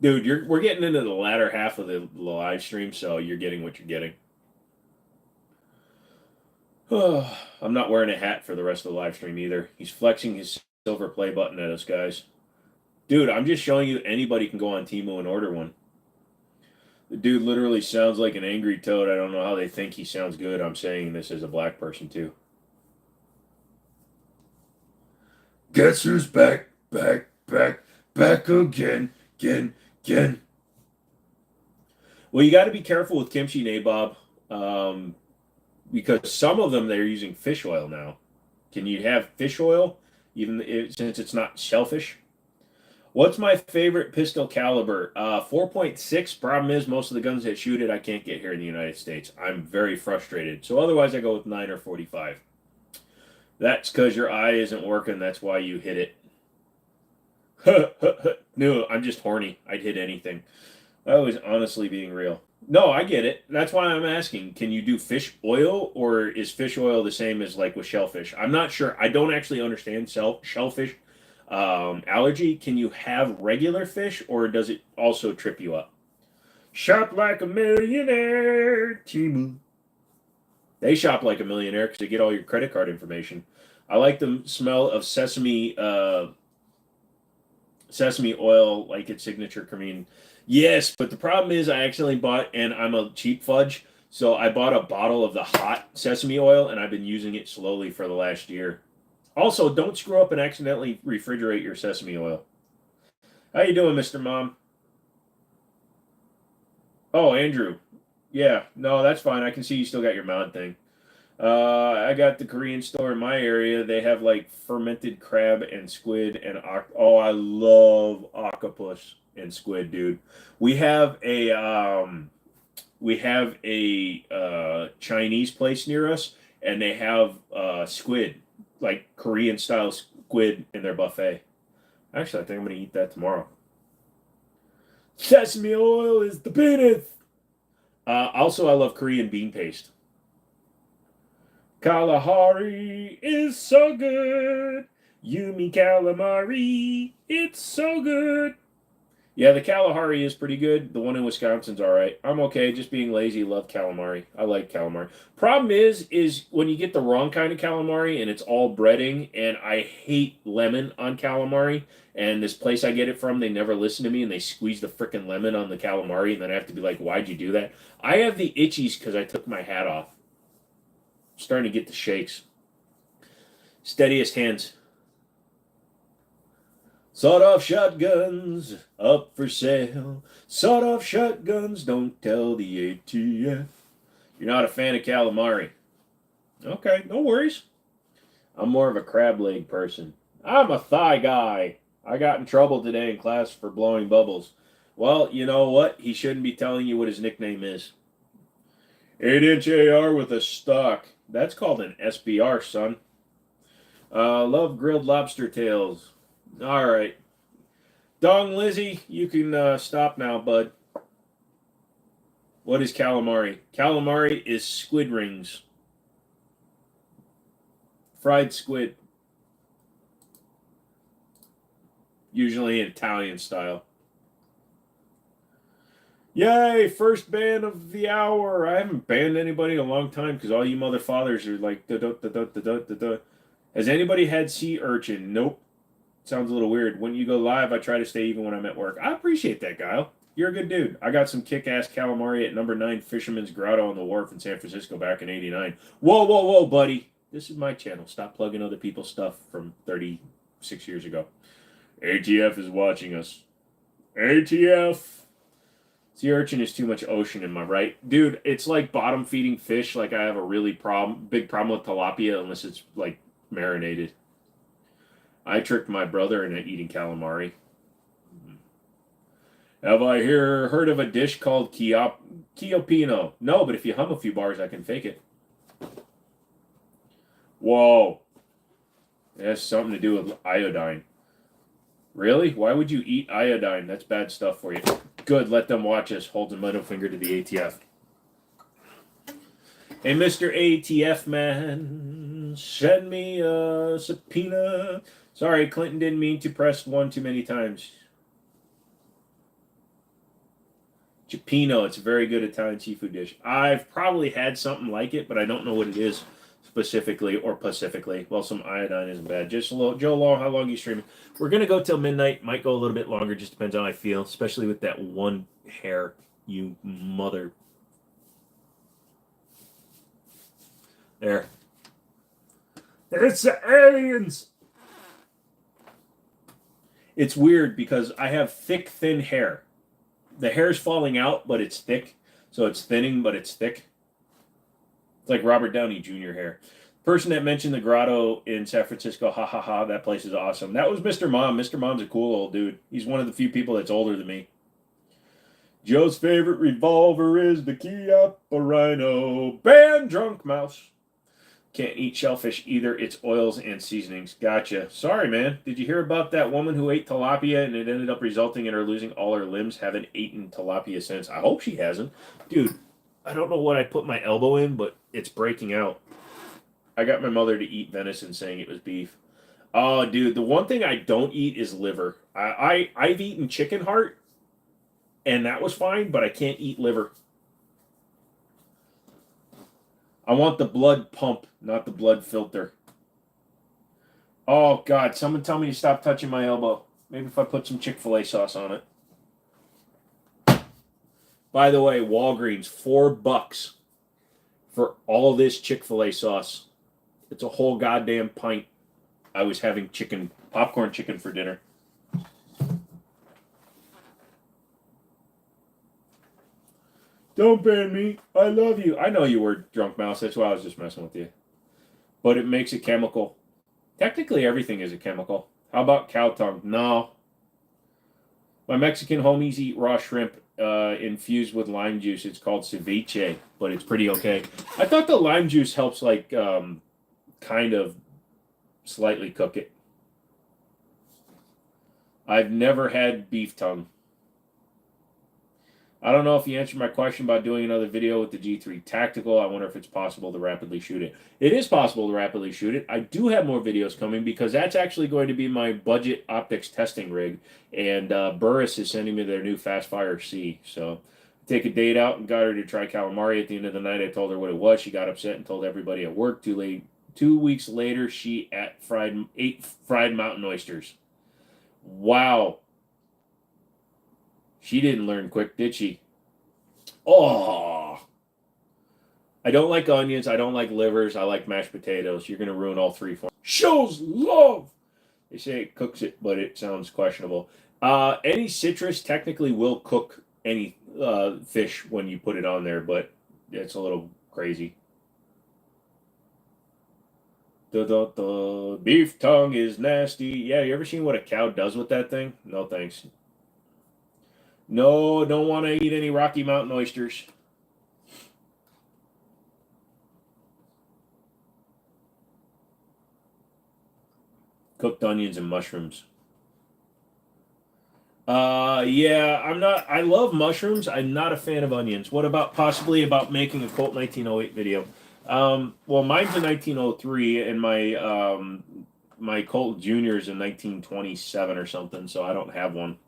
Dude, we're getting into the latter half of the live stream, so you're getting what you're getting. I'm not wearing a hat for the rest of the live stream either. He's flexing his silver play button at us, guys. Dude, I'm just showing you anybody can go on Temu and order one. The dude literally sounds like an angry toad. I don't know how they think he sounds good. I'm saying this as a black person, too. Guess who's back again. Well, you got to be careful with kimchi, Nabob, because some of them they're using fish oil now. Can you have fish oil, since it's not shellfish? What's my favorite pistol caliber? 4.6. Problem is, most of the guns that shoot it, I can't get here in the United States. I'm very frustrated. So otherwise, I go with 9 or 45. That's because your eye isn't working. That's why you hit it. No, I'm just horny. I'd hit anything. I was honestly being real. No, I get it. That's why I'm asking. Can you do fish oil, or is fish oil the same as like with shellfish? I'm not sure. I don't actually understand shellfish allergy. Can you have regular fish, or does it also trip you up? Shop like a millionaire, Timu. They shop like a millionaire because they get all your credit card information. I like the smell of sesame oil, like its signature cream. Yes, but the problem is I accidentally bought, and I'm a cheap fudge, so I bought a bottle of the hot sesame oil, and I've been using it slowly for the last year. Also, don't screw up and accidentally refrigerate your sesame oil. How you doing, Mr. Mom? Oh, Andrew. Yeah, no, that's fine. I can see you still got your mod thing. I got the Korean store in my area. They have like fermented crab and squid and oh, I love octopus and squid, dude. We have a Chinese place near us, and they have squid, like Korean style squid in their buffet. Actually, I think I'm gonna eat that tomorrow. Sesame oil is the penis. Also, I love Korean bean paste. Kalahari is so good. Yumi calamari, it's so good. Yeah, the Kalahari is pretty good. The one in Wisconsin's all right. I'm okay. Just being lazy. Love calamari. I like calamari. Problem is when you get the wrong kind of calamari and it's all breading, and I hate lemon on calamari. And this place I get it from, they never listen to me and they squeeze the frickin' lemon on the calamari, and then I have to be like, why'd you do that? I have the itchies because I took my hat off. I'm starting to get the shakes. Steadiest hands. Sawed-off shotguns up for sale. Sawed-off shotguns, don't tell the ATF. You're not a fan of calamari. Okay, no worries. I'm more of a crab leg person. I'm a thigh guy. I got in trouble today in class for blowing bubbles. Well, you know what? He shouldn't be telling you what his nickname is. 8-inch AR with a stock. That's called an SBR, son. Love grilled lobster tails. All right. Dong Lizzie, you can stop now, bud. What is calamari? Calamari is squid rings. Fried squid. Usually in Italian style. Yay, first ban of the hour. I haven't banned anybody in a long time because all you mother fathers are like, da-da-da-da-da-da-da. Has anybody had sea urchin? Nope. Sounds a little weird. When you go live, I try to stay even when I'm at work. I appreciate that, Kyle. You're a good dude. I got some kick-ass calamari at number 9 Fisherman's Grotto on the Wharf in San Francisco back in '89. Whoa, whoa, whoa, buddy. This is my channel. Stop plugging other people's stuff from 36 years ago. ATF is watching us. ATF. Sea urchin is too much ocean, am I right? Dude, it's like bottom-feeding fish. Like, I have a really big problem with tilapia unless it's, like, marinated. I tricked my brother into eating calamari. Have I heard of a dish called Chiopino? No, but if you hum a few bars, I can fake it. Whoa. It has something to do with iodine. Really? Why would you eat iodine? That's bad stuff for you. Good, let them watch us. Hold the middle finger to the ATF. Hey, Mr. ATF man, send me a subpoena. Sorry, Clinton didn't mean to press 1 too many times. Cipino, it's a very good Italian seafood dish. I've probably had something like it, but I don't know what it is specifically or pacifically. Well, some iodine isn't bad. Just a little. Joe Law, how long are you streaming? We're going to go till midnight. Might go a little bit longer. Just depends on how I feel, especially with that one hair, you mother. There. It's the aliens! It's weird because I have thick, thin hair. The hair's falling out, but it's thick. So it's thinning, but it's thick. It's like Robert Downey Jr. hair. Person that mentioned the grotto in San Francisco, ha ha ha, that place is awesome. That was Mr. Mom. Mr. Mom's a cool old dude. He's one of the few people that's older than me. Joe's favorite revolver is the Kia Rhino. Ban drunk mouse. Can't eat shellfish either. It's oils and seasonings. Gotcha. Sorry, man. Did you hear about that woman who ate tilapia and it ended up resulting in her losing all her limbs? Haven't eaten tilapia since. I hope she hasn't. Dude, I don't know what I put my elbow in, but it's breaking out. I got my mother to eat venison saying it was beef. Oh, dude, the one thing I don't eat is liver. I've eaten chicken heart, and that was fine, but I can't eat liver. I want the blood pump, not the blood filter. Oh, God. Someone tell me to stop touching my elbow. Maybe if I put some Chick-fil-A sauce on it. By the way, Walgreens, $4 for all this Chick-fil-A sauce. It's a whole goddamn pint. I was having popcorn chicken for dinner. Don't ban me. I love you. I know you were drunk mouse. That's why I was just messing with you. But it makes a chemical. Technically, everything is a chemical. How about cow tongue? No. My Mexican homies eat raw shrimp infused with lime juice. It's called ceviche, but it's pretty okay. I thought the lime juice helps, like, kind of slightly cook it. I've never had beef tongue. I don't know if you answered my question about doing another video with the G3 Tactical. I wonder if it's possible to rapidly shoot it. It is possible to rapidly shoot it. I do have more videos coming because that's actually going to be my budget optics testing rig. And Burris is sending me their new Fastfire C. So take a date out and got her to try calamari. At the end of the night, I told her what it was. She got upset and told everybody at work. Too late. 2 weeks later, she ate fried mountain oysters. Wow. She didn't learn quick, did she? Oh. I don't like onions. I don't like livers. I like mashed potatoes. You're going to ruin all three for me. Shows love. They say it cooks it, but it sounds questionable. Any citrus technically will cook any fish when you put it on there, but it's a little crazy. The beef tongue is nasty. Yeah, you ever seen what a cow does with that thing? No thanks. No, don't want to eat any Rocky Mountain oysters. Cooked onions and mushrooms. Yeah, I love mushrooms. I'm not a fan of onions. What about possibly about making a Colt 1908 video? Well, mine's a 1903, and my Colt Junior is in 1927 or something, so I don't have one.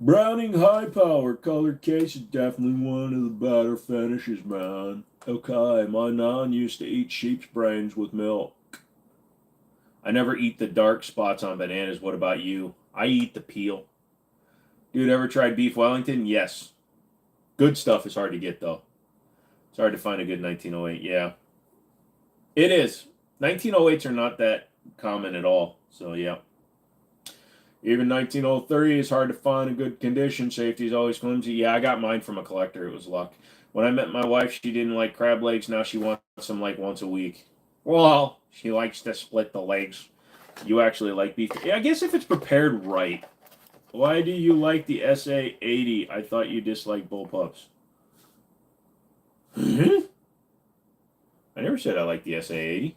Browning high power colored case is definitely one of the better finishes, man. Okay, my nan used to eat sheep's brains with milk. I never eat the dark spots on bananas. What about you? I eat the peel. Dude, ever tried beef Wellington? Yes. Good stuff is hard to get, though. It's hard to find a good 1908, yeah. It is. 1908s are not that common at all, so yeah. Even 1903 is hard to find in good condition. Safety is always flimsy. Yeah, I got mine from a collector. It was luck. When I met my wife, she didn't like crab legs. Now she wants them like once a week. Well, she likes to split the legs. You actually like beef? Yeah, I guess if it's prepared right. Why do you like the SA-80? I thought you disliked bullpups. I never said I liked the SA-80.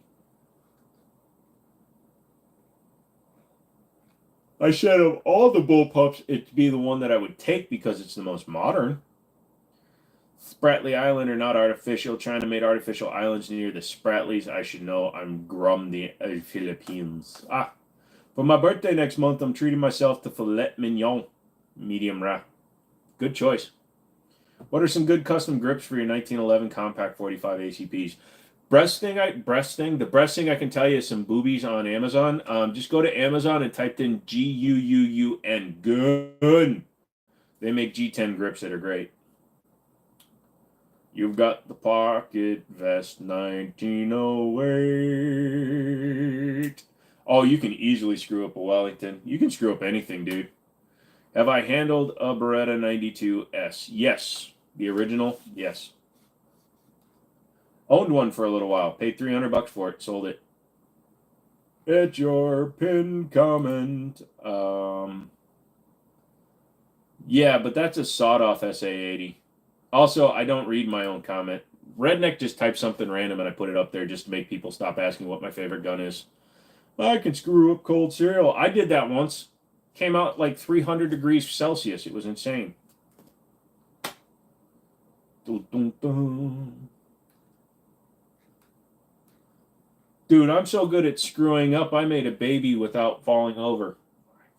I said of all the bullpups, it'd be the one that I would take because it's the most modern. Spratly Island are not artificial. China made artificial islands near the Spratlys. I should know. I'm from the Philippines. For my birthday next month, I'm treating myself to filet mignon, medium rare. Good choice. What are some good custom grips for your 1911 compact 45 ACPs? The breasting I can tell you is some boobies on Amazon. Just go to Amazon and type in Guun. Good. They make G10 grips that are great. You've got the pocket vest 1908. Oh, you can easily screw up a Wellington. You can screw up anything, dude. Have I handled a Beretta 92S? Yes. The original? Yes. Owned one for a little while. Paid $300 for it. Sold it. It's your pin comment. Yeah, but that's a sawed-off SA-80. Also, I don't read my own comment. Redneck just types something random and I put it up there just to make people stop asking what my favorite gun is. I can screw up cold cereal. I did that once. Came out like 300 degrees Celsius. It was insane. Dun, dun, dun. Dude, I'm so good at screwing up, I made a baby without falling over.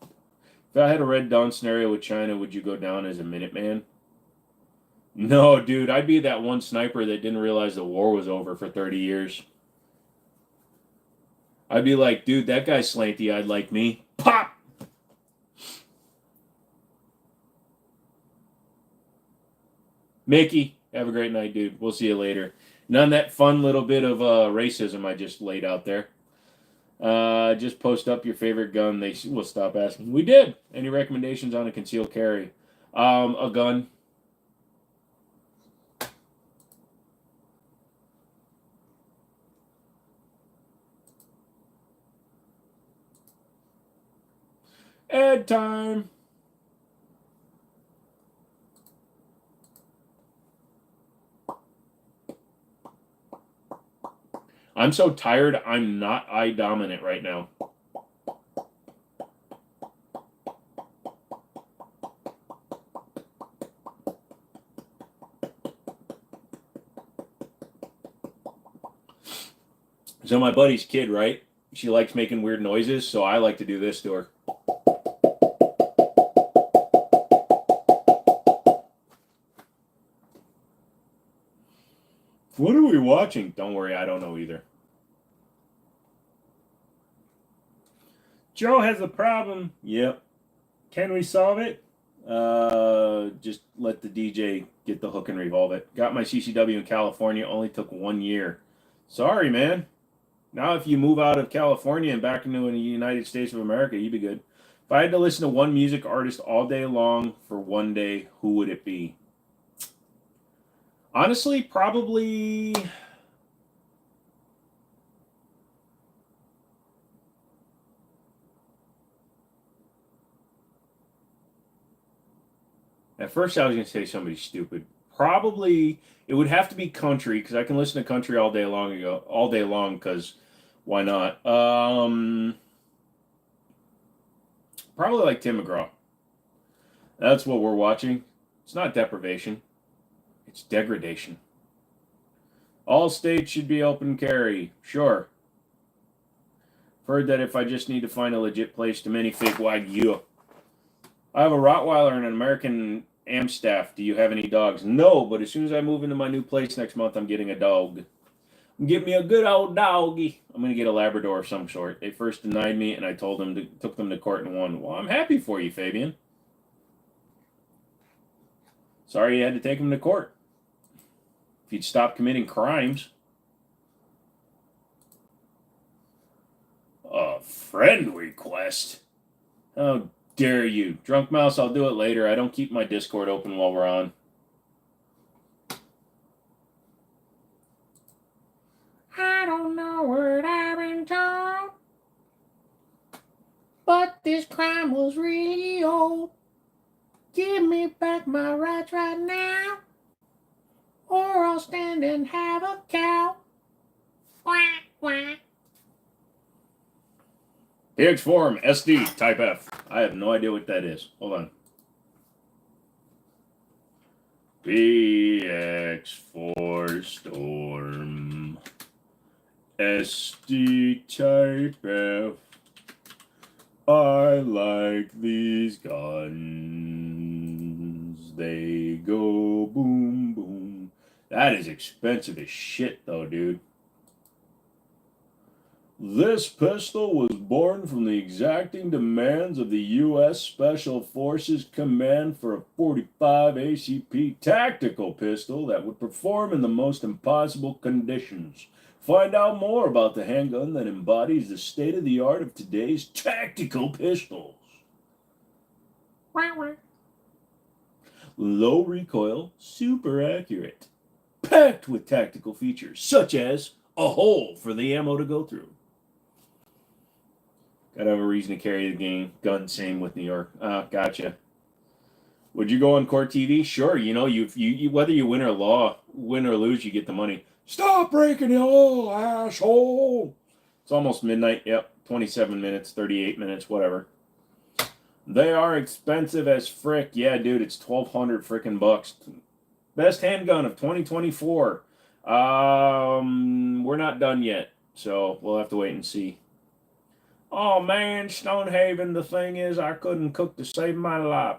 If I had a Red Dawn scenario with China, would you go down as a Minuteman? No, dude, I'd be that one sniper that didn't realize the war was over for 30 years. I'd be like, dude, that guy's slanty-eyed like me. Pop! Mickey, have a great night, dude. We'll see you later. None that fun little bit of racism I just laid out there. Just post up your favorite gun. They will stop asking. We did. Any recommendations on a concealed carry? A gun. Ad time. I'm so tired, I'm not eye dominant right now. So my buddy's kid, right? She likes making weird noises, so I like to do this to her. What are we watching? Don't worry, I don't know either. Joe has a problem. Yep. Can we solve it? Just let the DJ get the hook and revolve it. Got my CCW in California. Only took 1 year. Sorry, man. Now if you move out of California and back into the United States of America, you'd be good. If I had to listen to one music artist all day long for 1 day, who would it be? Honestly, probably... At first, I was going to say somebody stupid. Probably, it would have to be country, because I can listen to country all day long, because why not? Probably like Tim McGraw. That's what we're watching. It's not deprivation. It's degradation. All states should be open carry. Sure. Heard that if I just need to find a legit place to minifig Wagyu. I have a Rottweiler and an American Amstaff. Do you have any dogs? No, but as soon as I move into my new place next month, I'm getting a dog. Give me a good old doggy. I'm going to get a Labrador of some sort. They first denied me, and I told them took them to court and won. Well, I'm happy for you, Fabian. Sorry you had to take them to court. If you'd stop committing crimes. A friend request? How dare you? Drunk Mouse, I'll do it later. I don't keep my Discord open while we're on. I don't know what I've been told, but this crime was really old. Give me back my rights right now, or I'll stand and have a cow. Quack, quack. PX Forum, SD, Type F. I have no idea what that is. Hold on. PX4 Storm. SD Type F. I like these guns. They go boom, boom. That is expensive as shit, though, dude. This pistol was born from the exacting demands of the U.S. Special Forces Command for a .45 ACP tactical pistol that would perform in the most impossible conditions. Find out more about the handgun that embodies the state-of-the-art of today's tactical pistols. Low recoil, super accurate. Packed with tactical features, such as a hole for the ammo to go through. Gotta have a reason to carry the gun, same with New York. Gotcha. Would you go on court TV? Sure, you know, you whether you win or lose, you get the money. Stop breaking the hole, asshole! It's almost midnight. Yep, 27 minutes, 38 minutes, whatever. They are expensive as frick. Yeah, dude, it's 1,200 frickin' bucks. Best handgun of 2024. We're not done yet, so we'll have to wait and see. Oh man, Stonehaven, the thing is, I couldn't cook to save my life.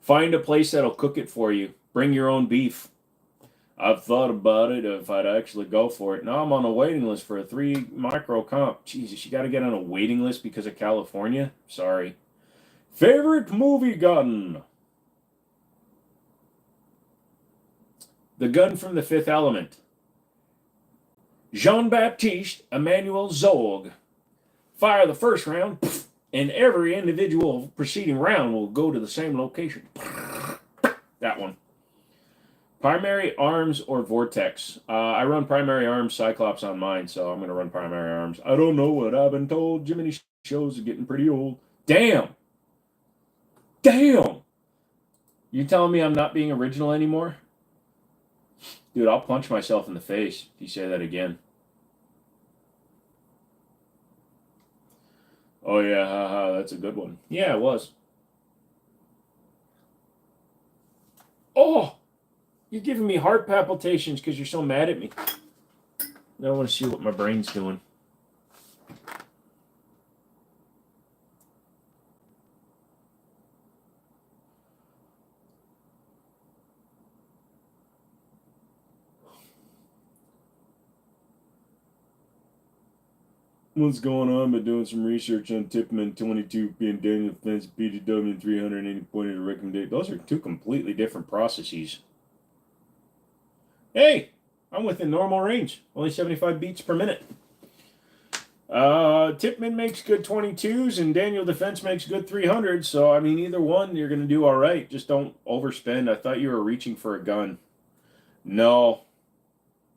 Find a place that'll cook it for you. Bring your own beef. I've thought about it if I'd actually go for it. Now I'm on a waiting list for a 3 micro comp. Jesus, you got to get on a waiting list because of California? Sorry. Favorite movie gun? The gun from The Fifth Element. Jean-Baptiste Emmanuel Zog. Fire the first round, and every individual preceding round will go to the same location. That one. Primary arms or vortex? I run primary arms Cyclops on mine, so I'm going to run primary arms. I don't know what I've been told. Jimmini shows are getting pretty old. Damn! Damn! You telling me I'm not being original anymore? Dude, I'll punch myself in the face if you say that again. Oh yeah, haha, that's a good one. Yeah, it was. Oh! You're giving me heart palpitations because you're so mad at me. I want to see what my brain's doing. What's going on? Been doing some research on Tipman 22 being Daniel Fence, BDW 380 pointed to recommendation. Those are two completely different processes. Hey, I'm within normal range. Only 75 beats per minute. Tipman makes good 22s and Daniel Defense makes good 300s. So, I mean, either one, you're going to do all right. Just don't overspend. I thought you were reaching for a gun. No.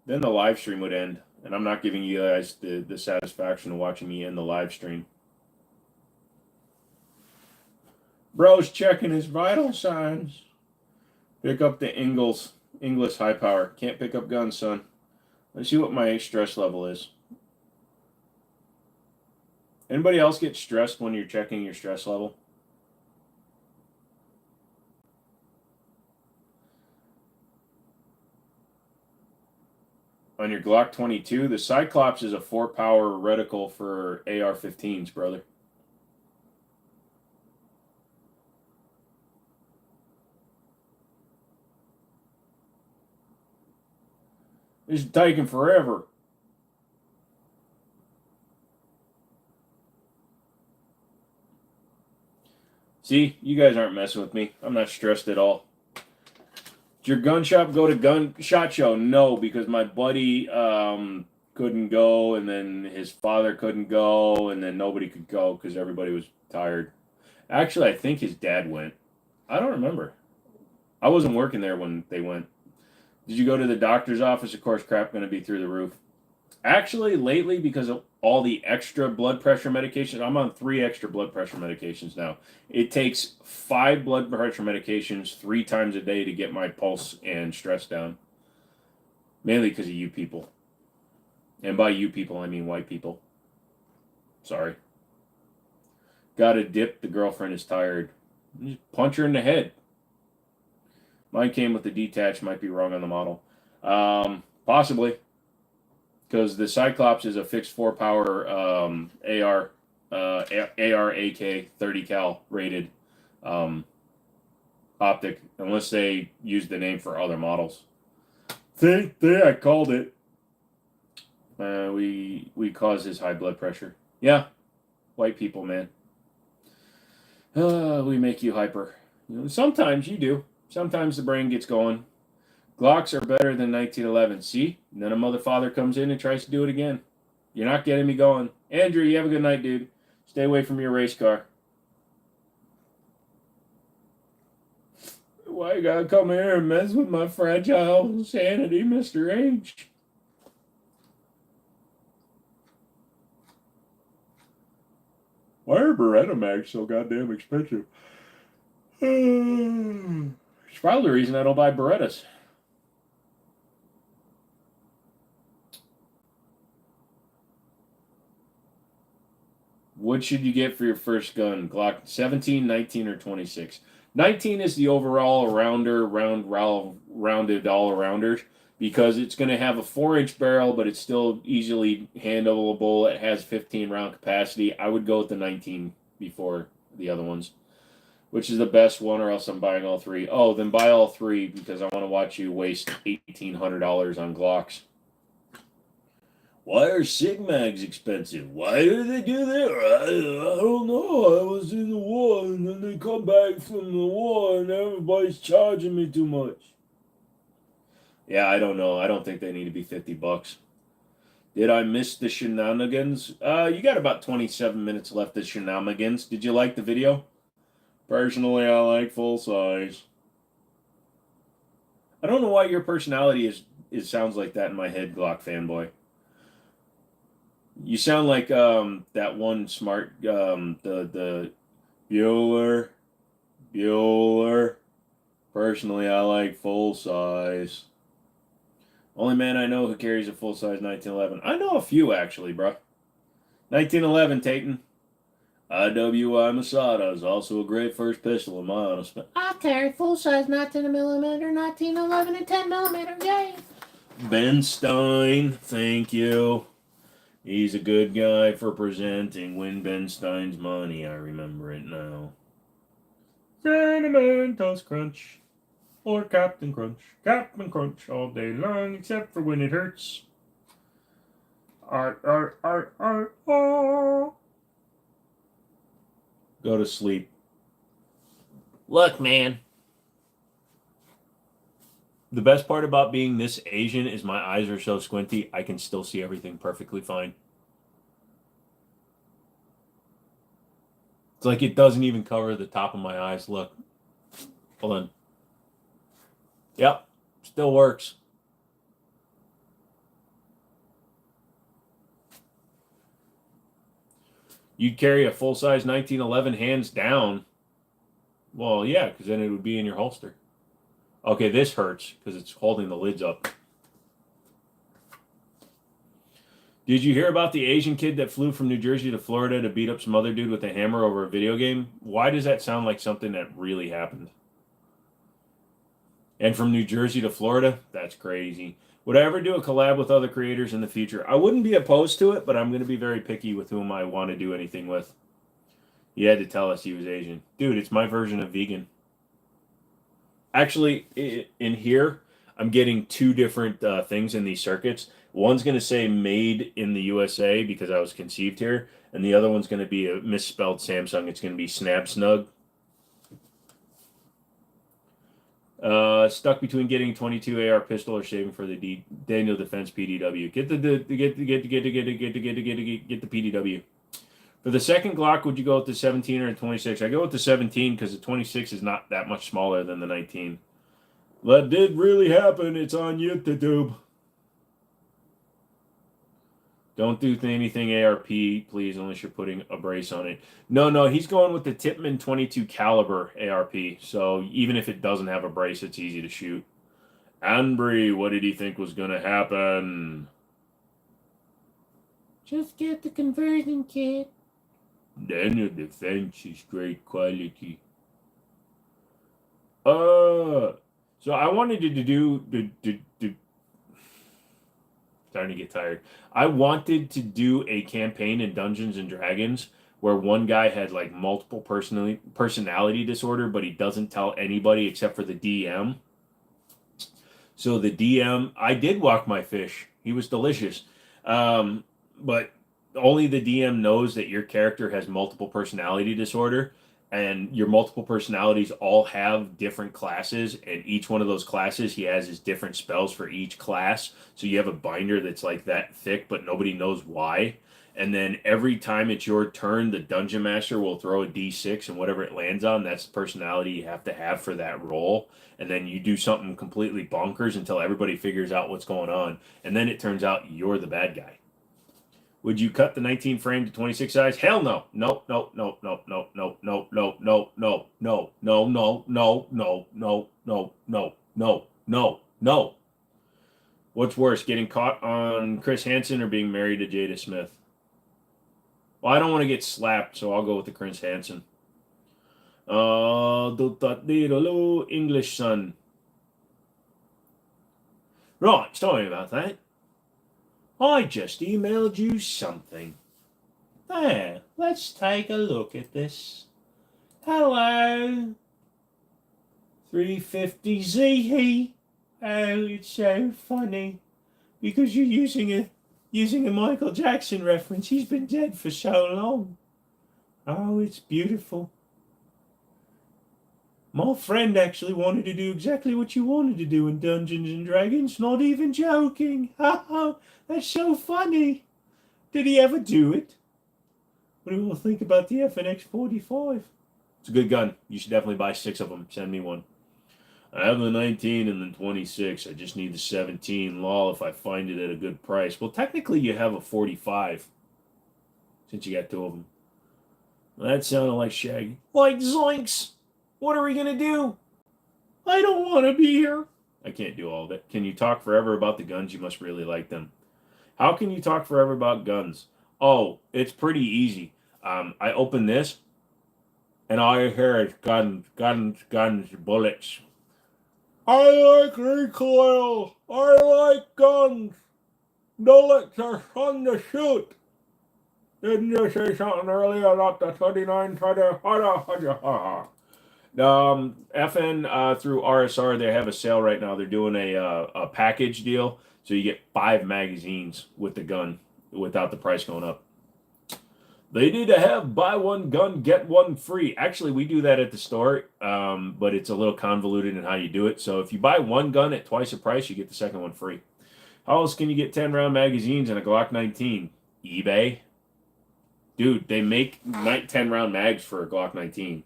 Then the live stream would end. And I'm not giving you guys the satisfaction of watching me end the live stream. Bro's checking his vital signs. Pick up the Inglis high power. Can't pick up guns, son. Let's see what my stress level is. Anybody else get stressed when you're checking your stress level? On your Glock 22, the Cyclops is a 4-power reticle for AR-15s, brother. This is taking forever. See, you guys aren't messing with me. I'm not stressed at all. Did your gun shop go to SHOT Show? No, because my buddy couldn't go, and then his father couldn't go, and then nobody could go because everybody was tired. Actually, I think his dad went. I don't remember. I wasn't working there when they went. Did you go to the doctor's office? Of course, crap going to be through the roof. Actually, lately, because of all the extra blood pressure medications, I'm on 3 extra blood pressure medications now. It takes 5 blood pressure medications 3 times a day to get my pulse and stress down. Mainly because of you people. And by you people, I mean white people. Sorry. Got a dip, the girlfriend is tired. Just punch her in the head. Mine came with the detached, might be wrong on the model. Possibly. Because the Cyclops is a fixed 4-power AR AK 30 cal rated optic, unless they use the name for other models. See, I called it. We cause his high blood pressure. Yeah, white people, man. We make you hyper. Sometimes you do. Sometimes the brain gets going. Glocks are better than 1911. See? And then a mother father comes in and tries to do it again. You're not getting me going. Andrew, you have a good night, dude. Stay away from your race car. Why you gotta come here and mess with my fragile sanity, Mr. H? Why are Beretta mags so goddamn expensive? It's probably the reason I don't buy Berettas. What should you get for your first gun? Glock 17, 19, or 26? 19 is the overall rounded all-arounders because it's going to have a 4-inch barrel, but it's still easily handleable. It has 15-round capacity. I would go with the 19 before the other ones. Which is the best one, or else I'm buying all 3. Oh, then buy all 3 because I want to watch you waste $1,800 on Glocks. Why are Sig Mags expensive? Why do they do that? I don't know. I was in the war, and then they come back from the war, and everybody's charging me too much. Yeah, I don't know. I don't think they need to be $50. Did I miss the shenanigans? You got about 27 minutes left of shenanigans. Did you like the video? Personally, I like full size. I don't know why your personality sounds like that in my head, Glock fanboy. You sound like that one smart the Bueller. Personally, I like full size. Only man I know who carries a full size 1911. I know a few actually, bro. 1911, Tayton. IWI Masada is also a great first pistol in my honest opinion. I carry full-size 19mm, 1911, and 10mm. Yay! Ben Stein, thank you. He's a good guy for presenting Win Ben Stein's money. I remember it now. Cinnamon Toast Crunch. Or Captain Crunch. Captain Crunch all day long, except for when it hurts. Art. Go to sleep. Look, man. The best part about being this Asian is my eyes are so squinty, I can still see everything perfectly fine. It's like it doesn't even cover the top of my eyes. Look. Hold on. Yep. Still works. You'd carry a full-size 1911 hands down. Well, yeah, because then it would be in your holster. Okay, this hurts because it's holding the lids up. Did you hear about the Asian kid that flew from New Jersey to Florida to beat up some other dude with a hammer over a video game? Why does that sound like something that really happened? And from New Jersey to Florida? That's crazy. Would I ever do a collab with other creators in the future? I wouldn't be opposed to it, but I'm going to be very picky with whom I want to do anything with. He had to tell us he was Asian. Dude, it's my version of vegan. Actually, in here, I'm getting two different things in these circuits. One's going to say made in the USA because I was conceived here, and the other one's going to be a misspelled Samsung. It's going to be Snap Snug. Stuck between getting 22 AR pistol or saving for the Daniel Defense PDW. Get the PDW. For the second Glock, would you go with the 17 or the 26? I go with the 17 because the 26 is not that much smaller than the 19. That did really happen. It's on YouTube. Don't do anything ARP, please, unless you're putting a brace on it. No, he's going with the Tippmann 22 caliber ARP. So even if it doesn't have a brace, it's easy to shoot. Ambry, what did he think was going to happen? Just get the conversion kit. Daniel Defense is great quality. So I wanted to do starting to get tired. I wanted to do a campaign in Dungeons and Dragons where one guy had like multiple personality disorder, but he doesn't tell anybody except for the DM. So the DM, I did walk my fish. He was delicious. But only the DM knows that your character has multiple personality disorder, and your multiple personalities all have different classes, and each one of those classes he has his different spells for each class. So you have a binder that's like that thick, but nobody knows why. And then every time it's your turn, the dungeon master will throw a d6, and whatever it lands on, that's the personality you have to have for that role. And then you do something completely bonkers until everybody figures out what's going on, and then it turns out you're the bad guy. Would you cut the 19 frame to 26 size? Hell no. No. What's worse, getting caught on Chris Hansen or being married to Jada Smith? Well, I don't want to get slapped, so I'll go with the Chris Hansen. English son. Right, sorry about that. I just emailed you something. There, let's take a look at this. Hello. 350Z. Oh, it's so funny. Because you're using a Michael Jackson reference. He's been dead for so long. Oh, it's beautiful. My friend actually wanted to do exactly what you wanted to do in Dungeons and Dragons. Not even joking. Ha! That's so funny. Did he ever do it? What do you all think about the FNX 45? It's a good gun. You should definitely buy 6 of them. Send me one. I have the 19 and the 26. I just need the 17. Lol, if I find it at a good price. Well, technically you have a 45. Since you got 2 of them. Well, that sounded like Shaggy. Like zoinks! What are we going to do? I don't want to be here. I can't do all of it. Can you talk forever about the guns? You must really like them. How can you talk forever about guns? Oh, it's pretty easy. I open this, and all I hear is guns, guns, guns, bullets. I like recoil. I like guns. Bullets are fun to shoot. Didn't you say something earlier about the 39 FN through RSR, they have a sale right now. They're doing a package deal, so you get 5 magazines with the gun without the price going up. They need to have buy one gun, get one free. Actually, we do that at the store, but it's a little convoluted in how you do it. So if you buy one gun at twice the price, you get the second one free. How else can you get 10-round magazines and a Glock 19? eBay. Dude, they make 10-round mags for a Glock 19.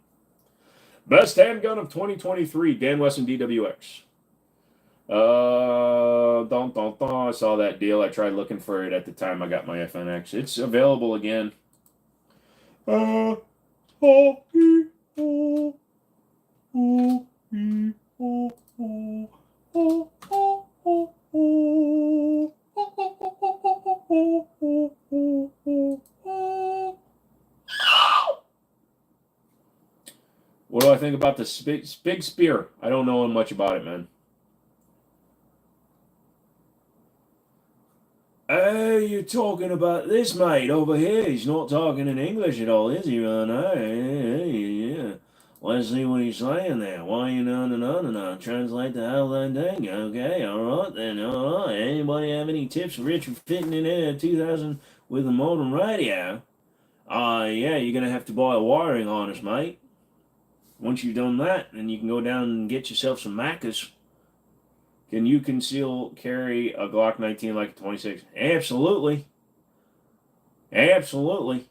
Best handgun of 2023, Dan Wesson DWX. I saw that deal. I tried looking for it at the time I got my FNX. It's available again. What do I think about this big spear? I don't know much about it, man. Hey, you're talking about this mate over here. He's not talking in English at all, is he? Yeah. Let's see what he's saying there. Why you no. Translate the hell that thing. Okay, alright then. Alright. Anybody have any tips for retrofitting in a 2000 with a modern radio? Yeah, you're gonna have to buy a wiring harness, mate. Once you've done that, then you can go down and get yourself some Macas. Can you conceal carry a Glock 19 like a 26? Absolutely. Absolutely.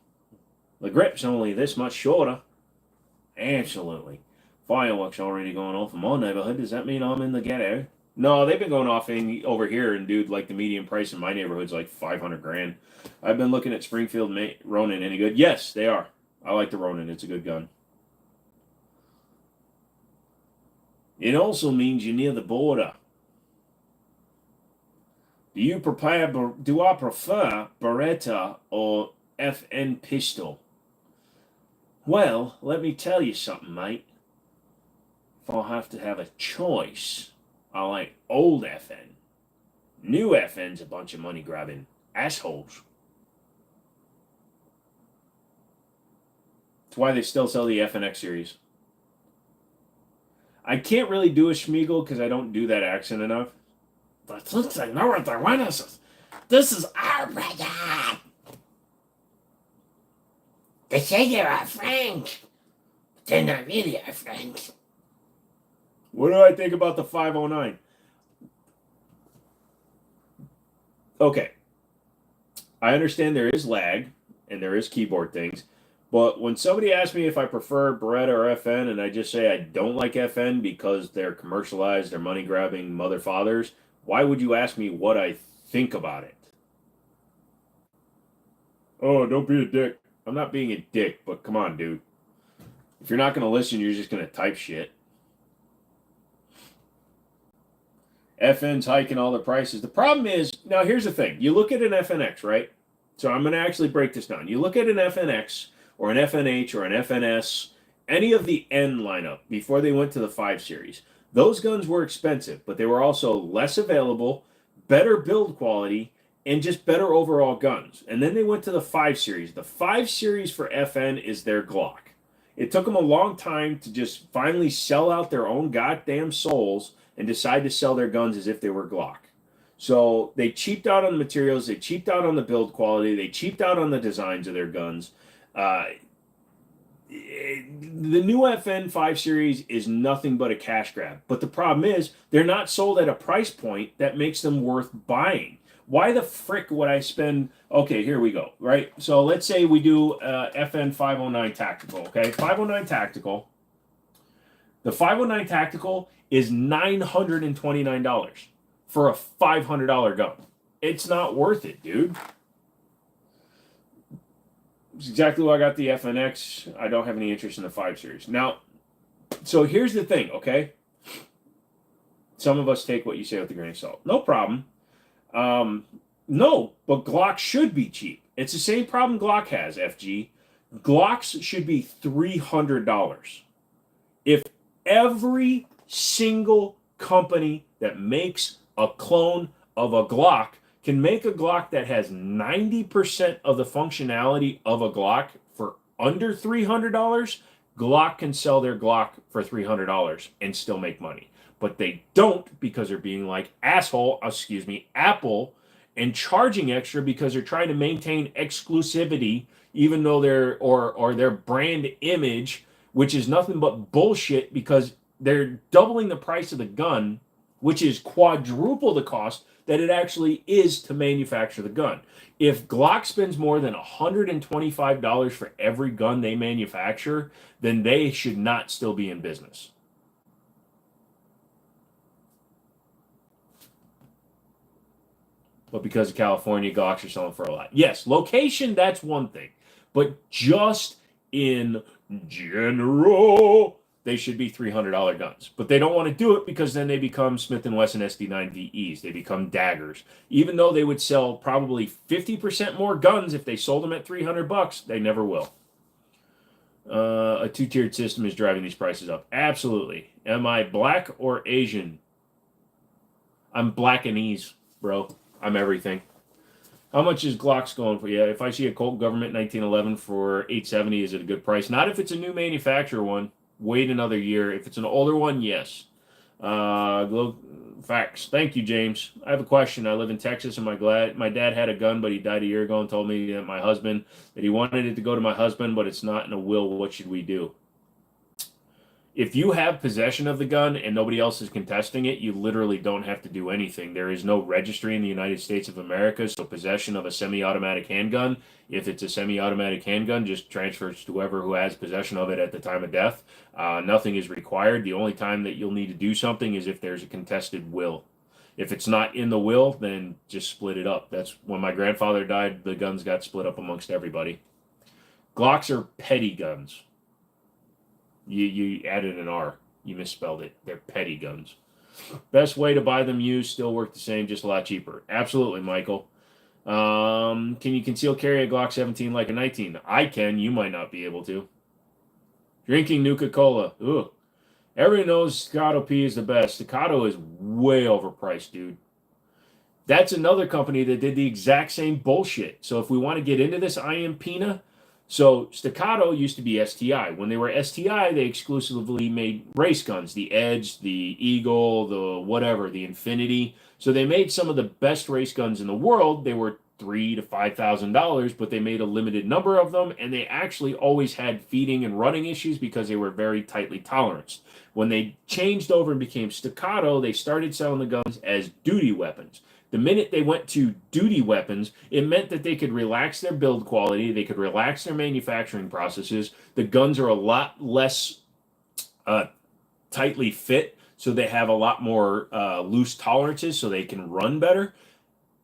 The grip's only this much shorter. Absolutely. Fireworks already going off in my neighborhood. Does that mean I'm in the ghetto? No, they've been going off over here, and dude, like the median price in my neighborhood's like 500 grand. I've been looking at Springfield Ronin. Any good? Yes, they are. I like the Ronin. It's a good gun. It also means you're near the border. Do I prefer Beretta or FN pistol? Well, let me tell you something, mate. If I'll have to have a choice, I like old FN. New FN's a bunch of money grabbing assholes. That's why they still sell the FNX series. I can't really do a Schmiegel because I don't do that accent enough. But since I know what they want us, this is our brother. They say they're our friends, but they're not really our friends. What do I think about the 509? Okay. I understand there is lag and there is keyboard things, but when somebody asks me if I prefer Beretta or FN and I just say I don't like FN because they're commercialized, they're money-grabbing mother fathers, why would you ask me what I think about it? Oh, don't be a dick. I'm not being a dick, but come on, dude. If you're not going to listen, you're just going to type shit. FN's hiking all the prices. The problem is, now here's the thing. You look at an FNX, right? So I'm going to actually break this down. You look at an FNX or an FNH or an FNS, any of the N lineup before they went to the 5 Series. Those guns were expensive, but they were also less available, better build quality, and just better overall guns. And then they went to the 5 Series. The 5 Series for FN is their Glock. It took them a long time to just finally sell out their own goddamn souls and decide to sell their guns as if they were Glock. So they cheaped out on the materials, they cheaped out on the build quality, they cheaped out on the designs of their guns. The new FN 5 Series is nothing but a cash grab. But the problem is, they're not sold at a price point that makes them worth buying. Why the frick would I spend... Okay, here we go, right? So let's say we do FN 509 Tactical, okay? 509 Tactical. The 509 Tactical is $929 for a $500 gun. It's not worth it, dude. It's exactly why I got the FNX. I don't have any interest in the 5 Series. Now, so here's the thing, okay? Some of us take what you say with a grain of salt. No problem. No, but Glock should be cheap. It's the same problem Glock has, FG. Glocks should be $300. If every single company that makes a clone of a Glock can make a Glock that has 90% of the functionality of a Glock for under $300, Glock can sell their Glock for $300 and still make money. But they don't because they're being like Apple, and charging extra because they're trying to maintain exclusivity, even though their brand image, which is nothing but bullshit because they're doubling the price of the gun, which is quadruple the cost that it actually is to manufacture the gun. If Glock spends more than $125 for every gun they manufacture, then they should not still be in business. But because of California, Glocks are selling for a lot. Yes, location, that's one thing. But just in general, they should be $300 guns. But they don't want to do it because then they become Smith & Wesson SD9 VEs. They become daggers. Even though they would sell probably 50% more guns if they sold them at $300, they never will. A two-tiered system is driving these prices up. Absolutely. Am I black or Asian? I'm Blackanese, bro. I'm everything. How much is Glocks going for? Yeah, if I see a Colt Government 1911 for $870, is it a good price? Not if it's a new manufacturer one. Wait another year. If it's an older one, yes. Facts. Thank you, James. I have a question. I live in Texas, and my dad had a gun, but he died a year ago and told me that he wanted it to go to my husband, but it's not in a will. What should we do? If you have possession of the gun and nobody else is contesting it, you literally don't have to do anything. There is no registry in the United States of America, so possession of a semi-automatic handgun, if it's a semi-automatic handgun, just transfers to whoever who has possession of it at the time of death. Nothing is required. The only time that you'll need to do something is if there's a contested will. If it's not in the will, then just split it up. That's when my grandfather died, the guns got split up amongst everybody. Glocks are petty guns. You added an R. You misspelled it. They're petty guns. Best way to buy them used, still work the same, just a lot cheaper. Absolutely, Michael. Can you conceal carry a Glock 17 like a 19? I can. You might not be able to. Drinking Nuka-Cola. Ugh. Everyone knows Staccato P is the best. Staccato is way overpriced, dude. That's another company that did the exact same bullshit. So if we want to get into this, I am Pina. So Staccato used to be STI. When they were STI, they exclusively made race guns. The Edge, the Eagle, the whatever, the Infinity. So they made some of the best race guns in the world. They were $3,000 to $5,000, but they made a limited number of them, and they actually always had feeding and running issues because they were very tightly toleranced. When they changed over and became Staccato, they started selling the guns as duty weapons. The minute they went to duty weapons, it meant that they could relax their build quality, they could relax their manufacturing processes. The guns are a lot less tightly fit, so they have a lot more loose tolerances, so they can run better.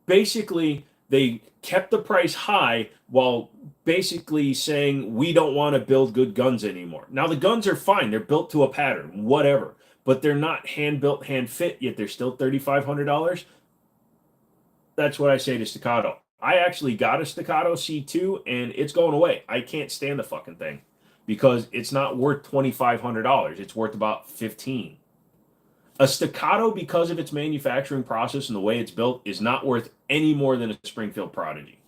Basically, they kept the price high while basically saying, we don't want to build good guns anymore. Now, the guns are fine. They're built to a pattern, whatever. But they're not hand-built, hand-fit, yet they're still $3,500. That's what I say to Staccato. I actually got a Staccato C2, and it's going away. I can't stand the fucking thing because it's not worth $2,500. It's worth about $15,000. A Staccato, because of its manufacturing process and the way it's built, is not worth any more than a Springfield Prodigy.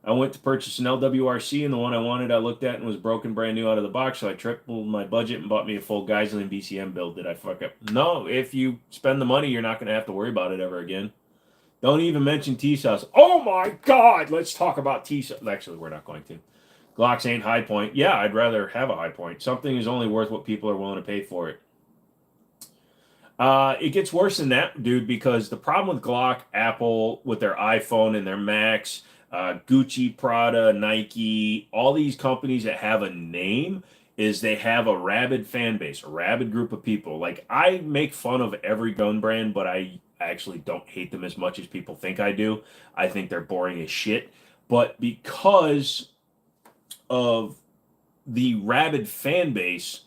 I went to purchase an LWRC, and the one I wanted I looked at and was broken brand new out of the box, so I tripled my budget and bought me a full Geiselin BCM build. Did I fuck up? No, if you spend the money, you're not going to have to worry about it ever again. Don't even mention T-Cells. Oh my God, let's talk about T-Cells. Actually, we're not going to. Glocks ain't high point. Yeah, I'd rather have a high point. Something is only worth what people are willing to pay for it. It gets worse than that, dude, because the problem with Glock, Apple, with their iPhone and their Macs, Gucci, Prada, Nike, all these companies that have a name is they have a rabid fan base, a rabid group of people. Like, I make fun of every gun brand, but I actually don't hate them as much as people think I do. I think they're boring as shit. But because of the rabid fan base,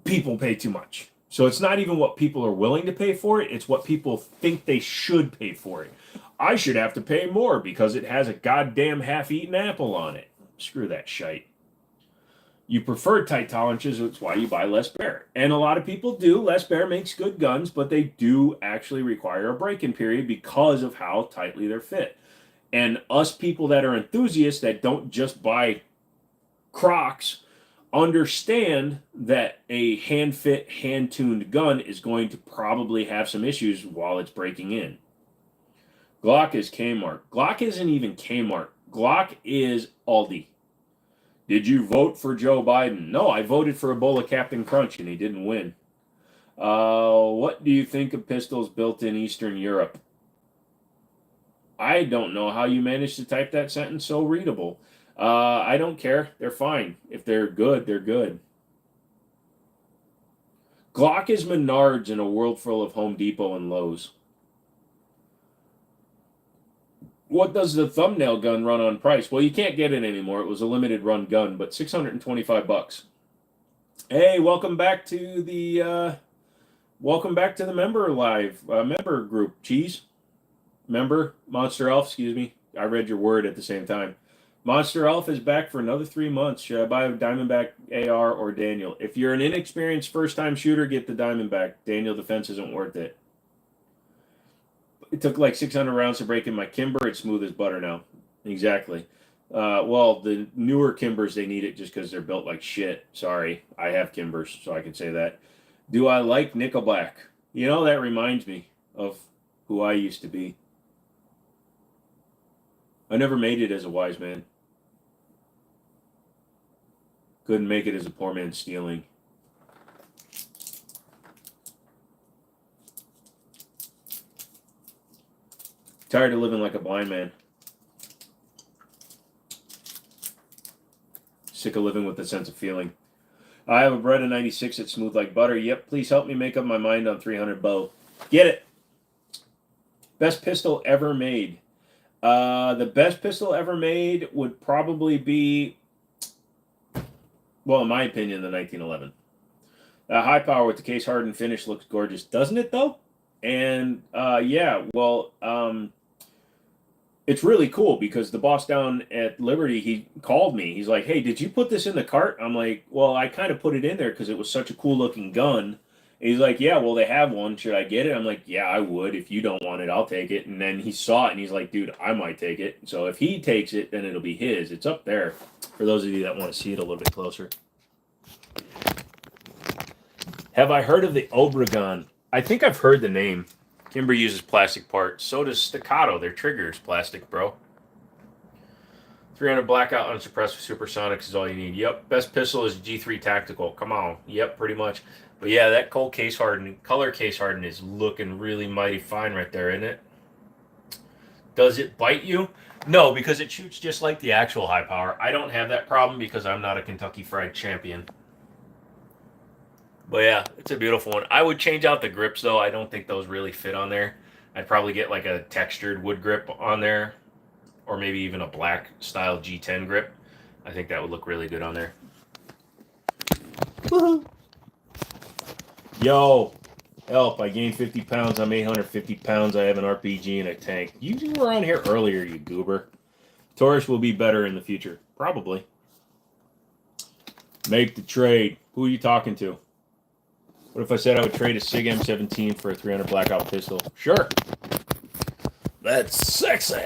people pay too much. So it's not even what people are willing to pay for it, it's what people think they should pay for it. I should have to pay more because it has a goddamn half-eaten apple on it. Screw that shite. You prefer tight tolerances, it's why you buy Les Bear. And a lot of people do. Les Bear makes good guns, but they do actually require a break-in period because of how tightly they're fit. And us people that are enthusiasts that don't just buy Crocs understand that a hand-fit, hand-tuned gun is going to probably have some issues while it's breaking in. Glock is Kmart. Glock isn't even Kmart. Glock is Aldi. Did you vote for Joe Biden? No, I voted for a bowl of Captain Crunch and he didn't win. What do you think of pistols built in Eastern Europe? I don't know how you managed to type that sentence so readable. I don't care. They're fine. If they're good, they're good. Glock is Menards in a world full of Home Depot and Lowe's. What does the thumbnail gun run on price? Well, you can't get it anymore. It was a limited run gun, but $625. Hey, welcome back to the member live member group. Cheese, member Monster Elf. Excuse me, I read your word at the same time. Monster Elf is back for another 3 months. Should I buy a Diamondback AR or Daniel? If you're an inexperienced first-time shooter, get the Diamondback. Daniel Defense isn't worth it. It took like 600 rounds to break in my Kimber. It's smooth as butter now. Exactly. Well, the newer Kimbers, they need it just because they're built like shit. Sorry. I have Kimbers, so I can say that. Do I like Nickelback? You know, that reminds me of who I used to be. I never made it as a wise man. Couldn't make it as a poor man stealing. Tired of living like a blind man. Sick of living with a sense of feeling. I have a Beretta 96 that's smooth like butter. Yep, please help me make up my mind on 300 bow. Get it. Best pistol ever made. The best pistol ever made would probably be, well, in my opinion, the 1911. High power with the case hardened finish looks gorgeous, doesn't it though? And yeah, well, it's really cool because the boss down at Liberty, he called me. He's like, hey, did you put this in the cart? I'm like, well, I kind of put it in there because it was such a cool looking gun. And he's like, yeah, well, they have one. Should I get it? I'm like, yeah, I would. If you don't want it, I'll take it. And then he saw it and he's like, dude, I might take it. So if he takes it, then it'll be his. It's up there for those of you that want to see it a little bit closer. Have I heard of the Obregon? I think I've heard the name. Kimber uses plastic parts. So does Staccato. Their trigger is plastic, bro. 300 blackout unsuppressed with supersonics is all you need. Yep. Best pistol is G3 Tactical. Come on. Yep, pretty much. But yeah, that cold case hardened, color case hardened is looking really mighty fine right there, isn't it? Does it bite you? No, because it shoots just like the actual high power. I don't have that problem because I'm not a Kentucky Fried Champion. But yeah, it's a beautiful one. I would change out the grips though. I don't think those really fit on there. I'd probably get like a textured wood grip on there, or maybe even a black style G10 grip. I think that would look really good on there. Woohoo! Yo, help, I gained 50 pounds. I'm 850 pounds. I have an RPG and a tank. You were on here earlier, you goober. Taurus will be better in the future. Probably. Make the trade. Who are you talking to? What if I said I would trade a SIG M17 for a 300 blackout pistol? Sure. That's sexy.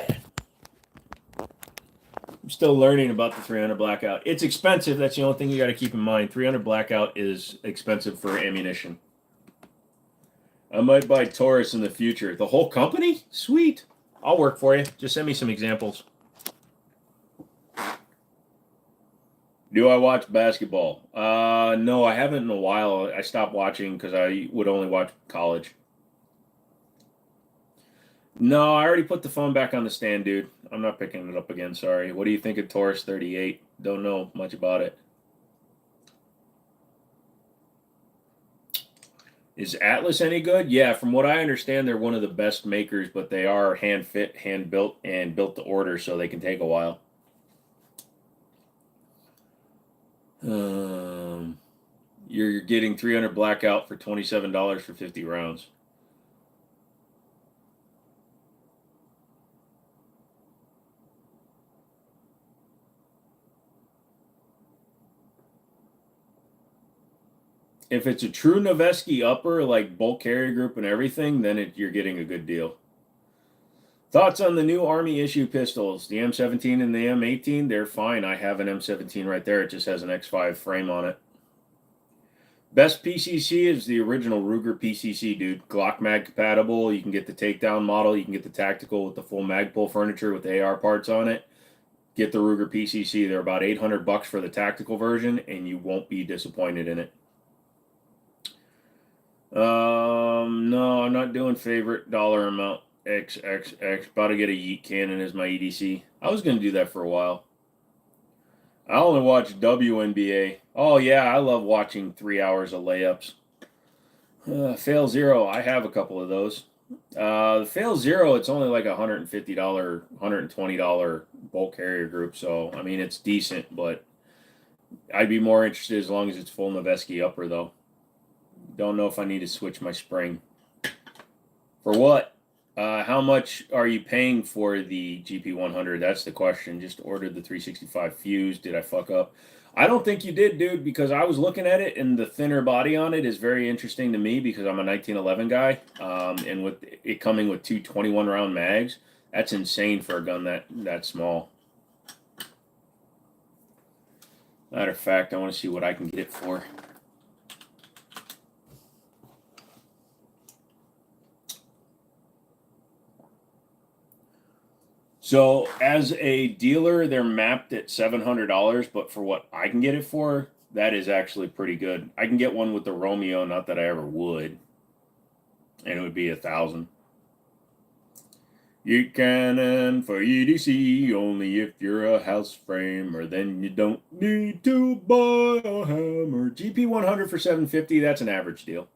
I'm still learning about the 300 blackout. It's expensive. That's the only thing you got to keep in mind. 300 blackout is expensive for ammunition. I might buy Taurus in the future. The whole company? Sweet. I'll work for you. Just send me some examples. Do I watch basketball? No, I haven't in a while. I stopped watching because I would only watch college. No, I already put the phone back on the stand, dude. I'm not picking it up again, sorry. What do you think of Taurus 38? Don't know much about it. Is Atlas any good? Yeah, from what I understand, they're one of the best makers, but they are hand-fit, hand-built, and built to order, so they can take a while. You're getting 300 blackout for $27 for 50 rounds. If it's a true Noveske upper, like bulk carrier group and everything, then you're getting a good deal. Thoughts on the new Army issue pistols? The M17 and the M18, they're fine. I have an M17 right there. It just has an X5 frame on it. Best PCC is the original Ruger PCC, dude. Glock mag compatible. You can get the takedown model. You can get the tactical with the full mag pull furniture with the AR parts on it. Get the Ruger PCC. They're about $800 for the tactical version, and you won't be disappointed in it. No, I'm not doing favorite dollar amount. XXX. About to get a Yeet cannon as my EDC. I was going to do that for a while. I only watch WNBA. Oh, yeah, I love watching 3 hours of layups. Fail Zero, I have a couple of those. The Fail Zero, it's only like $150, $120 bulk carrier group. So, I mean, it's decent, but I'd be more interested as long as it's full Noveske upper, though. Don't know if I need to switch my spring. For what? How much are you paying for the GP100? That's the question. Just ordered the 365 fuse. Did I fuck up? I don't think you did, dude, because I was looking at it, and the thinner body on it is very interesting to me because I'm a 1911 guy, and with it coming with two 21-round mags, that's insane for a gun that small. Matter of fact, I want to see what I can get it for. So as a dealer, they're mapped at $700, but for what I can get it for, that is actually pretty good. I can get one with the Romeo, not that I ever would, and it would be $1,000. You cannon for EDC only if you're a house framer, then you don't need to buy a hammer. GP100 for $750, that's an average deal.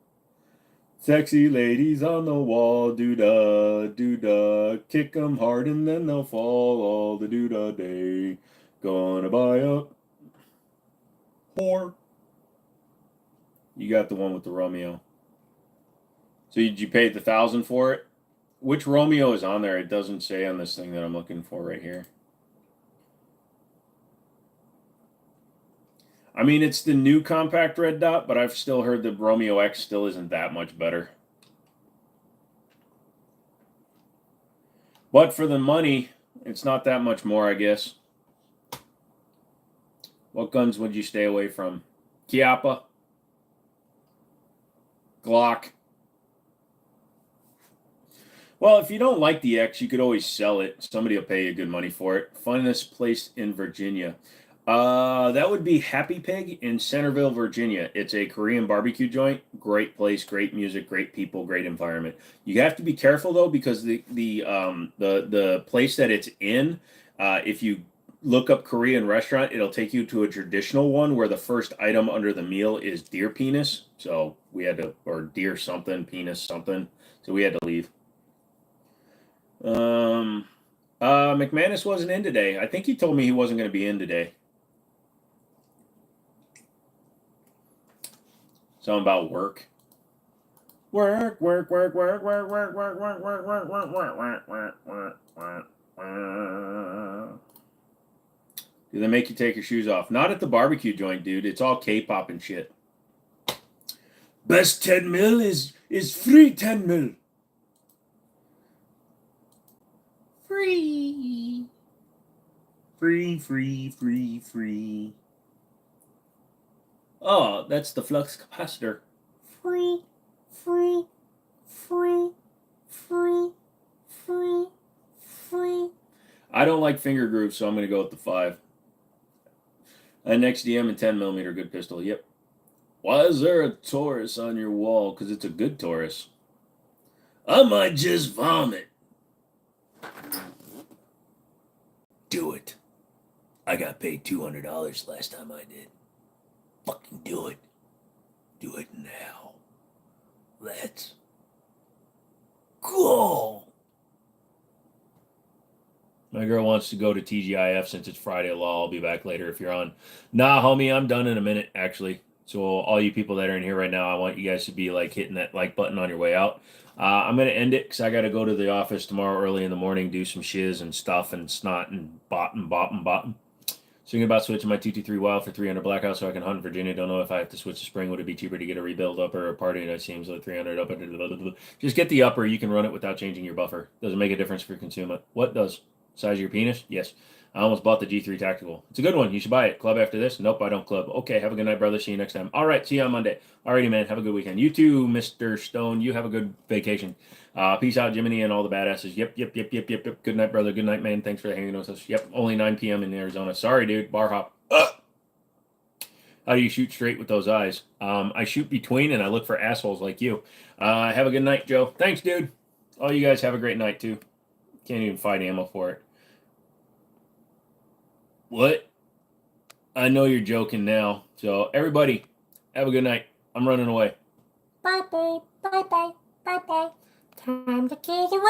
Sexy ladies on the wall, doo-da, doo-da, kick 'em hard and then they'll fall all the doo-da day. Gonna buy a whore. You got the one with the Romeo. So did you pay the $1,000 for it? Which Romeo is on there? It doesn't say on this thing that I'm looking for right here. I mean, it's the new compact red dot, but I've still heard the Romeo X still isn't that much better. But for the money, it's not that much more, I guess. What guns would you stay away from? Chiappa? Glock? Well, if you don't like the X, you could always sell it. Somebody will pay you good money for it. Funnest place in Virginia. That would be Happy Pig in Centerville, Virginia. It's a Korean barbecue joint. Great place, great music, great people, great environment. You have to be careful though, because the place that it's in, if you look up Korean restaurant, it'll take you to a traditional one where the first item under the meal is deer penis. So we had to, or deer something, penis something. So we had to leave. McManus wasn't in today. I think he told me he wasn't going to be in today. Something about work. Work. Do they make you take your shoes off? Not at the barbecue joint, dude. It's all K-pop and shit. Best 10 mil is free 10 mil. Free. Free. Oh, that's the flux capacitor. Free. I don't like finger grooves, so I'm going to go with the 5. An XDM and 10 millimeter good pistol. Yep. Why is there a Taurus on your wall? Because it's a good Taurus. I might just vomit. Do it. I got paid $200 last time I did. Fucking do it. Do it now. Let's go. My girl wants to go to TGIF since it's Friday law. I'll be back later if you're on. Nah, homie, I'm done in a minute, actually. So all you people that are in here right now, I want you guys to be like hitting that like button on your way out. I'm gonna end it because I got to go to the office tomorrow early in the morning, do some shiz and stuff and snot and bot and bop and bop. Thinking about switching my 223 Wild for 300 Blackout so I can hunt in Virginia. Don't know if I have to switch the spring. Would it be cheaper to get a rebuild upper or party that seems like 300 upper? Just get the upper. You can run it without changing your buffer. Doesn't make a difference for consumer. What does? Size of your penis? Yes. I almost bought the G3 Tactical. It's a good one. You should buy it. Club after this? Nope, I don't club. Okay, have a good night, brother. See you next time. All right, see you on Monday. Alrighty, man. Have a good weekend. You too, Mr. Stone. You have a good vacation. Peace out, Jimmini, and all the badasses. Yep. Good night, brother. Good night, man. Thanks for hanging with us. Yep, only 9 p.m. in Arizona. Sorry, dude. Bar hop. How do you shoot straight with those eyes? I shoot between, and I look for assholes like you. Have a good night, Joe. Thanks, dude. All you guys have a great night, too. Can't even find ammo for it. What? I know you're joking now. So, everybody, have a good night. I'm running away. Bye, babe. Bye, bye. Bye, bye. Time to get away.